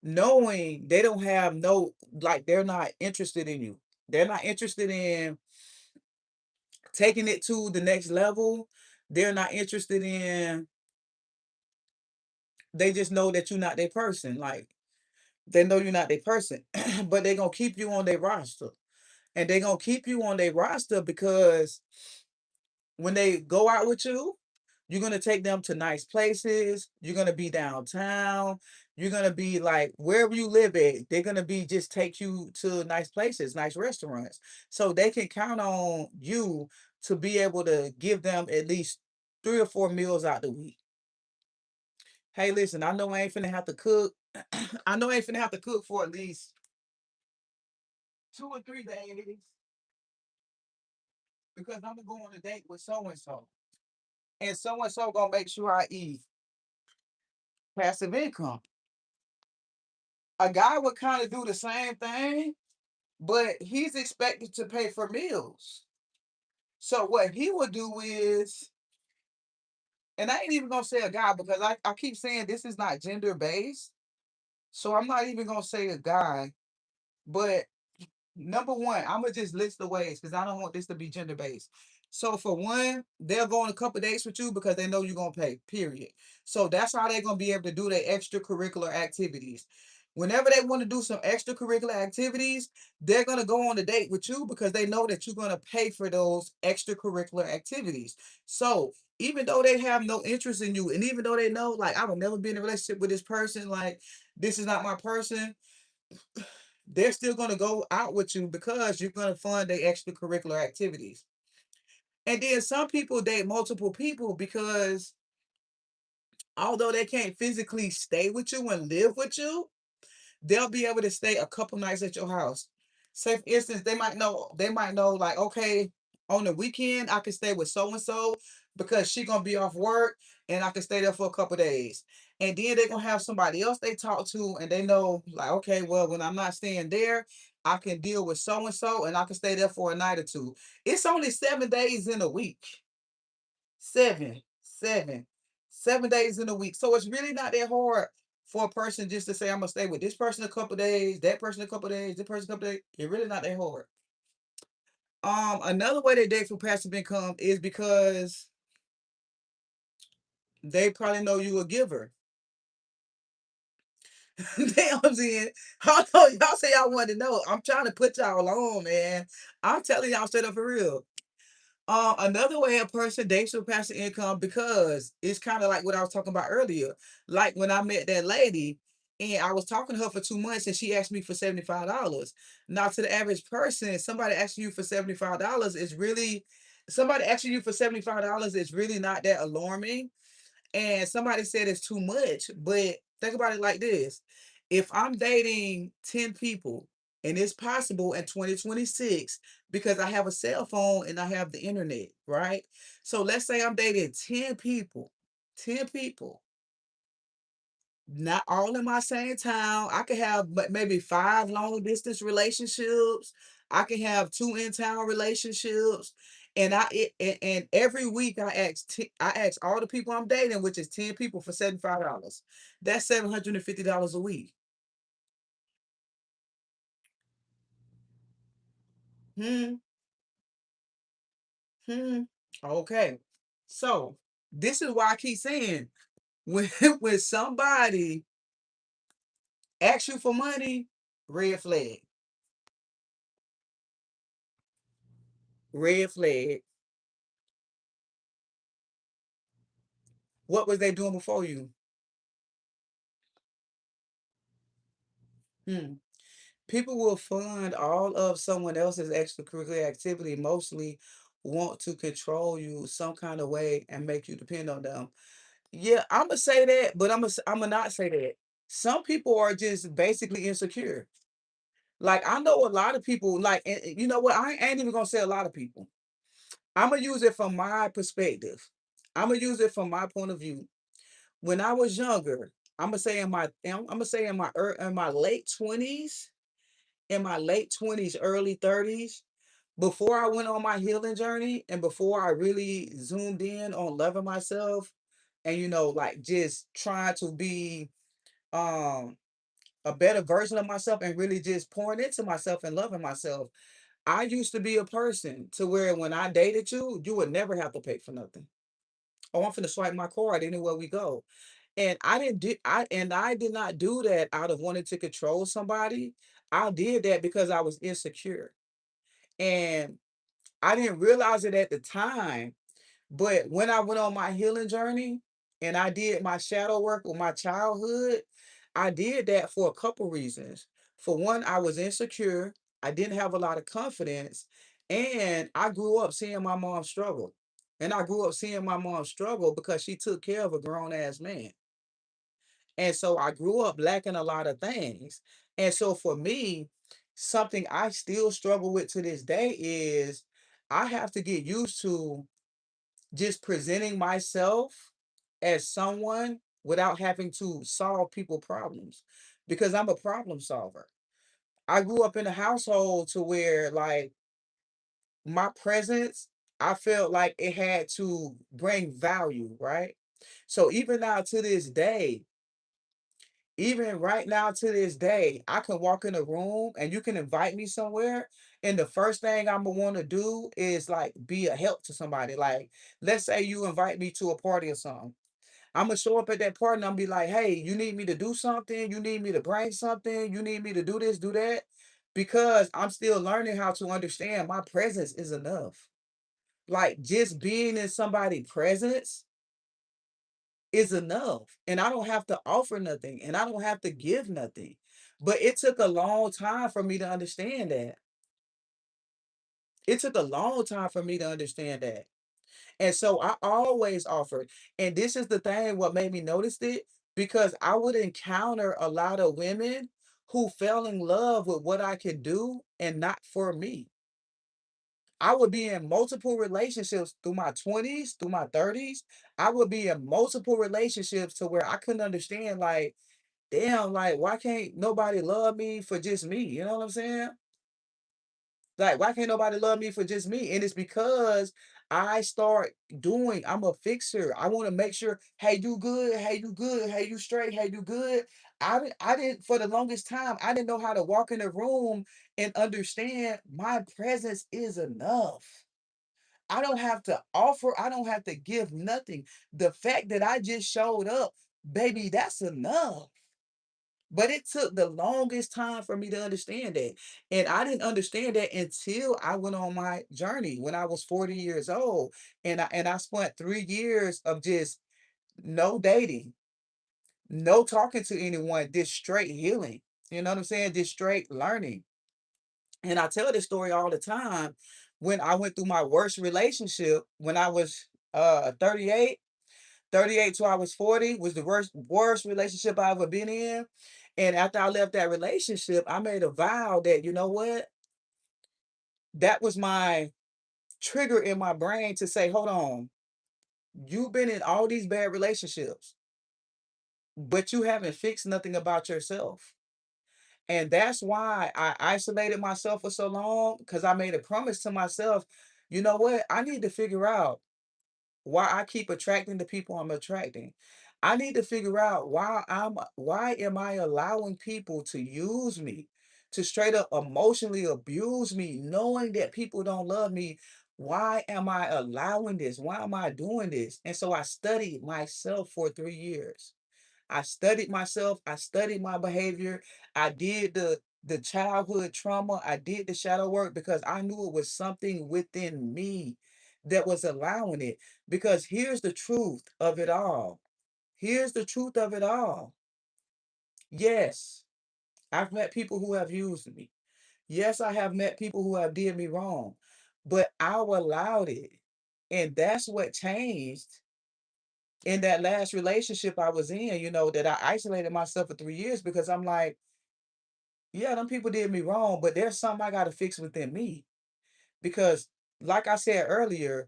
knowing they don't have no, like they're not interested in you. They're not interested in taking it to the next level. They're not interested in, they just know that you're not their person. Like they know you're not their person, but they're gonna keep you on their roster. And they're gonna keep you on their roster because when they go out with you, you're gonna take them to nice places. You're gonna be downtown. You're gonna be like wherever you live at. They're gonna be just take you to nice places, nice restaurants, so they can count on you to be able to give them at least 3 or 4 meals out the week. Hey, listen, I know I ain't finna have to cook. I know I ain't finna have to cook for at least 2 or 3 days because I'm gonna go on a date with so and so gonna make sure I eat. Passive income. A guy would kind of do the same thing, but he's expected to pay for meals. So what he would do is, and I ain't even gonna say a guy because I keep saying this is not gender based. So I'm not even gonna say a guy, but number one, I'm gonna just list the ways because I don't want this to be gender based. So for one, they'll go on a couple dates with you because they know you're gonna pay. Period. So that's how they're gonna be able to do their extracurricular activities. Whenever they want to do some extracurricular activities, they're gonna go on a date with you because they know that you're gonna pay for those extracurricular activities. So even though they have no interest in you, and even though they know, like, I will never be in a relationship with this person, like, this is not my person, they're still going to go out with you because you're going to fund their extracurricular activities. And then some people date multiple people because although they can't physically stay with you and live with you, they'll be able to stay a couple nights at your house. Say for instance, they might know like, okay, on the weekend I can stay with so and so because she gonna be off work and I can stay there for a couple days. And then they're gonna have somebody else they talk to and they know like, okay, well, when I'm not staying there, I can deal with so and I can stay there for a night or two. It's only 7 days in a week. Seven, seven, 7 days in a week. So it's really not that hard for a person just to say, I'm gonna stay with this person a couple days, that person a couple days, this person a couple days. It's really not that hard. Another way they date for passive income is because they probably know you a giver. Damn, I'm saying, I know y'all say y'all want to know. I'm trying to put y'all on, man. I'm telling y'all straight up for real. Another way a person dates with passive income because it's kind of like what I was talking about earlier. Like when I met that lady and I was talking to her for 2 months and she asked me for $75. Now, to the average person, somebody asking you for $75 is really somebody asking you for $75 is really not that alarming. And somebody said it's too much, but think about it like this. If I'm dating 10 people, and it's possible in 2026 because I have a cell phone and I have the internet, right? So let's say I'm dating 10 people, 10 people, not all in my same town. I could have maybe 5 long distance relationships. I can have 2 in town relationships. And every week I ask all the people I'm dating, which is 10 people for $75. That's $750 a week. Hmm. Hmm. Okay. So this is why I keep saying when when somebody asks you for money, red flag. Red flag. What was they doing before you? Hmm. People will fund all of someone else's extracurricular activity, mostly want to control you some kind of way and make you depend on them. Yeah, I'm gonna say that, but I'm gonna not say that. Some people are just basically insecure. Like I know a lot of people, like, and you know what? I ain't even gonna say a lot of people. I'm gonna use it from my perspective. I'm gonna use it from my point of view. When I was younger, I'm gonna say in my late 20s, early 30s, before I went on my healing journey and before I really zoomed in on loving myself and like just trying to be um a better version of myself and really just pouring into myself and loving myself. I used to be a person to where when I dated you, you would never have to pay for nothing. Oh, I'm finna swipe my card anywhere we go. And I did not do that out of wanting to control somebody. I did that because I was insecure. And I didn't realize it at the time, but when I went on my healing journey and I did my shadow work with my childhood, I did that for a couple reasons. For one, I was insecure, I didn't have a lot of confidence, and I grew up seeing my mom struggle. And I grew up seeing my mom struggle because she took care of a grown ass man. And so I grew up lacking a lot of things. And so for me, something I still struggle with to this day is I have to get used to just presenting myself as someone without having to solve people problems because I'm a problem solver. I grew up in a household to where like my presence, I felt like it had to bring value, right? So even right now to this day, I can walk in a room and you can invite me somewhere. And the first thing I'm gonna want to do is like be a help to somebody. Like, let's say you invite me to a party or something. I'm gonna show up at that party and I'm be like, hey, you need me to do something, you need me to bring something, you need me to do this, do that. Because I'm still learning how to understand my presence is enough. Like just being in somebody's presence is enough. And I don't have to offer nothing and I don't have to give nothing. But it took a long time for me to understand that. It took a long time for me to understand that. And so I always offered. And this is the thing what made me notice it because I would encounter a lot of women who fell in love with what I could do and not for me. I would be in multiple relationships through my 20s, through my 30s. I would be in multiple relationships to where I couldn't understand, like, damn, like, why can't nobody love me for just me? You know what I'm saying? Like, why can't nobody love me for just me? And it's because I'm a fixer. I want to make sure, hey, you good? Hey, you good? Hey, you straight? Hey, you good? I didn't, for the longest time, I didn't know how to walk in a room and understand my presence is enough. I don't have to offer, I don't have to give nothing. The fact that I just showed up, baby, that's enough. But it took the longest time for me to understand that. And I didn't understand that until I went on my journey when I was 40 years old. And I spent 3 years of just no dating, no talking to anyone, just straight healing. You know what I'm saying? Just straight learning. And I tell this story all the time. When I went through my worst relationship when I was 38, 38 till I was 40 was the worst relationship I ever been in. And after I left that relationship, I made a vow that, you know what? That was my trigger in my brain to say, hold on, you've been in all these bad relationships, but you haven't fixed nothing about yourself. And that's why I isolated myself for so long because I made a promise to myself. You know what? I need to figure out why I keep attracting the people I'm attracting. I need to figure out why am I allowing people to use me, to straight up emotionally abuse me, knowing that people don't love me. Why am I allowing this? Why am I doing this? And so I studied myself for 3 years. I studied myself, I studied my behavior, I did the childhood trauma, I did the shadow work because I knew it was something within me that was allowing it. Because here's the truth of it all. Here's the truth of it all. Yes, I've met people who have used me. Yes, I have met people who have did me wrong, but I allowed it. And that's what changed in that last relationship I was in, that I isolated myself for 3 years because I'm like, yeah, them people did me wrong, but there's something I got to fix within me. Because, like I said earlier,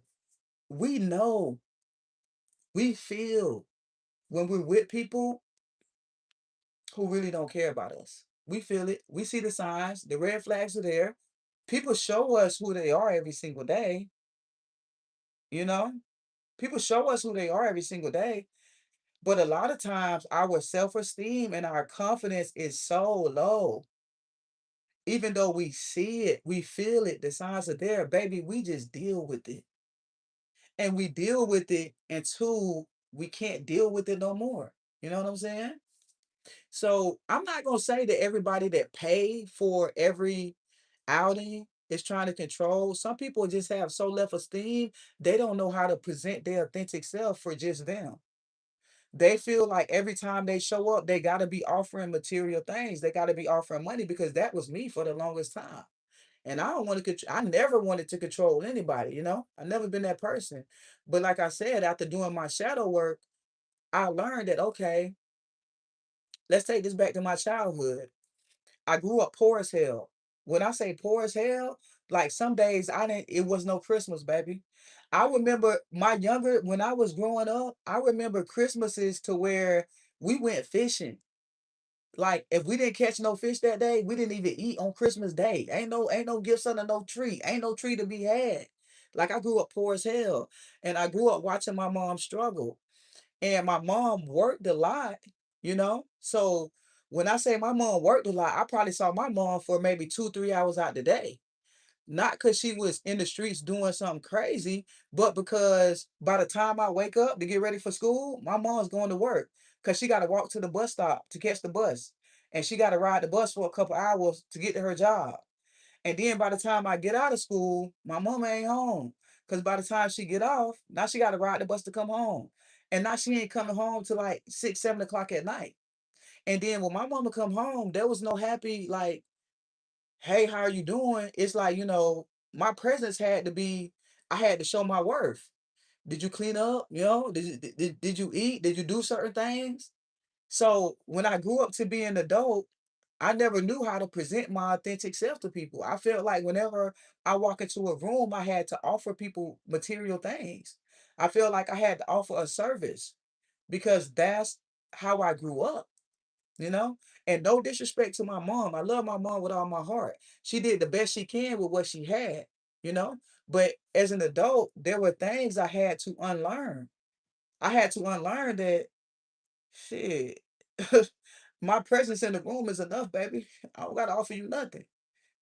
we know, we feel when we're with people who really don't care about us. We feel it. We see the signs. The red flags are there. People show us who they are every single day. You know, people show us who they are every single day. But a lot of times, our self esteem and our confidence is so low. Even though we see it, we feel it, the signs are there, baby, we just deal with it. And we deal with it until we can't deal with it no more. You know what I'm saying? So I'm not gonna say that everybody that pay for every outing is trying to control. Some people just have so less esteem, they don't know how to present their authentic self for just them. They feel like every time they show up, they gotta be offering material things. They gotta be offering money because that was me for the longest time. And I don't want to I never wanted to control anybody. I never been that person. But like I said, after doing my shadow work, I learned that okay, let's take this back to my childhood. I grew up poor as hell. When I say poor as hell, like some days I didn't it was no Christmas, baby. I remember when I was growing up, I remember Christmases to where we went fishing. Like if we didn't catch no fish that day, we didn't even eat on Christmas Day. Ain't no gifts under no tree. Ain't no tree to be had. Like I grew up poor as hell. And I grew up watching my mom struggle. And my mom worked a lot, you know? So when I say my mom worked a lot, I probably saw my mom for maybe 2, 3 hours out the day. Not because she was in the streets doing something crazy, but because by the time I wake up to get ready for school, my mom's going to work because she got to walk to the bus stop to catch the bus. And she got to ride the bus for a couple hours to get to her job. And then by the time I get out of school, my mama ain't home. Because by the time she get off, now she got to ride the bus to come home. And now she ain't coming home till like 6, 7 o'clock at night. And then when my mama come home, there was no happy like, hey, how are you doing? It's like, my presence had to be, I had to show my worth. Did you clean up? Did you eat? Did you do certain things? So when I grew up to be an adult, I never knew how to present my authentic self to people. I felt like whenever I walk into a room, I had to offer people material things. I feel like I had to offer a service because that's how I grew up you know? And no disrespect to my mom. I love my mom with all my heart. She did the best she can with what she had, you know? But as an adult, there were things I had to unlearn. I had to unlearn that shit. My presence in the room is enough, baby. I don't gotta offer you nothing.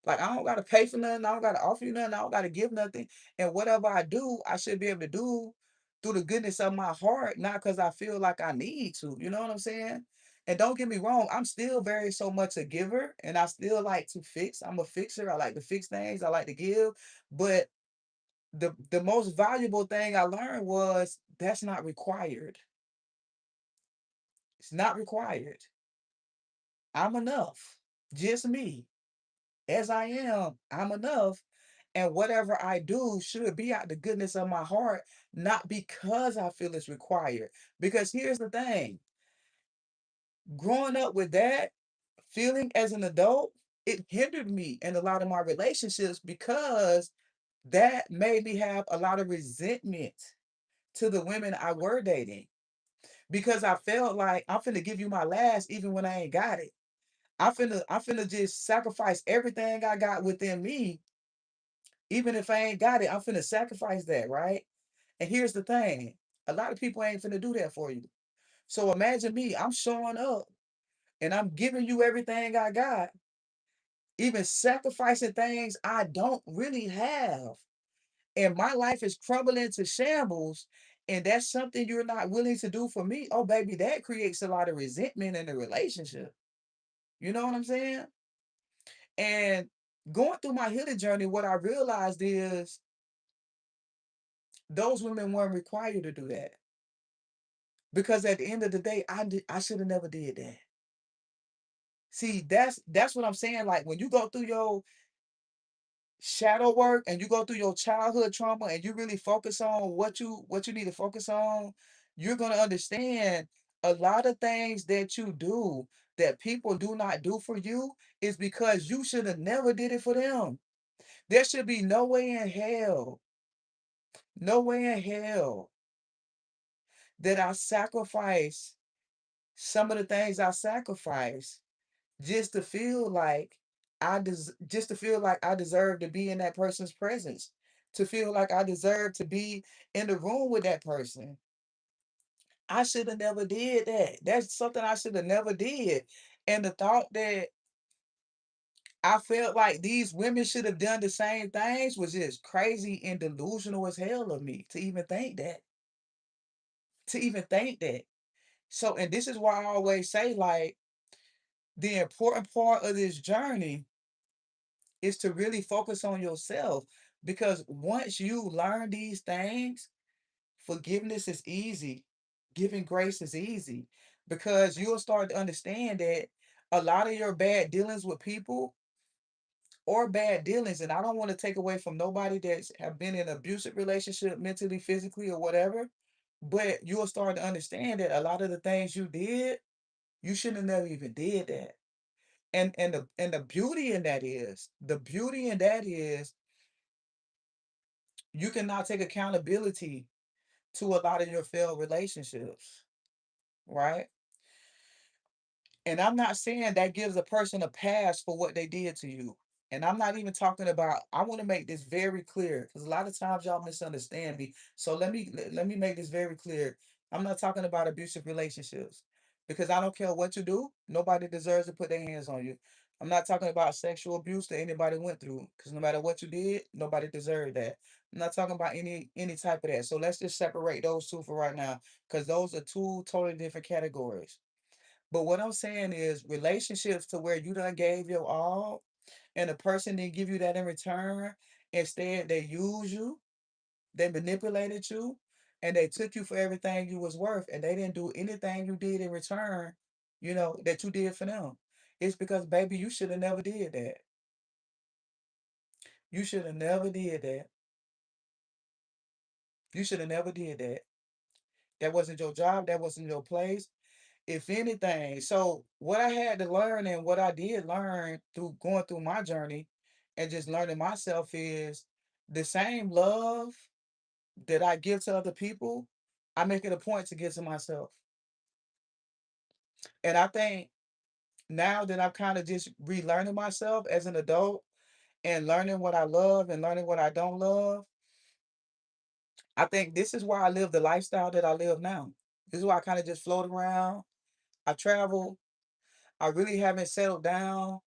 Like I don't gotta pay for nothing. I don't gotta offer you nothing. I don't gotta give nothing. And whatever I do, I should be able to do through the goodness of my heart, not because I feel like I need to. You know what I'm saying? And don't get me wrong, I'm still very so much a giver, and I still like to fix. I'm a fixer. I like to fix things. I like to give. But the most valuable thing I learned was that's not required. It's not required. I'm enough. Just me. As I am, I'm enough. And whatever I do should be out the goodness of my heart, not because I feel it's required. Because here's the thing growing up with that feeling as an adult, it hindered me in a lot of my relationships because that made me have a lot of resentment to the women I were dating. Because I felt like I'm finna give you my last even when I ain't got it. I'm finna just sacrifice everything I got within me Even if I ain't got it, I'm finna sacrifice that, right? And here's the thing, a lot of people ain't finna do that for you. So imagine me, I'm showing up and I'm giving you everything I got, even sacrificing things I don't really have. And my life is crumbling to shambles. And that's something you're not willing to do for me. Oh, baby, that creates a lot of resentment in the relationship. You know what I'm saying? And going through my healing journey, what I realized is those women weren't required to do that. Because at the end of the day, I should have never did that. See, that's what I'm saying. Like when you go through your shadow work and you go through your childhood trauma and you really focus on what you need to focus on, you're gonna understand a lot of things that you do that people do not do for you is because you should have never did it for them. There should be no way in hell, no way in hell that I sacrifice some of the things I sacrifice just to feel like just to feel like I deserve to be in that person's presence, to feel like I deserve to be in the room with that person. I should have never did that. That's something I should have never did. And the thought that I felt like these women should have done the same things was just crazy and delusional as hell of me to even think that. To even think that. So, and this is why I always say, like, the important part of this journey is to really focus on yourself, because once you learn these things, forgiveness is easy, giving grace is easy, because you'll start to understand that a lot of your bad dealings with people or bad dealings, and I don't want to take away from nobody that's have been in an abusive relationship mentally, physically, or whatever, but you'll start to understand that a lot of the things you did, you shouldn't have never even did that. And the beauty in that is, the beauty in that is you can now take accountability to a lot of your failed relationships, right? And I'm not saying that gives a person a pass for what they did to you. And I'm not even talking about, I want to make this very clear because a lot of times y'all misunderstand me. So let me make this very clear. I'm not talking about abusive relationships because I don't care what you do, nobody deserves to put their hands on you. I'm not talking about sexual abuse that anybody went through because no matter what you did, nobody deserved that. I'm not talking about any type of that. So let's just separate those two for right now because those are two totally different categories. But what I'm saying is relationships to where you done gave your all and the person didn't give you that in return. Instead, they used you, they manipulated you, and they took you for everything you was worth, and they didn't do anything you did in return, that you did for them. It's because, baby, you should have never did that. You should have never did that. You should have never did that. That wasn't your job. That wasn't your place. If anything, so what I had to learn and what I did learn through going through my journey and just learning myself is the same love that I give to other people, I make it a point to give to myself. And I think now that I'm kind of just relearning myself as an adult and learning what I love and learning what I don't love, I think this is why I live the lifestyle that I live now. This is why I kind of just float around. I travel. I really haven't settled down.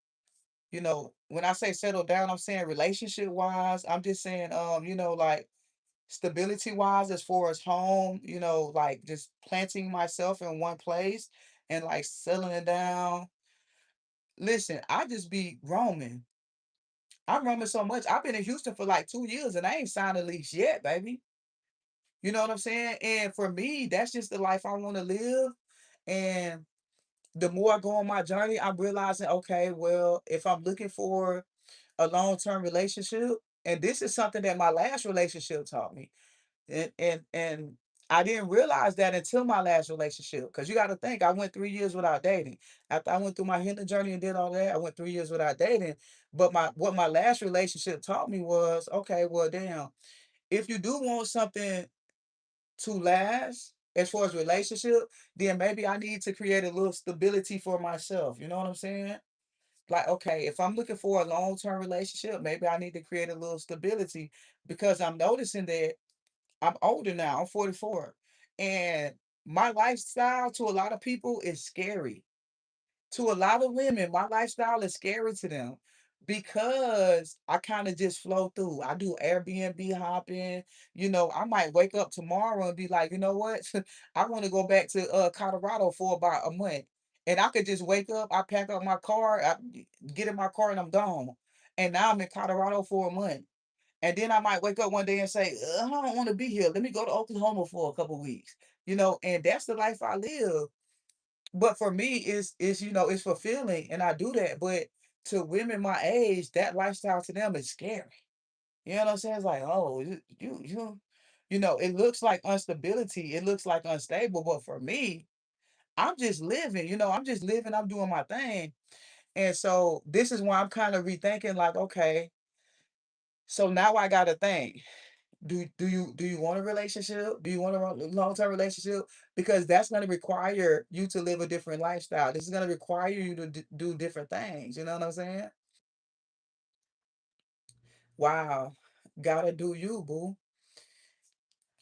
When I say settle down, I'm saying relationship wise. I'm just saying, like stability wise, as far as home, like just planting myself in one place and like settling it down. Listen, I just be roaming. I'm roaming so much. I've been in Houston for like 2 years and I ain't signed a lease yet, baby. You know what I'm saying? And for me, that's just the life I want to live. And the more I go on my journey, I'm realizing, okay, well, if I'm looking for a long-term relationship, and this is something that my last relationship taught me. And I didn't realize that until my last relationship. Because you got to think, I went 3 years without dating. After I went through my healing journey and did all that, I went 3 years without dating. But what my last relationship taught me was, okay, well, damn, if you do want something to last as far as relationship, then maybe I need to create a little stability for myself. You know what I'm saying? like, okay, if I'm looking for a long-term relationship, maybe I need to create a little stability because I'm noticing that I'm older now. I'm 44. And my lifestyle to a lot of people is scary. To a lot of women, my lifestyle is scary to them because I kind of just flow through. I do Airbnb hopping. I might wake up tomorrow and be like, you know what? I want to go back to Colorado for about a month. And I could just wake up, I pack up my car, I get in my car, and I'm gone. And now I'm in Colorado for a month. And then I might wake up one day and say, I don't want to be here. Let me go to Oklahoma for a couple weeks. And that's the life I live. But for me, it's fulfilling, and I do that. But to women my age, that lifestyle to them is scary. You know what I'm saying? It's like, oh, it looks like instability. It looks like unstable. But for me, I'm just living. I'm just living. I'm doing my thing. And so this is why I'm kind of rethinking. Like, okay, so now I got to think. Do you want a relationship? Do you want a long-term relationship? Because that's going to require you to live a different lifestyle. This is going to require you to do different things. You know what I'm saying? Wow. Gotta do you, boo.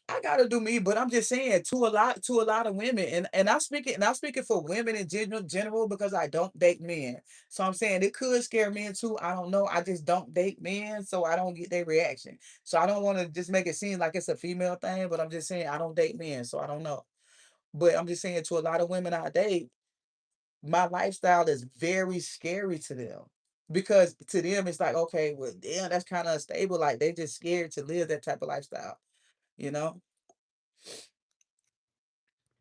I gotta do me, but I'm just saying to a lot of women, and I'm speaking for women in general because I don't date men. So I'm saying it could scare men too. I don't know. I just don't date men, so I don't get their reaction. So I don't want to just make it seem like it's a female thing, but I'm just saying I don't date men, so I don't know. But I'm just saying to a lot of women I date, my lifestyle is very scary to them. Because to them it's like, okay, well, damn, that's kind of unstable. Like they just scared to live that type of lifestyle, you know?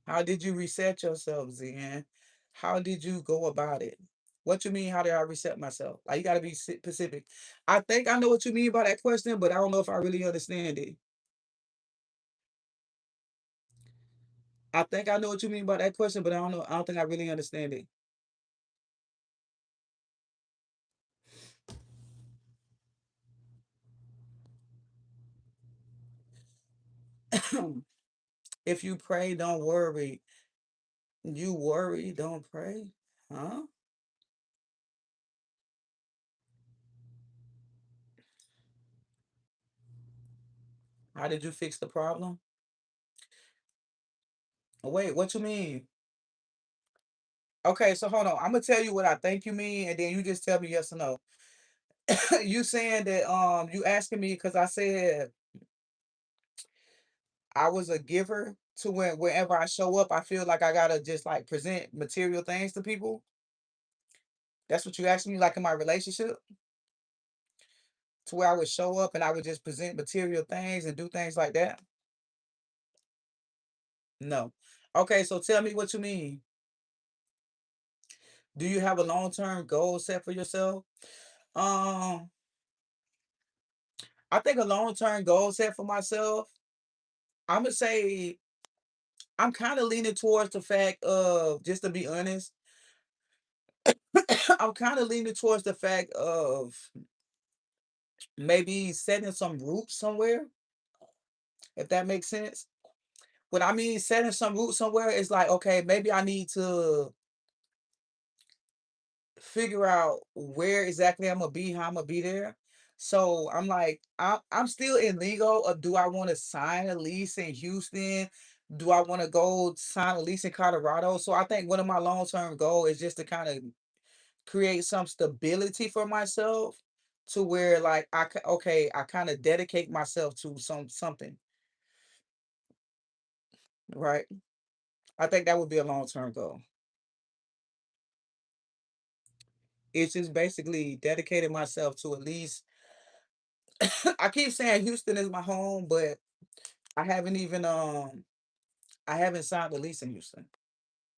How did you reset yourself, Zen? How did you go about it? What you mean, how did I reset myself? Like, you got to be specific. I think I know what you mean by that question, but I don't know if I really understand it. I think I know what you mean by that question, but I don't know. I don't think I really understand it. If you pray, don't worry. You worry, don't pray. Huh? How did you fix the problem? Wait, what you mean? Okay, so hold on. I'm gonna tell you what I think you mean, and then you just tell me yes or no. You saying that you asking me because I said I was a giver to wherever I show up, I feel like I gotta just like present material things to people. That's what you asking me, like in my relationship, to where I would show up and I would just present material things and do things like that. No. Okay, so tell me what you mean. Do you have a long-term goal set for yourself? Um, I think a long-term goal set for myself, I'm gonna say I'm kind of leaning towards the fact of, just to be honest, I'm kind of leaning towards the fact of maybe setting some roots somewhere, if that makes sense. What I mean setting some roots somewhere is like, okay, maybe I need to figure out where exactly I'm gonna be, how I'm gonna be there. So I'm like, I'm still in legal of, do I want to sign a lease in Houston? Do I want to go sign a lease in Colorado? So I think one of my long-term goal is just to kind of create some stability for myself to where like okay, I kind of dedicate myself to something, right? I think that would be a long-term goal. It's just basically dedicating myself to at least I keep saying Houston is my home, but I haven't even I haven't signed a lease in Houston.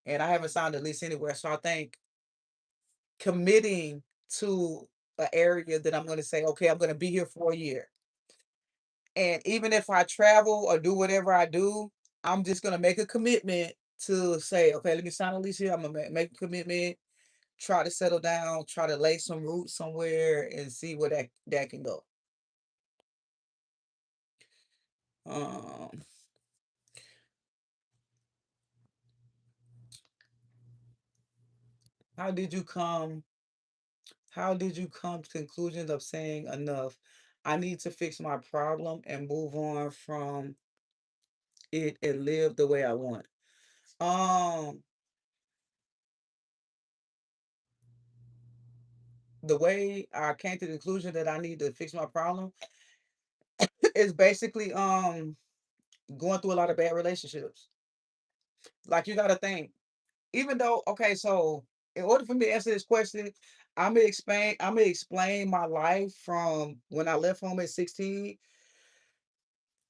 And I haven't signed a lease anywhere. So I think committing to an area that I'm gonna say, okay, I'm gonna be here for a year. And even if I travel or do whatever I do, I'm just gonna make a commitment to say, okay, let me sign a lease here. I'm gonna make a commitment, try to settle down, try to lay some roots somewhere, and see where that can go. Um, how did you come? How did you come to conclusions of saying enough? I need to fix my problem and move on from it and live the way I want. Um, the way I came to the conclusion that I need to fix my problem is basically going through a lot of bad relationships. Like you gotta think, even though okay, so in order for me to answer this question, I'm gonna explain my life from when I left home at 16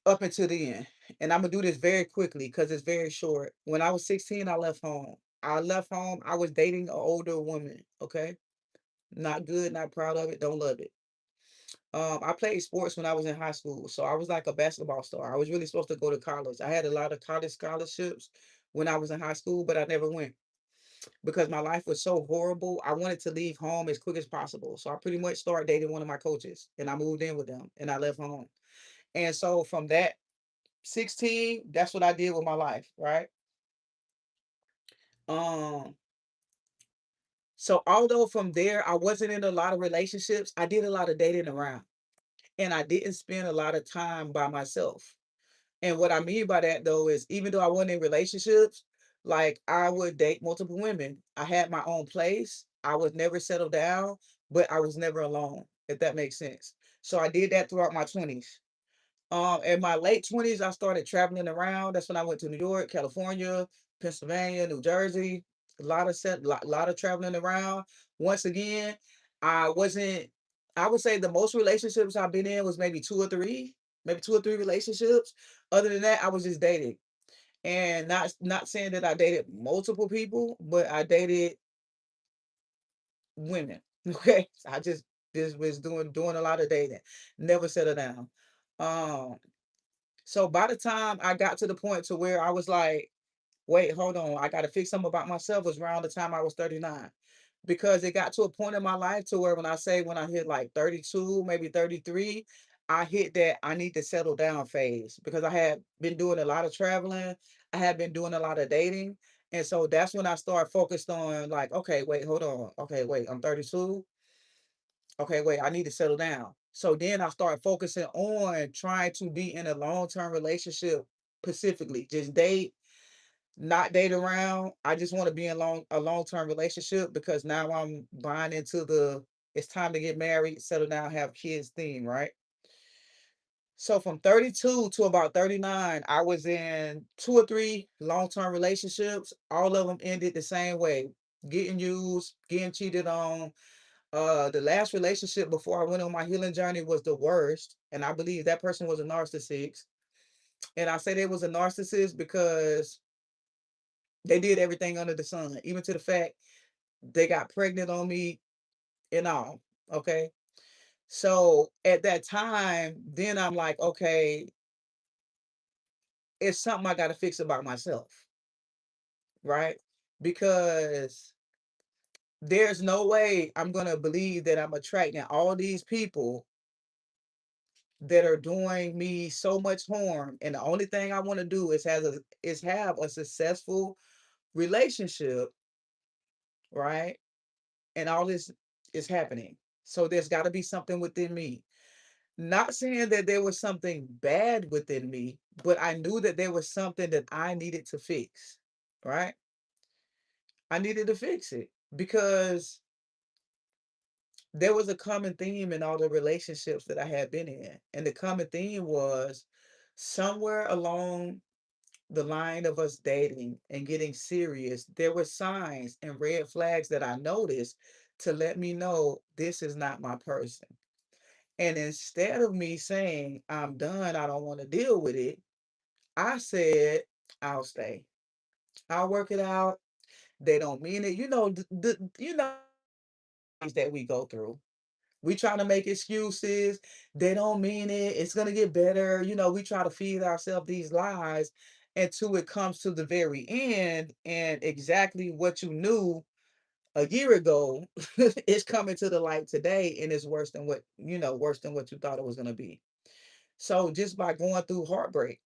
up until the end. And I'm gonna do this very quickly because it's very short. When I was 16, I left home. I left home, I was dating an older woman. Okay. Not good, not proud of it, don't love it. I played sports when I was in high school, so I was like a basketball star. I was really supposed to go to college. I had a lot of college scholarships when I was in high school, but I never went because my life was so horrible. I wanted to leave home as quick as possible. So I pretty much started dating one of my coaches and I moved in with them and I left home. And so from that 16, that's what I did with my life, right? Um, so although from there I wasn't in a lot of relationships, I did a lot of dating around and I didn't spend a lot of time by myself. And what I mean by that though is even though I wasn't in relationships, like I would date multiple women. I had my own place. I was never settled down, but I was never alone, if that makes sense. So I did that throughout my 20s. In my late 20s, I started traveling around. That's when I went to New York, California, Pennsylvania, New Jersey. A lot of traveling around. Once again, I wasn't. I would say the most relationships I've been in was maybe two or three relationships. Other than that, I was just dating, and not saying that I dated multiple people, but I dated women. Okay, I just was doing a lot of dating. Never settled down. Um, so by the time I got to the point to where I was like, wait, hold on, I got to fix something about myself was around the time I was 39. Because it got to a point in my life to where when I hit like 32, maybe 33, I hit that I need to settle down phase because I had been doing a lot of traveling. I had been doing a lot of dating. And so that's when I started focused on like, okay, wait, hold on. Okay, wait, I'm 32. Okay, wait, I need to settle down. So then I started focusing on trying to be in a long-term relationship specifically. Just date, not date around. I just want to be in a long-term relationship because now I'm buying into the it's time to get married, settle down, have kids theme, right? So from 32 to about 39, I was in two or three long-term relationships. All of them ended the same way. Getting used, getting cheated on, the last relationship before I went on my healing journey was the worst, and I believe that person was a narcissist. And I say they was a narcissist because they did everything under the sun, even to the fact they got pregnant on me and all. Okay. So at that time, then I'm like, okay, it's something I got to fix about myself, right? Because there's no way I'm going to believe that I'm attracting all these people that are doing me so much harm, and the only thing I want to do is have a successful relationship, right? And all this is happening. So there's got to be something within me. Not saying that there was something bad within me, but I knew that there was something that I needed to fix, right? I needed to fix it because there was a common theme in all the relationships that I had been in. And the common theme was somewhere along the line of us dating and getting serious, there were signs and red flags that I noticed to let me know this is not my person. And instead of me saying, I'm done, I don't want to deal with it, I said, I'll stay. I'll work it out. They don't mean it. That we go through. We try to make excuses. They don't mean it. It's gonna get better. We try to feed ourselves these lies until it comes to the very end, and exactly what you knew a year ago is coming to the light today, and it's worse than what you thought it was gonna be. So just by going through heartbreak,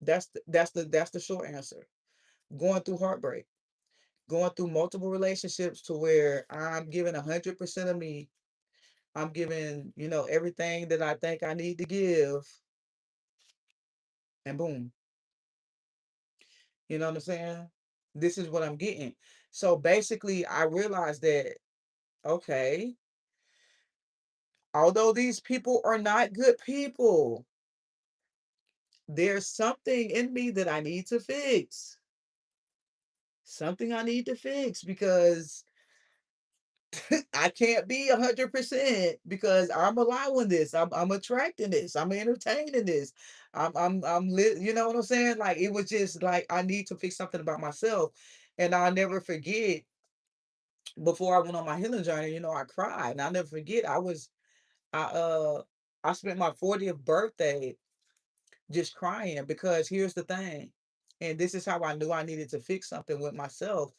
that's the short answer. Going through heartbreak. going through multiple relationships to where I'm giving 100% of me. I'm giving, everything that I think I need to give, and boom, you know what I'm saying? This is what I'm getting. So basically, I realized that, okay, although these people are not good people, there's something in me that I need to fix. Something I need to fix because I can't be 100% because I'm allowing this. I'm attracting this. I'm entertaining this. You know what I'm saying? Like it was just like I need to fix something about myself. And I'll never forget before I went on my healing journey, I cried. And I'll never forget I uh I spent my 40th birthday just crying because here's the thing. And this is how I knew I needed to fix something with myself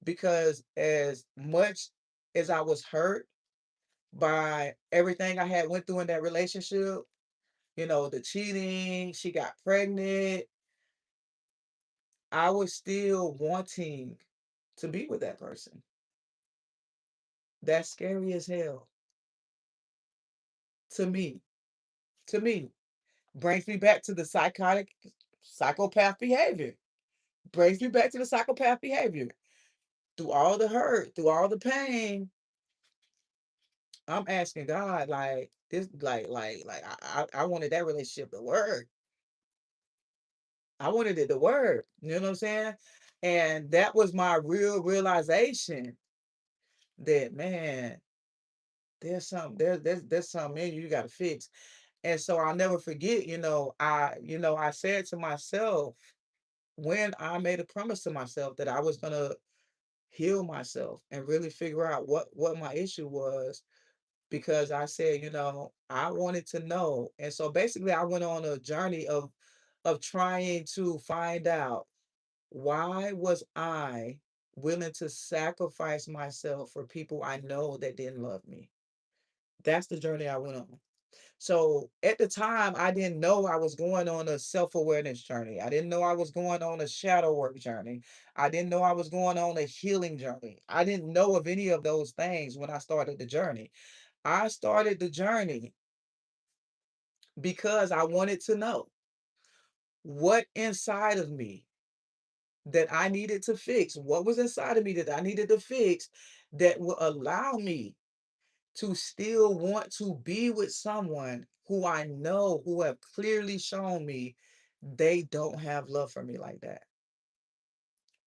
because as much as I was hurt by everything I had went through in that relationship, the cheating, she got pregnant, I was still wanting to be with that person. That's scary as hell to me. To me, brings me back to the psychopath behavior. Brings me back to the psychopath behavior. Through all the hurt, through all the pain, I'm asking God, like this, I wanted that relationship to work. I wanted it to work. You know what I'm saying? And that was my real realization that man, there's something in you, you gotta fix. And so I'll never forget, I said to myself when I made a promise to myself that I was gonna heal myself and really figure out what my issue was because I said, I wanted to know. And so basically I went on a journey of trying to find out why was I willing to sacrifice myself for people I know that didn't love me? That's the journey I went on. So at the time, I didn't know I was going on a self awareness journey. I didn't know I was going on a shadow work journey. I didn't know I was going on a healing journey. I didn't know of any of those things when I started the journey. I started the journey because I wanted to know what inside of me that I needed to fix, what was inside of me that I needed to fix that will allow me to still want to be with someone who I know who have clearly shown me they don't have love for me like that.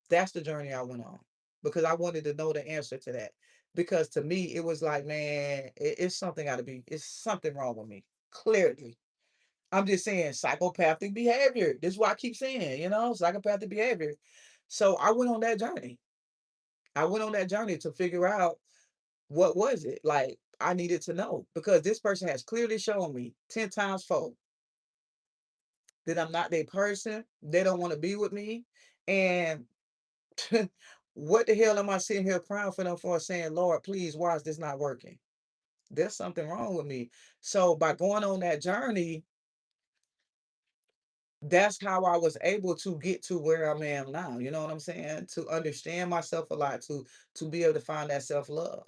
That's the journey I went on because I wanted to know the answer to that. Because to me, it was like, man, it's something wrong with me. Clearly. I'm just saying psychopathic behavior. This is what I keep saying, psychopathic behavior. So I went on that journey. I went on that journey to figure out what was it? Like I needed to know because this person has clearly shown me 10 times fold that I'm not their person. They don't want to be with me. And what the hell am I sitting here crying for them for saying, Lord, please, why is this not working? There's something wrong with me. So by going on that journey, that's how I was able to get to where I am now. You know what I'm saying? To understand myself a lot, to be able to find that self-love.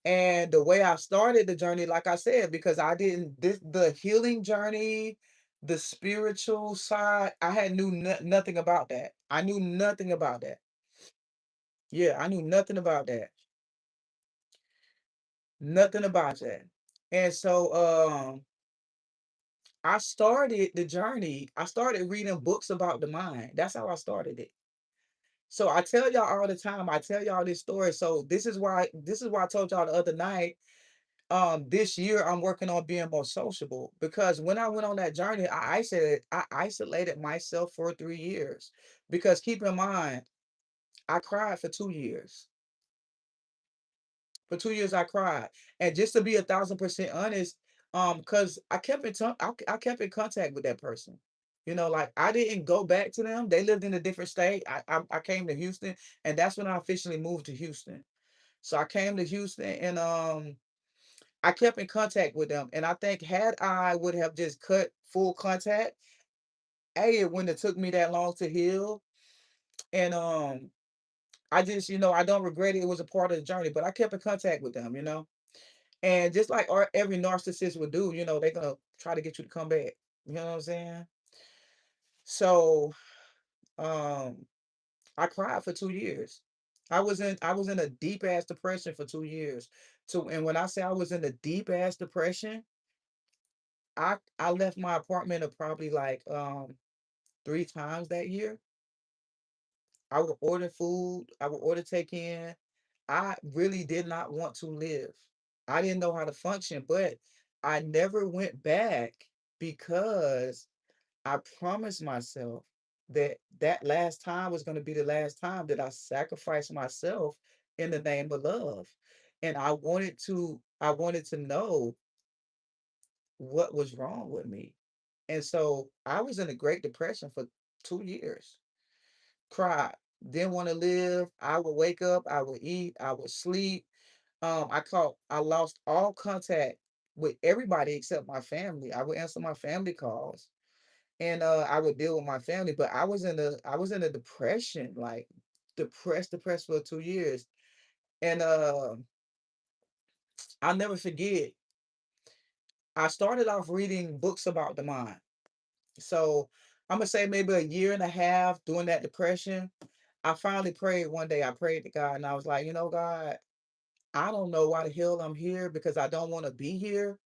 And the way I started the journey, like I said, because I didn't the healing journey, the spiritual side, I had knew nothing about that. I knew nothing about that. Yeah, I knew nothing about that. Nothing about that. And so I started the journey. I started reading books about the mind. That's how I started it. So I tell y'all all the time, I tell y'all this story. So this is why I told y'all the other night this year I'm working on being more sociable because when I went on that journey, I isolated myself for 3 years. Because keep in mind, I cried for 2 years. For 2 years I cried. And just to be 1,000% honest, because I kept in contact with that person. Like I didn't go back to them. They lived in a different state. I came to Houston, and that's when I officially moved to Houston. So I came to Houston and I kept in contact with them, and I think had I would have just cut full contact, it wouldn't have took me that long to heal. And I just, I don't regret it. It was a part of the journey, but I kept in contact with them. And just like every narcissist would do, they're gonna try to get you to come back. You know what I'm saying? So, um, I cried for 2 years. I was in a deep ass depression for 2 years. And when I say I was in a deep ass depression, I left my apartment probably like 3 times that year. I would order food, I would order take in. I really did not want to live. I didn't know how to function, but I never went back because I promised myself that that last time was going to be the last time that I sacrificed myself in the name of love. And I wanted to know what was wrong with me. And so I was in a Great Depression for 2 years. Cried, didn't want to live. I would wake up, I would eat, I would sleep. I lost all contact with everybody except my family. I would answer my family calls and I would deal with my family, but I was in a depression, like depressed for 2 years. And I'll never forget, I started off reading books about the mind. So I'm gonna say maybe a year and a half during that depression, I finally prayed one day. I prayed to God and I was like, God, I don't know why the hell I'm here because I don't want to be here.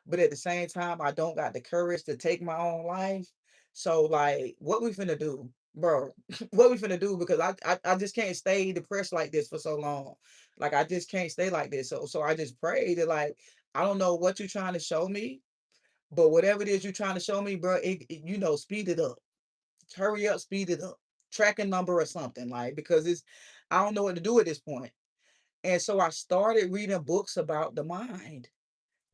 But at the same time, I don't got the courage to take my own life. So like what we finna do, bro? What we finna do? Because I just can't stay depressed like this for so long. Like I just can't stay like this. So I just prayed that like I don't know what you're trying to show me, but whatever it is you're trying to show me, bro, speed it up. Hurry up, speed it up. Tracking number or something, like because I don't know what to do at this point. And so I started reading books about the mind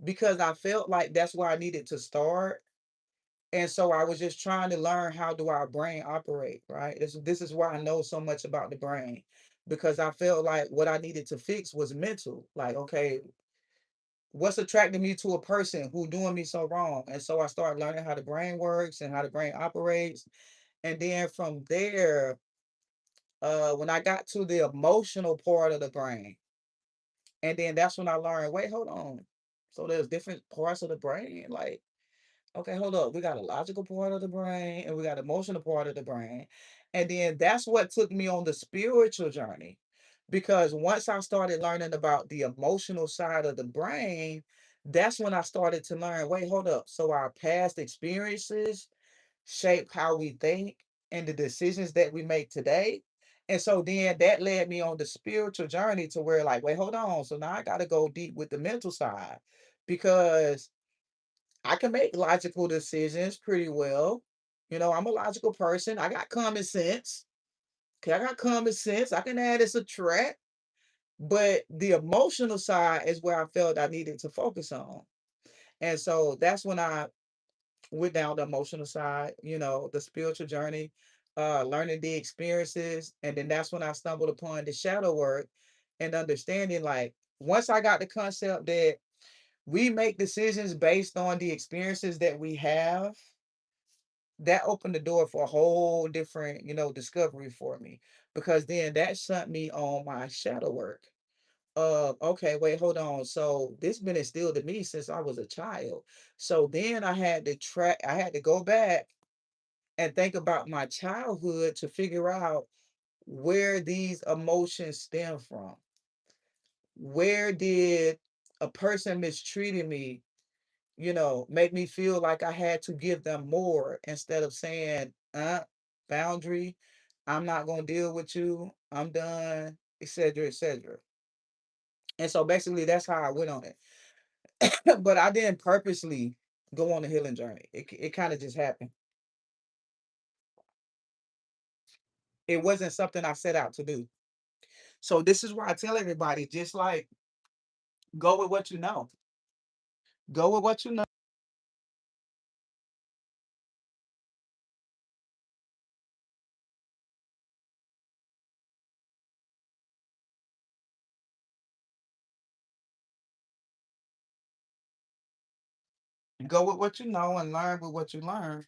because I felt like that's where I needed to start. And so I was just trying to learn how do our brain operate, right? This is why I know so much about the brain because I felt like what I needed to fix was mental. Like, okay, what's attracting me to a person who doing me so wrong? And so I started learning how the brain works and how the brain operates. And then from there, when I got to the emotional part of the brain, and then that's when I learned, wait, hold on. So there's different parts of the brain. Like, okay, hold up. We got a logical part of the brain and we got emotional part of the brain. And then that's what took me on the spiritual journey. Because once I started learning about the emotional side of the brain, that's when I started to learn, wait, hold up. So our past experiences shape how we think and the decisions that we make today. And so then that led me on the spiritual journey to where, like, wait, hold on. So now I got to go deep with the mental side because I can make logical decisions pretty well. I'm a logical person. I got common sense. Okay, I got common sense. I can add and subtract. But the emotional side is where I felt I needed to focus on. And so that's when I went down the emotional side, the spiritual journey, learning the experiences. And then that's when I stumbled upon the shadow work and understanding like once I got the concept that we make decisions based on the experiences that we have, that opened the door for a whole different, discovery for me. Because then that sent me on my shadow work. Okay, wait, hold on. So this been instilled to me since I was a child. So then I had to go back and think about my childhood to figure out where these emotions stem from. Where did a person mistreating me, make me feel like I had to give them more instead of saying, boundary, I'm not gonna deal with you, I'm done, etc., etc. And so basically that's how I went on it. But I didn't purposely go on a healing journey. It kind of just happened. It wasn't something I set out to do. So this is why I tell everybody, just like go with what you know. Go with what you know. Go with what you know and learn with what you learn.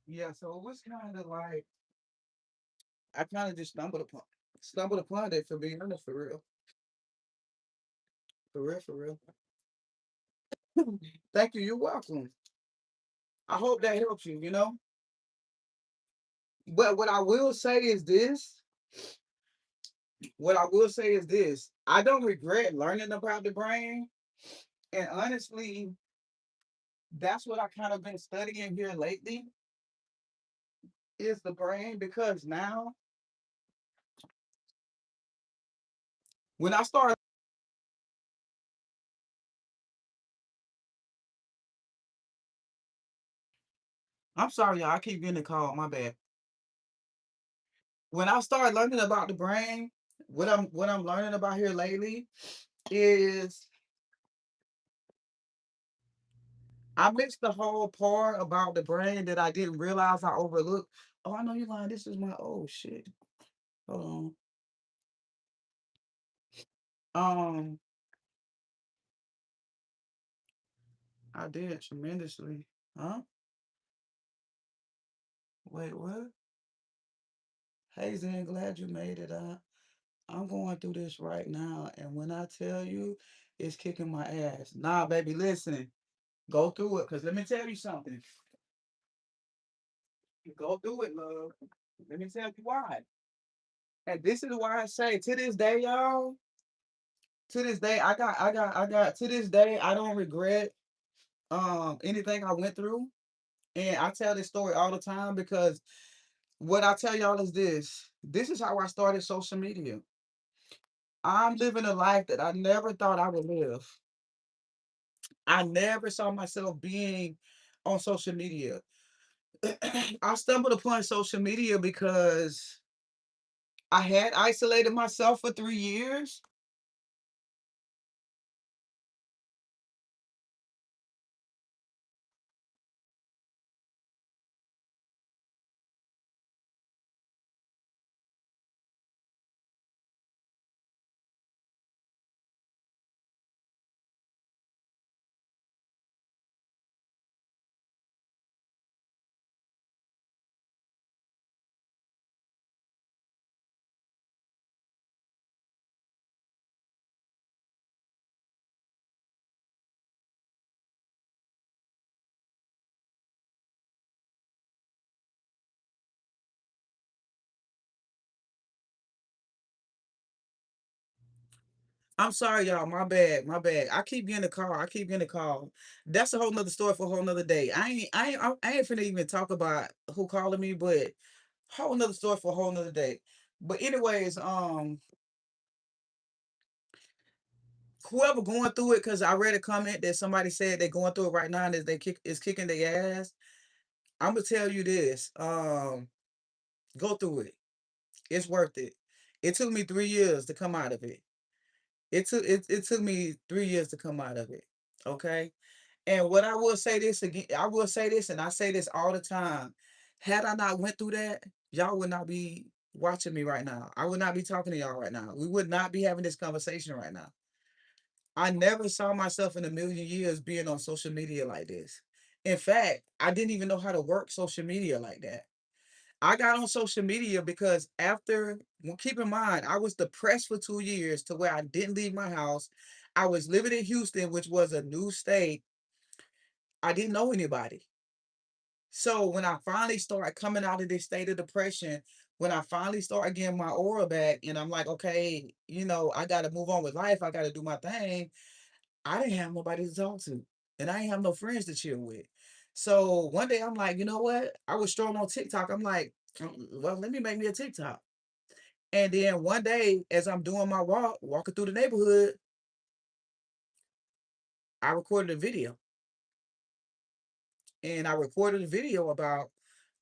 Yeah, so it was kind of like I kind of just stumbled upon it, for being honest, for real, for real, for real. Thank you. You're welcome. I hope that helps you. But what I will say is this. What I will say is this. I don't regret learning about the brain, and honestly, that's what I kind of been studying here lately is the brain, because now when I start, I'm sorry, y'all, I keep getting a call. My bad. When I start learning about the brain, what I'm learning about here lately is I mixed the whole part about the brain that I didn't realize I overlooked. Oh, I know you're lying. This is my old shit. Hold on. I did tremendously. Huh? Wait, what? Hey, Zen, glad you made it. I'm going through this right now, and when I tell you, it's kicking my ass. Nah, baby, listen. Go through it, cause let me tell you something. Go through it, love. Let me tell you why. And this is why I say to this day, y'all. To this day, I got. To this day, I don't regret anything I went through, and I tell this story all the time because what I tell y'all is this. This is how I started social media. I'm living a life that I never thought I would live. I never saw myself being on social media. I stumbled upon social media because I had isolated myself for 3 years. I'm sorry, y'all. My bad. My bad. I keep getting a call. I keep getting a call. That's a whole nother story for a whole nother day. I ain't finna even talk about who calling me, but whole nother story for a whole nother day. But anyways, whoever going through it, because I read a comment that somebody said they're going through it right now and is kicking their ass. I'm gonna tell you this. Go through it. It's worth it. It took me 3 years to come out of it. It took me 3 years to come out of it. Okay. And what I will say this again, I will say this, and I say this all the time. Had I not went through that, y'all would not be watching me right now. I would not be talking to y'all right now. We would not be having this conversation right now. I never saw myself in a million years being on social media like this. In fact, I didn't even know how to work social media like that. I got on social media because well, keep in mind, I was depressed for 2 years to where I didn't leave my house. I was living in Houston, which was a new state. I didn't know anybody. So when I finally started coming out of this state of depression, when I finally started getting my aura back, and I'm like, okay, I got to move on with life. I got to do my thing. I didn't have nobody to talk to, and I didn't have no friends to chill with. So one day I'm like, you know what? I was strolling on TikTok. I'm like, well, let me make me a TikTok. And then one day, as I'm doing my walking through the neighborhood, I recorded a video. And I recorded a video about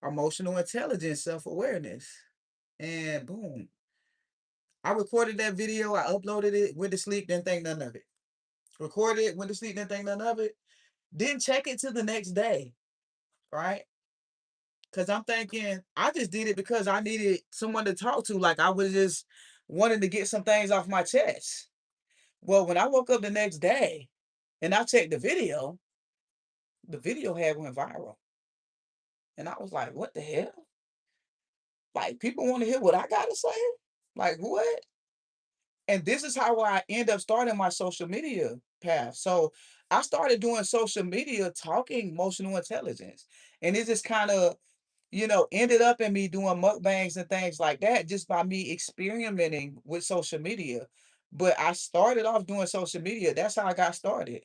emotional intelligence, self awareness. And boom, I recorded that video. I uploaded it, went to sleep, didn't think none of it. Recorded it, went to sleep, didn't think none of it. Didn't check it till the next day, right? Because I'm thinking I just did it because I needed someone to talk to. Like I was just wanting to get some things off my chest. Well, when I woke up the next day and I checked the video had went viral. And I was like, what the hell? Like, people want to hear what I got to say? Like, what? And this is how I end up starting my social media path. So I started doing social media talking emotional intelligence. And it just kind of, ended up in me doing mukbangs and things like that just by me experimenting with social media. But I started off doing social media. That's how I got started.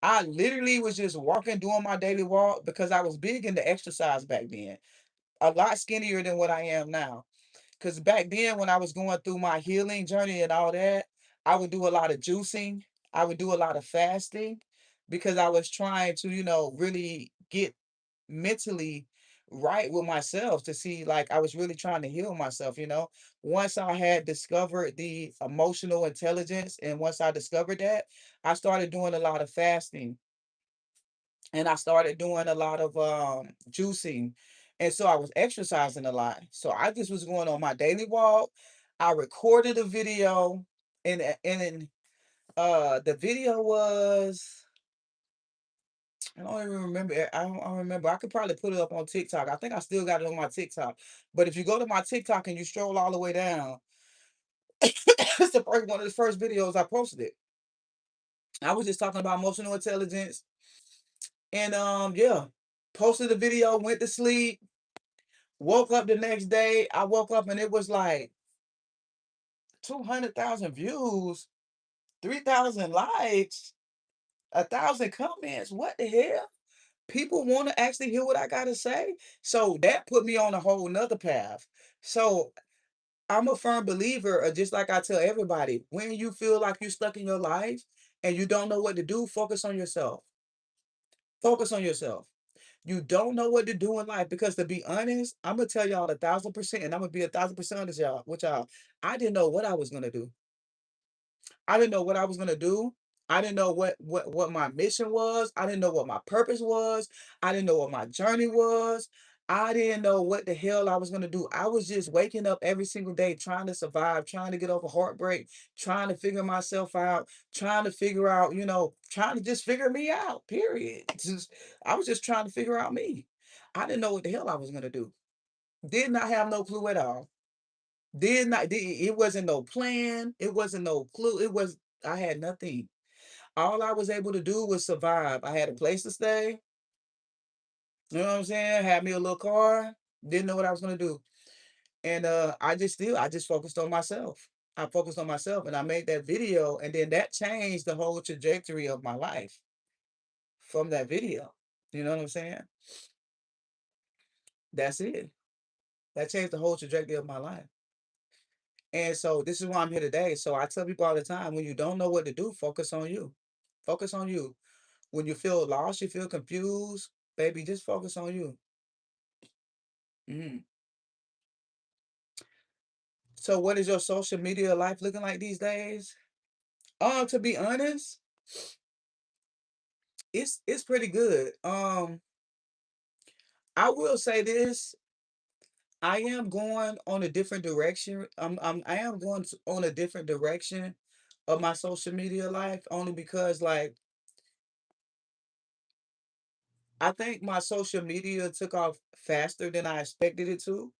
I literally was just walking, doing my daily walk because I was big into exercise back then, a lot skinnier than what I am now. Because back then, when I was going through my healing journey and all that, I would do a lot of juicing. I would do a lot of fasting because I was trying to, really get mentally right with myself to see like I was really trying to heal myself. Once I had discovered the emotional intelligence and once I discovered that, I started doing a lot of fasting and I started doing a lot of juicing. And so I was exercising a lot. So I just was going on my daily walk. I recorded a video and the video was I don't even remember I don't remember. I could probably put it up on TikTok. I think I still got it on my TikTok. But if you go to my TikTok and you stroll all the way down, it's the first one of the first videos I posted. I was just talking about emotional intelligence and yeah, posted the video, went to sleep. Woke up the next day. I woke up and it was like 200,000 views, 3,000 likes, 1,000 comments. What the hell? People want to actually hear what I got to say. So that put me on a whole nother path. So I'm a firm believer, just like I tell everybody, when you feel like you're stuck in your life and you don't know what to do, focus on yourself. Focus on yourself. You don't know what to do in life because to be honest, I'm gonna tell y'all 1,000%, and I'm gonna be 1,000% honest y'all with y'all. I didn't know what I was gonna do. I didn't know what I was gonna do. I didn't know what my mission was. I didn't know what my purpose was. I didn't know what my journey was. I didn't know what the hell I was gonna do. I was just waking up every single day trying to survive, trying to get over heartbreak, trying to figure myself out, trying to figure out, trying to just figure me out. Period. I was just trying to figure out me. I didn't know what the hell I was gonna do. Did not have no clue at all. It wasn't no plan, it wasn't no clue, I had nothing. All I was able to do was survive. I had a place to stay, you know what I'm saying? Had me a little car, didn't know what I was gonna do. And I just focused on myself. I focused on myself and I made that video and then that changed the whole trajectory of my life from that video. You know what I'm saying? That's it. That changed the whole trajectory of my life. And so this is why I'm here today. So I tell people all the time, when you don't know what to do, focus on you. Focus on you. When you feel lost, you feel confused, baby, just focus on you. Mhm. So what is your social media life looking like these days? To be honest, it's pretty good. I will say this. I am going on a different direction. I am going on a different direction of my social media life only because like I think my social media took off faster than I expected it to.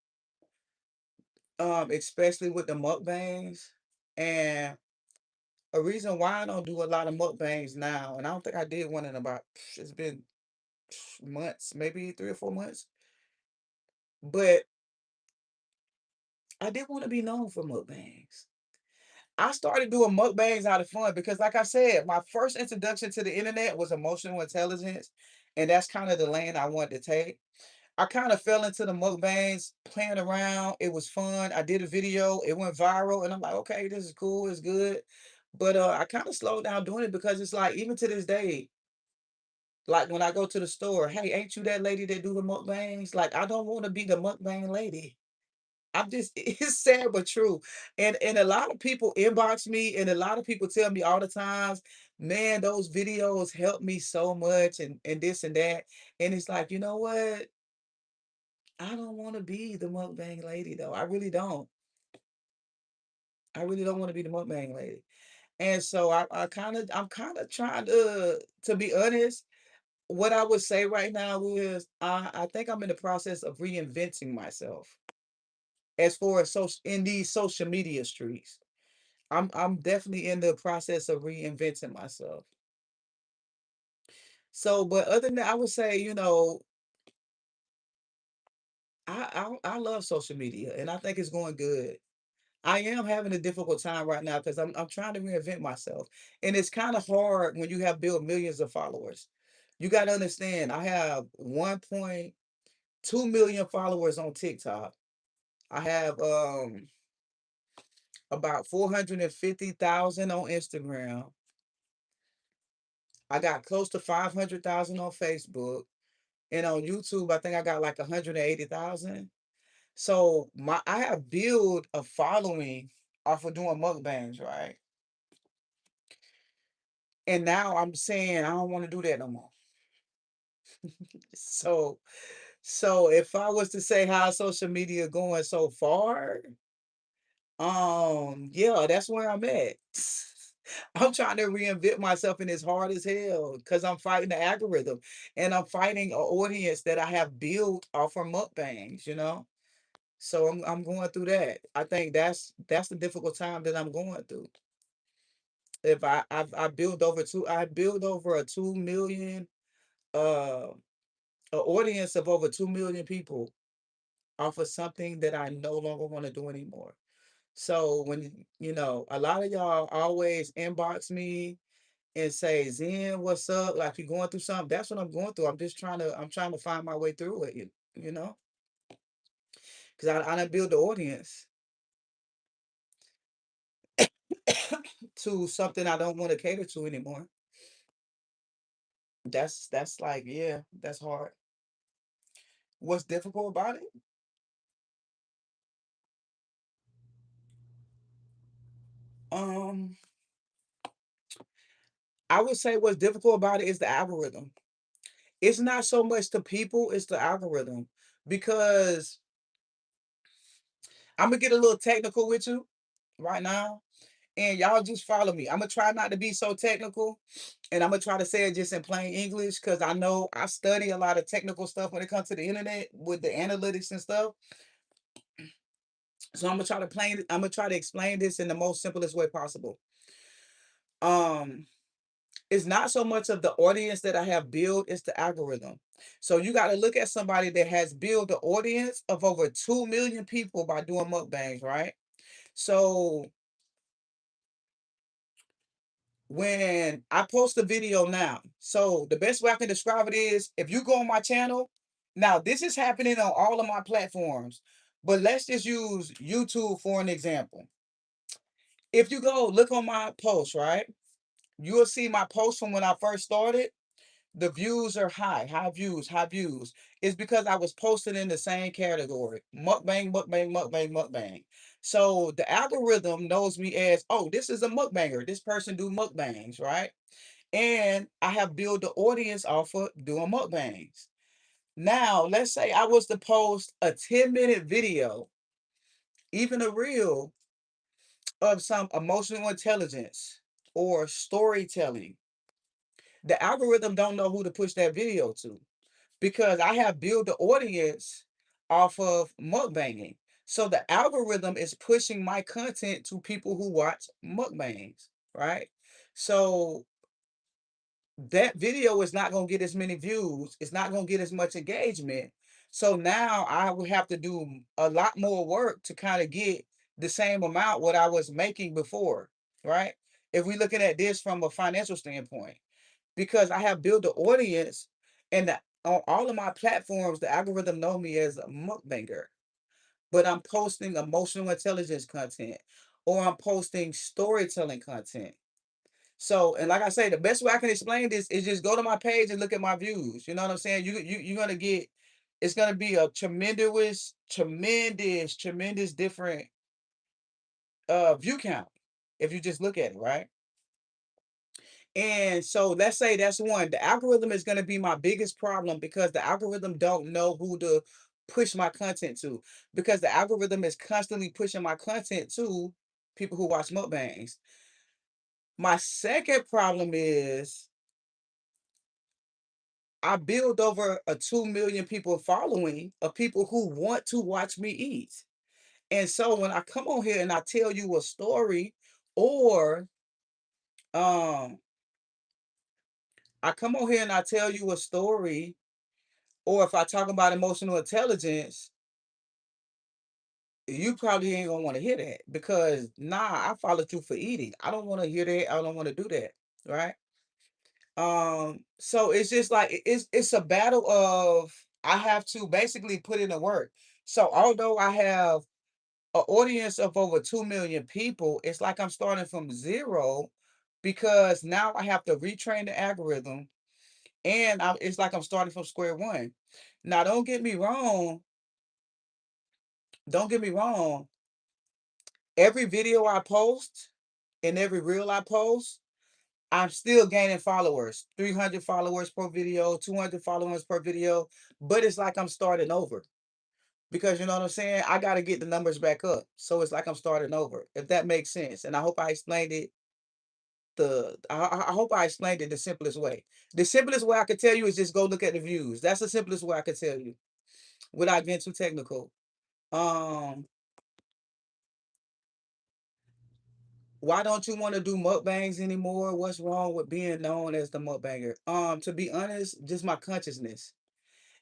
Especially with the mukbangs. And a reason why I don't do a lot of mukbangs now, and I don't think I did one in about it's been months, maybe 3 or 4 months. But I did want to be known for mukbangs. I started doing mukbangs out of fun because, like I said, my first introduction to the internet was emotional intelligence, and that's kind of the lane I wanted to take. I kind of fell into the mukbangs, playing around. It was fun. I did a video, it went viral, and I'm like, okay, this is cool, it's good. But I kind of slowed down doing it because it's like, even to this day, like when I go to the store, hey, ain't you that lady that do the mukbangs? Like, I don't want to be the mukbang lady. I'm just it's sad but true. And a lot of people inbox me and a lot of people tell me all the times, man, those videos help me so much and this and that. And it's like, you know what? I don't want to be the mukbang lady though. I really don't. I really don't want to be the mukbang lady. And so I'm kind of trying to be honest. what I would say right now is I think I'm in the process of reinventing myself as far as social in these social media streets. I'm definitely in the process of reinventing myself. So, but other than that, I would say, I love social media and I think it's going good. I am having a difficult time right now because I'm trying to reinvent myself. And it's kind of hard when you have built millions of followers. You got to understand, I have 1.2 million followers on TikTok. I have about 450,000 on Instagram. I got close to 500,000 on Facebook. And on YouTube, I think I got like 180,000. So I have built a following off of doing mukbangs, right? And now I'm saying I don't want to do that no more. So so if I was to say how social media going so far, yeah, that's where I'm at. I'm trying to reinvent myself and it's hard as hell because I'm fighting the algorithm and I'm fighting an audience that I have built off of mukbangs. So I'm going through that. I think that's the difficult time that I'm going through. If I build over a 2 million uh an audience of over 2 million people off of something that I no longer want to do anymore. So when a lot of y'all always inbox me and say, Zen, what's up? Like you're going through something. That's what I'm going through. I'm trying to find my way through it, you know? Because I done build the audience to something I don't want to cater to anymore. That's like, yeah, that's hard. What's difficult about it? Um, I would say what's difficult about it is the algorithm. It's not so much the people, it's the algorithm. Because I'm gonna get a little technical with you right now, and y'all just follow me. I'm gonna try not to be so technical, and I'm gonna try to say it just in plain English because I know I study a lot of technical stuff when it comes to the internet with the analytics and stuff. So I'm gonna try to explain this in the most simplest way possible. Um, it's not so much of the audience that I have built, it's the algorithm. So you got to look at somebody that has built the audience of over 2 million people by doing mukbangs, right? So when I post a video now, so the best way I can describe it is if you go on my channel, now this is happening on all of my platforms, but let's just use YouTube for an example. If you go look on my post, right, you'll see my post from when I first started. The views are high views, high views. It's because I was posted in the same category. Mukbang, mukbang, mukbang, mukbang. So the algorithm knows me as, oh, this is a mukbanger. This person do mukbangs, right? And I have built the audience off of doing mukbangs. Now, let's say I was to post a 10-minute video, even a reel of some emotional intelligence or storytelling. The algorithm don't know who to push that video to because I have built the audience off of mukbanging. So the algorithm is pushing my content to people who watch mukbangs, right? So that video is not going to get as many views. It's not going to get as much engagement. So now I will have to do a lot more work to kind of get the same amount what I was making before, right? If we're looking at this from a financial standpoint, because I have built the audience and on all of my platforms, the algorithm know me as a mukbanger, but I'm posting emotional intelligence content or I'm posting storytelling content. So, and like I say, the best way I can explain this is just go to my page and look at my views. You know what I'm saying? You're gonna get it's gonna be a tremendous different view count if you just look at it, right? And so let's say that's one. The algorithm is going to be my biggest problem because the algorithm don't know who to push my content to because the algorithm is constantly pushing my content to people who watch mukbangs. My second problem is I build over a 2 million people following of people who want to watch me eat. And so when I come on here and I tell you a story, or um I come on here and I tell you a story, or if I talk about emotional intelligence, you probably ain't gonna want to hear that because nah, I followed you for eating. I don't want to hear that. I don't want to do that. Right. So it's just like it's a battle of I have to basically put in the work. So although I have an audience of over 2 million people, it's like I'm starting from zero because now I have to retrain the algorithm and it's like I'm starting from square one. Now, don't get me wrong, every video I post and every reel I post, I'm still gaining followers, 300 followers per video, 200 followers per video, but it's like I'm starting over because you know what I'm saying? I got to get the numbers back up. So it's like I'm starting over, if that makes sense. And I hope I explained it I hope I explained it the simplest way. The simplest way I could tell you is just go look at the views. That's the simplest way I could tell you without getting too technical. Um, why don't you want to do mukbangs anymore? What's wrong with being known as the mukbanger? To be honest, just my consciousness.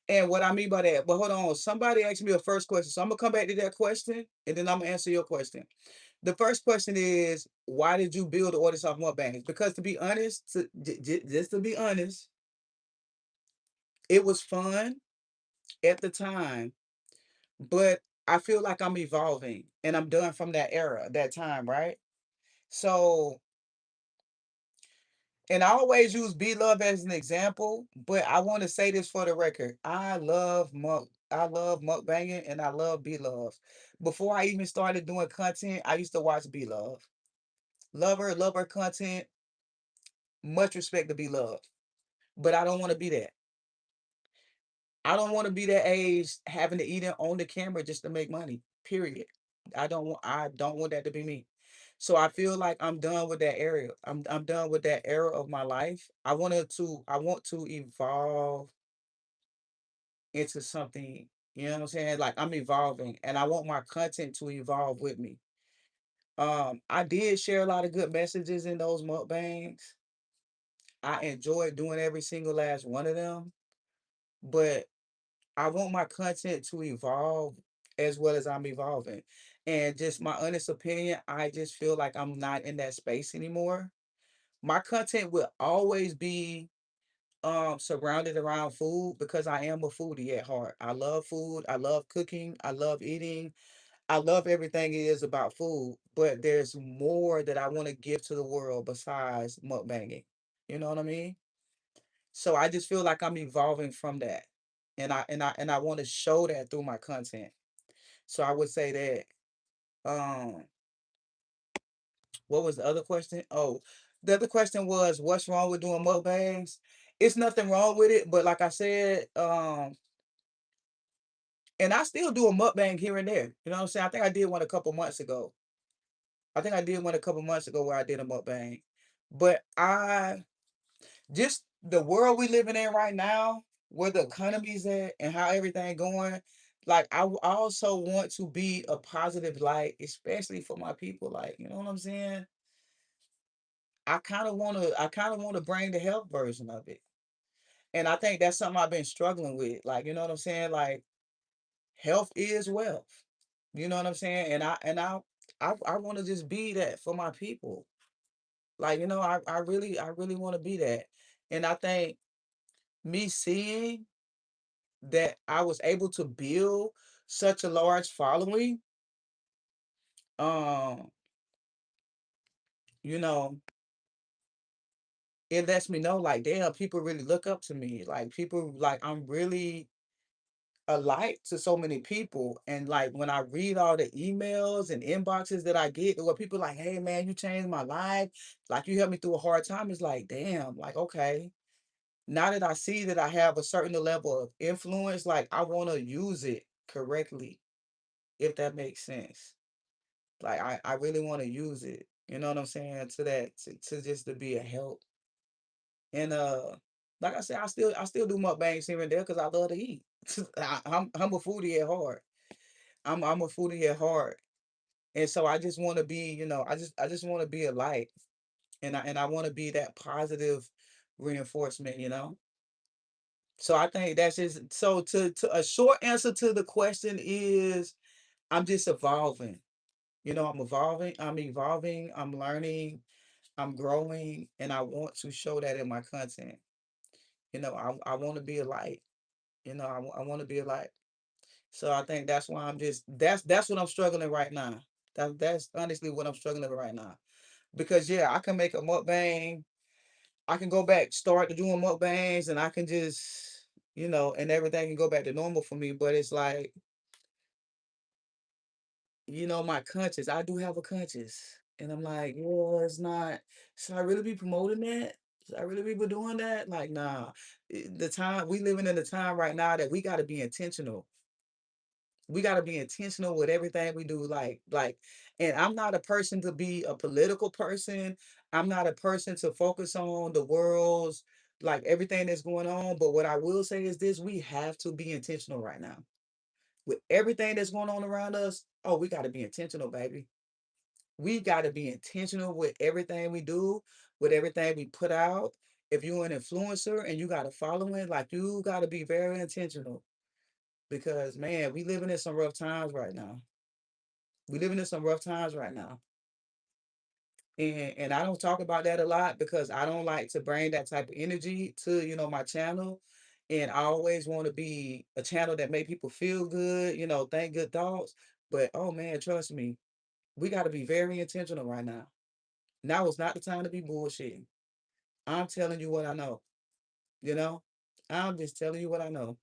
And what I mean by that, but hold on, somebody asked me a first question. So I'm gonna come back to that question and then I'm gonna answer your question. The first question is, why did you build the audience off mukbangs? Because to be honest, just to be honest, it was fun at the time, but I feel like I'm evolving and I'm done from that era, that time, right? So, and I always use B Love as an example, but I want to say this for the record. I love mukbanging and I love B Love. Before I even started doing content, I used to watch B Love. Love her content, much respect to B Love. But I don't want to be that. I don't want to be that age having to eat it on the camera just to make money. Period. I don't want that to be me. So I feel like I'm done with that area. I'm done with that era of my life. I want to evolve into something, you know what I'm saying? Like I'm evolving and I want my content to evolve with me. I did share a lot of good messages in those mukbangs. I enjoyed doing every single last one of them, but I want my content to evolve as well as I'm evolving. And just my honest opinion, I just feel like I'm not in that space anymore. My content will always be surrounded around food because I am a foodie at heart. I love food, I love cooking, I love eating. I love everything it is about food, but there's more that I want to give to the world besides mukbanging. You know what I mean? So I just feel like I'm evolving from that. And I want to show that through my content. So I would say that what was the other question? Oh, the other question was what's wrong with doing mukbangs? It's nothing wrong with it, but like I said, and I still do a mukbang here and there. You know what I'm saying? I think I did one a couple months ago. I think I did one a couple months ago where I did a mukbang. But I just the world we living in right now, where the economy's at and how everything going, like I also want to be a positive light, especially for my people. Like, you know what I'm saying? I kind of want to bring the health version of it. And I think that's something I've been struggling with. Like, you know what I'm saying? Like health is wealth. You know what I'm saying? I want to just be that for my people. Like, you know, I really want to be that. And I think me seeing that I was able to build such a large following, um, you know, it lets me know like, damn, people really look up to me. Like people like I'm really a light to so many people. And like when I read all the emails and inboxes that I get where people like, hey man, you changed my life. Like you helped me through a hard time. It's like, damn, like okay. Now that I see that I have a certain level of influence, like I want to use it correctly, if that makes sense. Like I really want to use it. You know what I'm saying? To that to just to be a help. And Like I said, I still do mukbangs here and there because I love to eat. I'm a foodie at heart. I'm a foodie at heart, and so I just want to be, I just want to be a light, and I want to be that positive reinforcement. So I think that's just so to a short answer to the question is I'm just evolving. I'm evolving, I'm learning, I'm growing, and I want to show that in my content. I want to be a light. I want to be a light. So I think that's why that's what I'm struggling right now. That's honestly what I'm struggling with right now. Because yeah, I can make a mukbang. I can go back, start to doing mukbangs, and I can just, and everything can go back to normal for me. But it's like, my conscience. I do have a conscience. And I'm like, yeah, it's not, should I really be promoting that? Should I really be doing that? Like, nah. The time we living in the time right now that we gotta be intentional. We gotta be intentional with everything we do. And I'm not a person to be a political person. I'm not a person to focus on the world's like everything that's going on. But what I will say is this: we have to be intentional right now. With everything that's going on around us, oh, we gotta be intentional, baby. We gotta be intentional with everything we do, with everything we put out. If you're an influencer and you got a following, like you gotta be very intentional because man, we living in some rough times right now. We living in some rough times right now. And I don't talk about that a lot because I don't like to bring that type of energy to, my channel. And I always want to be a channel that make people feel good, think good thoughts. But oh man, trust me, we got to be very intentional right now. Now is not the time to be bullshitting. I'm telling you what I know, you know? I'm just telling you what I know.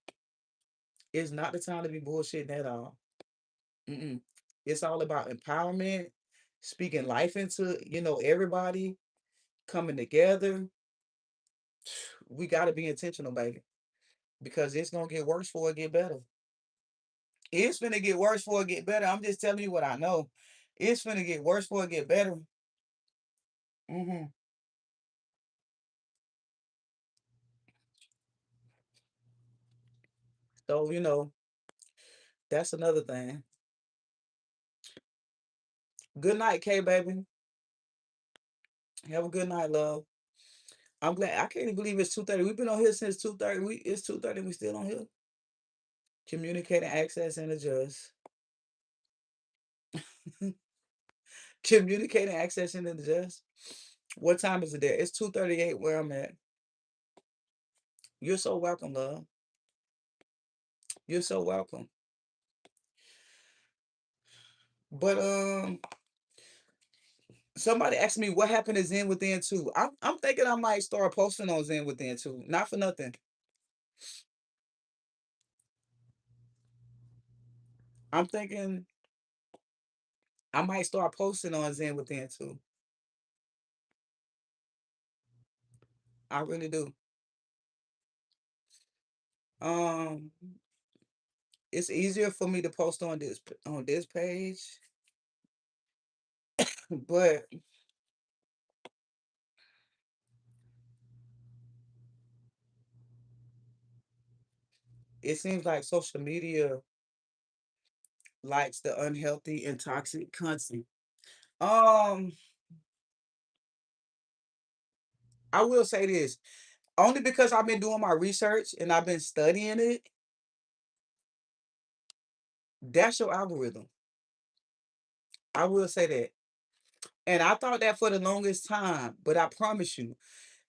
It's not the time to be bullshitting at all. Mm-mm. It's all about empowerment, speaking life into, everybody coming together. We got to be intentional, baby, because it's going to get worse before it get better. It's finna get worse before it get better. I'm just telling you what I know. It's finna get worse before it get better. hmm So, that's another thing. Good night, K baby. Have a good night, love. I'm glad. I can't even believe it's 2:30. We've been on here since 2:30. It's 2:30. We still on here. Communicate and access and adjust. Communicate and access and adjust. What time is it there? It's 2:38 where I'm at. You're so welcome, love. You're so welcome. But somebody asked me what happened to Zen Within 2. I'm thinking I might start posting on Zen Within 2. Not for nothing. I'm thinking I might start posting on Zen Within 2. I really do. Um, it's easier for me to post on this page, but it seems like social media likes the unhealthy and toxic content. Um, I will say this only because I've been doing my research and I've been studying it. That's your algorithm. I will say that. And I thought that for the longest time, but I promise you,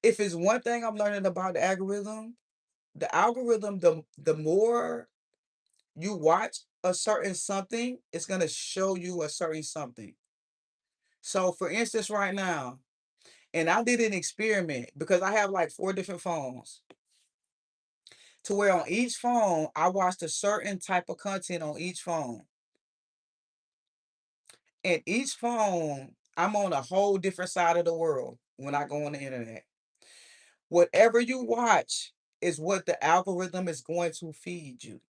if it's one thing I'm learning about the algorithm, the more you watch a certain something, it's gonna show you a certain something. So for instance, right now, and I did an experiment because I have like 4 different phones, to where on each phone I watched a certain type of content on each phone. And each phone, I'm on a whole different side of the world when I go on the internet. Whatever you watch is what the algorithm is going to feed you.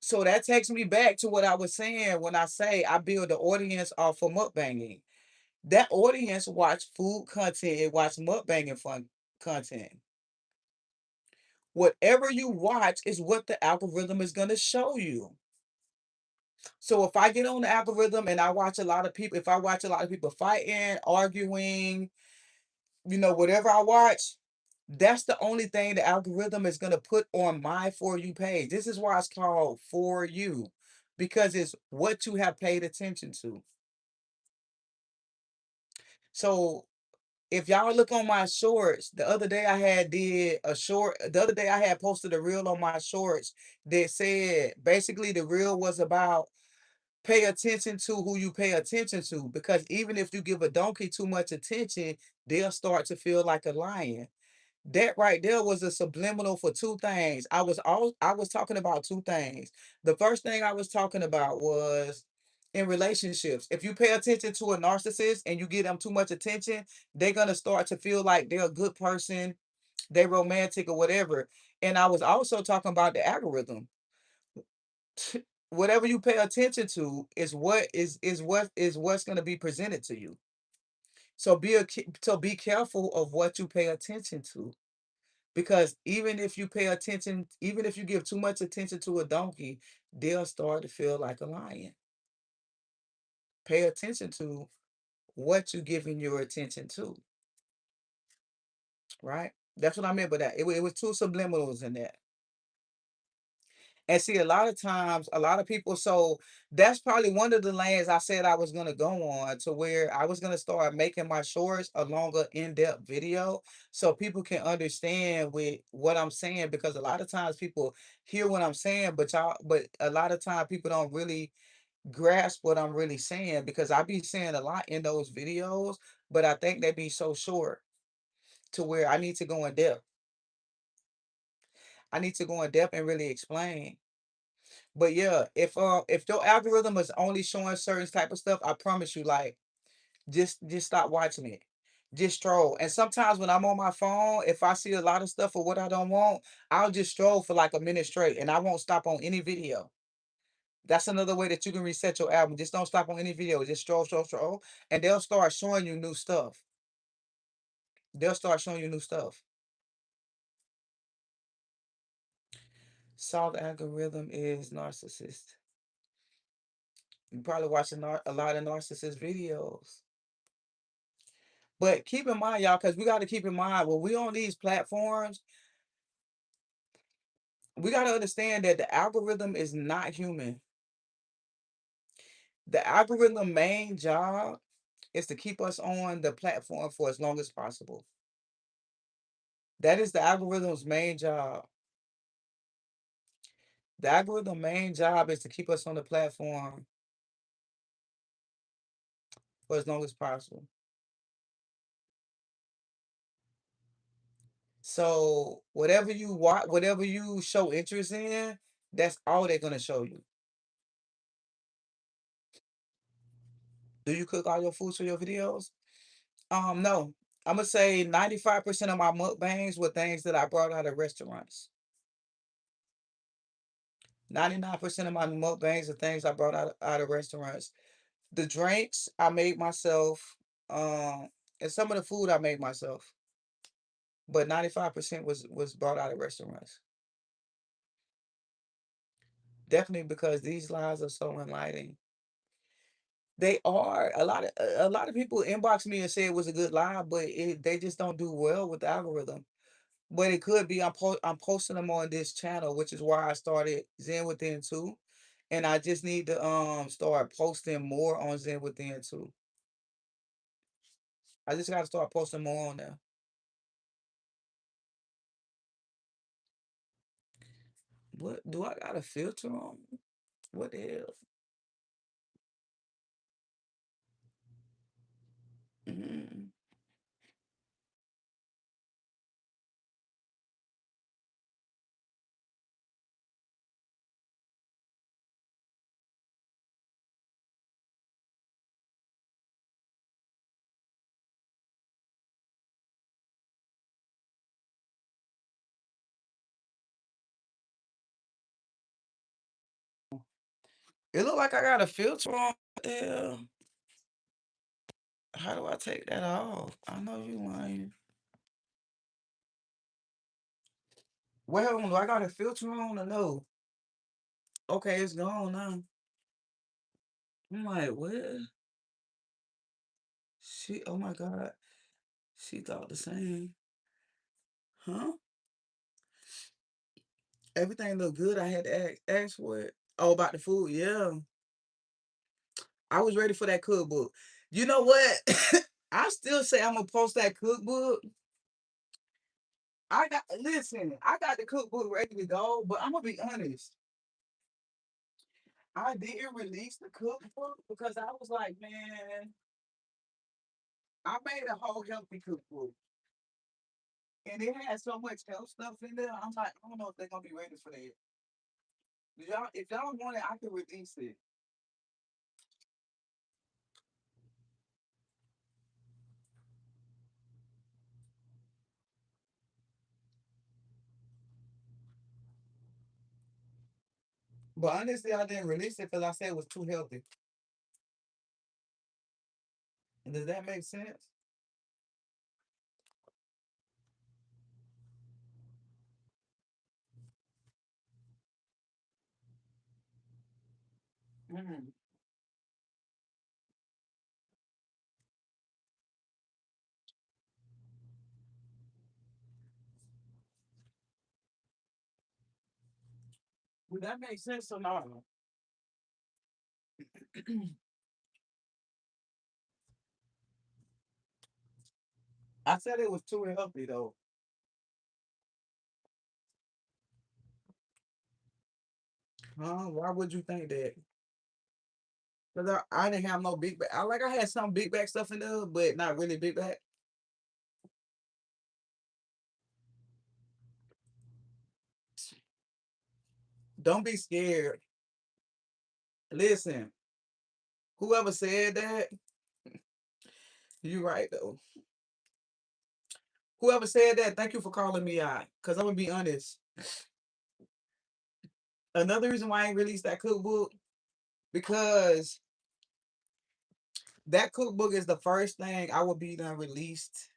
So that takes me back to what I was saying when I say I build the audience off of mukbanging. That audience watch food content and watch mukbanging fun content. Whatever you watch is what the algorithm is going to show you. So if I get on the algorithm and I watch a lot of people, if I watch a lot of people fighting, arguing, whatever I watch, that's the only thing the algorithm is going to put on my For You page. This is why it's called For You, because it's what you have paid attention to. So if y'all look on my shorts, the other day I had did a short, the other day I had posted a reel on my shorts that said basically the reel was about pay attention to who you pay attention to, because even if you give a donkey too much attention, they'll start to feel like a lion. That right there was a subliminal for two things. I was talking about two things. The first thing I was talking about was in relationships. If you pay attention to a narcissist and you give them too much attention, they're gonna start to feel like they're a good person, they're romantic or whatever. And I was also talking about the algorithm. Whatever you pay attention to is what's going to be presented to you. So be careful of what you pay attention to, because even if you give too much attention to a donkey, they'll start to feel like a lion. Pay attention to what you're giving your attention to, right? That's what I meant by that. It was two subliminals in that. And see, a lot of times, a lot of people, so that's probably one of the lanes I said I was going to go on, to where I was going to start making my shorts a longer, in-depth video so people can understand with what I'm saying, because a lot of times people hear what I'm saying, but a lot of times people don't really grasp what I'm really saying, because I be saying a lot in those videos, but I think they be so short to where I need to go in depth. I need to go in depth and really explain. But yeah, if your algorithm is only showing certain type of stuff, I promise you, like, just stop watching it. Just stroll. And sometimes when I'm on my phone, if I see a lot of stuff or what I don't want, I'll just stroll for like a minute straight and I won't stop on any video. That's another way that you can reset your album. Just don't stop on any video. Just stroll, stroll, stroll, and they'll start showing you new stuff. They'll start showing you new stuff. Salt algorithm is narcissist. You probably watching a lot of narcissist videos. But keep in mind, y'all, because we got to keep in mind when we on these platforms, we got to understand that the algorithm is not human. The algorithm main job is to keep us on the platform for as long as possible. That is the algorithm's main job. The algorithm main job is to keep us on the platform for as long as possible. So whatever you watch, whatever you show interest in, that's all they're gonna show you. Do you cook all your foods for your videos? No. Imma say 95% of my mukbangs were things that I brought out of restaurants. 99% of my mukbangs are things I brought out of restaurants. The drinks I made myself, and some of the food I made myself, but 95% was brought out of restaurants. Definitely, because these lives are so enlightening. They are. A lot of people inbox me and say it was a good live, but they just don't do well with the algorithm. But it could be I'm posting them on this channel, which is why I started Zen Within too. And I just need to start posting more on Zen Within too. I just gotta start posting more on there. What do I got a filter on? What the hell? Mm. It look like I got a filter on. What the hell? How do I take that off? I know you lying. Well, do I got a filter on or no? Okay, it's gone now. I'm like, what? Oh my God. She thought the same. Huh? Everything looked good. I had to ask for it. Oh, about the food. Yeah. I was ready for that cookbook. You know what? I still say I'm gonna post that cookbook. I got the cookbook ready to go, but I'm gonna be honest. I didn't release the cookbook because I was like, man, I made a whole healthy cookbook. And it had so much health stuff in there. I'm like, I don't know if they're gonna be ready for that. If y'all want it, I can release it. But honestly, I didn't release it because I said it was too healthy. And does that make sense? Mm. Would that make sense or not? I said it was too healthy though. Huh? Why would you think that? Because I didn't have no big back. I had some big back stuff in there, but not really big back. Don't be scared. Listen, whoever said that, you right though. Whoever said that, thank you for calling me out. Cause I'm gonna be honest. Another reason why I ain't released that cookbook because that cookbook is the first thing I will be done released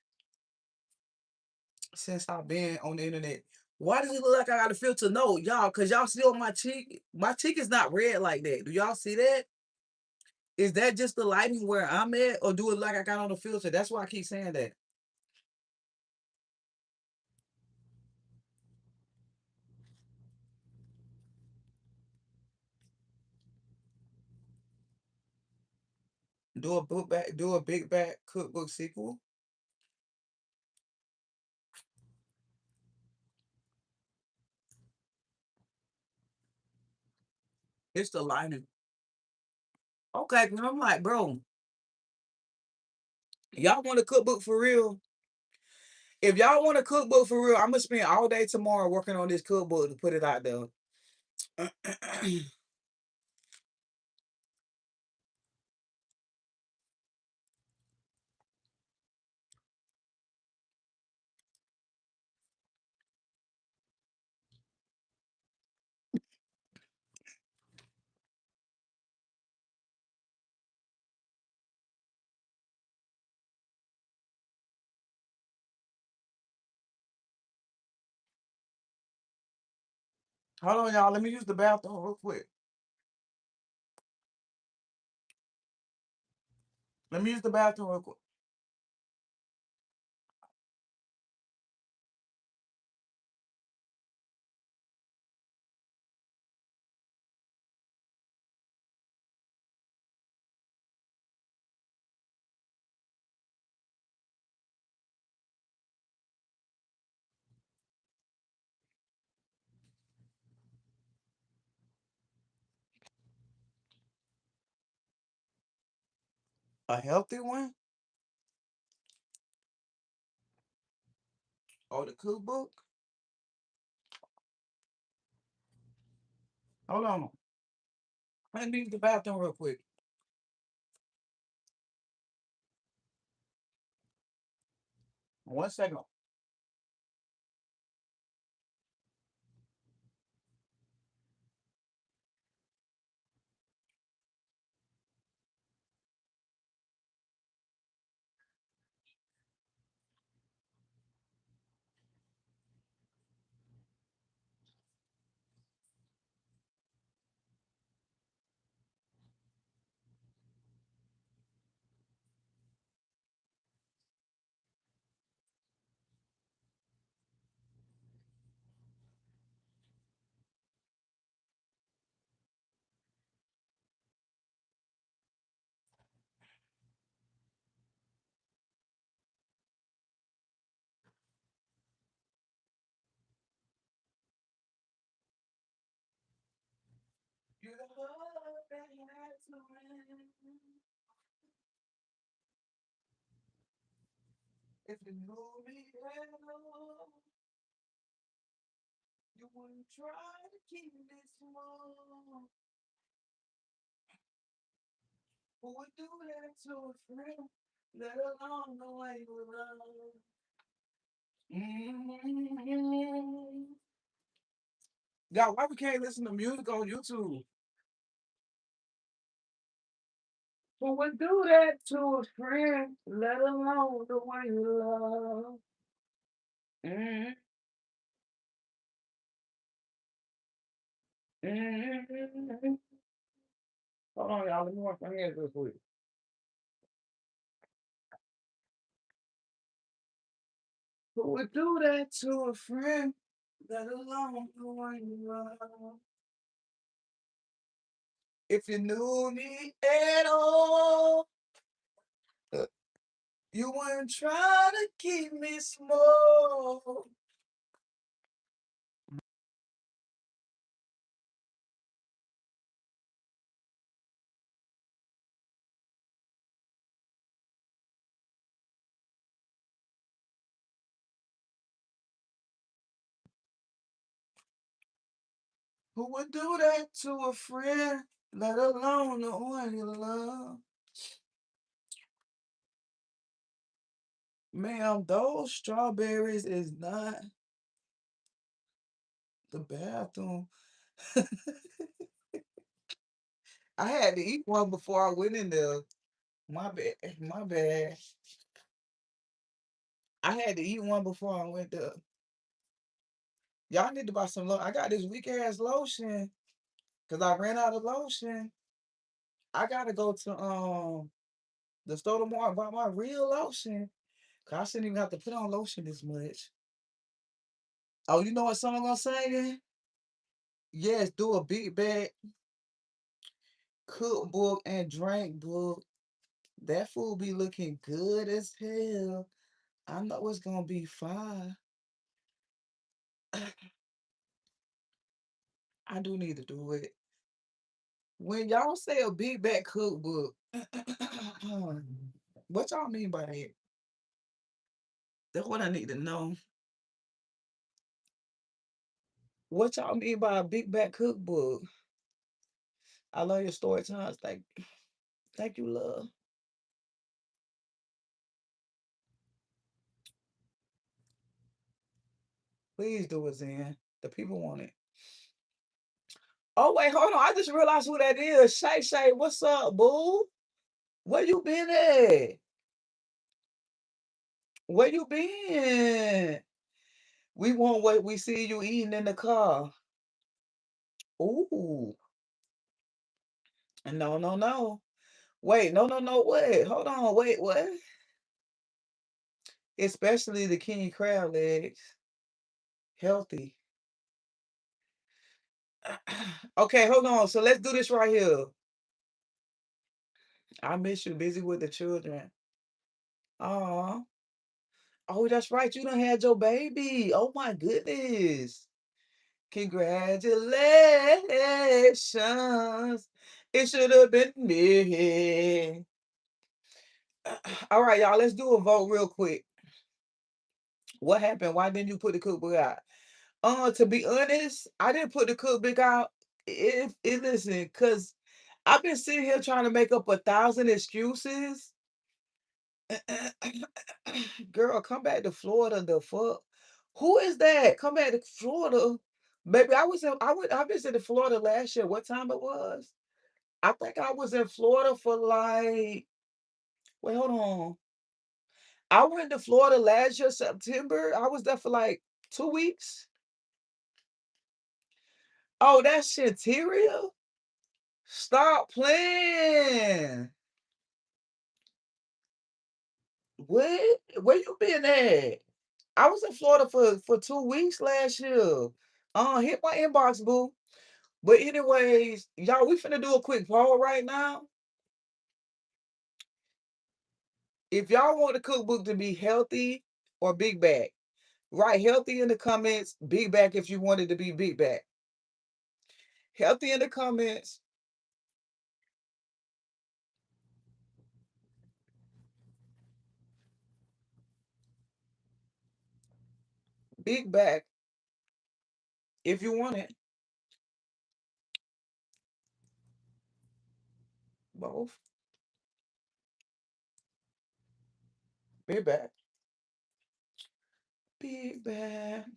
since I've been on the internet. Why does it look like I got a filter? No, y'all, cause y'all see on my cheek. My cheek is not red like that. Do y'all see that? Is that just the lighting where I'm at, or do it like I got on the filter? That's why I keep saying that. Do a big back cookbook sequel. It's the lighting. Okay, 'cause I'm like, bro, y'all want a cookbook for real? If y'all want a cookbook for real, I'm gonna spend all day tomorrow working on this cookbook to put it out there. Hold on, y'all. Let me use the bathroom real quick. Let me use the bathroom real quick. A healthy one? Oh, the cookbook? Hold on. Let me use the bathroom real quick. 1 second. If you knew me well, you wouldn't try to keep me small. Who would do that to a friend, let alone the way you love? Mm-hmm. God, why we can't listen to music on YouTube? Who would do that to a friend, let alone the way you love? Mm-hmm. Mm-hmm. Hold on, y'all. Let me wash my hands real quick. Who would do that to a friend, let alone the way you love? If you knew me at all, you wouldn't try to keep me small. Who would do that to a friend, let alone the one you love? Ma'am, those strawberries is not the bathroom. I had to eat one before I went in there. My bad. My bad. I had to eat one before I went there. Y'all need to buy some lotion. I got this weak ass lotion because I ran out of lotion. I gotta go to the store tomorrow and buy my real lotion. Cause I shouldn't even have to put on lotion this much. Oh, you know what song I'm singing? Yes, do a big bag cookbook and drink book. That food be looking good as hell. I know it's gonna be fine. I do need to do it. When y'all say a big back cookbook, what y'all mean by that? That's what I need to know. What y'all mean by a big back cookbook? I love your story times. Thank you, love. Please do it, Zen. The people want it. Oh wait, hold on. I just realized who that is. Shay Shay, what's up, boo? Where you been at? Where you been? We won't wait. We see you eating in the car. Ooh. No, no, no. Wait, no, no, no. Wait. Hold on. Wait, what? Especially the king crab legs. Healthy. Okay, hold on. So let's do this right here. I miss you busy with the children. Oh, oh, that's right. You done had your baby. Oh my goodness. Congratulations. It should have been me. All right, y'all, let's do a vote real quick. What happened? Why didn't you put the cookbook out? To be honest, I didn't put the cookbook out. If it listen, cause I've been sitting here trying to make up 1,000 excuses. Girl, come back to Florida. The fuck? Who is that? Come back to Florida. Maybe I visited Florida last year. What time it was? I think I was in Florida for like wait, hold on. I went to Florida last year, September. I was there for like 2 weeks. Oh, that's Shanteria? Stop playing. What? Where you been at? I was in Florida for 2 weeks last year. Hit my inbox, boo. But anyways, y'all, we finna do a quick poll right now. If y'all want the cookbook to be healthy or big bag, write healthy in the comments, big bag if you want it to be big bag. Healthy in the comments, big back if you want it. Both. Big back. Big back.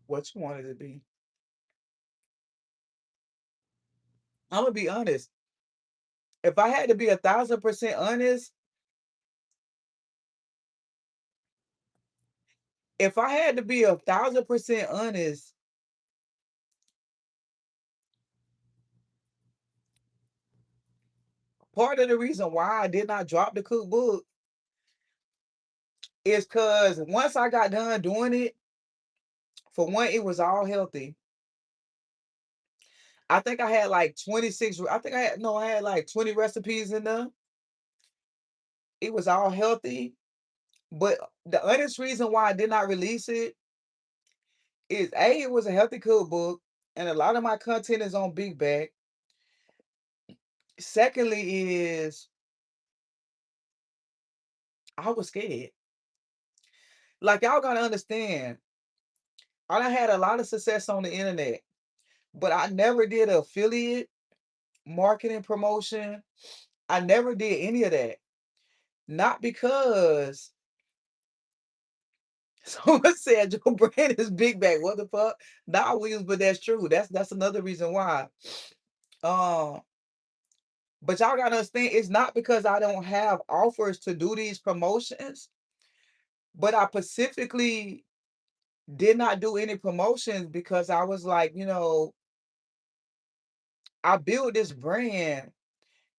What you want it to be. I'm gonna be honest. If I had to be 1,000% honest, if I had to be 1,000% honest, part of the reason why I did not drop the cookbook is because once I got done doing it, for one, it was all healthy. I think I had like 26. I think I had no, I had like 20 recipes in there. It was all healthy. But the honest reason why I did not release it is A, it was a healthy cookbook, and a lot of my content is on Big Bag. Secondly, is I was scared. Like y'all gotta understand, I done had a lot of success on the internet, but I never did affiliate marketing promotion. I never did any of that. Not because someone said your brand is Big Bag. What the fuck? Nah, Williams, but that's true. That's another reason why. Um, but y'all gotta understand, it's not because I don't have offers to do these promotions, but I specifically did not do any promotions because I was like, I built this brand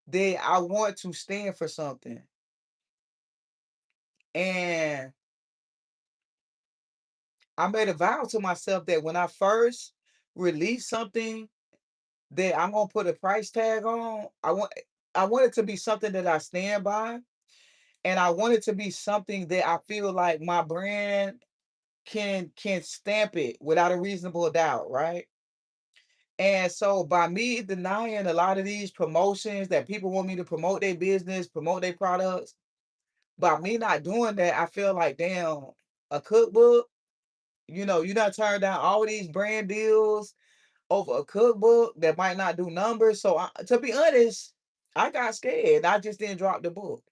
that I want to stand for something. And I made a vow to myself that when I first release something that I'm gonna put a price tag on, I want it to be something that I stand by. And I want it to be something that I feel like my brand can stamp it without a reasonable doubt, right? And so by me denying a lot of these promotions that people want me to promote their business, promote their products, by me not doing that, I feel like damn, a cookbook, you done turned down all these brand deals over a cookbook that might not do numbers. So to be honest, I got scared. I just didn't drop the book.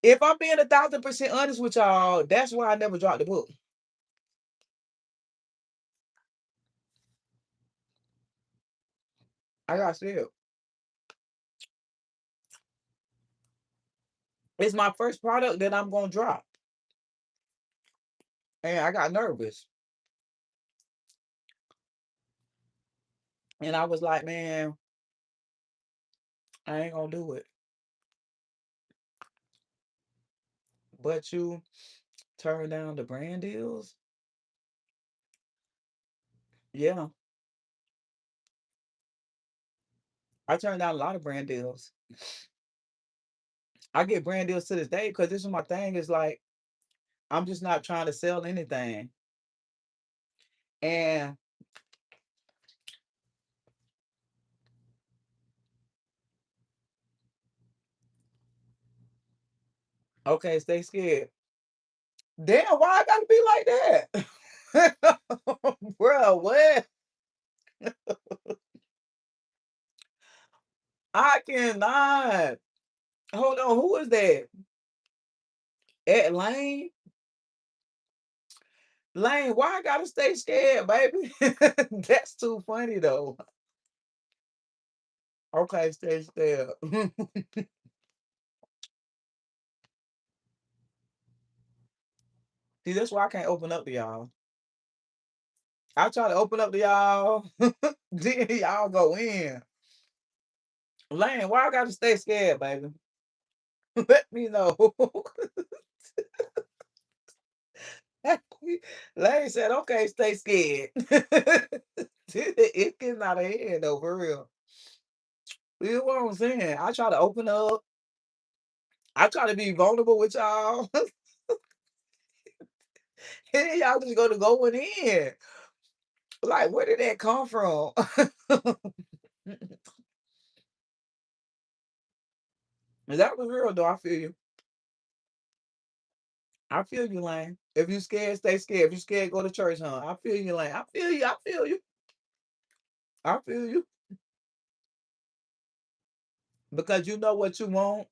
If I'm being 1,000% honest with y'all, that's why I never dropped the book. I got scared. It's my first product that I'm gonna drop. And I got nervous. And I was like, man, I ain't gonna do it. But you turn down the brand deals? Yeah. I turned down a lot of brand deals. I get brand deals to this day because this is my thing, is like I'm just not trying to sell anything. And okay, stay scared. Damn, why I gotta be like that? Bro, what? I cannot. Hold on, who is that? At Lane? Lane, why I gotta stay scared, baby? That's too funny though. Okay, stay scared. See, that's why I can't open up to y'all. I try to open up to y'all, then y'all go in. Lane, why I gotta stay scared, baby? Let me know. Lane said, okay, stay scared. It getting out of hand though, for real. You know what I'm saying? I try to open up. I try to be vulnerable with y'all. And then y'all just going in. Like, where did that come from? That was real though. I feel you. I feel you, Lane. If you scared, stay scared. If you scared, go to church, huh? I feel you, Lane. I feel you. I feel you. I feel you. Because you know what you want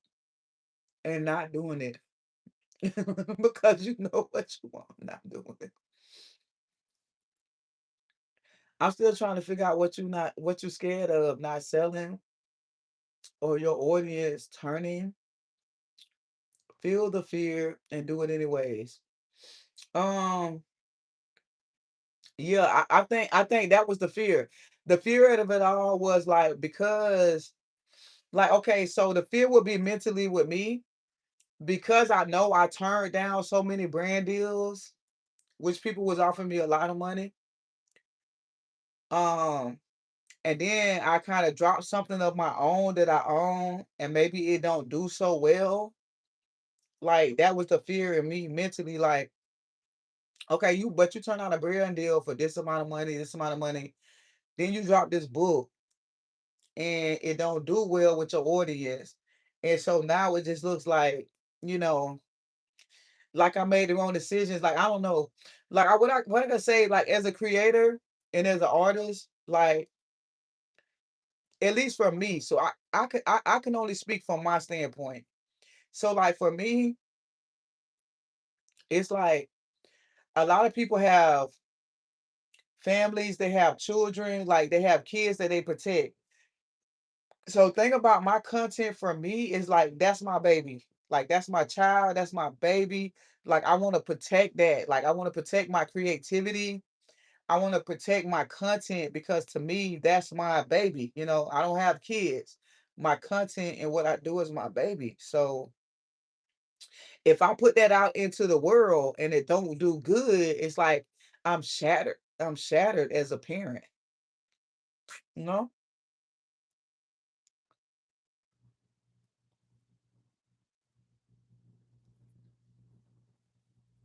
and not doing it. Because you know what you want, not doing it. I'm still trying to figure out what you scared of, not selling or your audience turning. Feel the fear and do it anyways. Um, yeah, I think that was the fear. The fear of it all was like because like okay, so the fear would be mentally with me because I know I turned down so many brand deals, which people was offering me a lot of money. Um, and then I kind of dropped something of my own that I own, and maybe it don't do so well. Like that was the fear in me mentally, like, okay, you turn out a brand deal for this amount of money, then you drop this book and it don't do well with your audience. And so now it just looks like, you know, like I made the wrong decisions. Like I don't know. Like what I can say, like as a creator and as an artist, like at least for me, so I can only speak from my standpoint. So like for me, it's like a lot of people have families, they have children, like they have kids that they protect. So think about my content for me is like that's my baby. Like that's my child, that's my baby. Like I want to protect that. Like I want to protect my creativity. I want to protect my content because to me that's my baby. You know, I don't have kids. My content and what I do is my baby. So if I put that out into the world and it don't do good, it's like I'm shattered. I'm shattered as a parent, you know?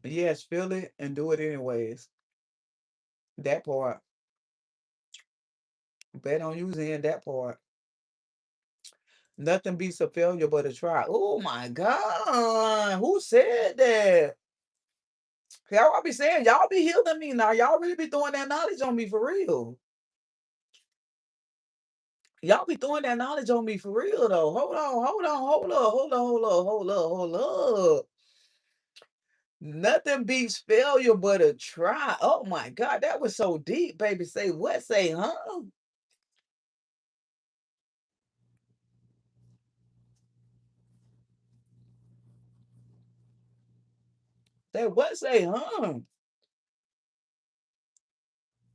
Yes, feel it and do it anyways. That part. Bet on using that part. Nothing beats a failure but a try. Oh my God. Who said that? Y'all I be saying, y'all be healing me now. Y'all really be throwing that knowledge on me for real. Y'all be throwing that knowledge on me for real though. Hold on, hold on, hold up, hold on, hold up, hold up, hold up. Nothing beats failure but a try. Oh my God, that was so deep, baby. Say what? Say, huh? Say what? Say, huh?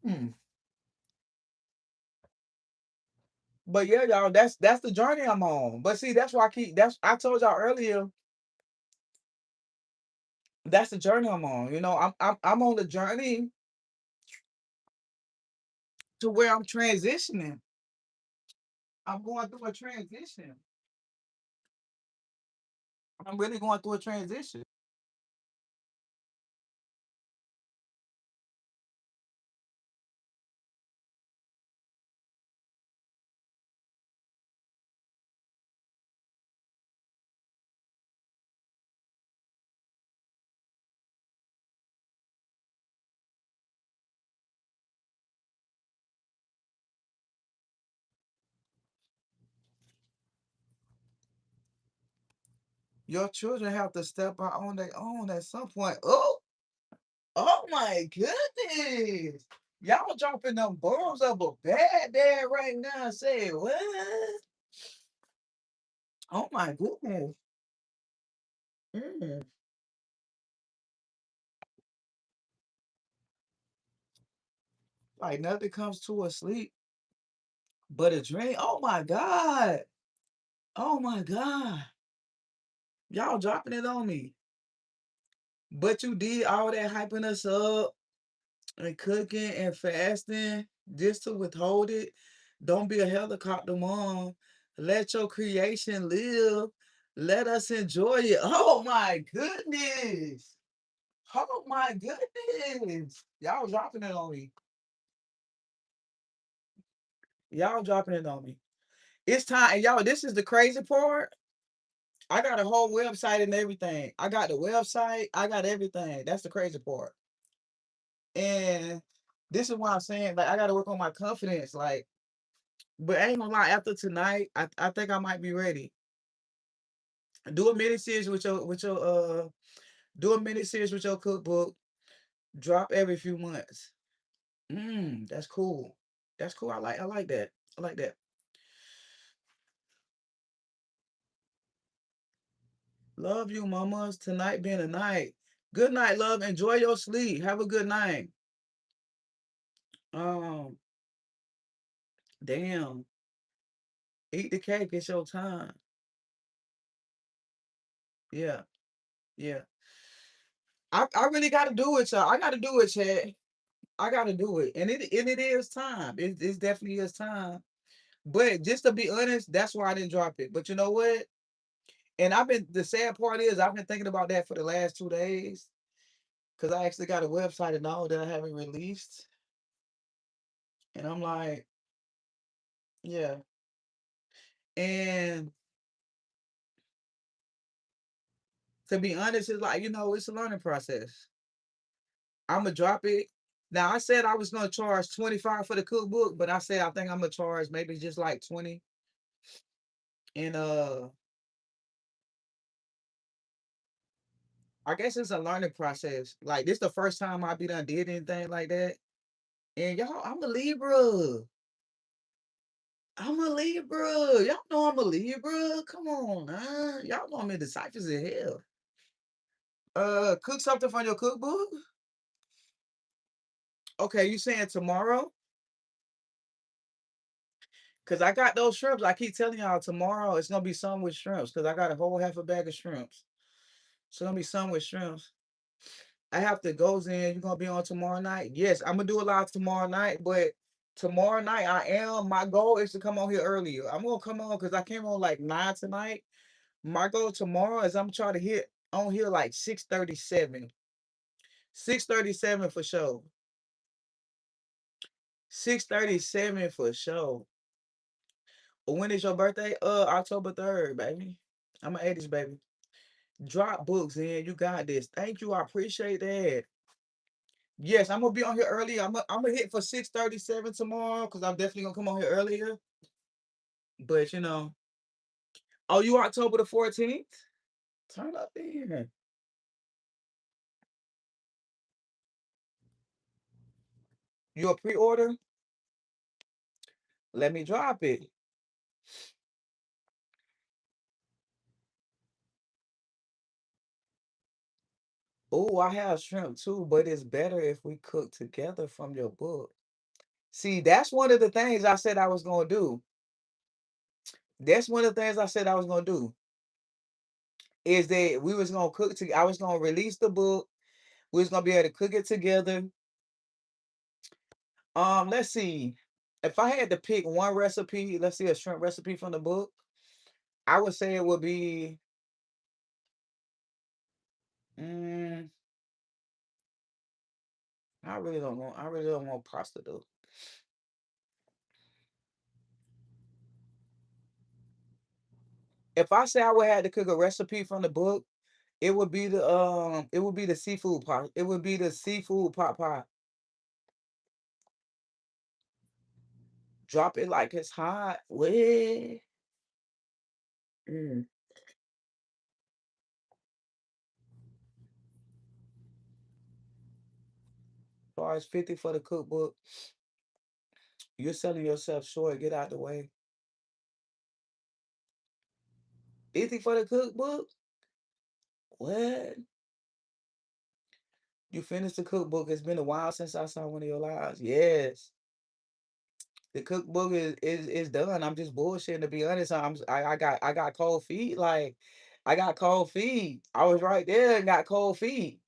Hmm. But yeah, y'all, that's the journey I'm on. But see, that's why I told y'all earlier, that's the journey I'm on. You know, I'm on the journey to where I'm transitioning. I'm going through a transition. I'm really going through a transition. Your children have to step out on their own at some point. Oh, oh my goodness. Y'all dropping them bombs of a bad dad right now. Say what? Oh my goodness. Mm. Like nothing comes to a sleep but a dream. Oh my God. Oh my God. Y'all dropping it on me. But you did all that hyping us up and cooking and fasting just to withhold it. Don't be a helicopter mom. Let your creation live. Let us enjoy it. Oh my goodness. Oh my goodness. Y'all dropping it on me. Y'all dropping it on me. It's time. And y'all, this is the crazy part. I got a whole website and everything. I got the website. I got everything. That's the crazy part. And this is why I'm saying, like, I got to work on my confidence. Like, but I ain't gonna lie. After tonight, I think I might be ready. Do a mini series do a mini series with your cookbook. Drop every few months. That's cool. That's cool. I like that. I like that. Love you, mamas. Tonight being a night. Good night, love. Enjoy your sleep. Have a good night. Um, damn. Eat the cake. It's your time. Yeah, yeah. I really gotta do it, y'all. I gotta do it, Chad. I gotta do it. And it is time. It definitely is time. But just to be honest, that's why I didn't drop it. But you know what? And the sad part is I've been thinking about that for the last 2 days. Cause I actually got a website and all that I haven't released. And I'm like, yeah. And to be honest, it's like, it's a learning process. I'ma drop it. Now I said I was gonna charge 25 for the cookbook, but I said I think I'm gonna charge maybe just like 20. And I guess it's a learning process. Like this the first time I be done did anything like that. And y'all, I'm a Libra. I'm a Libra. Y'all know I'm a Libra. Come on, man. Y'all know I'm in the ciphers of hell. Cook something from your cookbook? Okay, you saying tomorrow? Cause I got those shrimps. I keep telling y'all tomorrow it's gonna be some with shrimps. Cause I got a whole half a bag of shrimps. It's gonna be some with shrimps. I have to go in. You gonna be on tomorrow night? Yes, I'm gonna do a live tomorrow night, but tomorrow night my goal is to come on here earlier. I'm gonna come on because I came on like 9 tonight. My goal tomorrow is I'm trying to hit on here like 6:37. 6:37 for sure. 6:37 for sure. When is your birthday? October 3rd, baby. I'm an 80s baby. Drop books in. You got this. Thank you. I appreciate that. Yes, I'm gonna be on here early. I'm gonna hit for 6:37 tomorrow because I'm definitely gonna come on here earlier. But oh, you October the 14th? Turn up then. You a pre-order? Let me drop it. Oh, I have shrimp too, but it's better if we cook together from your book. See, that's one of the things I said I was gonna do. That's one of the things I said I was gonna do. Is that we was gonna cook to I was gonna release the book. We was gonna be able to cook it together. Let's see. If I had to pick one recipe, let's see a shrimp recipe from the book, I would say it would be mm, I really don't want pasta though. If I say I would have to cook a recipe from the book, it would be the seafood pot. It would be the seafood pot pie. Drop it like it's hot. Way. Mm. Charge 50 for the cookbook. You're selling yourself short. Get out the way. 50 for the cookbook? What? You finished the cookbook. It's been a while since I saw one of your lives. Yes. The cookbook is done. I'm just bullshitting to be honest. I got cold feet. Like I got cold feet. I was right there and got cold feet.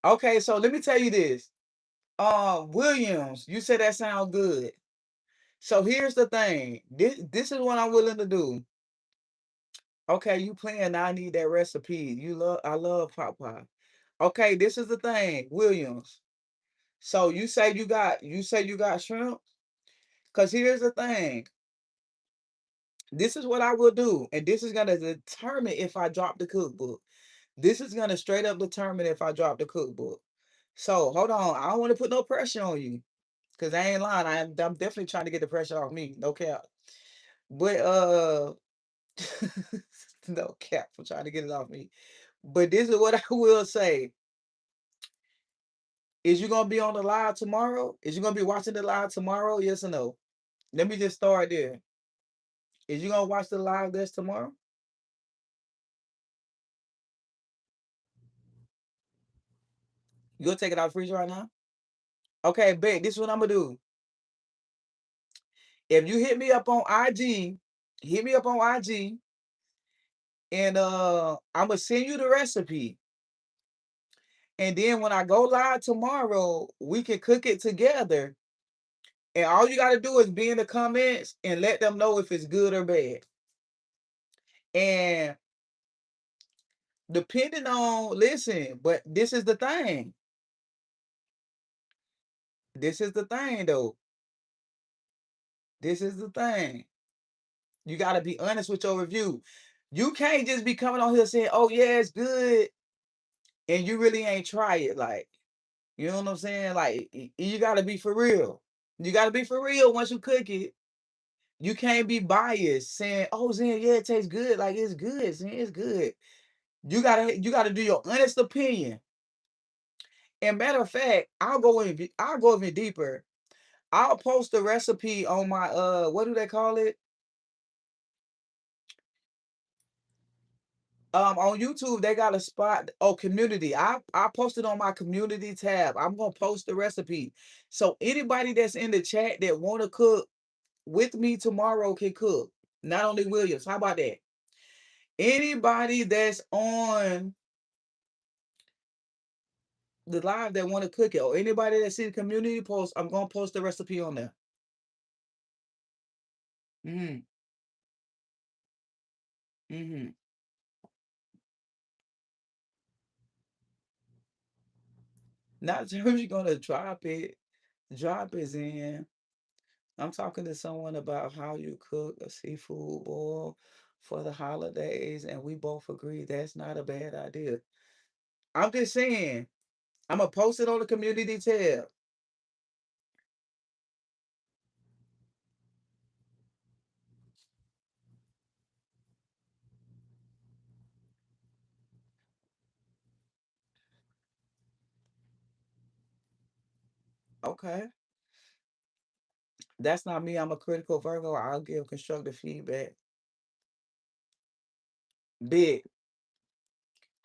Okay, so let me tell you this. Williams, you said that sound good. So here's the thing. This is what I'm willing to do. Okay, you playing. Now I need that recipe. I love pot pie. Okay, this is the thing, Williams. So you say you got shrimp? Cause here's the thing. This is what I will do, and this is gonna determine if I drop the cookbook. This is gonna straight up determine if I drop the cookbook. So hold on, I don't want to put no pressure on you, cause I ain't lying. I'm definitely trying to get the pressure off me. No cap. But no cap for trying to get it off me. But this is what I will say. Is you gonna be on the live tomorrow? Is you gonna be watching the live tomorrow? Yes or no? Let me just start there. Is you gonna watch the live this tomorrow? You gonna take it out of the freezer right now? Okay, bet. This is what I'm gonna do. If you hit me up on IG, hit me up on IG, and I'm gonna send you the recipe. And then when I go live tomorrow, we can cook it together. And all you gotta do is be in the comments and let them know if it's good or bad. And depending on, listen, but this is the thing. This is the thing, though. This is the thing. You gotta be honest with your review. You can't just be coming on here saying, "Oh yeah, it's good," and you really ain't try it. Like, you know what I'm saying? Like, you gotta be for real. You gotta be for real once you cook it. You can't be biased saying, "Oh, Zen, yeah, it tastes good." Like it's good, Zen, it's good. You gotta do your honest opinion. And matter of fact, I'll go even deeper. I'll post the recipe on my what do they call it? On YouTube they got a spot, oh, community. I posted on my community tab. I'm gonna post the recipe. So anybody that's in the chat that wanna cook with me tomorrow can cook. Not only Williams. How about that? Anybody that's on the live that want to cook it, or anybody that see the community post, I'm gonna post the recipe on there. Mm-hmm. Mm-hmm. Not sure you're gonna drop it. Drop is in. I'm talking to someone about how you cook a seafood boil for the holidays, and we both agree that's not a bad idea. I'm just saying, I'm gonna post it on the community tab. Okay. That's not me. I'm a critical Virgo. I'll give constructive feedback. Big.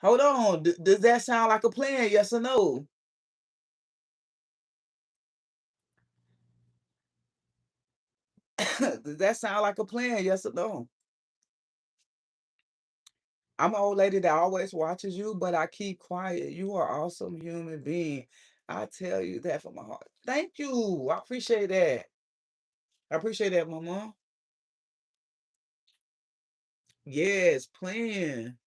Hold on. Does that sound like a plan? Yes or no? Does that sound like a plan? Yes or no? I'm an old lady that always watches you, but I keep quiet. You are an awesome human being. I tell you that from my heart. Thank you. I appreciate that. I appreciate that, Mama. Yes, plan.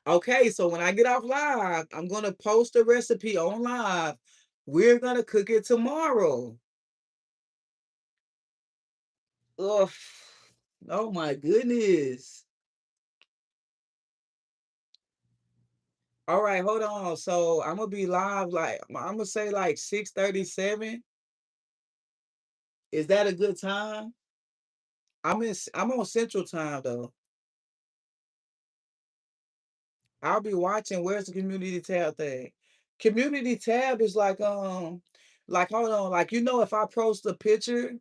Okay, so when I get off live, I'm gonna post a recipe on live. We're gonna cook it tomorrow. Ugh. Oh my goodness. All right, hold on. So I'm gonna be live like I'm gonna say like 6:37. Is that a good time? I'm on Central Time though. I'll be watching. Where's the community tab thing? Community tab is like hold on, like if I post a picture,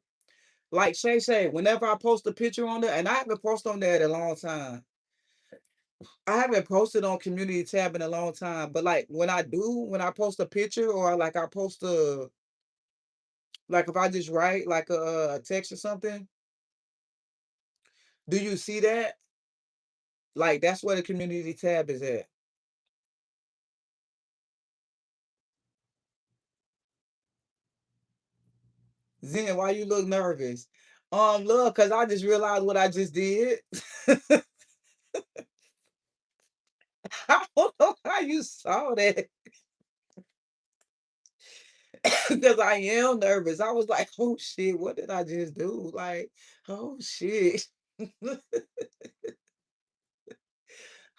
like Shay, whenever I post a picture on there, and I haven't posted on there in a long time. I haven't posted on community tab in a long time, but like when I post a picture or like I post a like if I just write like a text or something, do you see that? Like that's where the community tab is at. Zen, why you look nervous? Look, cause I just realized what I just did. I don't know how you saw that because I am nervous. I was like, oh shit, what did I just do? Like, oh shit.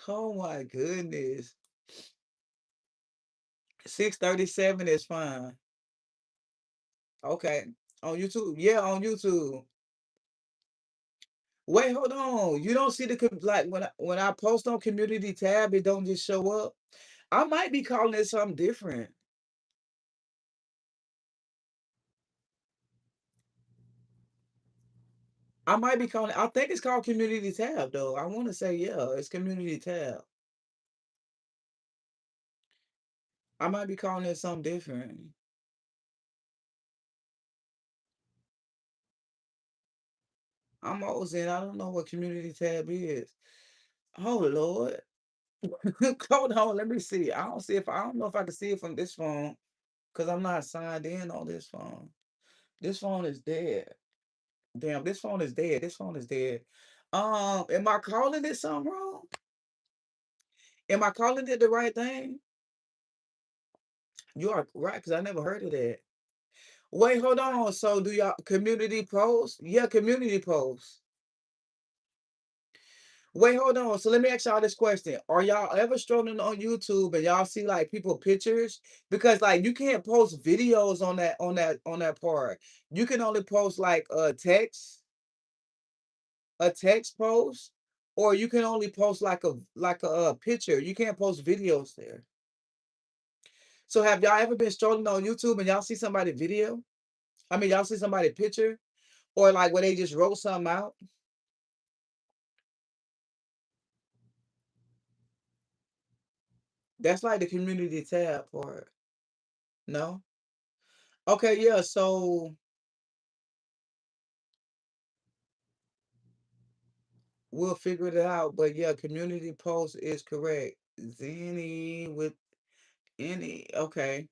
Oh my goodness. 6:37 is fine. Okay. On YouTube. Yeah, on YouTube. Wait, hold on. You don't see the like when I post on community tab, it don't just show up. I might be calling it something different. I might be calling I think it's called community tab though. I want to say yeah, it's community tab. I might be calling it something different. I'm always in. I don't know what community tab is. Oh Lord. Hold on, let me see. I don't know if I can see it from this phone because I'm not signed in on this phone. This phone is dead. Damn, this phone is dead. This phone is dead. Am I calling it something wrong? Am I calling it the right thing? You are right, because I never heard of that. Wait, hold on. So do y'all community post? Yeah, community post. Wait, hold on. So let me ask y'all this question. Are y'all ever strolling on YouTube and y'all see like people pictures? Because like you can't post videos on that part. You can only post like a text post, or you can only post like a picture. You can't post videos there. So have y'all ever been strolling on YouTube and y'all see somebody video? I mean, y'all see somebody picture, or like where they just wrote something out? That's like the community tab part. No? Okay, yeah. So we'll figure it out. But yeah, community post is correct. Zany with any. Okay.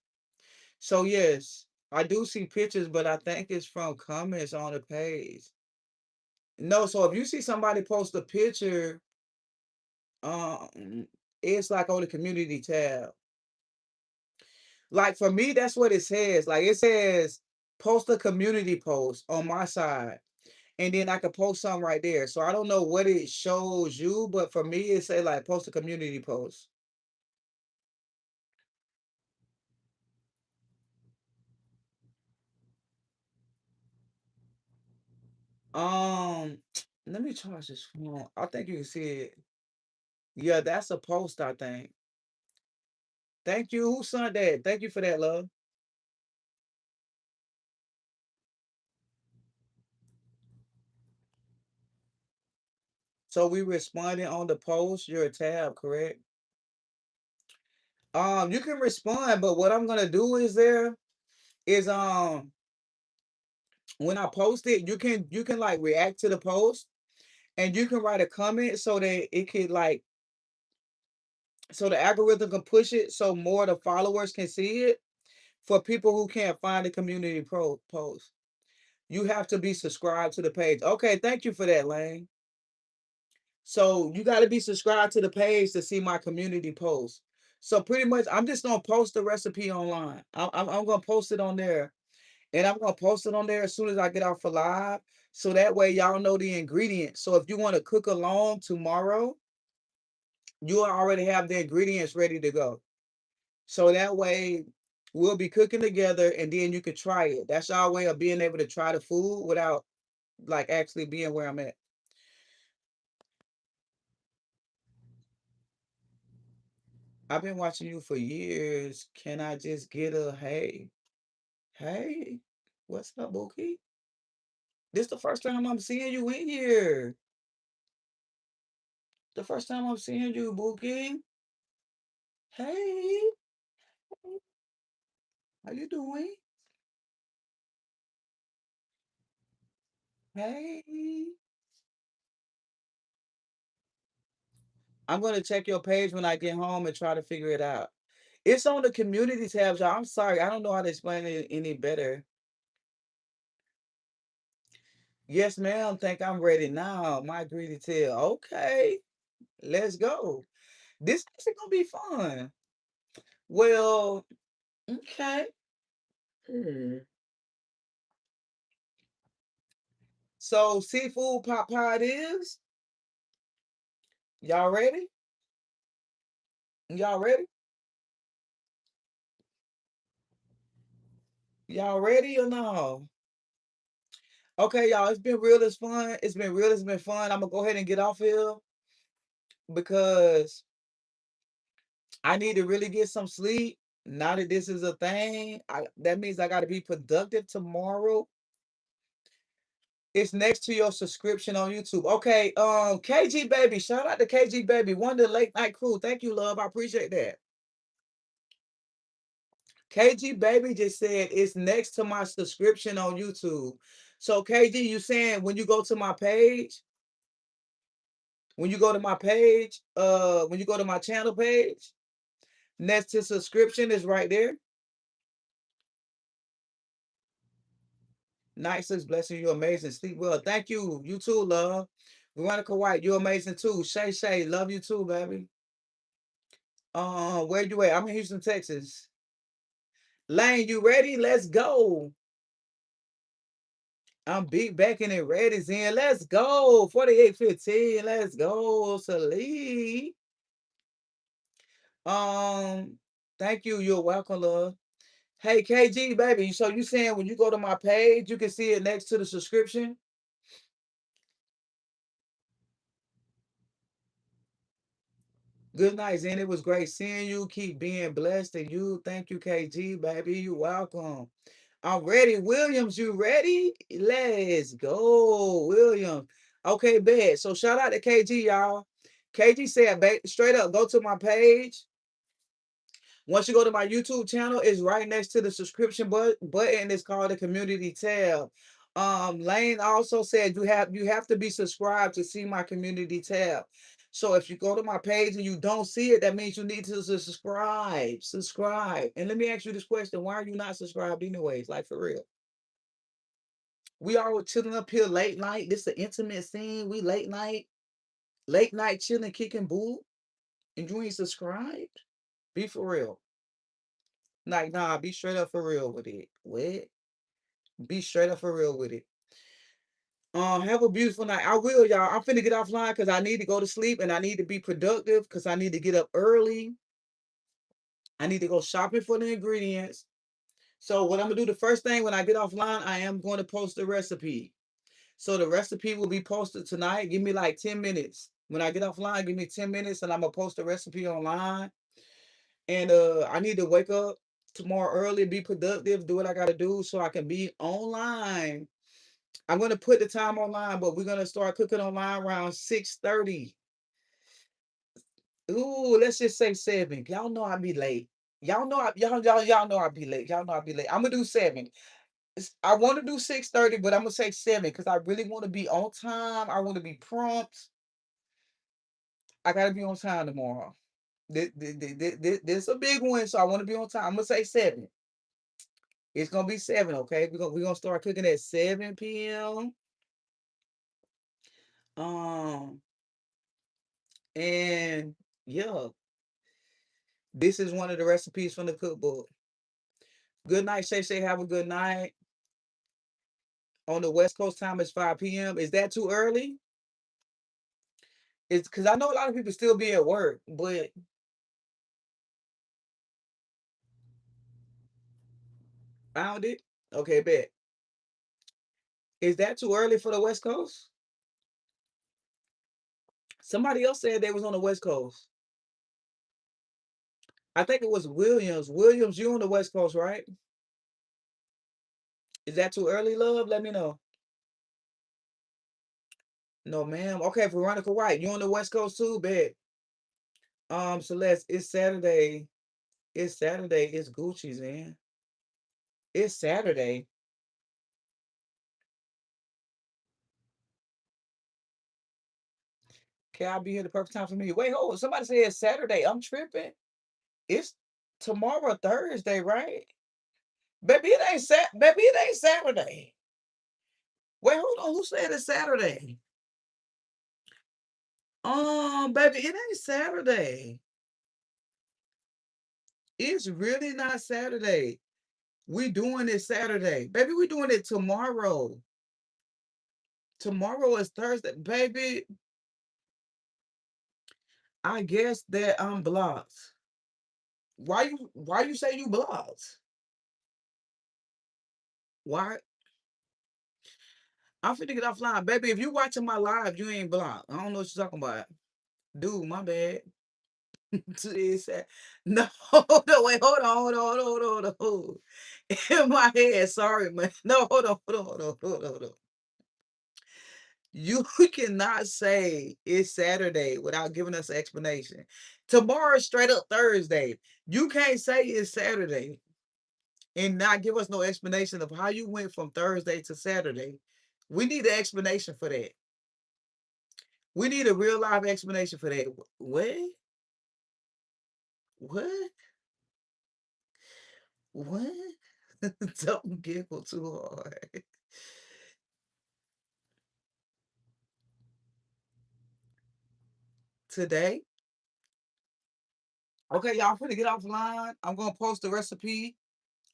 So yes, I do see pictures, but I think it's from comments on the page. No, so if you see somebody post a picture, it's like on the community tab. Like for me, that's what it says. Like it says post a community post on my side. And then I could post something right there. So I don't know what it shows you, but for me, it say like post a community post. Um, let me charge this phone. I think you can see it. Yeah, that's a post, I think. Thank you. Who sent that? Thank you for that, love. So we responded on the post, your tab, correct? You can respond, but what I'm gonna do is when I post it, you can like react to the post and you can write a comment so that it could like so the algorithm can push it so more of the followers can see it for people who can't find the community post. You have to be subscribed to the page. Okay, thank you for that, Lane. So you got to be subscribed to the page to see my community post. So pretty much, I'm just gonna post the recipe online. I'm gonna post it on there, and I'm gonna post it on there as soon as I get off for live. So that way, y'all know the ingredients. So if you want to cook along tomorrow, you already have the ingredients ready to go. So that way we'll be cooking together and then you can try it. That's our way of being able to try the food without like actually being where I'm at. I've been watching you for years. Can I just get a hey? Hey, what's up, Bookie? This the first time I'm seeing you in here. The first time I'm seeing you, Bookie. Hey, how you doing? Hey. I'm gonna check your page when I get home and try to figure it out. It's on the community tabs, y'all. I'm sorry. I don't know how to explain it any better. Yes, ma'am. Think I'm ready now. My greedy tail. Okay, let's go. This is gonna be fun. Well, okay. Hmm. So seafood pot pie it is. Y'all ready? Y'all ready? Y'all ready or no? Okay, y'all. It's been real. It's fun. It's been real. It's been fun. I'm gonna go ahead and get off here because I need to really get some sleep. Now that this is a thing, that means I got to be productive tomorrow. It's next to your subscription on YouTube. Okay, KG Baby, shout out to KG Baby, one of the late night crew. Thank you, love. I appreciate that. KG Baby just said it's next to my subscription on YouTube. So KG, you saying when you go to my page, when you go to my page, when you go to my channel page, next to subscription is right there. Night six blessing you amazing. Sleep well. Thank you. You too, love. Veronica White, you amazing too. Shay Shay, love you too, baby. Where you at? I'm in Houston, Texas. Lane, you ready? Let's go. I'm big backing and ready, Zen. Let's go. 4815. Let's go. Salih. Um, thank you. You're welcome, love. Hey KG, baby. So you saying when you go to my page, you can see it next to the subscription? Good night, Zen. It was great seeing you. Keep being blessed. And you, thank you, KG, baby. You welcome. I'm ready. Williams, you ready? Let's go, Williams. Okay, bet. So shout out to KG, y'all. KG said, straight up, go to my page. Once you go to my YouTube channel, it's right next to the subscription button. It's called the community tab. Lane also said you have to be subscribed to see my community tab. So if you go to my page and you don't see it, that means you need to subscribe. Subscribe. And let me ask you this question: why are you not subscribed anyways? Like for real. We all chilling up here late night. This is an intimate scene. We late night chilling, kicking boo, and you ain't subscribed. Be for real. Like, nah, be straight up for real with it. What? Be straight up for real with it. Have a beautiful night. I will, y'all. I'm finna get offline because I need to go to sleep and I need to be productive because I need to get up early. I need to go shopping for the ingredients. So what I'm gonna do the first thing when I get offline, I am going to post the recipe. So the recipe will be posted tonight. Give me like 10 minutes. When I get offline, give me 10 minutes and I'm gonna post the recipe online. And I need to wake up tomorrow early, be productive, do what I gotta do so I can be online. I'm gonna put the time online, but we're gonna start cooking online around 6:30. Ooh, let's just say 7. Y'all know I'll be late. Y'all know I'll be late. Y'all know I'll be late. I'm gonna do 7. I want to do 6:30, but I'm gonna say 7 because I really want to be on time. I want to be prompt. I gotta be on time tomorrow. This a big one, so I want to be on time. I'm gonna say 7. It's gonna be 7, okay? We're gonna start cooking at 7 p.m. Um, and yeah, this is one of the recipes from the cookbook. Good night, Shay Shay. Have a good night. On the West Coast time, it's 5 p.m. Is that too early? It's because I know a lot of people still be at work, but found it. Okay, bet. Is that too early for the West Coast? Somebody else said they was on the West Coast. I think it was Williams. Williams, you on the West Coast, right? Is that too early, love? Let me know. No, ma'am. Okay, Veronica White, you on the West Coast too? Bet. Celeste, it's Saturday. It's Saturday. It's Gucci's, man. It's Saturday. Can I be here the perfect time for me? Wait, hold on. Somebody said it's Saturday. I'm tripping. It's tomorrow, Thursday, right? Baby, it ain't Saturday. Wait, hold on. Who said it's Saturday? Baby, it ain't Saturday. It's really not Saturday. We doing it Saturday. Baby, we doing it tomorrow. Tomorrow is Thursday. Baby, I guess that I'm blocked. Why you say you blocked? Why? I'm finna get offline. Baby, if you watching my live, you ain't blocked. I don't know what you're talking about. Dude, my bad. It's, no, no, wait, hold on, hold on, hold on, hold on, hold on. In my head, sorry, man. No, hold on, hold on, hold on, hold on, hold on. You cannot say it's Saturday without giving us an explanation. Tomorrow's straight up Thursday. You can't say it's Saturday and not give us no explanation of how you went from Thursday to Saturday. We need an explanation for that. We need a real live explanation for that. What? What? What? Don't giggle too hard. Today, okay, y'all finna get offline. I'm gonna post the recipe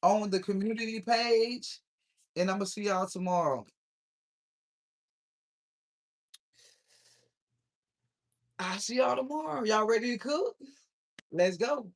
on the community page, and I'm gonna see y'all tomorrow. I'll see y'all tomorrow. Y'all ready to cook? Let's go.